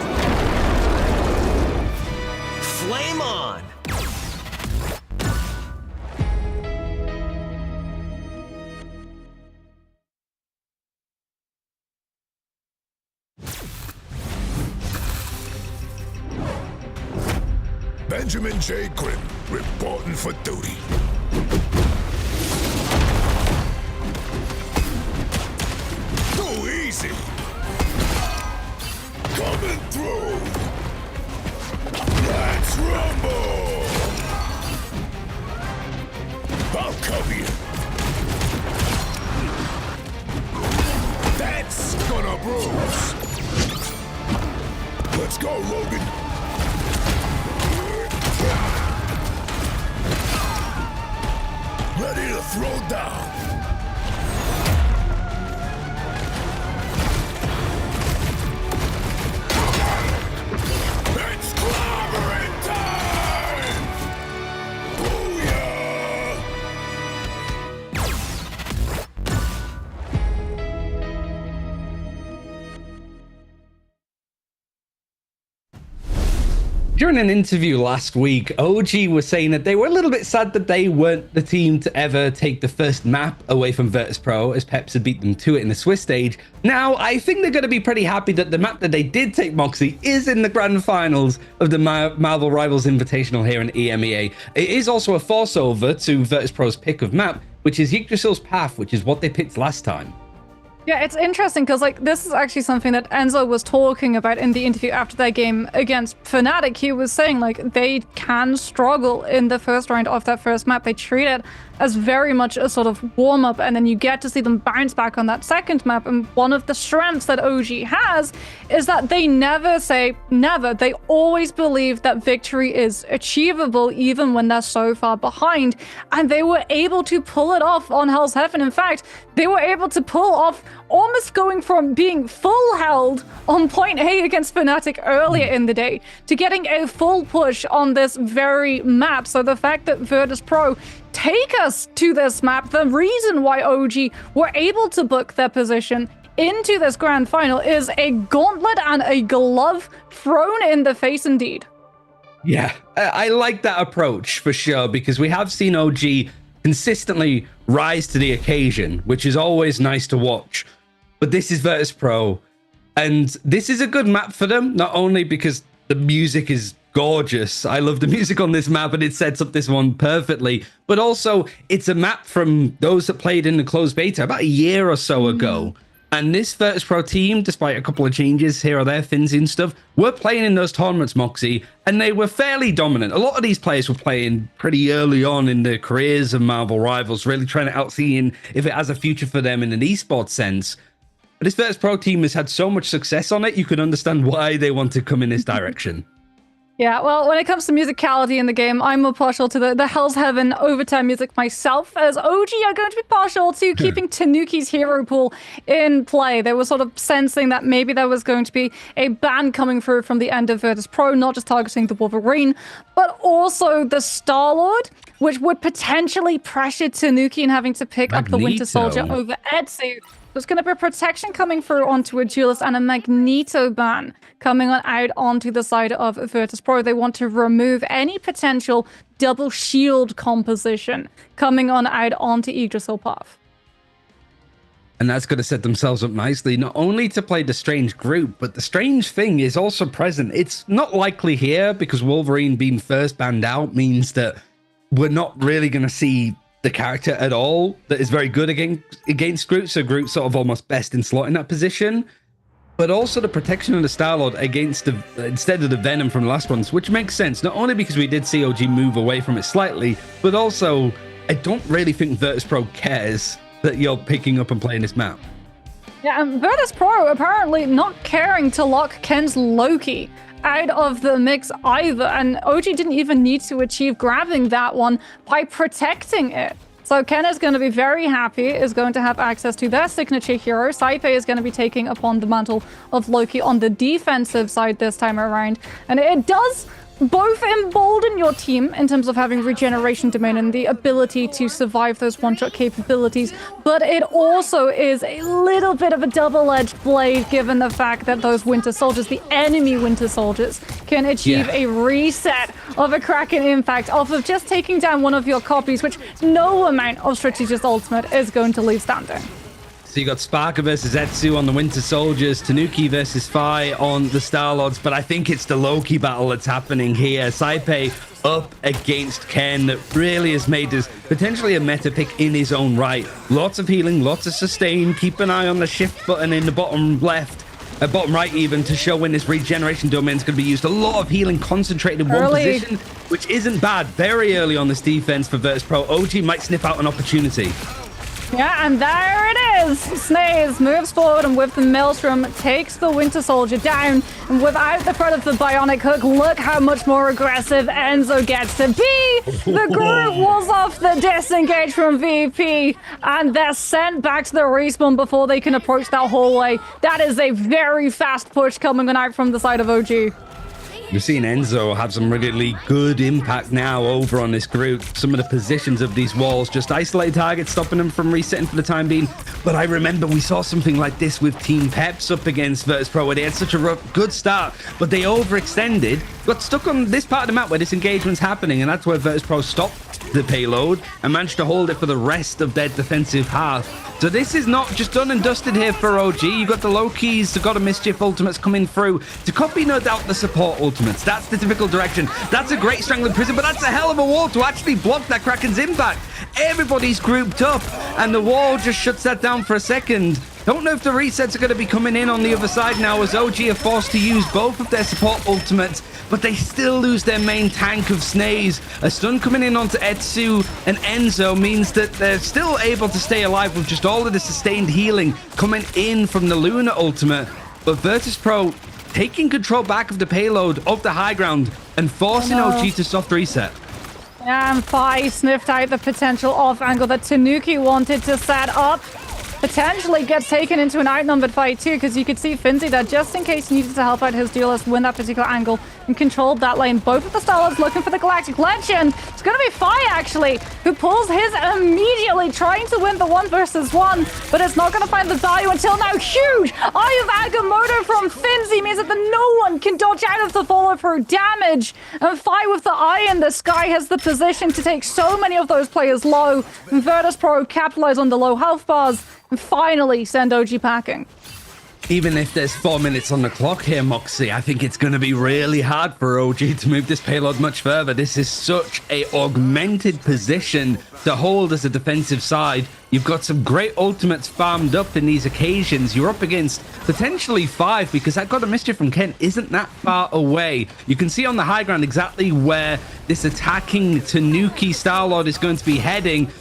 Flame on! Benjamin J. Grimm, reporting for duty. Too easy! Coming through! Let's rumble! I'll cover you! That's gonna bruise! Let's go, Logan! Ready to throw down! It's clobbering time! Booyah! During an interview last week, OG was saying that they were a little bit sad that they weren't the team to ever take the first map away from Virtus.pro, as Peps had beat them to it in the Swiss stage. Now, I think they're going to be pretty happy that the map that they did take Moxie is in the grand finals of the Marvel Rivals Invitational here in EMEA. It is also a force over to Virtus.pro's pick of map, which is Yggdrasil's Path, which is what they picked last time. Yeah, it's interesting because like this is actually something that Enzo was talking about in the interview after their game against Fnatic. He was saying like they can struggle in the first round of that first map. They treat it as very much a sort of warm-up, and then you get to see them bounce back on that second map. And one of the strengths that OG has is that they never say never. They always believe that victory is achievable even when they're so far behind, and they were able to pull it off on Hell's Heaven. In fact, they were able to pull off almost going from being full held on point A against Fnatic earlier in the day to getting a full push on this very map. So the fact that Virtus.pro take us to this map, the reason why OG were able to book their position into this grand final is a gauntlet and a glove thrown in the face indeed. Yeah, I like that approach for sure, because we have seen OG consistently rise to the occasion, which is always nice to watch. But this is Virtus.pro, and this is a good map for them, not only because the music is gorgeous. I love the music on this map and it sets up this one perfectly, but also it's a map from those that played in the closed beta about a year or so ago. And this Virtus.pro team, despite a couple of changes here or there, Finzi and stuff, were playing in those tournaments, Moxie, and they were fairly dominant. A lot of these players were playing pretty early on in their careers of Marvel Rivals, really trying to outsee if it has a future for them in an esports sense. But this Virtus.pro team has had so much success on it, you can understand why they want to come in this direction. Yeah, well, when it comes to musicality in the game, I'm more partial to the Hell's Heaven overtime music myself, as OG are going to be partial to keeping Tanuki's hero pool in play. They were sort of sensing that maybe there was going to be a ban coming through from the end of Virtus.pro, not just targeting the Wolverine, but also the Star-Lord, which would potentially pressure Tanuki in having to pick up the Winter Soldier over Etsu. There's going to be protection coming through onto a Duelist and a Magneto ban coming on out onto the side of Virtus.pro. They want to remove any potential double shield composition coming on out onto Yggdrasil path. And that's going to set themselves up nicely, not only to play the Strange group, but the Strange thing is also present. It's not likely here because Wolverine being first banned out means that we're not really going to see the character at all that is very good against Groot, so Groot's sort of almost best in slot in that position. But also the protection of the Star-Lord against instead of the Venom from the last ones, which makes sense, not only because we did see OG move away from it slightly, but also I don't really think Virtus.pro cares that you're picking up and playing this map. Yeah, and Virtus.pro apparently not caring to lock Ken's Loki out of the mix either, and OG didn't even need to achieve grabbing that one by protecting it. So Ken is going to be very happy, is going to have access to their signature hero. Saipe is going to be taking upon the mantle of Loki on the defensive side this time around, and it does both embolden your team in terms of having regeneration domain and the ability to survive those one-shot capabilities, but it also is a little bit of a double-edged blade given the fact that those Winter Soldiers, the enemy Winter Soldiers, can achieve a reset of a Kraken impact off of just taking down one of your copies, which no amount of Strategist Ultimate is going to leave standing. So you got Sparker versus Etsu on the Winter Soldiers, Tanuki versus Fi on the Star-Lords, but I think it's the Loki battle that's happening here. Saipe up against Ken that really has made this potentially a meta pick in his own right. Lots of healing, lots of sustain. Keep an eye on the shift button in the bottom left, bottom right even, to show when this regeneration domain is going to be used. A lot of healing concentrated in one position, which isn't bad. Very early on this defense for Virtus.pro. OG might sniff out an opportunity. Yeah, and there it is. Snaze moves forward and with the Maelstrom takes the Winter Soldier down. And without the threat of the Bionic Hook, look how much more aggressive Enzo gets to be. The group was off the disengage from VP, and they're sent back to the respawn before they can approach that hallway. That is a very fast push coming on out from the side of OG. We've seen Enzo have some really good impact now over on this group. Some of the positions of these walls, just isolated targets, stopping them from resetting for the time being. But I remember we saw something like this with Team Peps up against Virtus.pro, where they had such a good start, but they overextended, got stuck on this part of the map where this engagement's happening, and that's where Virtus.pro stopped the payload and managed to hold it for the rest of their defensive half. So this is not just done and dusted here for OG. You've got the Lokis, you've got a Mischief ultimates coming through to copy, no doubt, the support ultimates. That's the typical direction. That's a great Strangling Prison, but that's a hell of a wall to actually block that Kraken's impact. Everybody's grouped up, and the wall just shuts that down for a second. Don't know if the resets are going to be coming in on the other side now, as OG are forced to use both of their support ultimates, but they still lose their main tank of Snaze. A stun coming in onto Etsu and Enzo means that they're still able to stay alive with just all of the sustained healing coming in from the Luna ultimate. But Virtus.pro taking control back of the payload of the high ground and forcing OG to soft reset. Yeah, and Fi sniffed out the potential off angle that Tanuki wanted to set up. Potentially gets taken into an outnumbered fight too, because you could see Finzi there just in case he needed to help out his duelist win that particular angle and controlled that lane. Both of the Starlords looking for the Galactic Legend. It's going to be Fi actually, who pulls his immediately, trying to win the 1 versus 1, but it's not going to find the value until now. Huge Eye of Agamotto from Finzi means that no one can dodge out of the follow-through damage. And Fi with the eye in the sky has the position to take so many of those players low. And Virtus.pro capitalize on the low health bars and finally send OG packing. Even if there's 4 minutes on the clock here, Moxie, I think it's going to be really hard for OG to move this payload much further. This is such a augmented position to hold as a defensive side. You've got some great ultimates farmed up in these occasions. You're up against potentially 5, because that God of Mischief from Ken isn't that far away. You can see on the high ground exactly where this attacking Tanuki Starlord is going to be heading.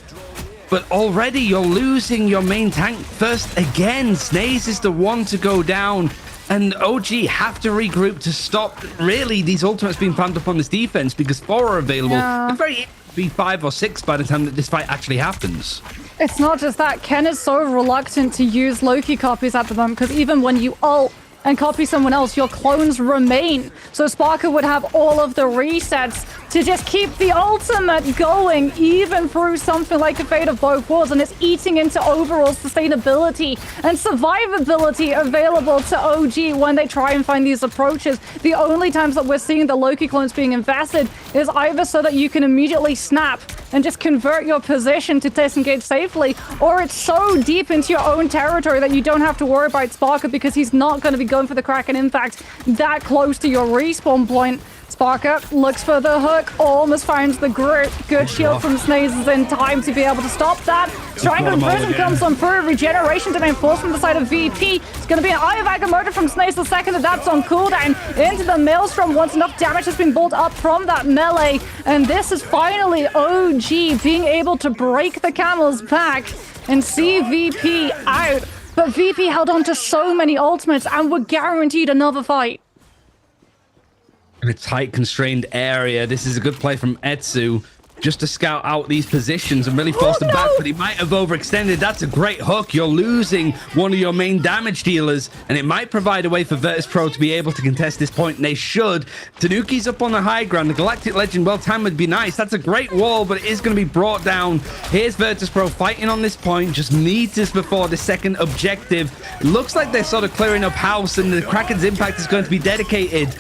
But already you're losing your main tank first again. Snaze is the one to go down. And OG have to regroup to stop, really, these ultimates being farmed up on this defense, because 4 are available. Yeah. It's very easy to be 5 or 6 by the time that this fight actually happens. It's not just that. Ken is so reluctant to use Loki copies at the moment, because even when you ult and copy someone else, your clones remain. So Sparker would have all of the resets to just keep the ultimate going, even through something like a Fate of Both Worlds, and it's eating into overall sustainability and survivability available to OG when they try and find these approaches. The only times that we're seeing the Loki clones being invested is either so that you can immediately snap and just convert your position to disengage safely, or it's so deep into your own territory that you don't have to worry about Sparker, because he's not going to be going for the Kraken Impact that close to your respawn point. Sparker looks for the hook, almost finds the good shield from Snaze in time to be able to stop that. Triangle Inversion comes on through, regeneration domain force from the side of VP. It's going to be an Eye of Agamotto from Snaze the second that's on cooldown. Into the Maelstrom once enough damage has been built up from that melee. And this is finally OG being able to break the camel's back and see VP out. But VP held on to so many ultimates and were guaranteed another fight. In a tight, constrained area, this is a good play from Etsu, just to scout out these positions and really force them back, but he might have overextended. That's a great hook. You're losing one of your main damage dealers, and it might provide a way for Virtus.pro to be able to contest this point, and they should. Tanuki's up on the high ground. The Galactic Legend, well timed, would be nice. That's a great wall, but it is going to be brought down. Here's Virtus.pro fighting on this point, just needs this before the second objective. Looks like they're sort of clearing up house, and the Kraken's impact is going to be dedicated.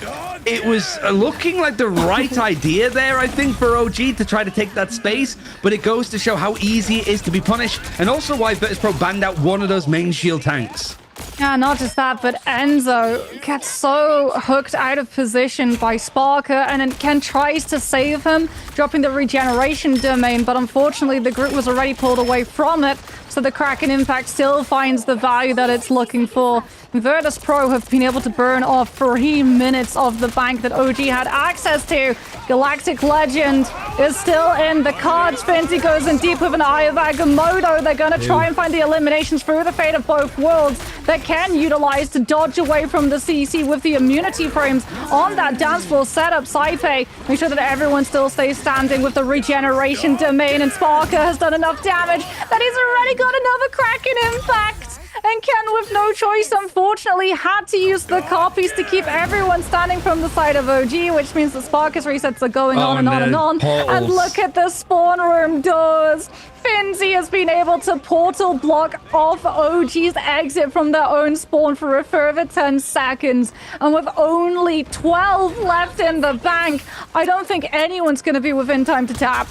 It was looking like the right idea there, I think, for OG to try to take that space, but it goes to show how easy it is to be punished, and also why Virtus.pro banned out one of those main shield tanks. Yeah, not just that, but Enzo gets so hooked out of position by Sparker, and then Ken tries to save him, dropping the regeneration domain, but unfortunately the group was already pulled away from it, so the Kraken Impact still finds the value that it's looking for. Virtus.pro have been able to burn off 3 minutes of the bank that OG had access to. Galactic Legend is still in the cards. Finzi goes in deep with an Eye of Agamotto. They're going to try and find the eliminations through the Fate of Both Worlds that Ken utilize to dodge away from the CC with the immunity frames on that dance floor setup. Saipe, make sure that everyone still stays standing with the regeneration domain, and Sparker has done enough damage that he's already got another Kraken Impact. And Ken, with no choice, unfortunately, had to use the copies to keep everyone standing from the side of OG, which means the Sparker's resets are going on and on and on. And look at the spawn room doors. Finzi has been able to portal block off OG's exit from their own spawn for a further 10 seconds. And with only 12 left in the bank, I don't think anyone's going to be within time to tap.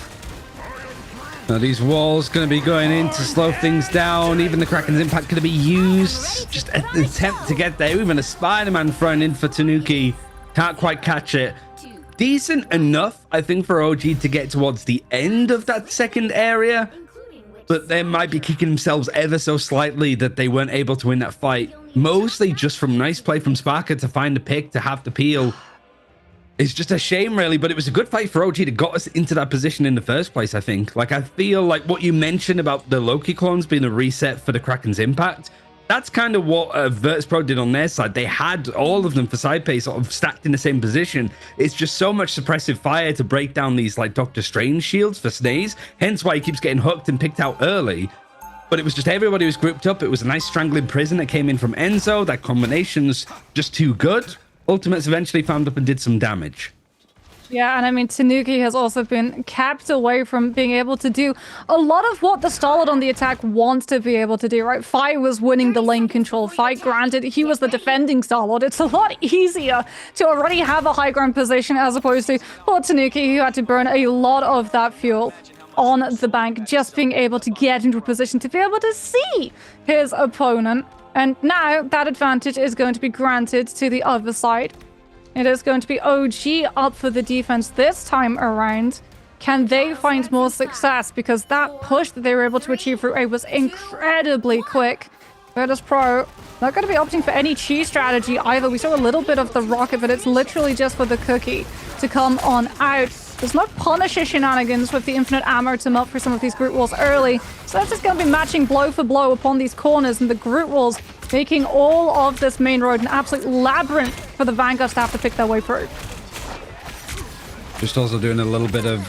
Now these walls going to be going in to slow things down. Even the Kraken's impact going to be used. Just an attempt to get there. Even a Spider-Man thrown in for Tanuki. Can't quite catch it. Decent enough, I think, for OG to get towards the end of that second area. but they might be kicking themselves ever so slightly that they weren't able to win that fight. Mostly just from nice play from Sparker to find the pick, to have the peel. It's just a shame, really, but it was a good fight for OG that got us into that position in the first place, I think. Like, I feel like what you mentioned about the Loki clones being a reset for the Kraken's impact, that's kind of what Virtus.pro did on their side. They had all of them for side pay sort of stacked in the same position. It's just so much suppressive fire to break down these, like, Doctor Strange shields for Snaze, hence why he keeps getting hooked and picked out early. But it was just everybody was grouped up. It was a nice strangling prison that came in from Enzo. That combination's just too good. Ultimates eventually found up and did some damage. Yeah, and I mean, Tanuki has also been kept away from being able to do a lot of what the Starlord on the attack wants to be able to do, right? Fai was winning the lane control fight. Granted, he was the defending Starlord. It's a lot easier to already have a high ground position as opposed to poor Tanuki, who had to burn a lot of that fuel on the bank, just being able to get into a position to be able to see his opponent. And now that advantage is going to be granted to the other side. It is going to be OG up for the defense this time around. Can they find more success? Because that push that they were able to achieve through A was incredibly quick. Virtus.pro not going to be opting for any cheese strategy either. We saw a little bit of the rocket, but it's literally just for the cookie to come on out. There's no Punisher shenanigans with the infinite ammo to melt for some of these Groot Walls early. So that's just going to be matching blow for blow upon these corners, and the Groot Walls making all of this main road an absolute labyrinth for the Vanguards to have to pick their way through. Just also doing a little bit of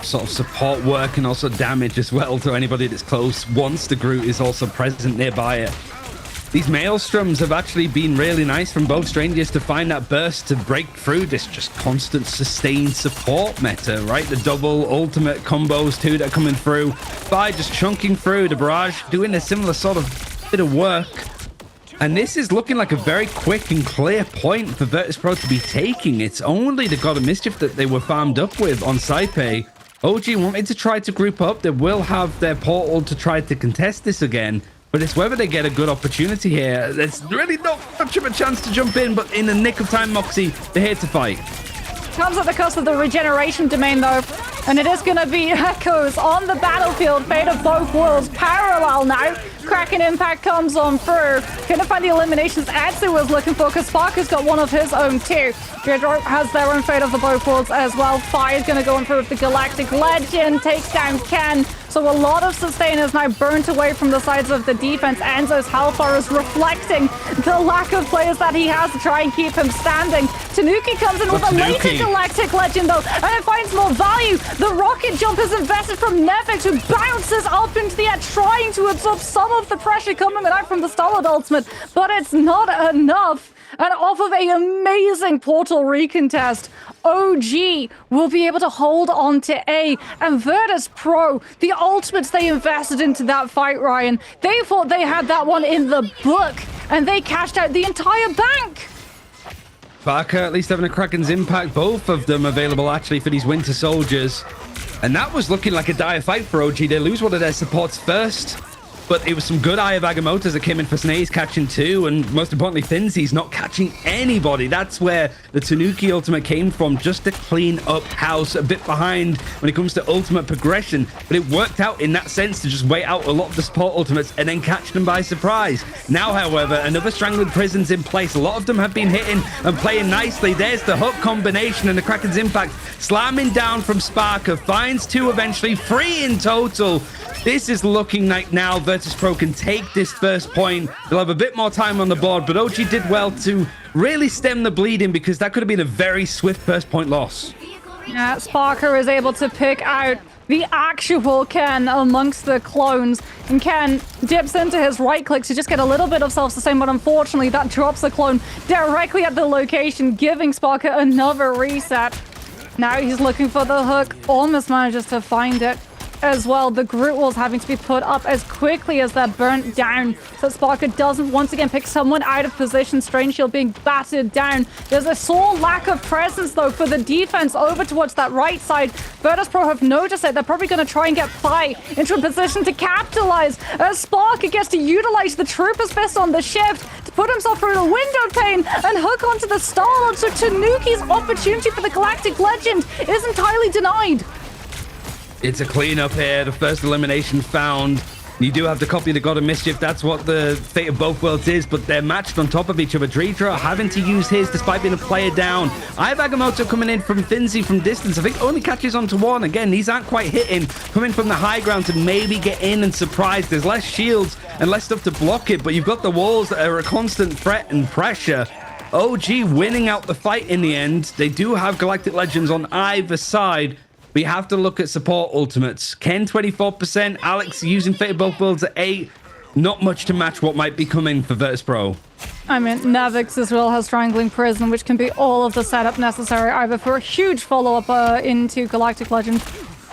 sort of support work and also damage as well to anybody that's close once the Groot is also present nearby it. These Maelstroms have actually been really nice from both strangers to find that burst to break through this just constant sustained support meta, right? The double ultimate combos too that are coming through by just chunking through the barrage, doing a similar sort of bit of work. And this is looking like a very quick and clear point for Virtus.pro to be taking. It's only the God of Mischief that they were farmed up with on Saipe. OG wanted to try to group up. They will have their portal to try to contest this again. But it's whether they get a good opportunity here. There's really not much of a chance to jump in, but in the nick of time, Moxie, they're here to fight. Comes at the cost of the regeneration domain, though. And it is going to be Echoes on the battlefield. Fate of both worlds parallel now. Kraken impact comes on through. Gonna find the eliminations Etsu was looking for, because Sparker's got one of his own too. Deirdre has their own Fate of the both worlds as well. Fire's gonna go on through with the Galactic Legend. Takes down Ken. So a lot of sustain is now burnt away from the sides of the defense. Enzo's Hellfire is reflecting the lack of players that he has to try and keep him standing. Tanuki comes in with a later Galactic Legend though, and it finds more value. The rocket jump is invested from Nevix, who bounces up into the air, trying to absorb some of the pressure coming out from the Starlord ultimate, but it's not enough. And off of an amazing portal recontest, OG will be able to hold on to A. And Virtus.pro, the ultimates they invested into that fight, Ryan, they thought they had that one in the book, and they cashed out the entire bank. Barker at least having a Kraken's impact, both of them available actually for these Winter Soldiers. And that was looking like a dire fight for OG. They lose one of their supports first. But it was some good Eye of Agamottos that came in for Snaze catching two, and most importantly, Finzy's not catching anybody. That's where the Tanuki ultimate came from, just to clean up house, a bit behind when it comes to ultimate progression. But it worked out in that sense to just wait out a lot of the support ultimates and then catch them by surprise. Now, however, another Strangled Prison's in place. A lot of them have been hitting and playing nicely. There's the hook combination and the Kraken's impact. Slamming down from Sparker, finds two eventually, three in total. This is looking like now Virtus.pro can take this first point. They'll have a bit more time on the board, but OG did well to really stem the bleeding, because that could have been a very swift first point loss. Yeah, Sparker is able to pick out the actual Ken amongst the clones, and Ken dips into his right click to just get a little bit of self-sustain, but unfortunately that drops the clone directly at the location, giving Sparker another reset. Now he's looking for the hook, almost manages to find it as well. The Groot Walls having to be put up as quickly as they're burnt down, so Sparker doesn't once again pick someone out of position. Strange Shield being battered down. There's a sore lack of presence though for the defense over towards that right side. Virtus.pro have noticed it. They're probably going to try and get Pi into a position to capitalize as Sparker gets to utilize the Trooper's Fist on the shift to put himself through the window pane and hook onto the Starlord, so Tanuki's opportunity for the Galactic Legend is entirely denied. It's a cleanup here. The first elimination found. You do have to copy the God of Mischief. That's what the fate of both worlds is, but they're matched on top of each other. Dreedra having to use his despite being a player down. I have Agamotto coming in from Finzi from distance. I think only catches onto one. Again, these aren't quite hitting. Coming from the high ground to maybe get in and surprise. There's less shields and less stuff to block it, but you've got the walls that are a constant threat and pressure. OG winning out the fight in the end. They do have Galactic Legends on either side. We have to look at support ultimates. Ken 24%, Alex using Fate of both worlds at 8. Not much to match what might be coming for Virtus.pro. I mean, Navix as well has Strangling Prison, which can be all of the setup necessary either for a huge follow-up into Galactic Legends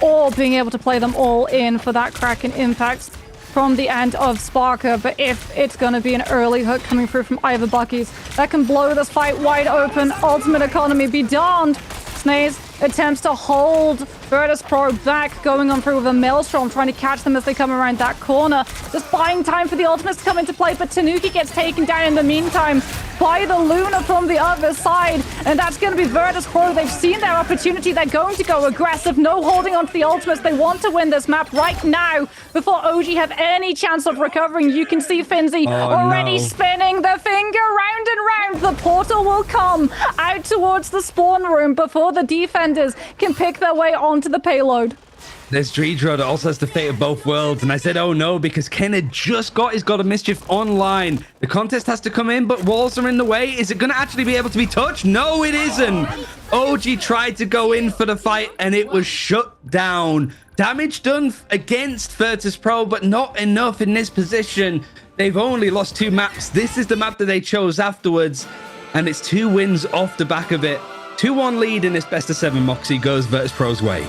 or being able to play them all in for that Kraken impact from the end of Sparker. But if it's going to be an early hook coming through from either Buckies, that can blow this fight wide open. Ultimate Economy be darned. Snaze attempts to hold Virtus.pro back, going on through with a Maelstrom, trying to catch them as they come around that corner. Just buying time for the ultimates to come into play, but Tanuki gets taken down in the meantime by the Luna from the other side, and that's going to be Virtus.pro. They've seen their opportunity. They're going to go aggressive. No holding onto the ultimates. They want to win this map right now before OG have any chance of recovering. You can see Finzi already spinning the finger round and round. The portal will come out towards the spawn room before the defenders can pick their way onto the payload. There's Dreedra that also has the fate of both worlds, and I said, oh no, because Ken had just got his God of Mischief online. The contest has to come in, but walls are in the way. Is it going to actually be able to be touched? No, it isn't. OG tried to go in for the fight, and it was shut down. Damage done against Virtus.pro, but not enough in this position. They've only lost 2 maps. This is the map that they chose afterwards, and it's 2 wins off the back of it. 2-1 lead in this best of 7. Moxie goes Virtus.pro's way.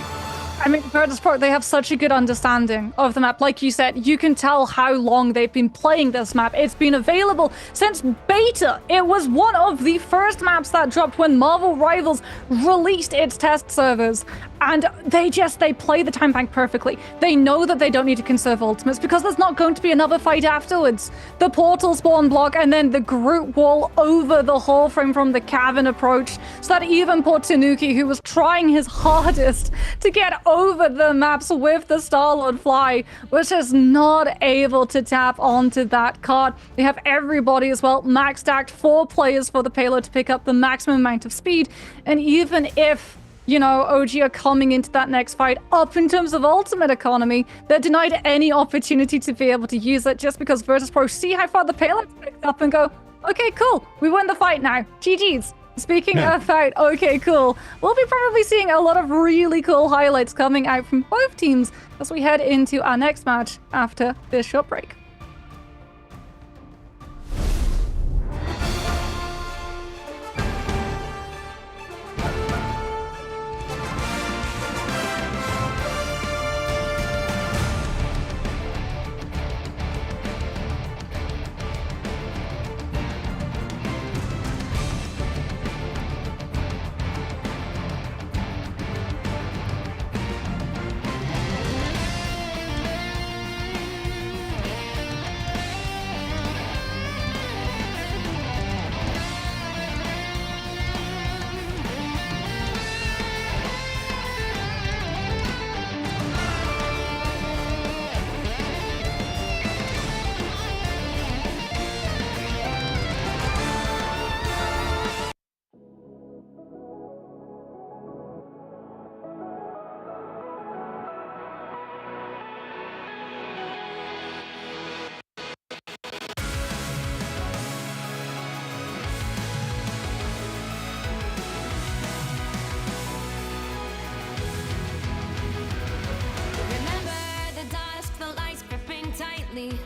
I mean, Virtus.pro, they have such a good understanding of the map. Like you said, you can tell how long they've been playing this map. It's been available since beta. It was one of the first maps that dropped when Marvel Rivals released its test servers. And they play the time bank perfectly. They know that they don't need to conserve ultimates because there's not going to be another fight afterwards. The portal spawn block and then the group wall over the hole frame from the cavern approach, so that even poor Tanuki, who was trying his hardest to get over the maps with the Star-Lord fly, was just not able to tap onto that card. They have everybody as well max stacked, 4 players for the payload to pick up the maximum amount of speed. And even if, you know, OG are coming into that next fight up in terms of ultimate economy, they're denied any opportunity to be able to use it just because Virtus.pro see how far the payload's picked up and go, okay, cool, we win the fight now. GG's. Speaking of fight, okay, cool. We'll be probably seeing a lot of really cool highlights coming out from both teams as we head into our next match after this short break.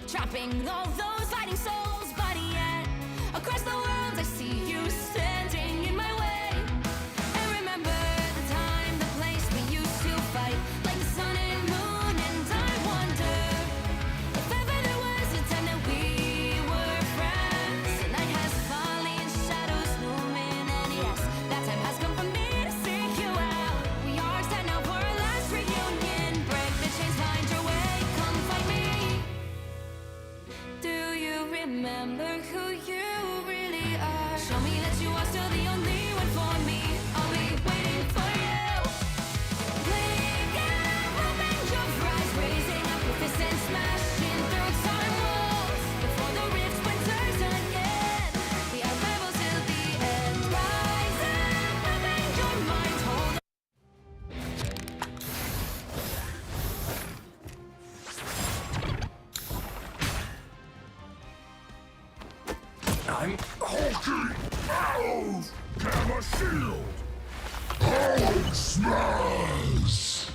Trapping all those fighting souls, but yet across the world I see you standing in my way. And remember the time, the place we used to fight, like the sun and moon. And I wonder if ever there was a time that we were friends. The night has fallen, shadows looming, and yes, that time has come for me to seek you out. We are set now for our last reunion. Break the chains, find your way, come find me. Do Gamma shield! Power smash!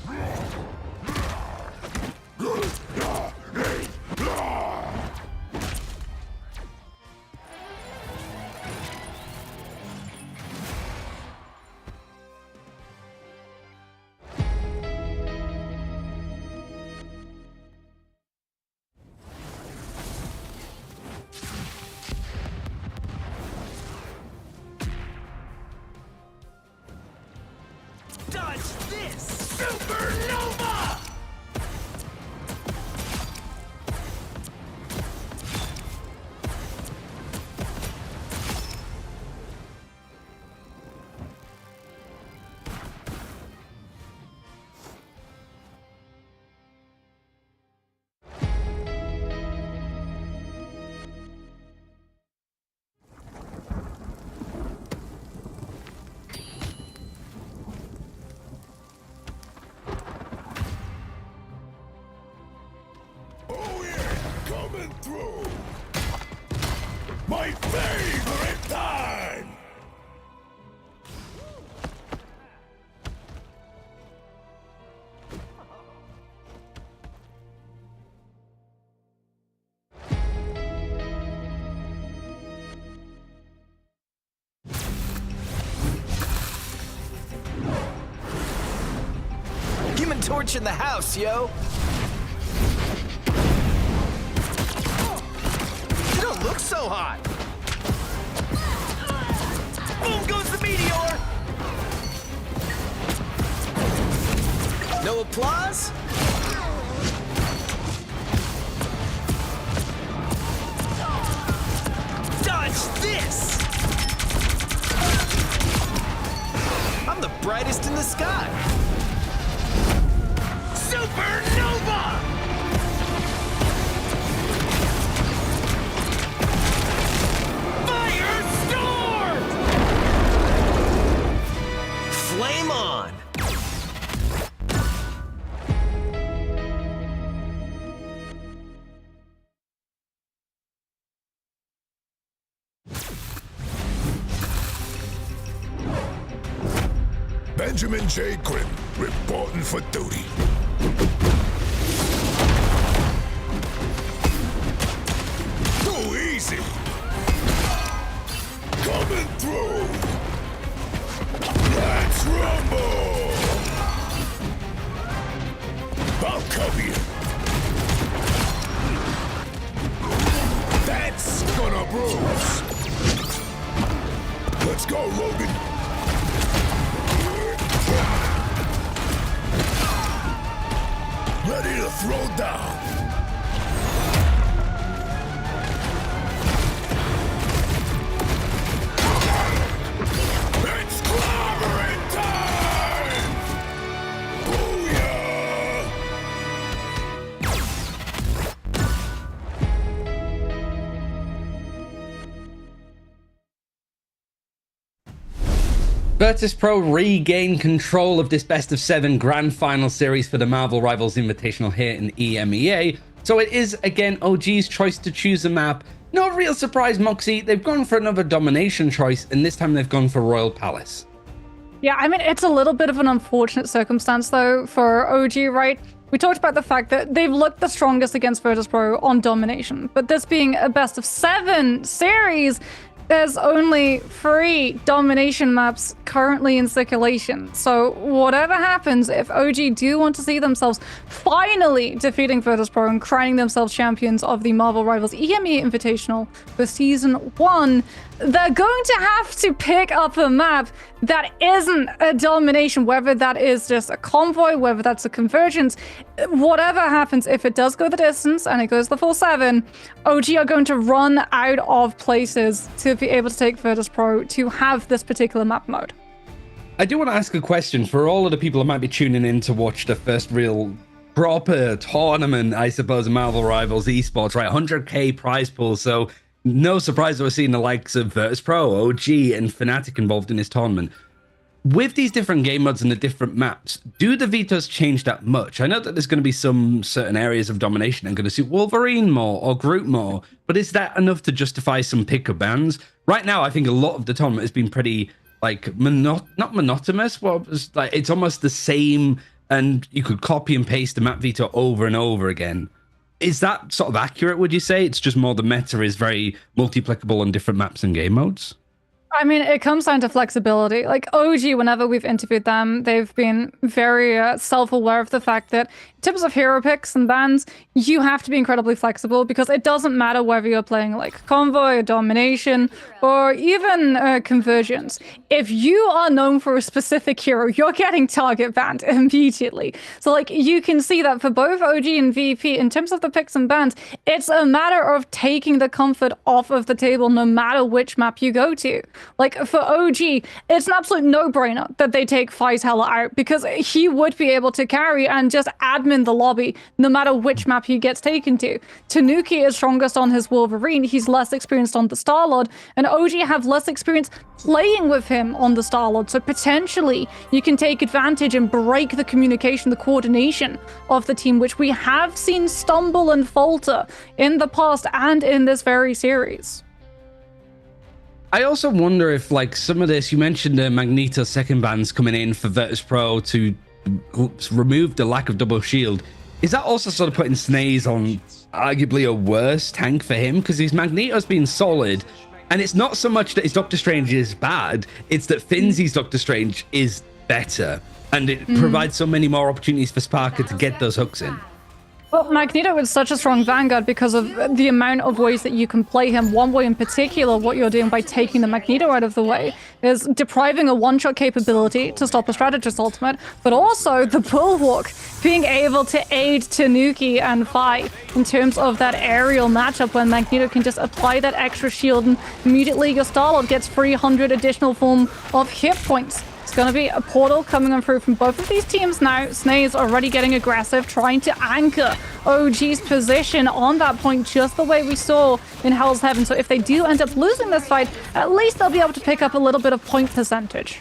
Dodge this! Supernova! Coming through! My favorite time! Human Torch in the house, yo! You don't look so hot! Boom goes the meteor! No applause? Dodge this! I'm the brightest in the sky! Supernova! Firestorm! Flame on! Benjamin J. Grimm, reporting for duty. Too easy! Coming through! Let's rumble! I'll cover you! That's gonna bruise! Let's go, Logan! Ready to throw down! It's clobbering time! Booyah! Virtus.pro regain control of this best of 7 grand final series for the Marvel Rivals Invitational here in EMEA. So it is again OG's choice to choose a map. No real surprise, Moxie. They've gone for another domination choice, and this time they've gone for Royal Palace. Yeah, I mean, it's a little bit of an unfortunate circumstance, though, for OG, right? We talked about the fact that they've looked the strongest against Virtus.pro on domination, but this being a best of 7 series, there's only 3 domination maps currently in circulation. So whatever happens, if OG do want to see themselves finally defeating Virtus.pro and crowning themselves champions of the Marvel Rivals EMEA Invitational for Season 1, they're going to have to pick up a map that isn't a domination, whether that is just a convoy, whether that's a convergence. Whatever happens, if it does go the distance and it goes the full 7, OG are going to run out of places to be able to take Virtus.pro to have this particular map mode. I do want to ask a question for all of the people who might be tuning in to watch the first real proper tournament, I suppose, Marvel Rivals Esports, right? 100k prize pool, so no surprise that we're seeing the likes of Virtus.pro, OG, and Fnatic involved in this tournament. With these different game modes and the different maps, do the vetoes change that much? I know that there's going to be some certain areas of domination that are going to suit Wolverine more or Groot more, but is that enough to justify some picker bans? right now, I think a lot of the tournament has been pretty like not monotonous. Well, it's like it's almost the same, and you could copy and paste the map veto over and over again. Is that sort of accurate? Would you say it's just more the meta is very multiplicable on different maps and game modes? I mean, it comes down to flexibility. Like OG, whenever we've interviewed them, they've been very self-aware of the fact that in terms of hero picks and bans, you have to be incredibly flexible because it doesn't matter whether you're playing like Convoy or Domination or even Convergence. If you are known for a specific hero, you're getting target banned immediately. So like you can see that for both OG and VP, in terms of the picks and bans, it's a matter of taking the comfort off of the table no matter which map you go to. Like for OG, it's an absolute no-brainer that they take Faisal out because he would be able to carry and just admin the lobby no matter which map he gets taken to. Tanuki is strongest on his Wolverine, he's less experienced on the Star-Lord, and OG have less experience playing with him on the Star-Lord, so potentially you can take advantage and break the communication, the coordination of the team, which we have seen stumble and falter in the past and in this very series. I also wonder if, like, some of this, you mentioned Magneto second bans coming in for Virtus.pro to remove the lack of double shield. Is that also sort of putting Snaze on arguably a worse tank for him? Because his Magneto's been solid, and it's not so much that his Doctor Strange is bad, it's that Finzy's Doctor Strange is better, and it provides so many more opportunities for Sparker to get those hooks in. Well, Magneto is such a strong Vanguard because of the amount of ways that you can play him. One way in particular, what you're doing by taking the Magneto out of the way is depriving a one-shot capability to stop a strategist ultimate, but also the Bulwark being able to aid Tanuki and Fi in terms of that aerial matchup when Magneto can just apply that extra shield and immediately your Star-Lord gets 300 additional form of hit points. It's going to be a portal coming on through from both of these teams now. Snaze already getting aggressive, trying to anchor OG's position on that point, just the way we saw in Hell's Heaven. So if they do end up losing this fight, at least they'll be able to pick up a little bit of point percentage.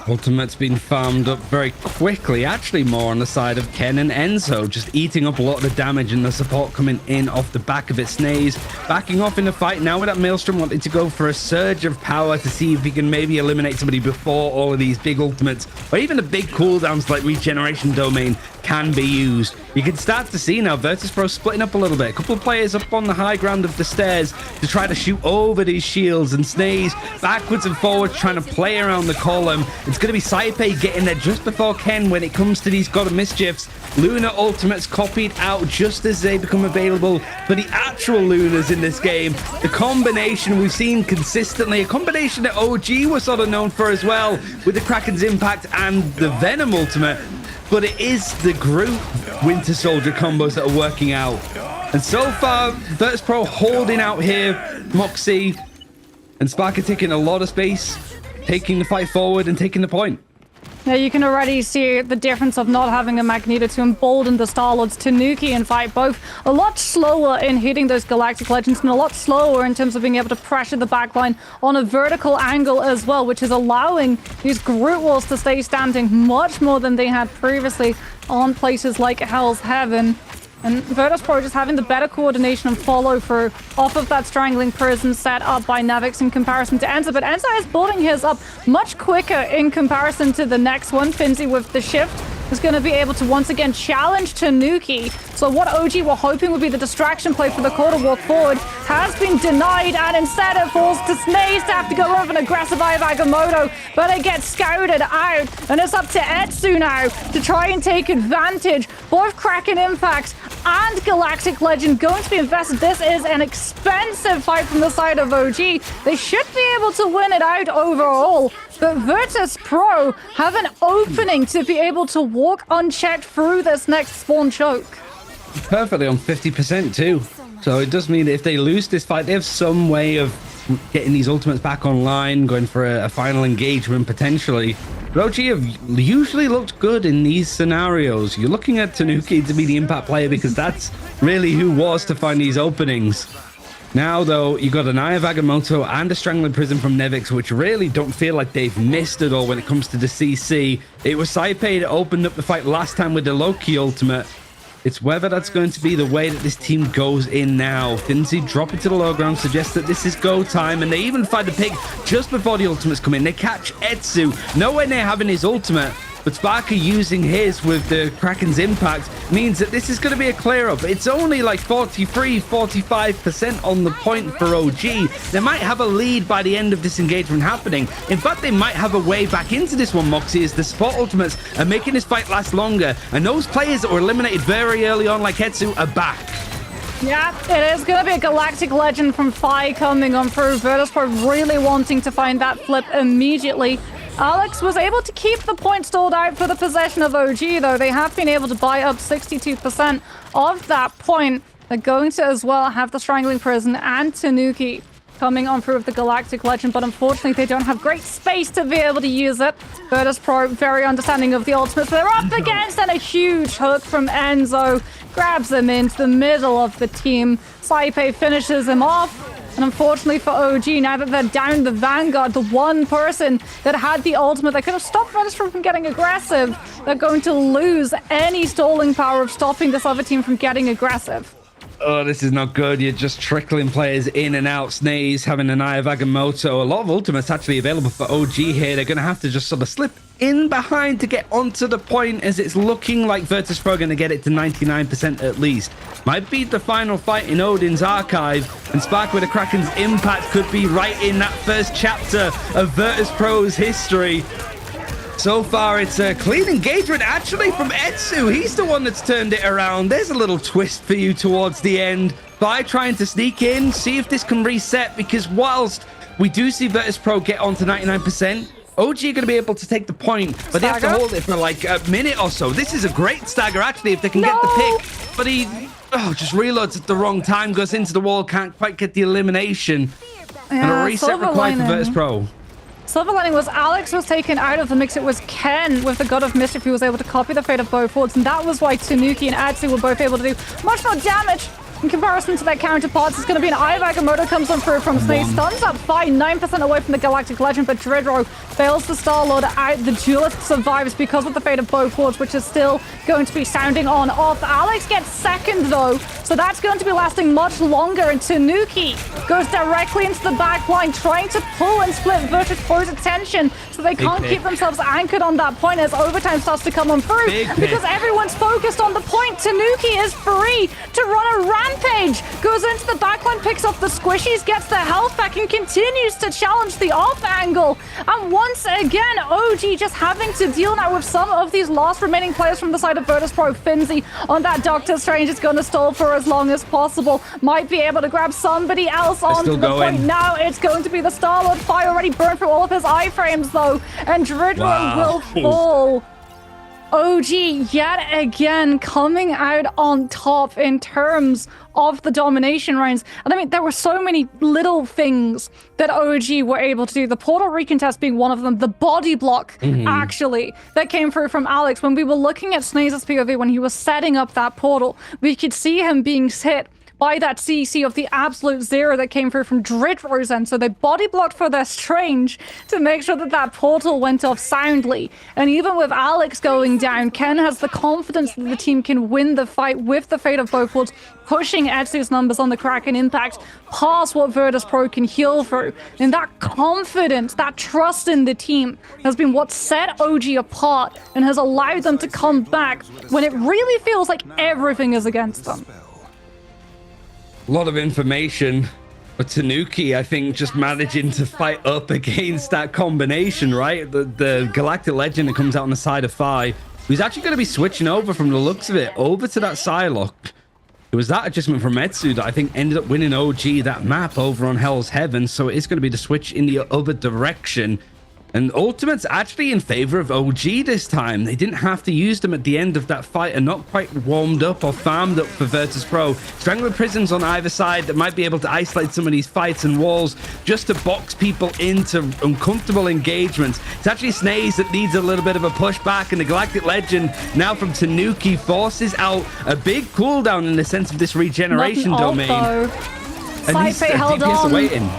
Ultimate's been farmed up very quickly, actually more on the side of Ken and Enzo, just eating up a lot of the damage and the support coming in off the back of it. Snaze backing off in the fight now with that Maelstrom, wanting to go for a surge of power to see if he can maybe eliminate somebody before all of these big ultimates, or even the big cooldowns like Regeneration Domain can be used. You can start to see now Virtus.pro splitting up a little bit. A couple of players up on the high ground of the stairs to try to shoot over these shields, and Snaze backwards and forwards trying to play around the column. It's going to be Saipei getting there just before Ken when it comes to these God of Mischiefs. Luna ultimates copied out just as they become available for the actual Lunas in this game. The combination we've seen consistently, a combination that OG was sort of known for as well, with the Kraken's Impact and the Venom ultimate. But it is the group Winter Soldier combos that are working out. And so far, Virtus.pro holding out here. Moxie and Sparker taking a lot of space, taking the fight forward and taking the point. Now you can already see the difference of not having a Magneto to embolden the Star-Lords. Tanuki and Fight both a lot slower in hitting those Galactic Legends and a lot slower in terms of being able to pressure the backline on a vertical angle as well, which is allowing these Groot Walls to stay standing much more than they had previously on places like Hell's Heaven. And Virtus.pro just having the better coordination and follow through off of that strangling prison set up by Navix in comparison to Enzo. But Enzo is building his up much quicker in comparison to the next one. Finzy with the shift is going to be able to once again challenge Tanuki. So what OG were hoping would be the distraction play for the quarter walk forward has been denied, and instead it falls to Snaze to have to go over an aggressive Eye of Agamotto, but it gets scouted out, and it's up to Etsu now to try and take advantage. Both Kraken Impact and Galactic Legend going to be invested. This is an expensive fight from the side of OG. They should be able to win it out overall, but Virtus.pro have an opening to be able to walk unchecked through this next spawn choke. Perfectly on 50% too. So it does mean that if they lose this fight, they have some way of getting these ultimates back online, going for a final engagement potentially. But OG have usually looked good in these scenarios. You're looking at Tanuki to be the impact player because that's really who was to find these openings. Now, though, you got an Eye of Agamotto and a Strangling Prison from Nevix, which really don't feel like they've missed at all when it comes to the CC. It was Saipei that opened up the fight last time with the Loki ultimate. It's whether that's going to be the way that this team goes in now. Finzi drop it to the low ground, suggests that this is go time, and they even find the pick just before the ultimates come in. They catch Etsu, nowhere near having his ultimate, but Sparker using his with the Kraken's impact means that this is going to be a clear up. It's only like 45% on the point for OG. They might have a lead by the end of this engagement happening. In fact, they might have a way back into this one, Moxie, as the support ultimates are making this fight last longer. And those players that were eliminated very early on, like Etsu, are back. Yeah, it is going to be a Galactic Legend from Phi coming on through. Virtus.pro really wanting to find that flip immediately. Alex was able to keep the point stalled out for the possession of OG, though. They have been able to buy up 62% of that point. They're going to as well have the Strangling Prison and Tanuki coming on through with the Galactic Legend, but unfortunately they don't have great space to be able to use it. Virtus.pro very understanding of the ultimates they're up against, and a huge hook from Enzo grabs him into the middle of the team. Saipe finishes him off. And unfortunately for OG, now that they're down the Vanguard, the one person that had the ultimate that could have stopped Virtus.pro from getting aggressive, they're going to lose any stalling power of stopping this other team from getting aggressive. Oh, this is not good. You're just trickling players in and out. Snaze having an Eye of Agamotto. A lot of ultimates actually available for OG here. They're going to have to just sort of slip in behind to get onto the point, as it's looking like Virtus.pro going to get it to 99% at least. Might be the final fight in Odin's archive, and Spark with a Kraken's impact could be right in that first chapter of Virtus.pro's history. So far, it's a clean engagement, actually, from Etsu. He's the one that's turned it around. There's a little twist for you towards the end by trying to sneak in, see if this can reset, because whilst we do see Virtus.pro get on to 99%, OG are going to be able to take the point, but they have to hold it for like a minute or so. This is a great stagger, actually, if they can get the pick, but he just reloads at the wrong time, goes into the wall, can't quite get the elimination, and a reset required for Virtus.pro. Silver lining was Alex was taken out of the mix. It was Ken with the God of Mischief who was able to copy the fate of both forwards, and that was why Tanuki and Adsu were both able to do much more damage in comparison to their counterparts. It's going to be an Eye of Agamotto comes on through from Snaze. Stuns up Phi, 9% away from the Galactic Legend, but Dredro fails the Star-Lord out. The Duelist survives because of the fate of both forwards, which is still going to be sounding on off. Alex gets second, though, so that's going to be lasting much longer, and Tanuki goes directly into the back line, trying to pull and split Virtus.pro's attention so they can't keep themselves anchored on that point as overtime starts to come on through. Because everyone's focused on the point, Tanuki is free to run a rampage, goes into the backline, picks up the squishies, gets the health back, and continues to challenge the off angle. And once again, OG just having to deal now with some of these last remaining players from the side of Virtus.pro. Finzi on that Doctor Strange is going to stall for as long as possible. Might be able to grab somebody else onto the point. Now it's going to be the Star-Lord. Fire already burned through all of his iframes, though, and Dridro will fall. OG yet again coming out on top in terms of the domination rounds. And I mean, there were so many little things that OG were able to do. The portal recontest being one of them. The body block, actually, that came through from Alex. When we were looking at Snaze's POV, when he was setting up that portal, we could see him being hit by that CC of the absolute zero that came through from Dridro's end. So they body blocked for their Strange to make sure that that portal went off soundly. And even with Alex going down, Ken has the confidence that the team can win the fight with the fate of both worlds, pushing Etsu's numbers on the Kraken impact past what Virtus.pro can heal through. And that confidence, that trust in the team has been what set OG apart and has allowed them to come back when it really feels like everything is against them. A lot of information, but Tanuki, I think, just managing to fight up against that combination, right? The Galactic Legend that comes out on the side of Phi, who's actually going to be switching over from the looks of it, over to that Psylocke. It was that adjustment from Etsu that I think ended up winning OG that map over on Hell's Heaven, so it is going to be the switch in the other direction. And Ultimate's actually in favor of OG this time. They didn't have to use them at the end of that fight and not quite warmed up or farmed up for Virtus.pro. Strangling Prisons on either side that might be able to isolate some of these fights and walls just to box people into uncomfortable engagements. It's actually Snaze that needs a little bit of a pushback, and the Galactic Legend now from Tanuki forces out a big cooldown in the sense of this regeneration domain. And he's DPS awaiting.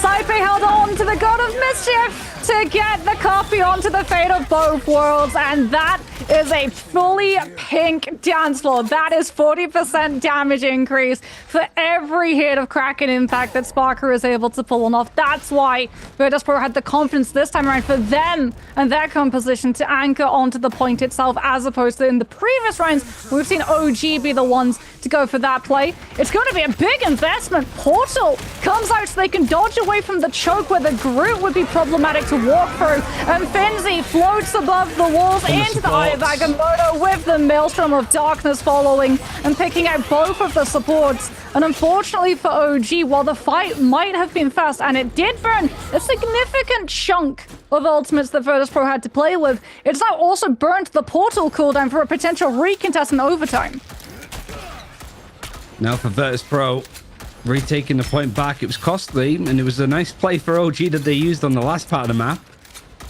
Saipe held on to the God of Mischief to get the copy onto the fate of both worlds, and that is a fully pink dance floor. That is 40% damage increase for every hit of Kraken Impact that Sparker is able to pull on off. That's why Virtus.pro had the confidence this time around for them and their composition to anchor onto the point itself, as opposed to in the previous rounds, we've seen OG be the ones to go for that play. It's going to be a big investment. Portal comes out so they can dodge away from the choke where the Groot would be problematic to walk through. And Finzi floats above the walls into the Eye of Agamotto with the Maelstrom of Darkness following and picking out both of the supports. And unfortunately for OG, while the fight might have been fast, and it did burn a significant chunk of ultimates that Virtus.pro had to play with, it's now also burnt the portal cooldown for a potential recontest in overtime. Now for Virtus.pro, retaking the point back. It was costly, and it was a nice play for OG that they used on the last part of the map,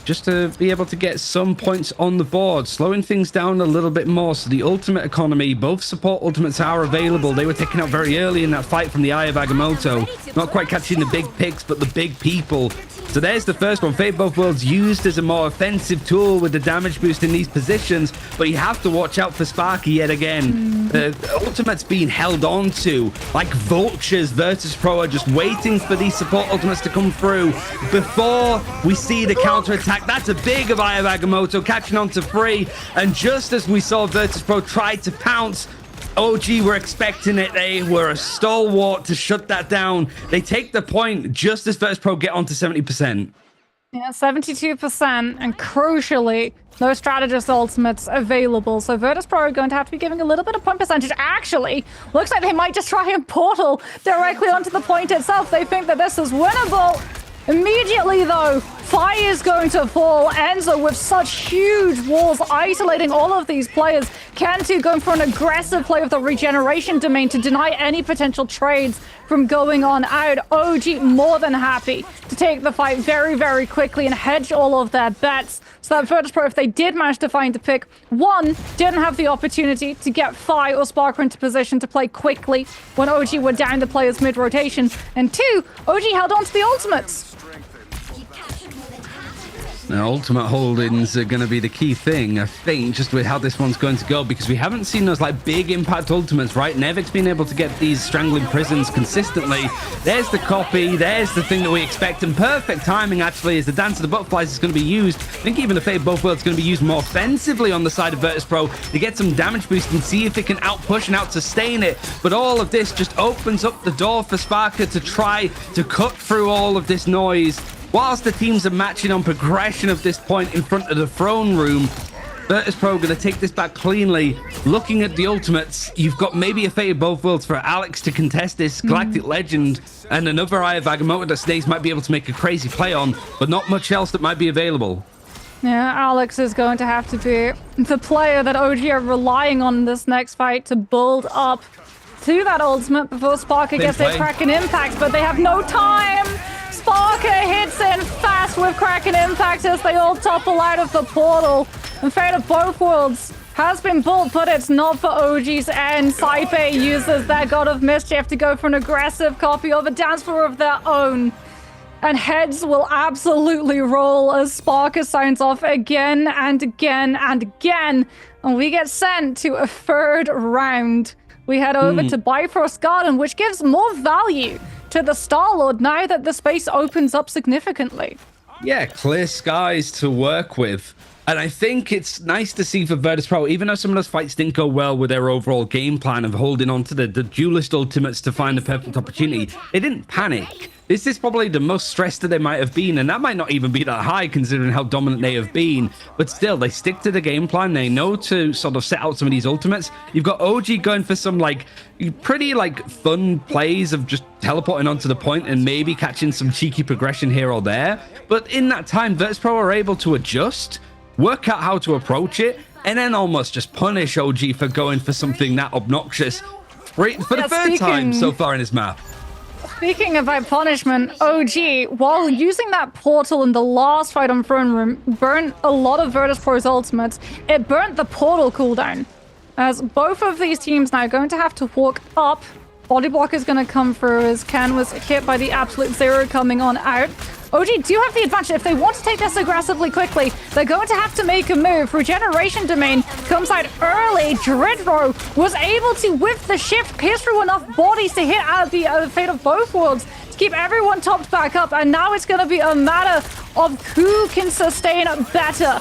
just to be able to get some points on the board, slowing things down a little bit more. So the ultimate economy, both support ultimates are available. They were taken out very early in that fight from the Eye of Agamotto. Not quite catching the big picks, but the big people. So there's the first one. Fate Both Worlds used as a more offensive tool with the damage boost in these positions, but you have to watch out for Sparky yet again. The ultimates being held on to like vultures. Virtus.pro are just waiting for these support ultimates to come through before we see the counter attack. That's a big of Eye of Agamotto catching on to free, and just as we saw Virtus.pro try to pounce, OG were expecting it. They were a stalwart to shut that down. They take the point just as Virtus.pro get onto 70%. Yeah, 72%, and crucially, no strategist ultimates available. So Virtus.pro are going to have to be giving a little bit of point percentage. Actually, looks like they might just try and portal directly onto the point itself. They think that this is winnable. Immediately, though, fire is going to fall. Enzo with such huge walls isolating all of these players. Cantu going for an aggressive play with the regeneration domain to deny any potential trades from going on out. OG more than happy to take the fight very, very quickly and hedge all of their bets. So that Virtus.pro, if they did manage to find the pick, one, didn't have the opportunity to get Fi or Sparker into position to play quickly when OG were down the players mid-rotation. And two, OG held on to the ultimates. Now, ultimate holdings are going to be the key thing, I think, just with how this one's going to go, because we haven't seen those like big impact ultimates, right? Nevic's been able to get these strangling prisons consistently. There's the copy, there's the thing that we expect, and perfect timing actually as the Dance of the Butterflies is going to be used. I think even the Fate of Both Worlds is going to be used more offensively on the side of Virtus.pro to get some damage boost and see if it can out-push and out-sustain it. But all of this just opens up the door for Sparker to try to cut through all of this noise. Whilst the teams are matching on progression of this point in front of the throne room, Virtus.pro going to take this back cleanly. Looking at the ultimates, you've got maybe a Fate of Both Worlds for Alex to contest this Galactic Legend, and another Eye of Agamotto that Snaze might be able to make a crazy play on, but not much else that might be available. Yeah, Alex is going to have to be the player that OG are relying on in this next fight to build up to that ultimate before Sparker gets their Kraken Impact, but they have no time. Sparker hits in fast with Kraken Impact as they all topple out of the portal. And Fate of Both Worlds has been built, but it's not for OG's end. Saipe uses their God of Mischief to go for an aggressive copy of a dance floor of their own. And heads will absolutely roll as Sparker signs off again and again and again. And we get sent to a third round. We head over to Bifrost Garden, which gives more value to the Star-Lord now that the space opens up significantly. Yeah, clear skies to work with. And I think it's nice to see for Virtus.pro, even though some of those fights didn't go well with their overall game plan of holding on to the duelist ultimates to find the perfect opportunity, they didn't panic. This is probably the most stressed that they might have been, and that might not even be that high considering how dominant they have been. But still, they stick to the game plan. They know to sort of set out some of these ultimates. You've got OG going for some like pretty like fun plays of just teleporting onto the point and maybe catching some cheeky progression here or there. But in that time, Virtus.pro are able to adjust, work out how to approach it, and then almost just punish OG for going for something that obnoxious for the third time so far in his map. Speaking about punishment, OG, while using that portal in the last fight on Throne Room, burnt a lot of Virtus.pro's ultimates. It burnt the portal cooldown. As both of these teams now are going to have to walk up. Body block is going to come through as Ken was hit by the absolute zero coming on out. OG do have the advantage. If they want to take this aggressively quickly, they're going to have to make a move. Regeneration Domain comes out early. Dreadro was able to, with the shift, pierce through enough bodies to hit out the fate of both worlds to keep everyone topped back up. And now it's going to be a matter of who can sustain better.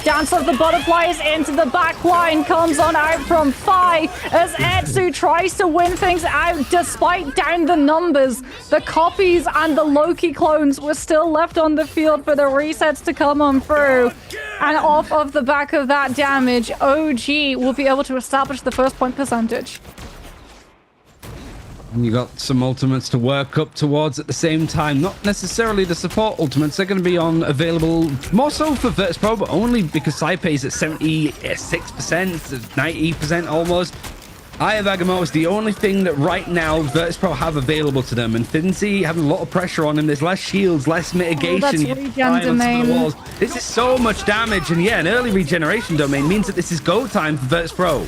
Dance of the Butterflies into the back line comes on out from Phi as Etsu tries to win things out despite down the numbers. The copies and the Loki clones were still left on the field for the resets to come on through. And off of the back of that damage, OG will be able to establish the first point percentage. And you got some ultimates to work up towards at the same time. Not necessarily the support ultimates. They're going to be available more so for Virtus.pro, but only because Saipe is at 76%, 90% almost. Eye of Agamotto is the only thing that right now Virtus.pro have available to them. And Finzi having a lot of pressure on him. There's less shields, less mitigation. That's regen domain. This is so much damage. And yeah, an early regeneration domain means that this is go time for Virtus.pro.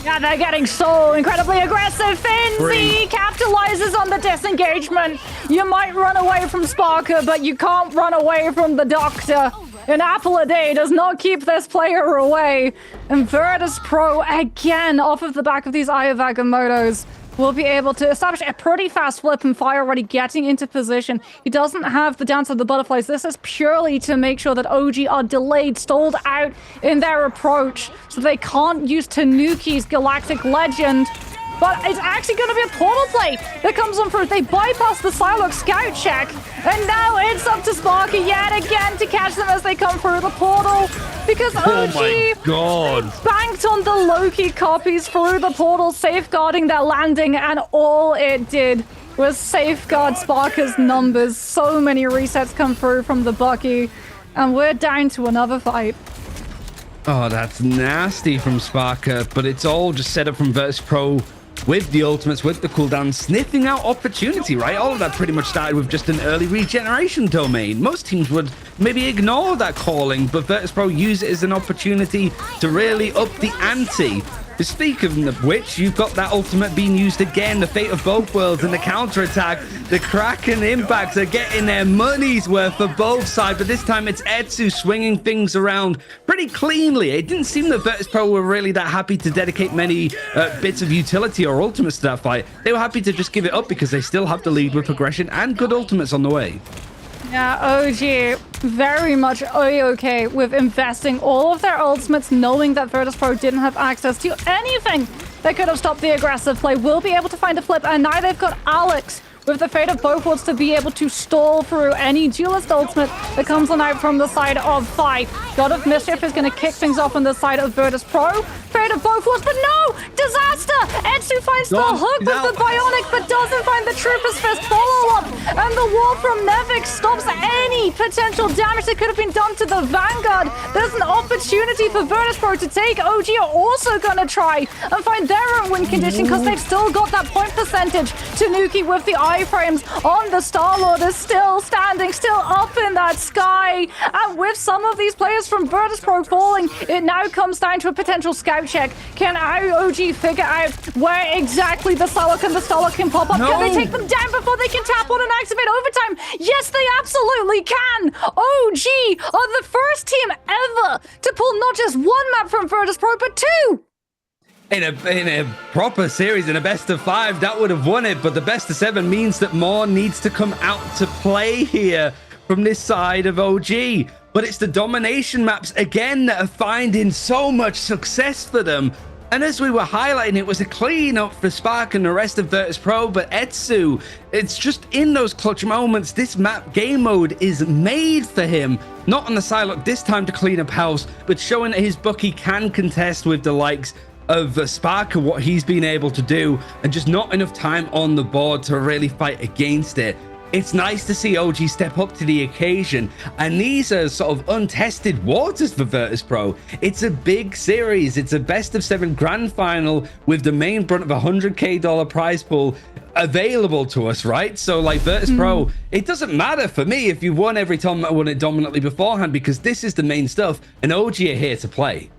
Yeah, they're getting so incredibly aggressive. Finzi capitalizes on the disengagement. You might run away from Sparker, but you can't run away from the Doctor. An apple a day does not keep this player away. And Virtus.pro, again, off of the back of these Eye of Agamottos, will be able to establish a pretty fast flip, and Phi already getting into position. He doesn't have the Dance of the Butterflies. This is purely to make sure that OG are delayed, stalled out in their approach, so they can't use Tanuki's Galactic Legend. But it's actually going to be a portal play that comes on through. They bypass the Psylocke scout check, and now it's up to Sparky yet again to catch them as they come through the portal. Because OG banked on the Loki copies through the portal, safeguarding their landing, and all it did was safeguard Sparker's numbers. So many resets come through from the Bucky, and we're down to another fight. Oh, that's nasty from Sparker, but it's all just set up from Virtus.pro with the ultimates, with the cooldown, sniffing out opportunity, right? All of that pretty much started with just an early regeneration domain. Most teams would maybe ignore that calling, but Virtus.pro use it as an opportunity to really up the ante. To speak of which, you've got that ultimate being used again, the fate of both worlds and the counterattack. The Kraken impacts are getting their money's worth for both sides, but this time it's Etsu swinging things around pretty cleanly. It didn't seem that Virtus.pro were really that happy to dedicate many bits of utility or ultimates to that fight. They were happy to just give it up because they still have the lead with progression and good ultimates on the way. Yeah, OG very much okay with investing all of their ultimates, knowing that Virtus.pro didn't have access to anything that could have stopped the aggressive play. Will be able to find a flip, and now they've got Alex with the fate of both worlds to be able to stall through any duelist ultimate that comes on out from the side of Phi. God of Mischief is going to kick things off on the side of Virtus.pro. Fate of both worlds, but no! Disaster! Etsu finds the hook with the Bionic, but doesn't find the Trooper's Fist follow-up. And the wall from Nevik stops any potential damage that could have been done to the Vanguard. There's an opportunity for Virtus.pro to take. OG are also going to try and find their own win condition because they've still got that point percentage. Tanuki with the iframes on the Star-Lord is still standing, still up in that sky. And with some of these players from Virtus.pro falling, it now comes down to a potential scout check. Can OG figure out where exactly the Psylocke and the Starlock can pop up? Can they take them down before they can tap on and activate overtime? Yes, they absolutely can! OG are the first team ever to pull not just one map from Virtus.pro, but two! In a proper series, in a best of 5, that would have won it, but the best of 7 means that more needs to come out to play here from this side of OG. But it's the domination maps again that are finding so much success for them. And as we were highlighting, it was a clean up for Spark and the rest of Virtus.pro, but Etsu, it's just in those clutch moments, this map game mode is made for him. Not on the Psylocke this time to clean up house, but showing that his Bucky can contest with the likes of Sparker, what he's been able to do, and just not enough time on the board to really fight against it. It's nice to see OG step up to the occasion, and these are sort of untested waters for Virtus.pro. It's a big series. It's a best of 7 grand final with the main brunt of $100K prize pool available to us, right? So like Virtus.pro, it doesn't matter for me if you've won every time I won it dominantly beforehand, because this is the main stuff, and OG are here to play.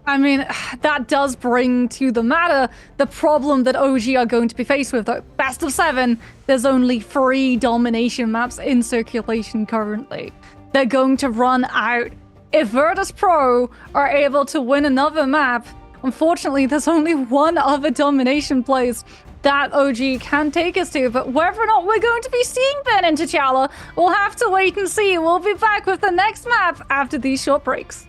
I mean, that does bring to the matter the problem that OG are going to be faced with. Though. Best of 7, there's only 3 domination maps in circulation currently. They're going to run out. If Virtus.pro are able to win another map, unfortunately, there's only one other domination place that OG can take us to. But whether or not we're going to be seeing Ben and T'Challa, we'll have to wait and see. We'll be back with the next map after these short breaks.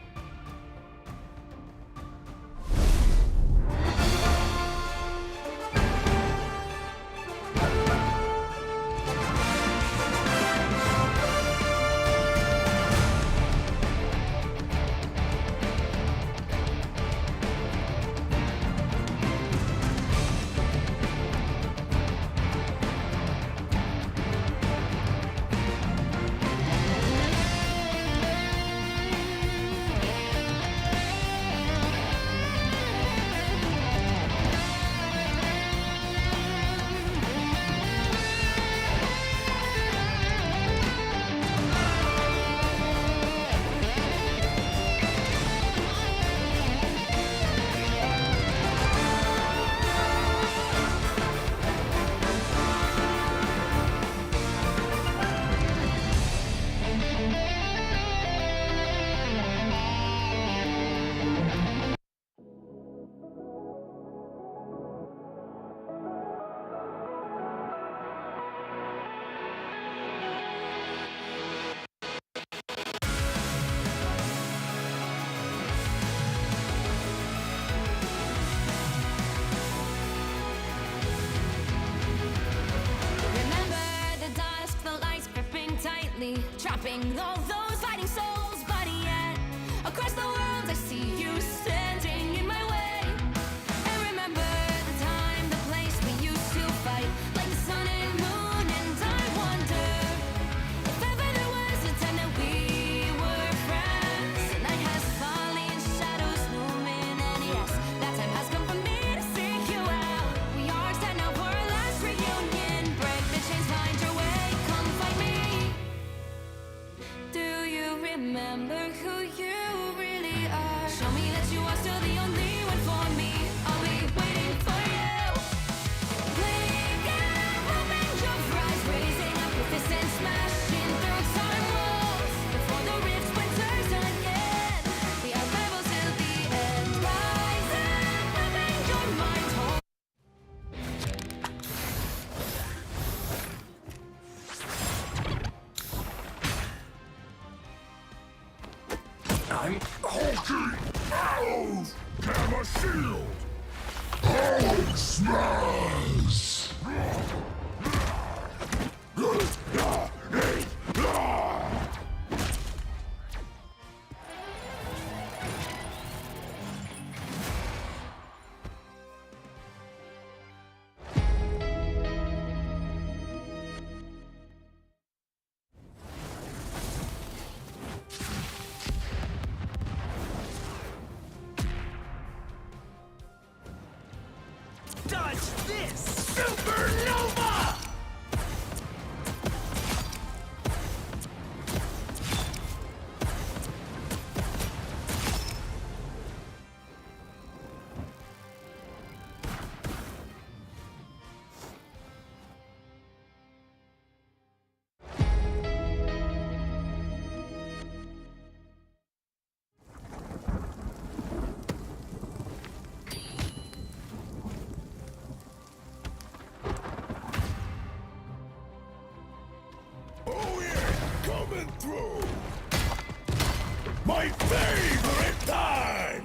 Trapping all those fighting souls, but yet across the world I see you standing in my way. And remember the time, the place we used to fight, like the sun and moon. And I wonder if ever there was a time that we were friends. The night has fallen, shadows looming, and yes, that time has come for me to seek you out. We are set now for our last reunion. Break the chains, find your way, come fight me. Do you remember who you really are? Show me that you are still the only one for me. I'll be waiting for you. Playing out, hoping your fries, raising up with this and smashing through time walls. Before the rift winters again, we are rebels till the end. Rising, hoping your mind holds. I'm hulking arrows! Gamma shield! Hulk smash! Dodge this! Supernova! Oh yeah, coming through! My favorite time!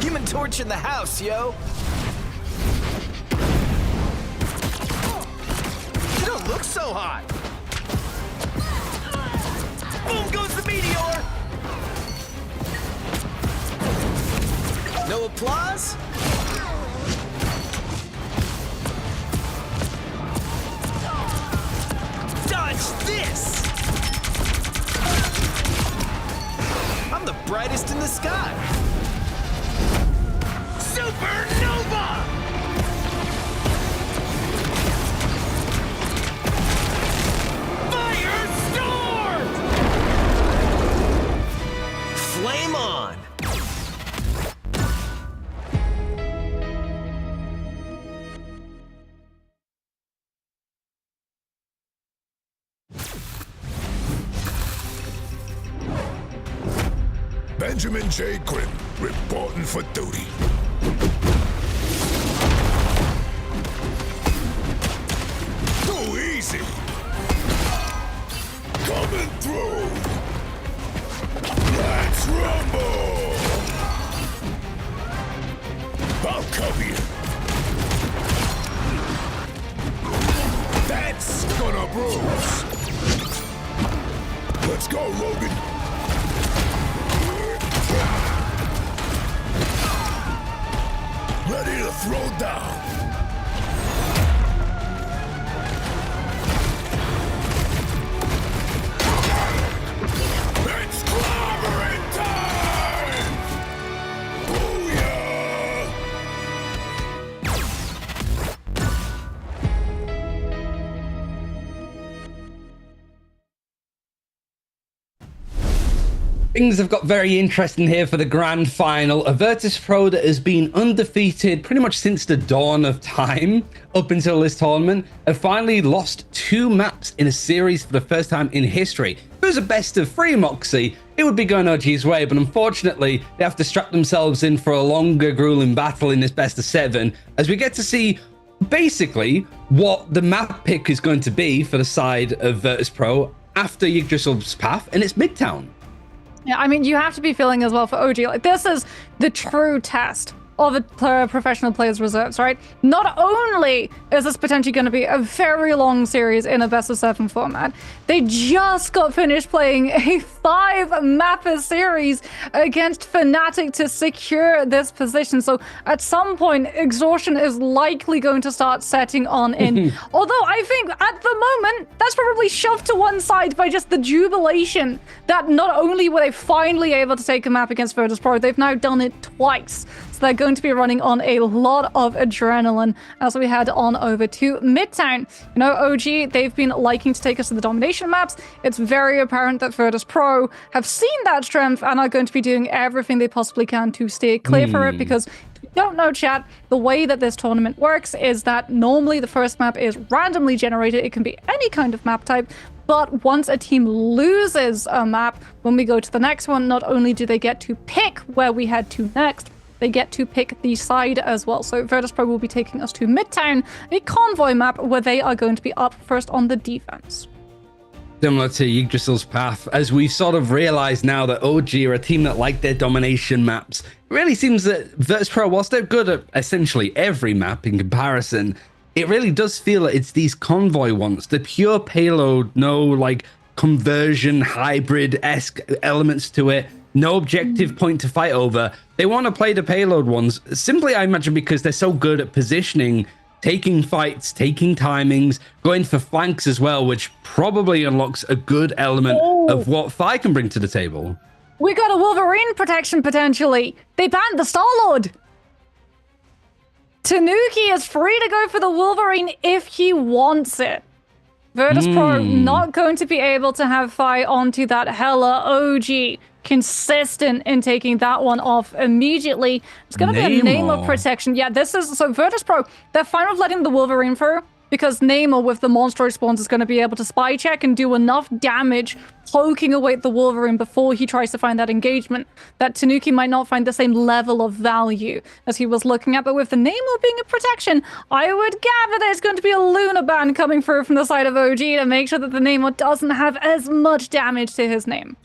Human Torch in the house, yo! You don't look so hot! Boom goes the meteor! No applause? Dodge this! the brightest in the sky. Supernova! Firestorm! Flame on! Benjamin J. Grimm, reporting for duty. Too easy. Coming through. Let's rumble. I'll cover you. That's gonna bruise. Let's go, Logan. Ready to throw down. It's clobbering time! Booyah! Things have got very interesting here for the grand final. A Virtus.pro that has been undefeated pretty much since the dawn of time up until this tournament have finally lost 2 maps in a series for the first time in history. If it was a best of 3 Moxie, it would be going OG's way, but unfortunately they have to strap themselves in for a longer grueling battle in this best of 7 as we get to see basically what the map pick is going to be for the side of Virtus.pro after Yggdrasil's path, and it's Midtown. Yeah, I mean, you have to be feeling as well for OG. Like, this is the true test of a professional player's reserves, right? Not only is this potentially going to be a very long series in a best of 7 format, they just got finished playing a 5-mapper series against Fnatic to secure this position. So at some point, exhaustion is likely going to start setting on in. Although I think at the moment, that's probably shoved to one side by just the jubilation that not only were they finally able to take a map against Virtus.pro, they've now done it twice. So they're going to be running on a lot of adrenaline as we head on over to Midtown. You know, OG, they've been liking to take us to the domination maps. It's very apparent that Virtus.pro have seen that strength and are going to be doing everything they possibly can to stay clear for it, because if you don't know, chat, the way that this tournament works is that normally the first map is randomly generated. It can be any kind of map type. But once a team loses a map, when we go to the next one, not only do they get to pick where we head to next, they get to pick the side as well. So Virtus.pro will be taking us to Midtown, a convoy map where they are going to be up first on the defense. Similar to Yggdrasil's path, as we sort of realize now that OG are a team that like their domination maps. It really seems that Virtus.pro, whilst they're good at essentially every map in comparison, it really does feel like it's these convoy ones, the pure payload, no like conversion hybrid-esque elements to it, no objective point to fight over. They want to play the payload ones simply, I imagine, because they're so good at positioning, taking fights, taking timings, going for flanks as well, which probably unlocks a good element of what Fi can bring to the table. We got a Wolverine protection potentially. They banned the Star-Lord. Tanuki is free to go for the Wolverine if he wants it. Virtus.pro not going to be able to have Fi onto that Hela. OG consistent in taking that one off immediately. It's going to be a Namor protection. Yeah, this is... So Virtus.pro, they're fine with letting the Wolverine through because Namor with the monster spawns is going to be able to spy check and do enough damage poking away at the Wolverine before he tries to find that engagement that Tanuki might not find the same level of value as he was looking at. But with the Namor being a protection, I would gather there's going to be a Luna ban coming through from the side of OG to make sure that the Namor doesn't have as much damage to his name.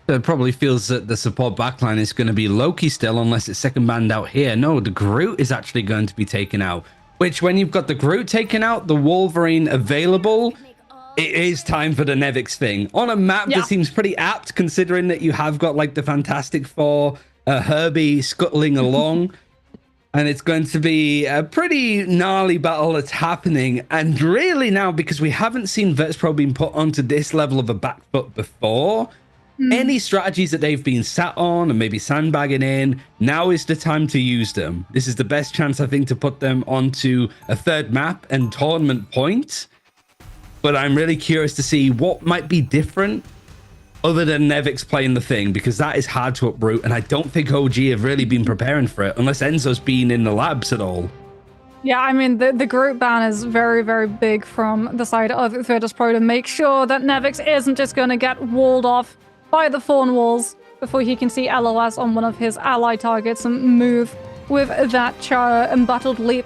It probably feels that the support backline is going to be Loki still, unless it's second banned out here. No, the Groot is actually going to be taken out, which when you've got the Groot taken out, the Wolverine available, it is time for the Nevix thing. On a map that seems pretty apt, considering that you have got like the Fantastic Four, Herbie scuttling along. And it's going to be a pretty gnarly battle that's happening. And really now, because we haven't seen Virtus.pro being put onto this level of a back foot before, Any strategies that they've been sat on and maybe sandbagging in, now is the time to use them. This is the best chance, I think, to put them onto a third map and tournament point. But I'm really curious to see what might be different other than Nevix playing the thing, because that is hard to uproot, and I don't think OG have really been preparing for it, unless Enzo's been in the labs at all. Yeah, I mean, the group ban is very, very big from the side of Virtus.pro to make sure that Nevix isn't just going to get walled off by the Thorn Walls before he can see LOS on one of his ally targets and move with that embattled leap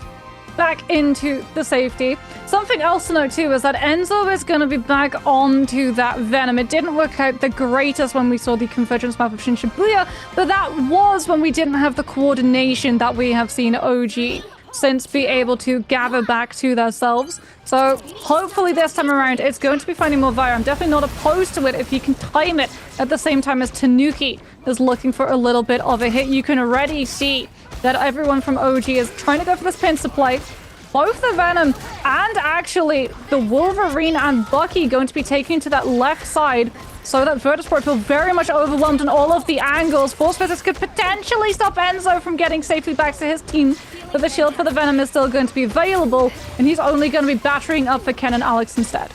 back into the safety. Something else to note too is that Enzo is going to be back onto that Venom. It didn't work out the greatest when we saw the Convergence map of Shin Shibuya, but that was when we didn't have the coordination that we have seen OG since be able to gather back to themselves. So hopefully this time around it's going to be finding more fire. I'm definitely not opposed to it if he can time it at the same time as Tanuki is looking for a little bit of a hit. You can already see that everyone from OG is trying to go for this pincer play. Both the Venom and actually the Wolverine and Bucky going to be taking to that left side so that Virtus.pro feel very much overwhelmed in all of the angles. Force Physics could potentially stop Enzo from getting safely back to his team, but the shield for the Venom is still going to be available, and he's only going to be battering up for Ken and Alex instead.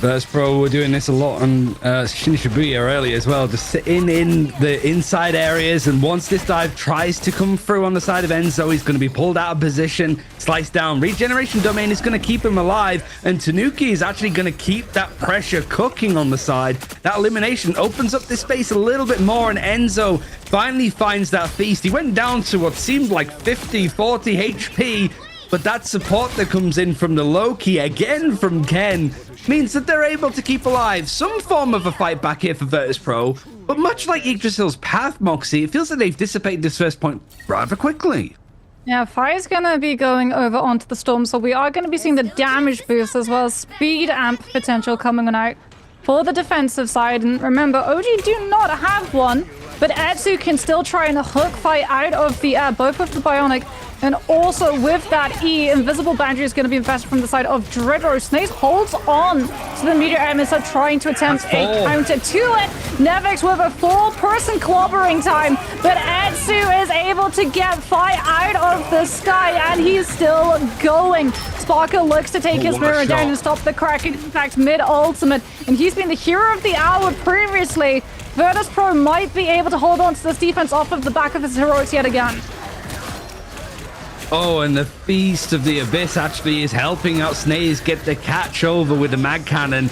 Virtus.pro were doing this a lot on Shin Shibuya earlier as well, just sitting in the inside areas, and once this dive tries to come through on the side of Enzo, he's going to be pulled out of position, sliced down. Regeneration Domain is going to keep him alive, and Tanuki is actually going to keep that pressure cooking on the side. That elimination opens up this space a little bit more, and Enzo finally finds that feast. He went down to what seemed like 50, 40 HP, but that support that comes in from the Loki, again from Ken, means that they're able to keep alive some form of a fight back here for Virtus.pro. But much like Yggdrasil's path, Moxie, it feels like they've dissipated this first point rather quickly. Yeah, Fire's going to be going over onto the Storm, so we are going to be seeing the damage boost as well as speed amp potential coming on out for the defensive side. And remember, OG do not have one, but Etsu can still try and hook fight out of the air, both with the Bionic and also with that E. Invisible Boundary is going to be invested from the side of Dredro. Snaze holds on to the meteor emissary, trying to attempt a counter to it. Nevix with a 4-person clobbering time, but Etsu is able to get Fi out of the sky, and he's still going. Sparker looks to take his mirror down and stop the Kraken. In fact, mid-ultimate, and he's been the hero of the hour previously. Virtus.pro might be able to hold on to this defense off of the back of his heroics yet again. Oh, and the Feast of the Abyss actually is helping out Snaze get the catch over with the mag cannon,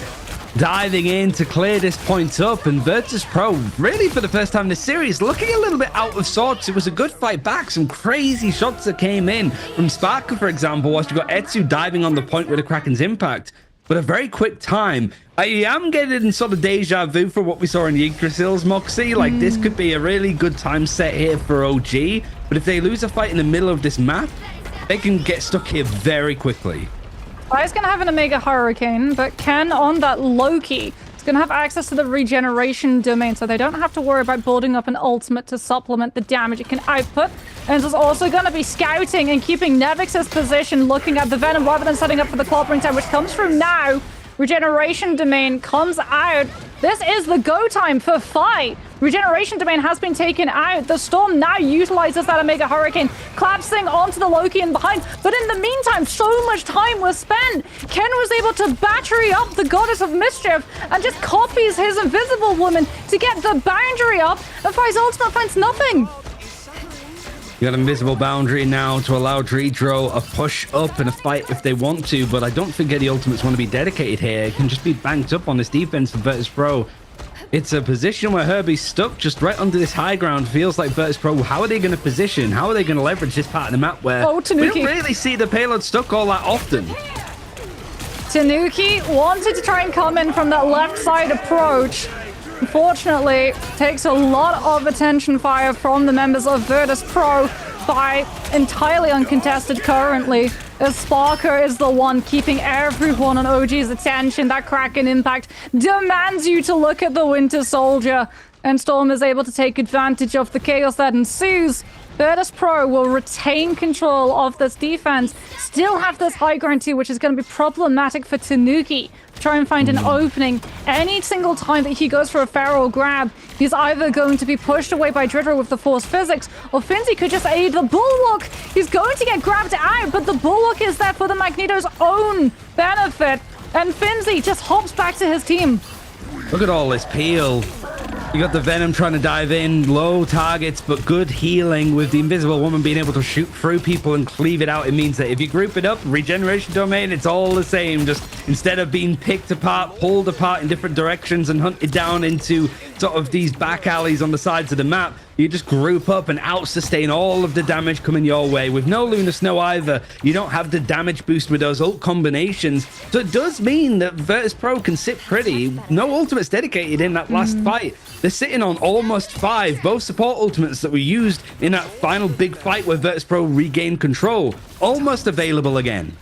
diving in to clear this point up. And Virtus.pro, really for the first time in this series, looking a little bit out of sorts. It was a good fight back, some crazy shots that came in from Sparker, for example, whilst you got Etsu diving on the point with the Kraken's impact. But a very quick time. I am getting sort of deja vu for what we saw in Yggdrasil's Moxie. Like, this could be a really good time set here for OG. But if they lose a fight in the middle of this map, they can get stuck here very quickly. Fire's going to have an Omega Hurricane, but Ken on that Loki is going to have access to the regeneration domain, so they don't have to worry about building up an ultimate to supplement the damage it can output. And it's also going to be scouting and keeping Nevix's position, looking at the Venom rather than setting up for the clobbering time, which comes through now. Regeneration Domain comes out. This is the go time for Fi. Regeneration Domain has been taken out. The Storm now utilizes that Omega Hurricane, collapsing onto the Loki and behind. But in the meantime, so much time was spent. Ken was able to battery up the Goddess of Mischief and just copies his Invisible Woman to get the boundary up. And Fi's ultimate finds nothing. You got Invisible Boundary now to allow Dredro a push up and a fight if they want to, but I don't think any ultimates want to be dedicated here. It can just be banked up on this defense for Virtus.pro. It's a position where Herbie's stuck just right under this high ground. Feels like Virtus.pro, how are they going to position? How are they going to leverage this part of the map where we don't really see the payload stuck all that often? Tanuki wanted to try and come in from that left side approach. Unfortunately, takes a lot of attention fire from the members of Virtus.pro by entirely uncontested currently, as Sparker is the one keeping everyone on OG's attention. That Kraken impact demands you to look at the Winter Soldier, and Storm is able to take advantage of the chaos that ensues. Virtus.pro will retain control of this defense, still have this high ground too, which is going to be problematic for Tanuki. try and find an opening. Any single time that he goes for a feral grab, he's either going to be pushed away by Dridro with the force physics, or Finzi could just aid the Bulwark. He's going to get grabbed out, but the Bulwark is there for the Magneto's own benefit. And Finzi just hops back to his team. Look at all this peel. You got the Venom trying to dive in, low targets, but good healing with the Invisible Woman being able to shoot through people and cleave it out. It means that if you group it up, regeneration domain, it's all the same. Just instead of being picked apart, pulled apart in different directions and hunted down into sort of these back alleys on the sides of the map, you just group up and out-sustain all of the damage coming your way. With no Lunar Snow either, you don't have the damage boost with those ult combinations. So it does mean that Virtus.pro can sit pretty. No ultimates dedicated in that last fight. They're sitting on almost 5, both support ultimates that were used in that final big fight where Virtus.pro regained control. Almost available again.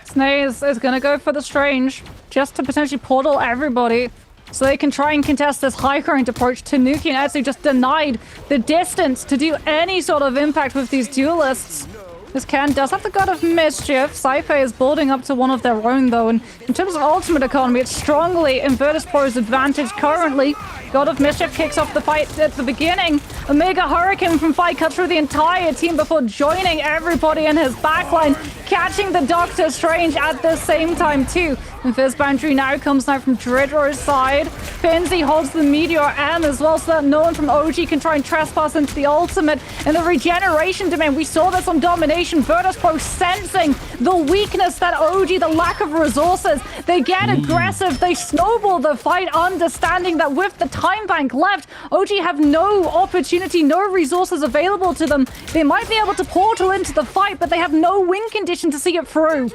Snaze is going to go for the Strange, just to potentially portal everybody, so they can try and contest this high current approach. Tanuki and Etsu just denied the distance to do any sort of impact with these duelists. This Ken does have the God of Mischief. Saipe is building up to one of their own, though, and in terms of ultimate economy, it's strongly in Virtus.pro's advantage currently. God of Mischief kicks off the fight at the beginning. A Mega Hurricane from Fight cuts through the entire team before joining everybody in his backline, catching the Doctor Strange at the same time, too. And Fizz Boundary now comes out from Dridro's side. Finzi holds the Meteor M as well, so that no one from OG can try and trespass into the ultimate. And the regeneration domain, we saw this on Domination. Virtus.pro sensing the weakness that OG, the lack of resources. They get aggressive, they snowball the fight, understanding that with the time bank left, OG have no opportunity, no resources available to them. They might be able to portal into the fight, but they have no win condition to see it through.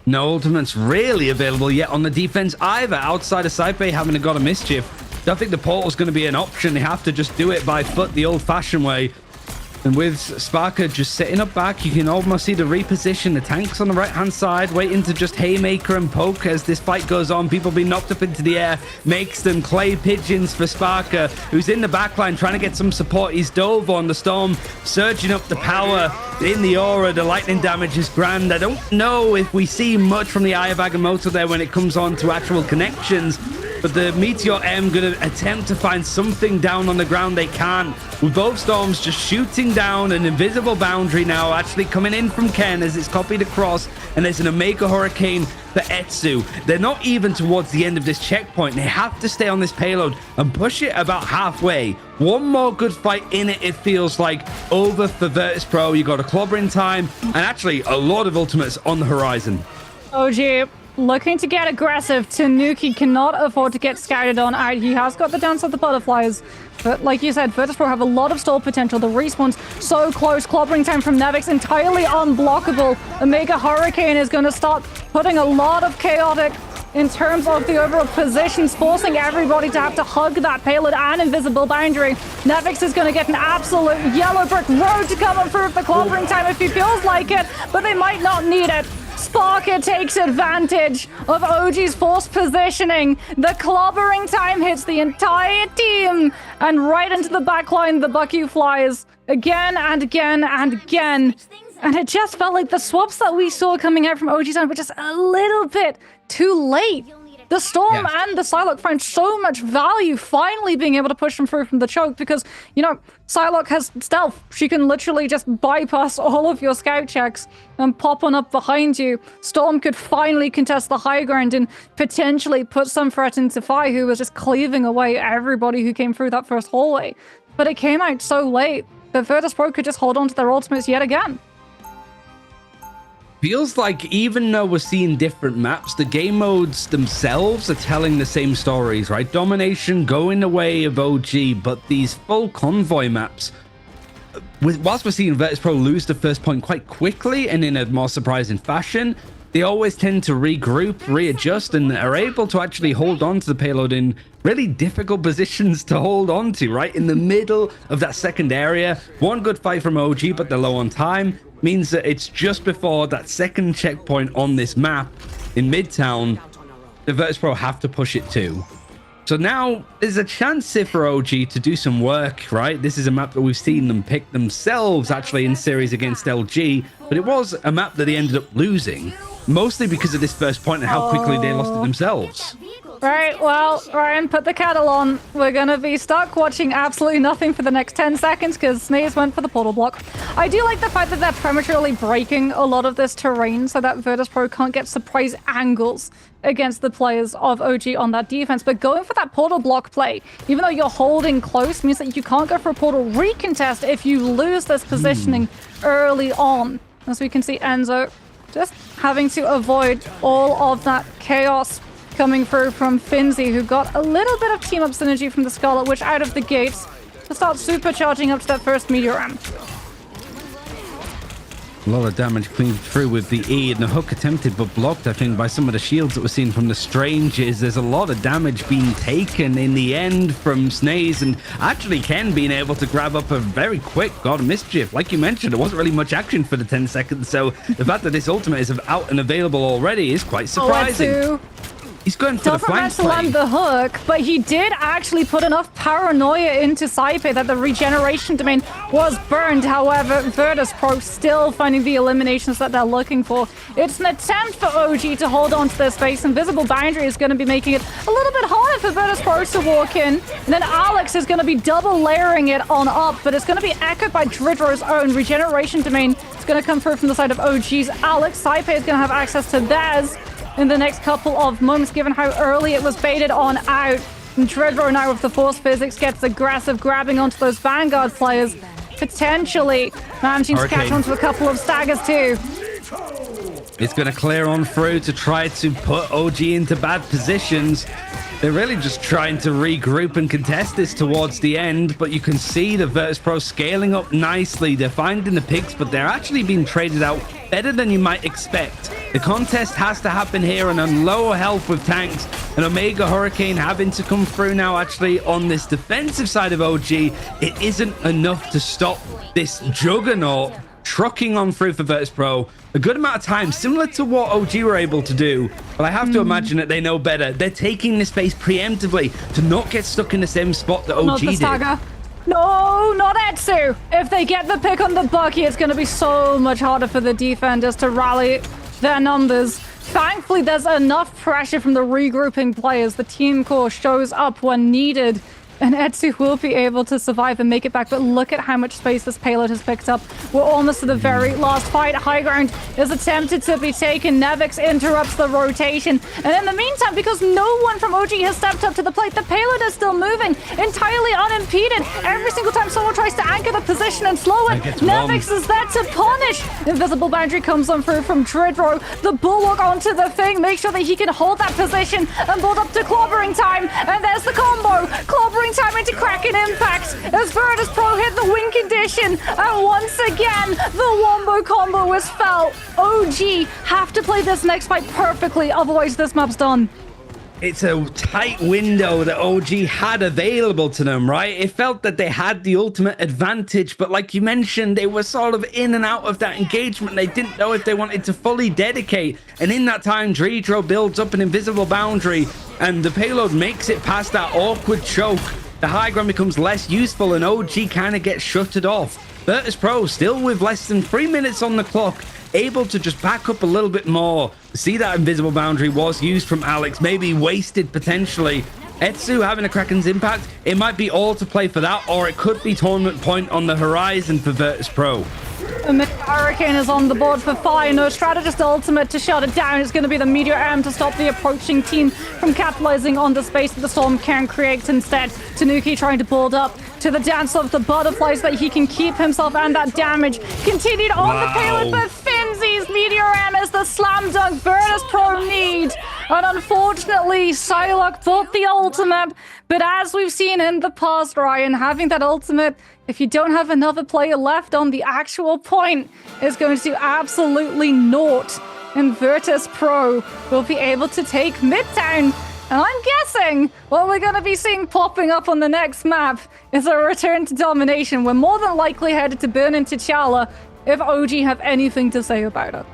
No ultimates really available yet on the defense either, outside of Saipe having a God of Mischief. Don't think the portal's going to be an option. They have to just do it by foot the old-fashioned way. And with Sparker just sitting up back, you can almost see the reposition. The tanks on the right-hand side, waiting to just haymaker and poke as this fight goes on. People being knocked up into the air, makes them clay pigeons for Sparker, who's in the backline trying to get some support. He's dove on the Storm, surging up the power in the aura. The lightning damage is grand. I don't know if we see much from the Eye of Agamotto there when it comes on to actual connections. But the Meteor M going to attempt to find something down on the ground. They can, with both Storms just shooting down. An invisible boundary now actually coming in from Ken as it's copied across. And there's an Omega Hurricane for Etsu. They're not even towards the end of this checkpoint. They have to stay on this payload and push it about halfway. One more good fight in it, it feels like, over for Virtus.pro. You got a clobber in time and actually a lot of ultimates on the horizon. OG looking to get aggressive. Tanuki cannot afford to get scouted on out. He has got the Dance of the Butterflies. But like you said, Virtus.pro have a lot of stall potential. The respawn's so close. Clobbering time from Nevix entirely unblockable. A Mega Hurricane is going to start putting a lot of chaotic in terms of the overall positions, forcing everybody to have to hug that payload and invisible boundary. Nevix is going to get an absolute yellow brick road to come through the clobbering time if he feels like it, but they might not need it. Sparker takes advantage of OG's forced positioning. The clobbering time hits the entire team, and right into the backline the Bucky flies again and again and again. And it just felt like the swaps that we saw coming out from OG's side were just a little bit too late. The Storm and the Psylocke find so much value finally being able to push them through from the choke because, you know, Psylocke has stealth. She can literally just bypass all of your scout checks and pop on up behind you. Storm could finally contest the high ground and potentially put some threat into Fi, who was just cleaving away everybody who came through that first hallway. But it came out so late that Virtus.pro could just hold on to their ultimates yet again. Feels like even though we're seeing different maps, the game modes themselves are telling the same stories, right? Domination going the way of OG, but these full convoy maps, whilst we're seeing Virtus.pro lose the first point quite quickly and in a more surprising fashion, they always tend to regroup, readjust, and are able to actually hold on to the payload in really difficult positions to hold on to, right? In the middle of that second area. One good fight from OG, but they're low on time. Means that it's just before that second checkpoint on this map in Midtown, the Virtus.pro have to push it too. So now there's a chance here for OG to do some work, right? This is a map that we've seen them pick themselves actually in series against LG, but it was a map that they ended up losing. mostly because of this first point and how quickly they lost it themselves. Right, well, Ryan, put the kettle on. We're gonna be stuck watching absolutely nothing for the next 10 seconds because Snaze went for the portal block. I do like the fact that they're prematurely breaking a lot of this terrain so that Virtus.pro can't get surprise angles against the players of OG on that defense. But going for that portal block play, even though you're holding close, means that you can't go for a portal recontest if you lose this positioning early on. As we can see, Enzo just having to avoid all of that chaos coming through from Finzi, who got a little bit of team-up synergy from the Scarlet Witch out of the gates to start supercharging up to that first Meteor Ram. A lot of damage cleaned through with the E, and the hook attempted but blocked, I think, by some of the shields that we're seeing from the Strangers. There's a lot of damage being taken in the end from Snaze, and actually Ken being able to grab up a very quick God of Mischief. Like you mentioned, there wasn't really much action for the 10 seconds, so the fact that this ultimate is out and available already is quite surprising. He's going for the flank to land the hook, but he did actually put enough paranoia into Saipe that the regeneration domain was burned. However, Virtus.pro still finding the eliminations that they're looking for. It's an attempt for OG to hold on to their space. Invisible Boundary is going to be making it a little bit harder for Virtus.pro to walk in. And then Alex is going to be double layering it on up, but it's going to be echoed by Dridro's own regeneration domain. It's going to come through from the side of OG's Alex. Saipe is going to have access to theirs in the next couple of moments, given how early it was baited on out. And Dredro now with the Force Physics gets aggressive, grabbing onto those Vanguard players, potentially managing to catch onto a couple of staggers too. It's going to clear on through to try to put OG into bad positions. They're really just trying to regroup and contest this towards the end, but you can see the Virtus.pro scaling up nicely. They're finding the picks, but they're actually being traded out better than you might expect. The contest has to happen here and on lower health with tanks, and Omega Hurricane having to come through now actually on this defensive side of OG. It isn't enough to stop this juggernaut trucking on through for Virtus.pro. A good amount of time, similar to what OG were able to do, but I have to imagine that they know better. They're taking this space preemptively to not get stuck in the same spot that OG did. No, not Etsu. If they get the pick on the Bucky, it's going to be so much harder for the defenders to rally their numbers. Thankfully, there's enough pressure from the regrouping players. The team core shows up when needed, and Etsu will be able to survive and make it back. But look at how much space this payload has picked up. We're almost to the very last fight. High ground is attempted to be taken. Nevix interrupts the rotation. And in the meantime, because no one from OG has stepped up to the plate, the payload is still moving entirely unimpeded. Every single time someone tries to anchor the position and slow it, Nevix is there to punish. Invisible Boundary comes on through from Dridro. The Bulwark onto the thing. Make sure that he can hold that position and build up to clobbering time. And there's the combo. Clobbering time into Kraken Impact as Virtus.pro hit the win condition, and once again the Wombo combo was felt. OG have to play this next fight perfectly, otherwise this map's done. It's a tight window that OG had available to them, right? It felt that they had the ultimate advantage, but like you mentioned, they were sort of in and out of that engagement. They didn't know if they wanted to fully dedicate, and in that time Dredro builds up an invisible boundary and the payload makes it past that awkward choke. The high ground becomes less useful and OG kind of gets shuttered off. Virtus.pro still with less than 3 minutes on the clock, able to just back up a little bit more. See, that invisible boundary was used from Alex, maybe wasted potentially. Etsu having a Kraken's impact, it might be all to play for that, or it could be tournament point on the horizon for Virtus.pro. Hurricane is on the board for fire. No strategist ultimate to shut it down. It's going to be the Meteor M to stop the approaching team from capitalizing on the space that the Storm can create instead. Tanuki trying to build up to the dance of the butterflies so that he can keep himself and that damage continued on the payload, but Finzi's Meteor M is the slam dunk Virtus.pro need. And unfortunately, Psylocke bought the ultimate, but as we've seen in the past, Ryan, having that ultimate, if you don't have another player left on the actual point, is going to do absolutely naught. And Virtus.pro will be able to take Midtown. And I'm guessing what we're going to be seeing popping up on the next map is a return to domination. We're more than likely headed to burn into T'Challa if OG have anything to say about it.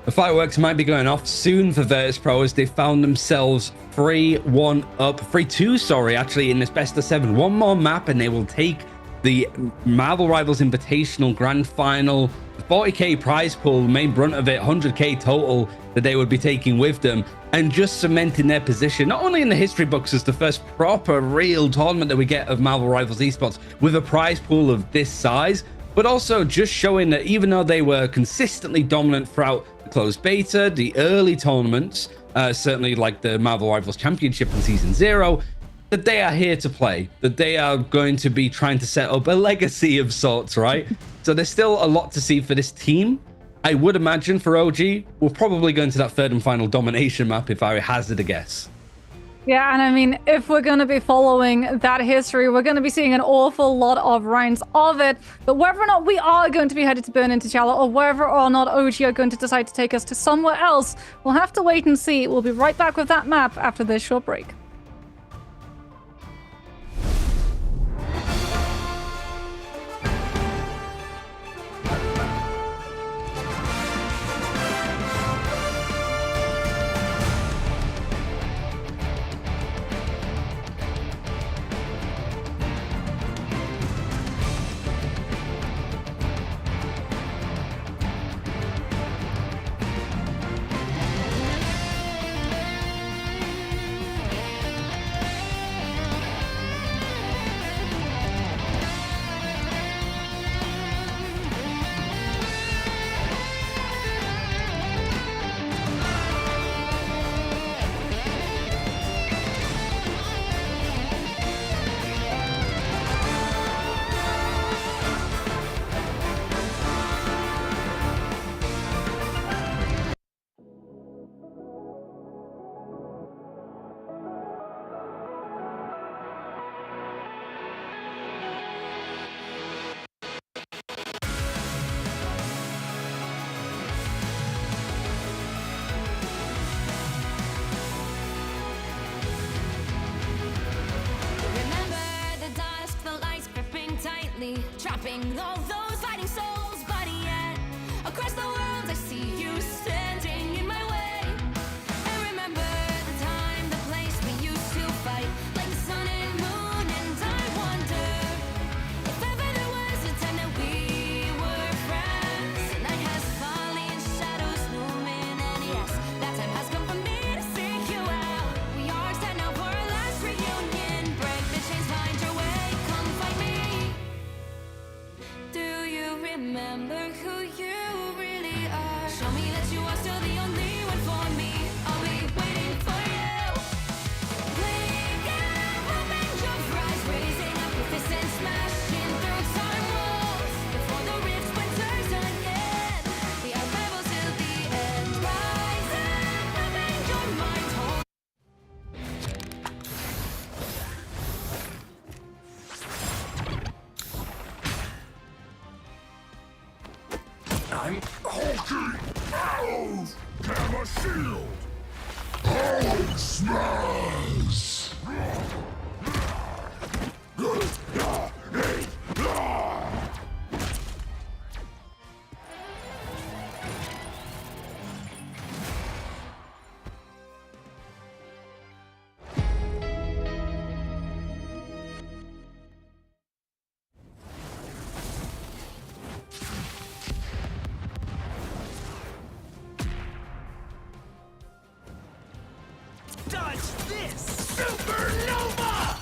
The fireworks might be going off soon for Virtus.pro as they found themselves 3-1 up, 3-2, sorry, actually, in this best of 7. One more map and they will take the Marvel Rivals Invitational Grand Final. The 40k prize pool, main brunt of it, 100k total that they would be taking with them, and just cementing their position, not only in the history books as the first proper real tournament that we get of Marvel Rivals Esports with a prize pool of this size, but also just showing that even though they were consistently dominant throughout the closed beta, the early tournaments, certainly like the Marvel Rivals Championship in Season 0, that they are here to play, that they are going to be trying to set up a legacy of sorts, right? So there's still a lot to see for this team. I would imagine for OG, we'll probably go into that third and final domination map if I hazard a guess. Yeah, and I mean, if we're going to be following that history, we're going to be seeing an awful lot of rounds of it. But whether or not we are going to be headed to Burn into Chala, or whether or not OG are going to decide to take us to somewhere else, we'll have to wait and see. We'll be right back with that map after this short break. Trapping all those fighting souls, but yet across the world I see you standing in my way. And remember the time, the place we used to fight, like the sun and moon. And I wonder if ever there was a time that we were friends. The night has fallen, shadows looming, and yes, that time has come for me to seek you out. We are set now for our last reunion. Break the chains, find your way, come find me. Do you remember who you really are? Show me that you are still the only one for me. I'll be waiting for you. Blink and open your eyes, raising up your fists and smashing through time walls. Before the rift splinters again, we are rebels till the end. Rise and open your mind, hold. I'm hulking arrows, camera shield, Hulk smash. Dodge this! Supernova!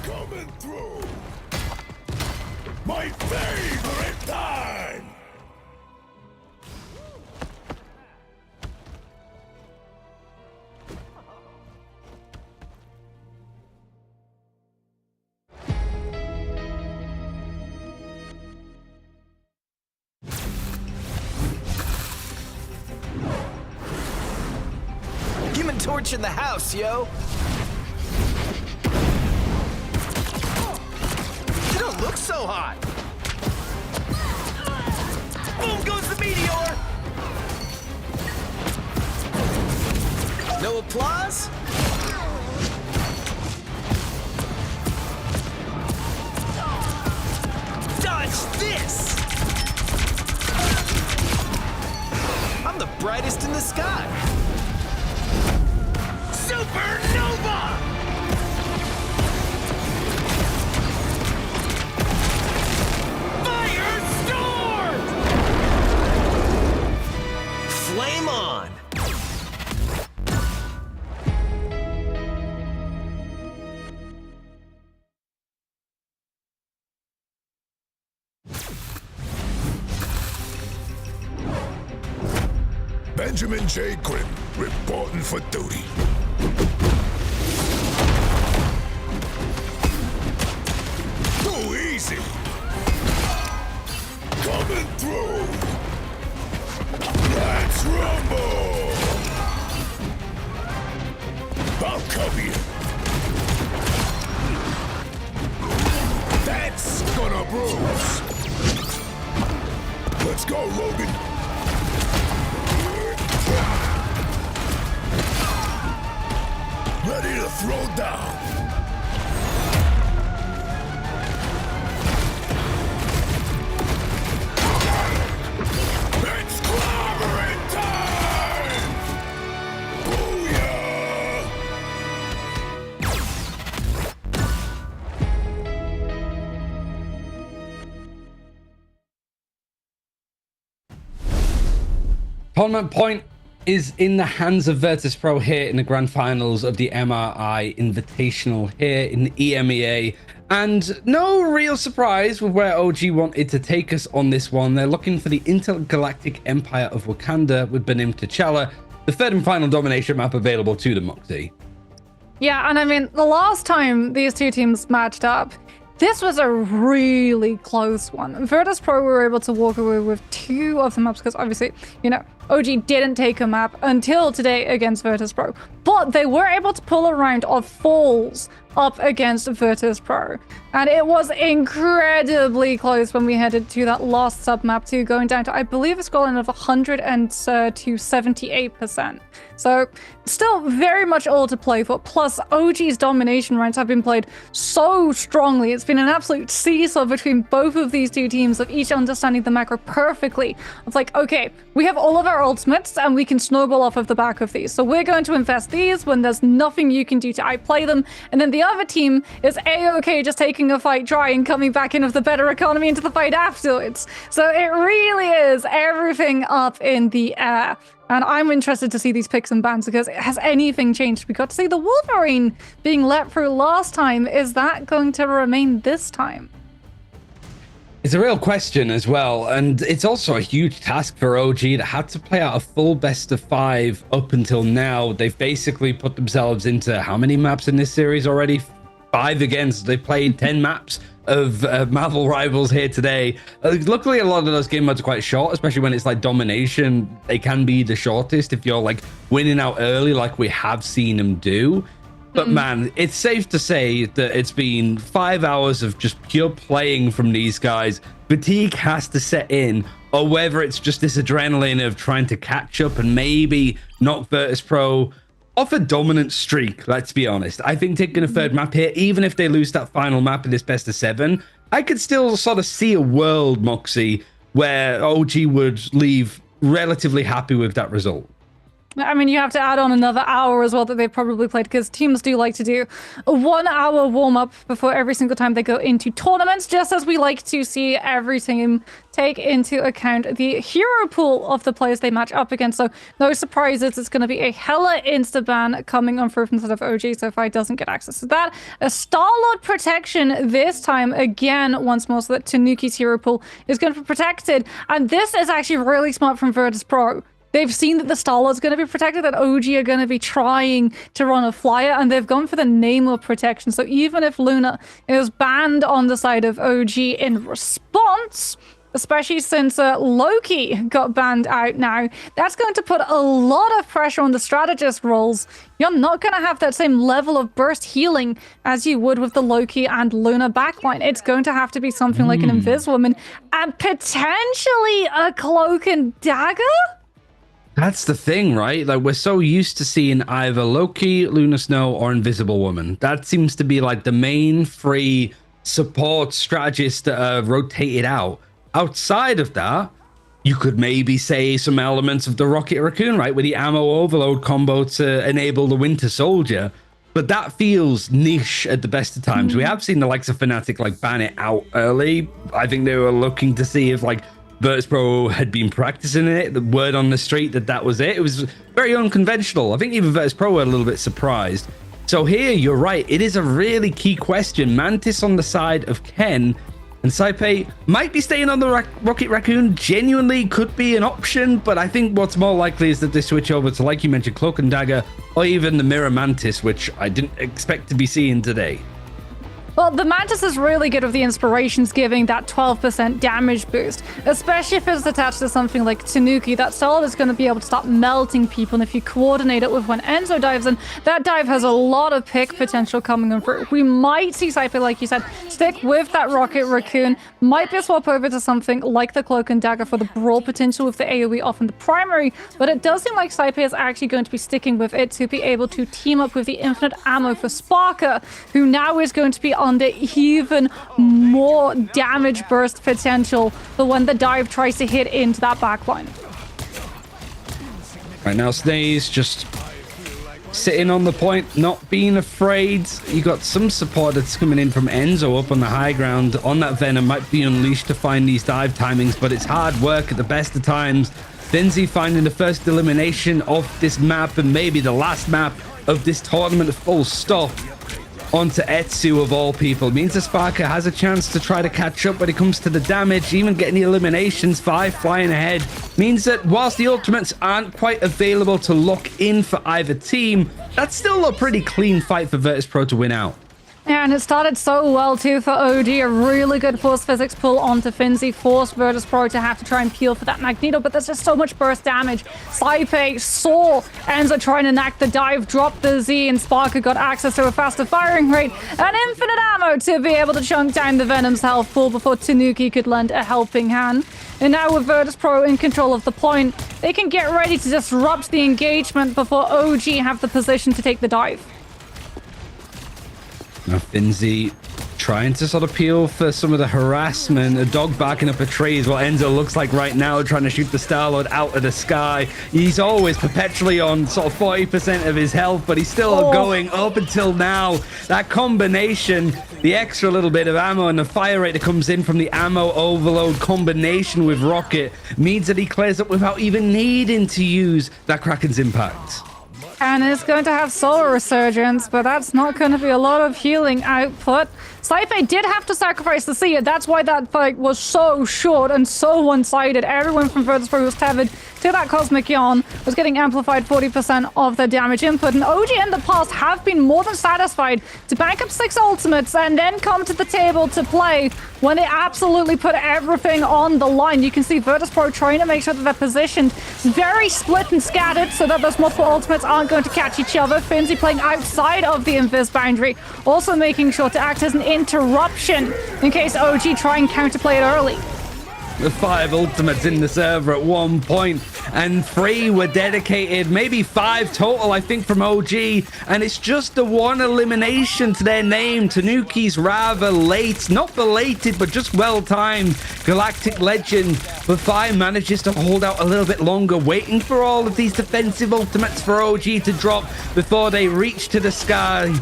Coming through! My favorite time! Human Torch in the house, yo! You don't look so hot! Boom goes the meteor! No applause? Dodge this! I'm the brightest in the sky. Supernova! Firestorm! Flame on! Benjamin J. Grimm, reporting for duty. Too easy. Coming through. Let's rumble. I'll cover you. That's gonna bruise. Let's go, Logan. Ready to throw down. It's clobbering time! Booyah! Tournament point is in the hands of Virtus.pro here in the grand finals of the MRI Invitational here in the EMEA. And no real surprise with where OG wanted to take us on this one. They're looking for the Intergalactic Empire of Wakanda with Benim T'Challa, the third and final domination map available to the Moxie. Yeah, and I mean, the last time these two teams matched up, this was a really close one. Virtus.pro were able to walk away with 2 of the maps because obviously, you know, OG didn't take a map until today against Virtus.pro, but they were able to pull a round of falls up against Virtus.pro. And it was incredibly close when we headed to that last sub map to going down to, I believe, a scoreline of 100 to 78%. So still very much all to play for. Plus, OG's domination rounds have been played so strongly. It's been an absolute seesaw between both of these two teams of each understanding the macro perfectly. It's like, okay, we have all of our ultimates and we can snowball off of the back of these. So we're going to invest these when there's nothing you can do to outplay them. And then the other team is A-okay just taking a fight dry and coming back in with the better economy into the fight afterwards. So it really is everything up in the air. And I'm interested to see these picks and bans because has anything changed? We got to see the Wolverine being let through last time. Is that going to remain this time? It's a real question as well, and it's also a huge task for OG that had to play out a full best of 5 up until now. They've basically put themselves into how many maps in this series already? 5 again, so they've played 10 maps of Marvel Rivals here today. Luckily, a lot of those game modes are quite short, especially when it's like domination. They can be the shortest if you're like winning out early like we have seen them do. But man, it's safe to say that it's been 5 hours of just pure playing from these guys. Fatigue has to set in, or whether it's just this adrenaline of trying to catch up and maybe knock Virtus.pro off a dominant streak, let's be honest. I think taking a third map here, even if they lose that final map in this best of 7, I could still sort of see a world, Moxie, where OG would leave relatively happy with that result. I mean, you have to add on another hour as well that they've probably played because teams do like to do a 1-hour warm-up before every single time they go into tournaments, just as we like to see every team take into account the hero pool of the players they match up against. So no surprises, it's going to be a hella insta-ban coming on through from sort of OG, so if I doesn't get access to that. A Star-Lord protection this time, again, once more, so that Tanuki's hero pool is going to be protected. And this is actually really smart from Virtus.pro. They've seen that the Star-Lord's going to be protected, that OG are going to be trying to run a flyer, and they've gone for the name of protection. So even if Luna is banned on the side of OG in response, especially since Loki got banned out now. That's going to put a lot of pressure on the strategist roles. You're not going to have that same level of burst healing as you would with the Loki and Luna backline. It's going to have to be something like an Invis Woman and potentially a Cloak and Dagger? That's the thing, right? Like, we're so used to seeing either Loki, Luna Snow, or Invisible Woman. That seems to be like the main three support strategists that are rotated out. Outside of that, you could maybe say some elements of the Rocket Raccoon, right? With the ammo overload combo to enable the Winter Soldier. But that feels niche at the best of times. We have seen the likes of Fnatic like ban it out early. I think they were looking to see if like Virtus.pro had been practicing it, the word on the street that was it. It was very unconventional. I think even Virtus.pro were a little bit surprised. So here, you're right. It is a really key question. Mantis on the side of Ken, and Saipe might be staying on the Rocket Raccoon. Genuinely could be an option, but I think what's more likely is that they switch over to, like you mentioned, Cloak and Dagger, or even the Mirror Mantis, which I didn't expect to be seeing today. Well, the Mantis is really good with the inspirations giving that 12% damage boost, especially if it's attached to something like Tanuki. That style is going to be able to start melting people, and if you coordinate it with when Enzo dives in, that dive has a lot of pick potential coming in through. We might see Saipe, like you said, stick with that Rocket Raccoon, might be a swap over to something like the Cloak and Dagger for the brawl potential with the AoE off in the primary, but it does seem like Saipe is actually going to be sticking with it to be able to team up with the infinite ammo for Sparker, who now is going to be under even more damage burst potential for when the dive tries to hit into that backline. Right now, Snaze just sitting on the point, not being afraid. You got some support that's coming in from Enzo up on the high ground on that Venom. Might be unleashed to find these dive timings, but it's hard work at the best of times. Denzi finding the first elimination of this map, and maybe the last map of this tournament, full stop. Onto Etsu of all people. Means that Sparker has a chance to try to catch up when it comes to the damage, even getting the eliminations. 5 flying ahead means that whilst the ultimates aren't quite available to lock in for either team, that's still a pretty clean fight for Virtus.pro to win out. Yeah, and it started so well too for OG. A really good force physics pull onto Finzi, forced Virtus.pro to have to try and peel for that Magneto, but there's just so much burst damage. Saipe saw Enzo trying to knack the dive, dropped the Z, and Sparker got access to a faster firing rate and infinite ammo to be able to chunk down the Venom's health pool before Tanuki could lend a helping hand. And now with Virtus.pro in control of the point, they can get ready to disrupt the engagement before OG have the position to take the dive. Now Finzi trying to sort of peel for some of the harassment. A dog barking up a tree is what Enzo looks like right now, trying to shoot the Star-Lord out of the sky. He's always perpetually on sort of 40% of his health, but he's still going up until now. That combination, the extra little bit of ammo and the fire rate that comes in from the ammo overload combination with Rocket means that he clears up without even needing to use that Kraken's impact. And it's going to have Solar Resurgence, but that's not going to be a lot of healing output. Saipe did have to sacrifice the Seer. That's why that fight was so short and so one-sided. Everyone from Virtus.pro was tethered to that Cosmic Yawn, was getting amplified 40% of their damage input. And OG in the past have been more than satisfied to bank up 6 ultimates and then come to the table to play when they absolutely put everything on the line. You can see Virtus.pro trying to make sure that they're positioned very split and scattered so that those multiple ultimates aren't going to catch each other. Finzi playing outside of the invis boundary, also making sure to act as an interruption in case OG try and counterplay it early. The 5 ultimates in the server at one point, and 3 were dedicated, maybe 5 total, I think, from OG, and it's just the one elimination to their name. Tanuki's rather late, not belated, but just well-timed Galactic Legend, but 5 manages to hold out a little bit longer, waiting for all of these defensive ultimates for OG to drop before they reach to the sky.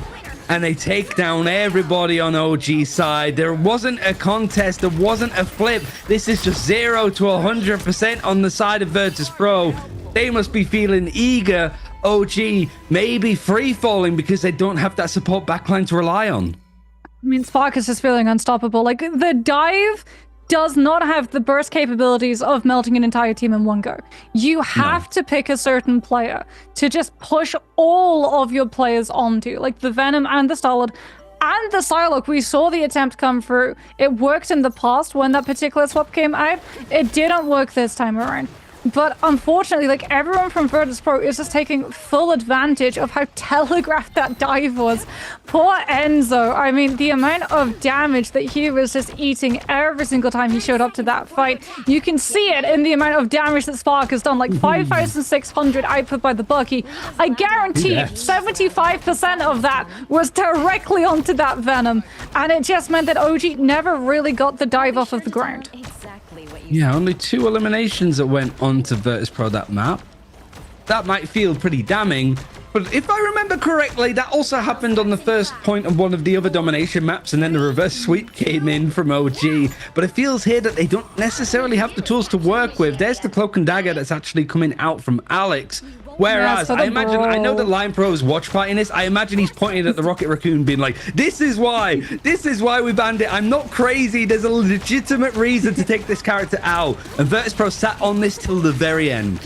And they take down everybody on OG's side. There wasn't a contest. There wasn't a flip. This is just 0 to 100% on the side of Virtus.pro. They must be feeling eager. OG maybe free-falling because they don't have that support backline to rely on. I mean, Spark is just feeling unstoppable. Like, the dive does not have the burst capabilities of melting an entire team in one go. You have to pick a certain player to just push all of your players onto. Like the Venom and the Star-Lord and the Psylocke. We saw the attempt come through. It worked in the past when that particular swap came out. It didn't work this time around. But unfortunately, like, everyone from Virtus.pro is just taking full advantage of how telegraphed that dive was. Poor Enzo. I mean, the amount of damage that he was just eating every single time he showed up to that fight. You can see it in the amount of damage that Spark has done, like 5,600 output by the Bucky. I guarantee 75% of that was directly onto that Venom. And it just meant that OG never really got the dive off of the ground. Yeah, only 2 eliminations that went on to Virtus.pro that map. That might feel pretty damning, but if I remember correctly, that also happened on the first point of one of the other domination maps, and then the reverse sweep came in from OG. But it feels here that they don't necessarily have the tools to work with. There's the cloak and dagger that's actually coming out from Alex. Whereas, I imagine, I know that Lion Pro is watch partying this. I imagine he's pointing at the Rocket Raccoon being like, this is why we banned it. I'm not crazy. There's a legitimate reason to take this character out. And Virtus.pro sat on this till the very end.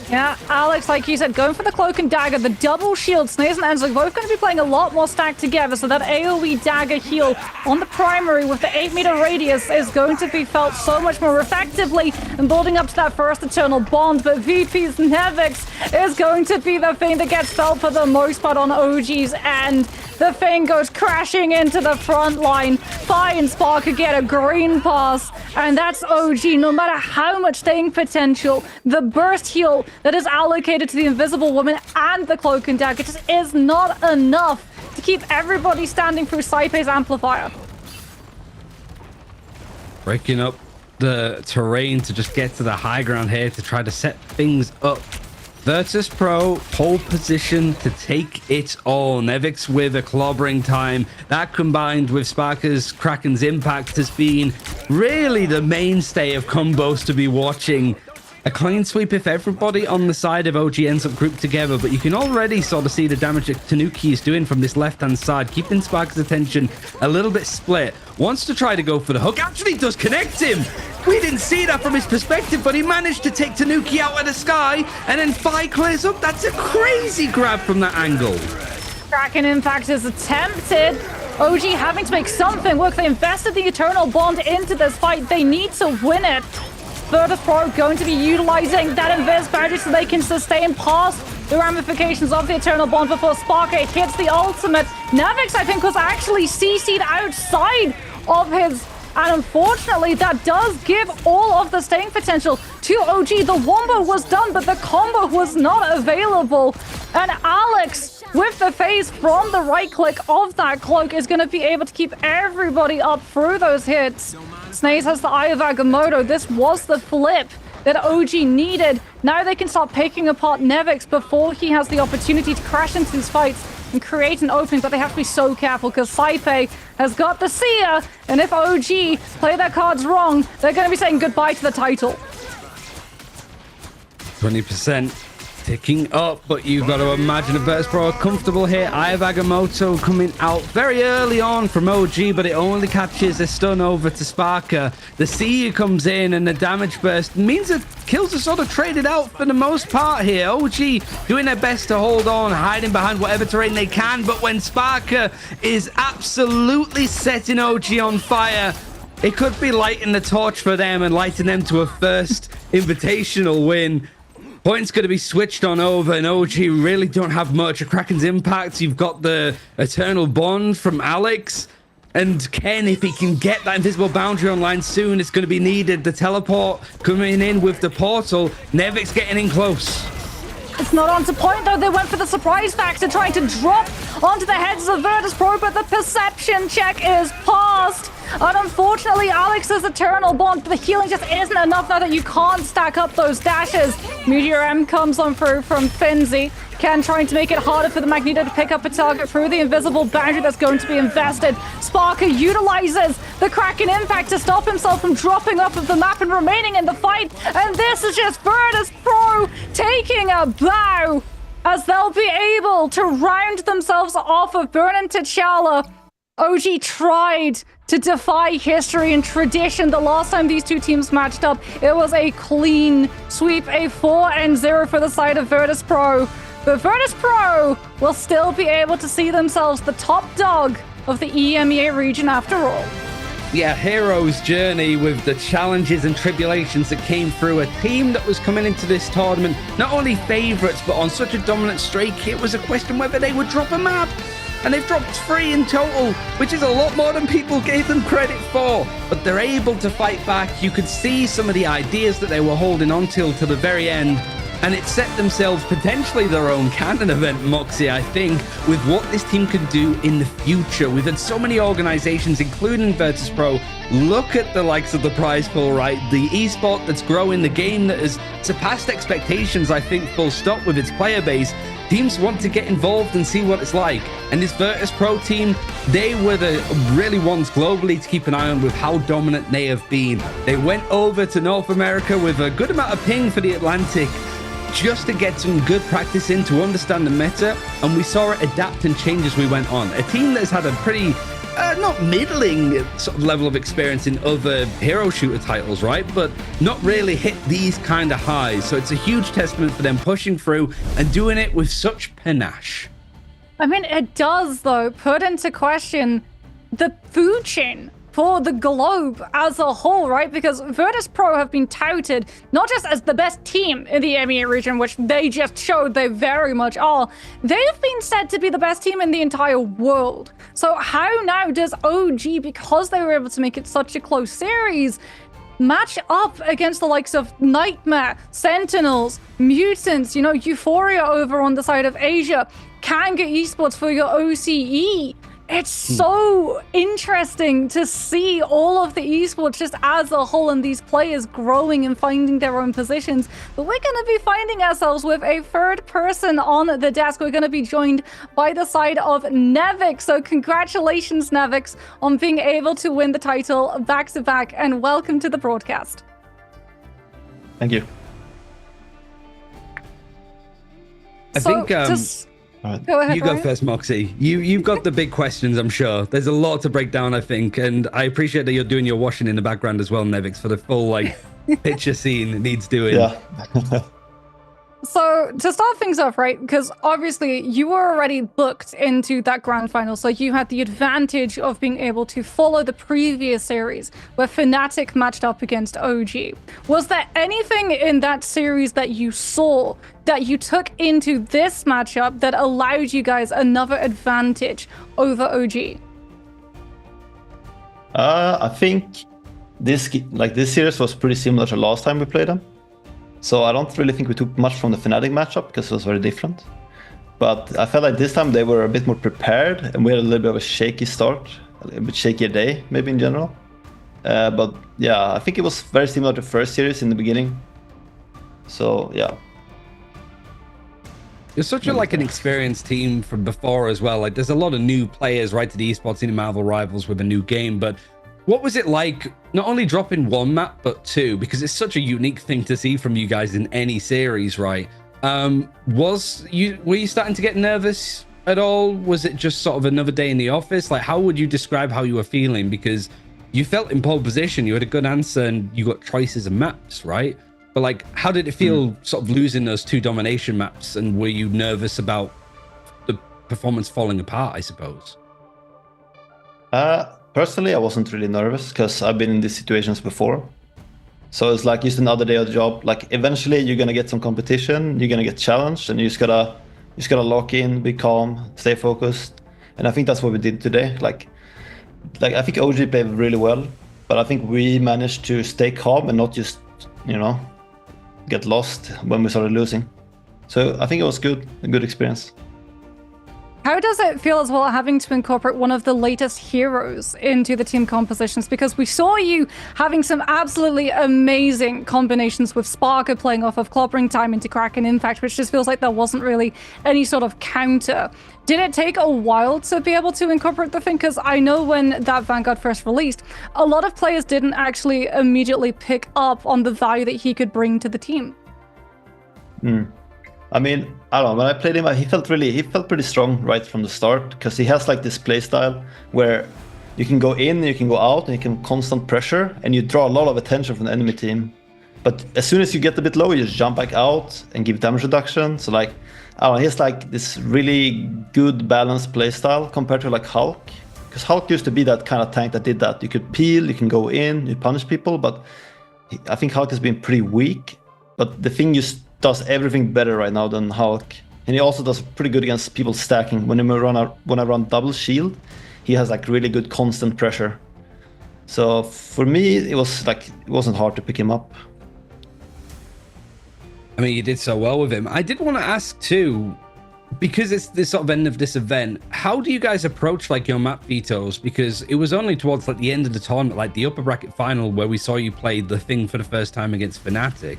Yeah, Alex, like you said, going for the cloak and dagger, the double shield. Snaze and Enzo both going to be playing a lot more stacked together, so that AoE dagger heal on the primary with the 8-meter radius is going to be felt so much more effectively and building up to that first eternal bond. But VP's Nevix is going to be the thing that gets felt for the most part on OG's end. The thing goes crashing into the front line. Fi and Spark could get a green pass, and that's OG. No matter how much staying potential, the burst heal that is allocated to the Invisible Woman and the Cloak and Dagger just is not enough to keep everybody standing through Saipe's amplifier. Breaking up the terrain to just get to the high ground here to try to set things up. Virtus.pro pole position to take it all. Nevix with a clobbering time. That combined with Sparker's Kraken's impact has been really the mainstay of combos to be watching. A clean sweep if everybody on the side of OG ends up grouped together, but you can already sort of see the damage that Tanuki is doing from this left-hand side, keeping Sparker's attention a little bit split. Wants to try to go for the hook. Actually does connect him. We didn't see that from his perspective, but he managed to take Tanuki out of the sky, and then Fi clears up. That's a crazy grab from that angle. Kraken impact is attempted. OG having to make something work. They invested the Eternal Bond into this fight. They need to win it. Virtus.pro going to be utilizing that invis boundary so they can sustain past the ramifications of the Eternal Bond before Sparker hits the ultimate. Nevix, I think, was actually CC'd outside of his... And unfortunately, that does give all of the staying potential to OG. The wombo was done, but the combo was not available. And Alex, with the phase from the right click of that cloak, is going to be able to keep everybody up through those hits. Snaze has the Eye of Agamotto. This was the flip that OG needed. Now they can start picking apart Nevix before he has the opportunity to crash into these fights and create an opening, but they have to be so careful because Saipe has got the seer, and if OG play their cards wrong, they're going to be saying goodbye to the title. 20% ticking up, but you've got to imagine a Virtus.pro are comfortable here. Eye of Agamotto coming out very early on from OG, but it only catches a stun over to Sparker. The seer comes in, and the damage burst means that kills are sort of traded out for the most part here. OG doing their best to hold on, hiding behind whatever terrain they can, but when Sparker is absolutely setting OG on fire, it could be lighting the torch for them and lighting them to a first invitational win. Point's going to be switched on over, and OG really don't have much. A Kraken's impact. You've got the Eternal Bond from Alex. And Ken, if he can get that invisible boundary online soon, it's going to be needed. The teleport coming in with the portal. Nevix getting in close. It's not on to point, though. They went for the surprise factor, trying to drop onto the heads of Virtus.pro, but the perception check is passed. And unfortunately, Alex's Eternal Bond, the healing just isn't enough now that you can't stack up those dashes. Meteor M comes on through from Finzi. Ken trying to make it harder for the Magneto to pick up a target through the invisible boundary that's going to be invested. Sparker utilizes the Kraken impact to stop himself from dropping off of the map and remaining in the fight. And this is just Virtus.pro taking a bow as they'll be able to round themselves off of Burn and T'Challa. OG tried to defy history and tradition. The last time these two teams matched up, it was a clean sweep, a 4-0 for the side of Virtus.pro. But Virtus.pro will still be able to see themselves the top dog of the EMEA region after all. Yeah, hero's journey with the challenges and tribulations that came through a team that was coming into this tournament, not only favourites, but on such a dominant streak, it was a question whether they would drop a map. And they've dropped 3 in total, which is a lot more than people gave them credit for. But they're able to fight back. You could see some of the ideas that they were holding on to the very end. And it set themselves potentially their own canon event, Moxie, I think, with what this team can do in the future. We've had so many organizations, including Virtus.pro, look at the likes of the prize pool, right? The esport that's growing, the game that has surpassed expectations, I think, full stop with its player base. Teams want to get involved and see what it's like. And this Virtus.pro team, they were the really ones globally to keep an eye on with how dominant they have been. They went over to North America with a good amount of ping for the Atlantic, just to get some good practice in, to understand the meta, and we saw it adapt and change as we went on. A team that's had a pretty, not middling sort of level of experience in other hero shooter titles, right? But not really hit these kind of highs. So it's a huge testament for them pushing through and doing it with such panache. I mean, it does, though, put into question the food chain for the globe as a whole, right? Because Virtus.pro have been touted not just as the best team in the EMEA region, which they just showed they very much are, they've been said to be the best team in the entire world. So how now does OG, because they were able to make it such a close series, match up against the likes of Nightmare, Sentinels, Mutants, you know, Euphoria over on the side of Asia, Kanga Esports for your OCE? It's so interesting to see all of the esports just as a whole and these players growing and finding their own positions. But we're going to be finding ourselves with a third person on the desk. We're going to be joined by the side of Nevix. So congratulations, Nevix, on being able to win the title back-to-back, and welcome to the broadcast. Thank you. I think... Go ahead, you go first, Moxie. You've got the big questions, I'm sure. There's a lot to break down, I think, and I appreciate that you're doing your washing in the background as well, Nevix, for the full like picture scene it needs doing. Yeah. So to start things off, right, because obviously you were already booked into that grand final, so you had the advantage of being able to follow the previous series where Fnatic matched up against OG. Was there anything in that series that you saw that you took into this matchup that allowed you guys another advantage over OG? I think this series was pretty similar to last time we played them. So I don't really think we took much from the Fnatic matchup because it was very different. But I felt like this time they were a bit more prepared and we had a little bit of a shaky start, a bit shakier day maybe in general. But yeah, I think it was very similar to first series in the beginning. So yeah. You're such an experienced team from before as well. Like there's a lot of new players right to the esports in Marvel Rivals with a new game, but what was it like not only dropping one map, but two? Because it's such a unique thing to see from you guys in any series, right? Were you starting to get nervous at all? Was it just sort of another day in the office? Like, how would you describe how you were feeling? Because you felt in pole position, you had a good answer, and you got choices of maps, right? But like, how did it feel sort of losing those two domination maps? And were you nervous about the performance falling apart, I suppose? Personally, I wasn't really nervous because I've been in these situations before. So it's like just another day of the job. Like eventually you're gonna get some competition, you're gonna get challenged, and you just gotta lock in, be calm, stay focused. And I think that's what we did today. Like I think OG played really well, but I think we managed to stay calm and not just, you know, get lost when we started losing. So I think it was good, a good experience. How does it feel as well having to incorporate one of the latest heroes into the team compositions? Because we saw you having some absolutely amazing combinations with Sparker playing off of clobbering time into Kraken Impact, which just feels like there wasn't really any sort of counter. Did it take a while to be able to incorporate the thing? Because I know when that Vanguard first released, a lot of players didn't actually immediately pick up on the value that he could bring to the team. I mean, I don't know, when I played him, he felt pretty strong right from the start, because he has like this play style where you can go in, you can go out, and you can constant pressure, and you draw a lot of attention from the enemy team. But as soon as you get a bit low, you just jump back out and give damage reduction. So like, I don't know, he has like this really good balanced play style compared to like Hulk, Because Hulk used to be that kind of tank that did that. You could peel, you can go in, you punish people, but I think Hulk has been pretty weak. But the thing does everything better right now than Hulk. And he also does pretty good against people stacking. When I run double shield, he has like really good constant pressure. So for me, it wasn't hard to pick him up. I mean, you did so well with him. I did want to ask too, because it's the sort of end of this event, how do you guys approach like your map vetoes? Because it was only towards like the end of the tournament, like the upper bracket final, where we saw you play the thing for the first time against Fnatic.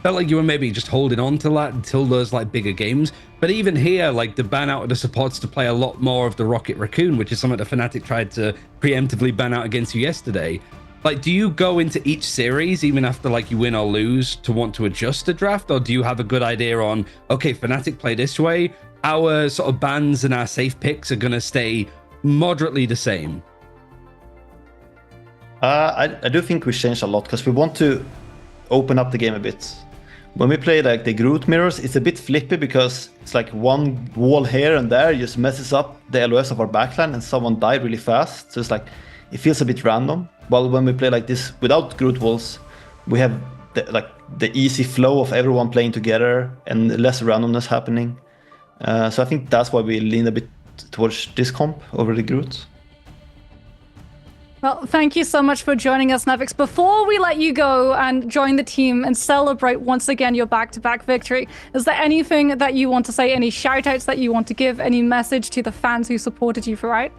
Felt like you were maybe just holding on to that until those like bigger games. But even here, like the ban out of the supports to play a lot more of the Rocket Raccoon, which is something that Fnatic tried to preemptively ban out against you yesterday. Like, do you go into each series, even after like you win or lose, to want to adjust the draft? Or do you have a good idea on, okay, Fnatic play this way, our sort of bans and our safe picks are going to stay moderately the same? I do think we changed a lot because we want to open up the game a bit. When we play like the Groot mirrors, it's a bit flippy because it's like one wall here and there just messes up the LOS of our backline and someone died really fast. So it's like, it feels a bit random. While when we play like this without Groot walls, we have the easy flow of everyone playing together and less randomness happening. So I think that's why we lean a bit towards this comp over the Groot. Well, thank you so much for joining us, Nevix. Before we let you go and join the team and celebrate once again your back-to-back victory, is there anything that you want to say, any shout-outs that you want to give, any message to the fans who supported you throughout?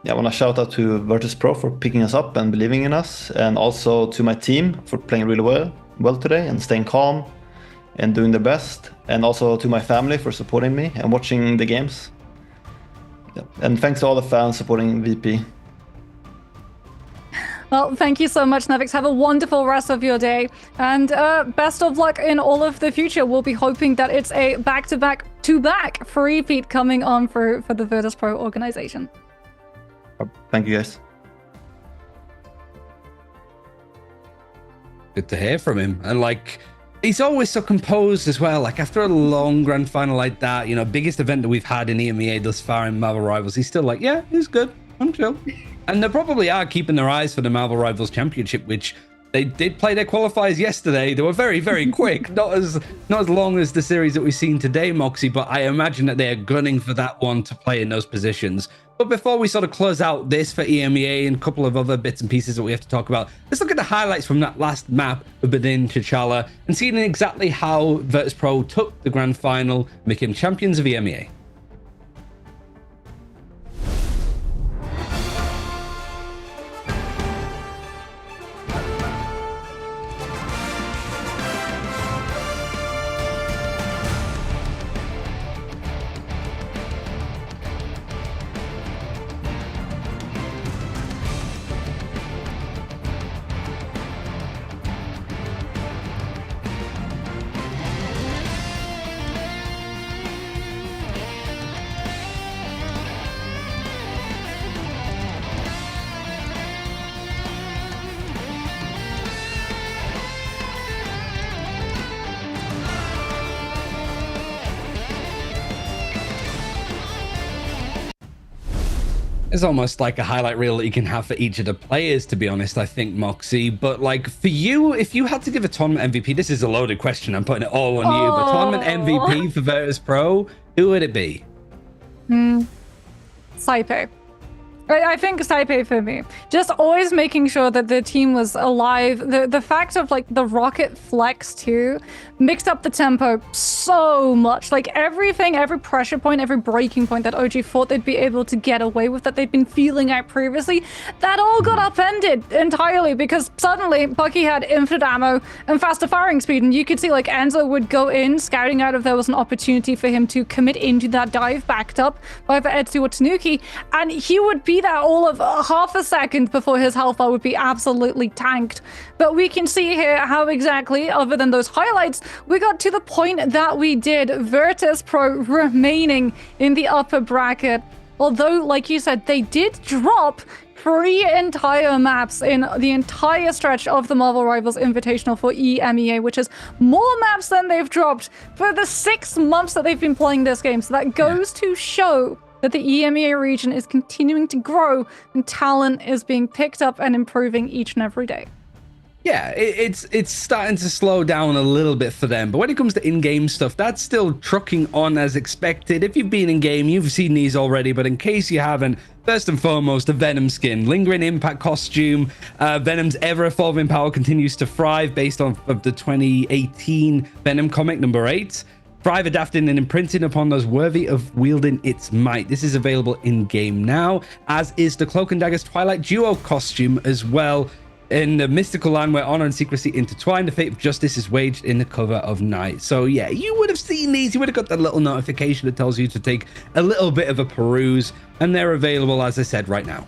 Yeah, I want to shout out to Virtus.pro for picking us up and believing in us, and also to my team for playing really well today and staying calm and doing their best, and also to my family for supporting me and watching the games. Yeah. And thanks to all the fans supporting VP. Well, thank you so much, Nevix. Have a wonderful rest of your day, and best of luck in all of the future. We'll be hoping that it's a back-to-back free feed coming on for the Virtus.pro organization. Thank you, guys. Good to hear from him. And like, he's always so composed as well. Like after a long grand final like that, you know, biggest event that we've had in EMEA thus far in Marvel Rivals, he's still like, yeah, he's good. I'm chill. And they probably are keeping their eyes for the Marvel Rivals Championship, which they did play their qualifiers yesterday. They were very, very quick. Not as long as the series that we've seen today, Moxie, but I imagine that they are gunning for that one to play in those positions. But before we sort of close out this for EMEA and a couple of other bits and pieces that we have to talk about, let's look at the highlights from that last map of Badin T'Challa and seeing exactly how Virtus.pro took the grand final and became champions of EMEA. It's almost like a highlight reel that you can have for each of the players, to be honest, I think, Moxie. But like for you, if you had to give a tournament MVP, this is a loaded question, I'm putting it all on you, but tournament MVP for Virtus.pro, who would it be? Saipe. I think Saipe for me. Just always making sure that the team was alive. The fact of like the rocket flex too mixed up the tempo so much. Like everything, every pressure point, every breaking point that OG thought they'd be able to get away with that they'd been feeling out previously, that all got upended entirely because suddenly Bucky had infinite ammo and faster firing speed, and you could see like Enzo would go in scouting out if there was an opportunity for him to commit into that dive backed up by either Etsu or Tanuki, and he would be there all of half a second before his health bar would be absolutely tanked. But we can see here how exactly, other than those highlights, we got to the point that we did. Virtus.pro remaining in the upper bracket. Although, like you said, they did drop 3 entire maps in the entire stretch of the Marvel Rivals Invitational for EMEA, which is more maps than they've dropped for the 6 months that they've been playing this game. So that goes to show that the EMEA region is continuing to grow and talent is being picked up and improving each and every day. Yeah, it's starting to slow down a little bit for them. But when it comes to in-game stuff, that's still trucking on as expected. If you've been in-game, you've seen these already. But in case you haven't, first and foremost, the Venom skin. Lingering Impact costume. Venom's ever-evolving power continues to thrive based on of the 2018 Venom comic number 8. Thrive adapting and imprinting upon those worthy of wielding its might. This is available in-game now, as is the Cloak and Dagger's Twilight Duo costume as well. In the mystical land where honor and secrecy intertwine, the fate of justice is waged in the cover of night. So yeah, you would have seen these. You would have got that little notification that tells you to take a little bit of a peruse. And they're available, as I said, right now.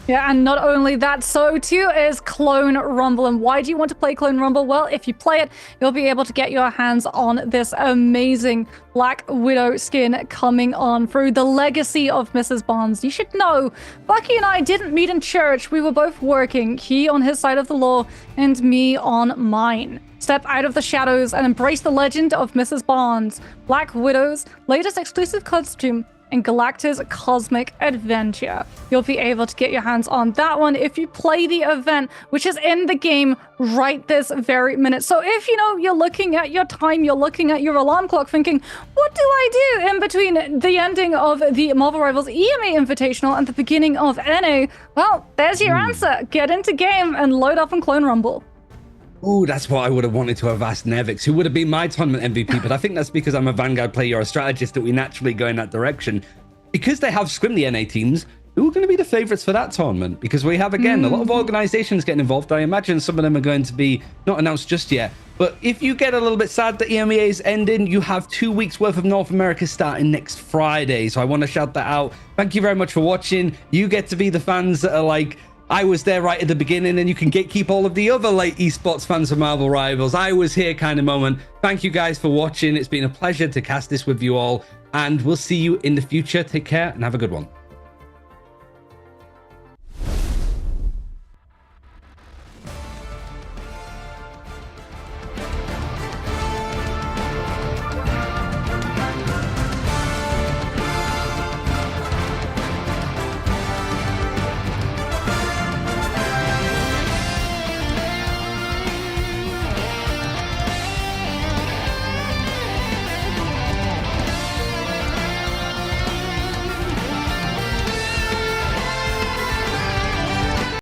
Yeah, and not only that, so too is Clone Rumble. And why do you want to play Clone Rumble? Well, if you play it, you'll be able to get your hands on this amazing Black Widow skin coming on through the legacy of Mrs. Barnes. You should know, Bucky and I didn't meet in church. We were both working, he on his side of the law and me on mine. Step out of the shadows and embrace the legend of Mrs. Barnes, Black Widow's latest exclusive costume, and Galacta's Cosmic Adventure. You'll be able to get your hands on that one if you play the event, which is in the game right this very minute. So if, you're looking at your time, you're looking at your alarm clock thinking, what do I do in between the ending of the Marvel Rivals EMEA Invitational and the beginning of NA? Well, there's your answer. Get into game and load up on Clone Rumble. Oh, that's what I would have wanted to have asked Nevix, who would have been my tournament MVP, but I think that's because I'm a Vanguard player or a strategist that we naturally go in that direction. Because they have scrimmed the NA teams, who are going to be the favorites for that tournament? Because we have, again, a lot of organizations getting involved. I imagine some of them are going to be not announced just yet. But if you get a little bit sad that EMEA is ending, you have 2 weeks worth of North America starting next Friday. So I want to shout that out. Thank you very much for watching. You get to be the fans that are like, I was there right at the beginning, and you can keep all of the other esports fans of Marvel Rivals. I was here kind of moment. Thank you guys for watching. It's been a pleasure to cast this with you all, and we'll see you in the future. Take care and have a good one.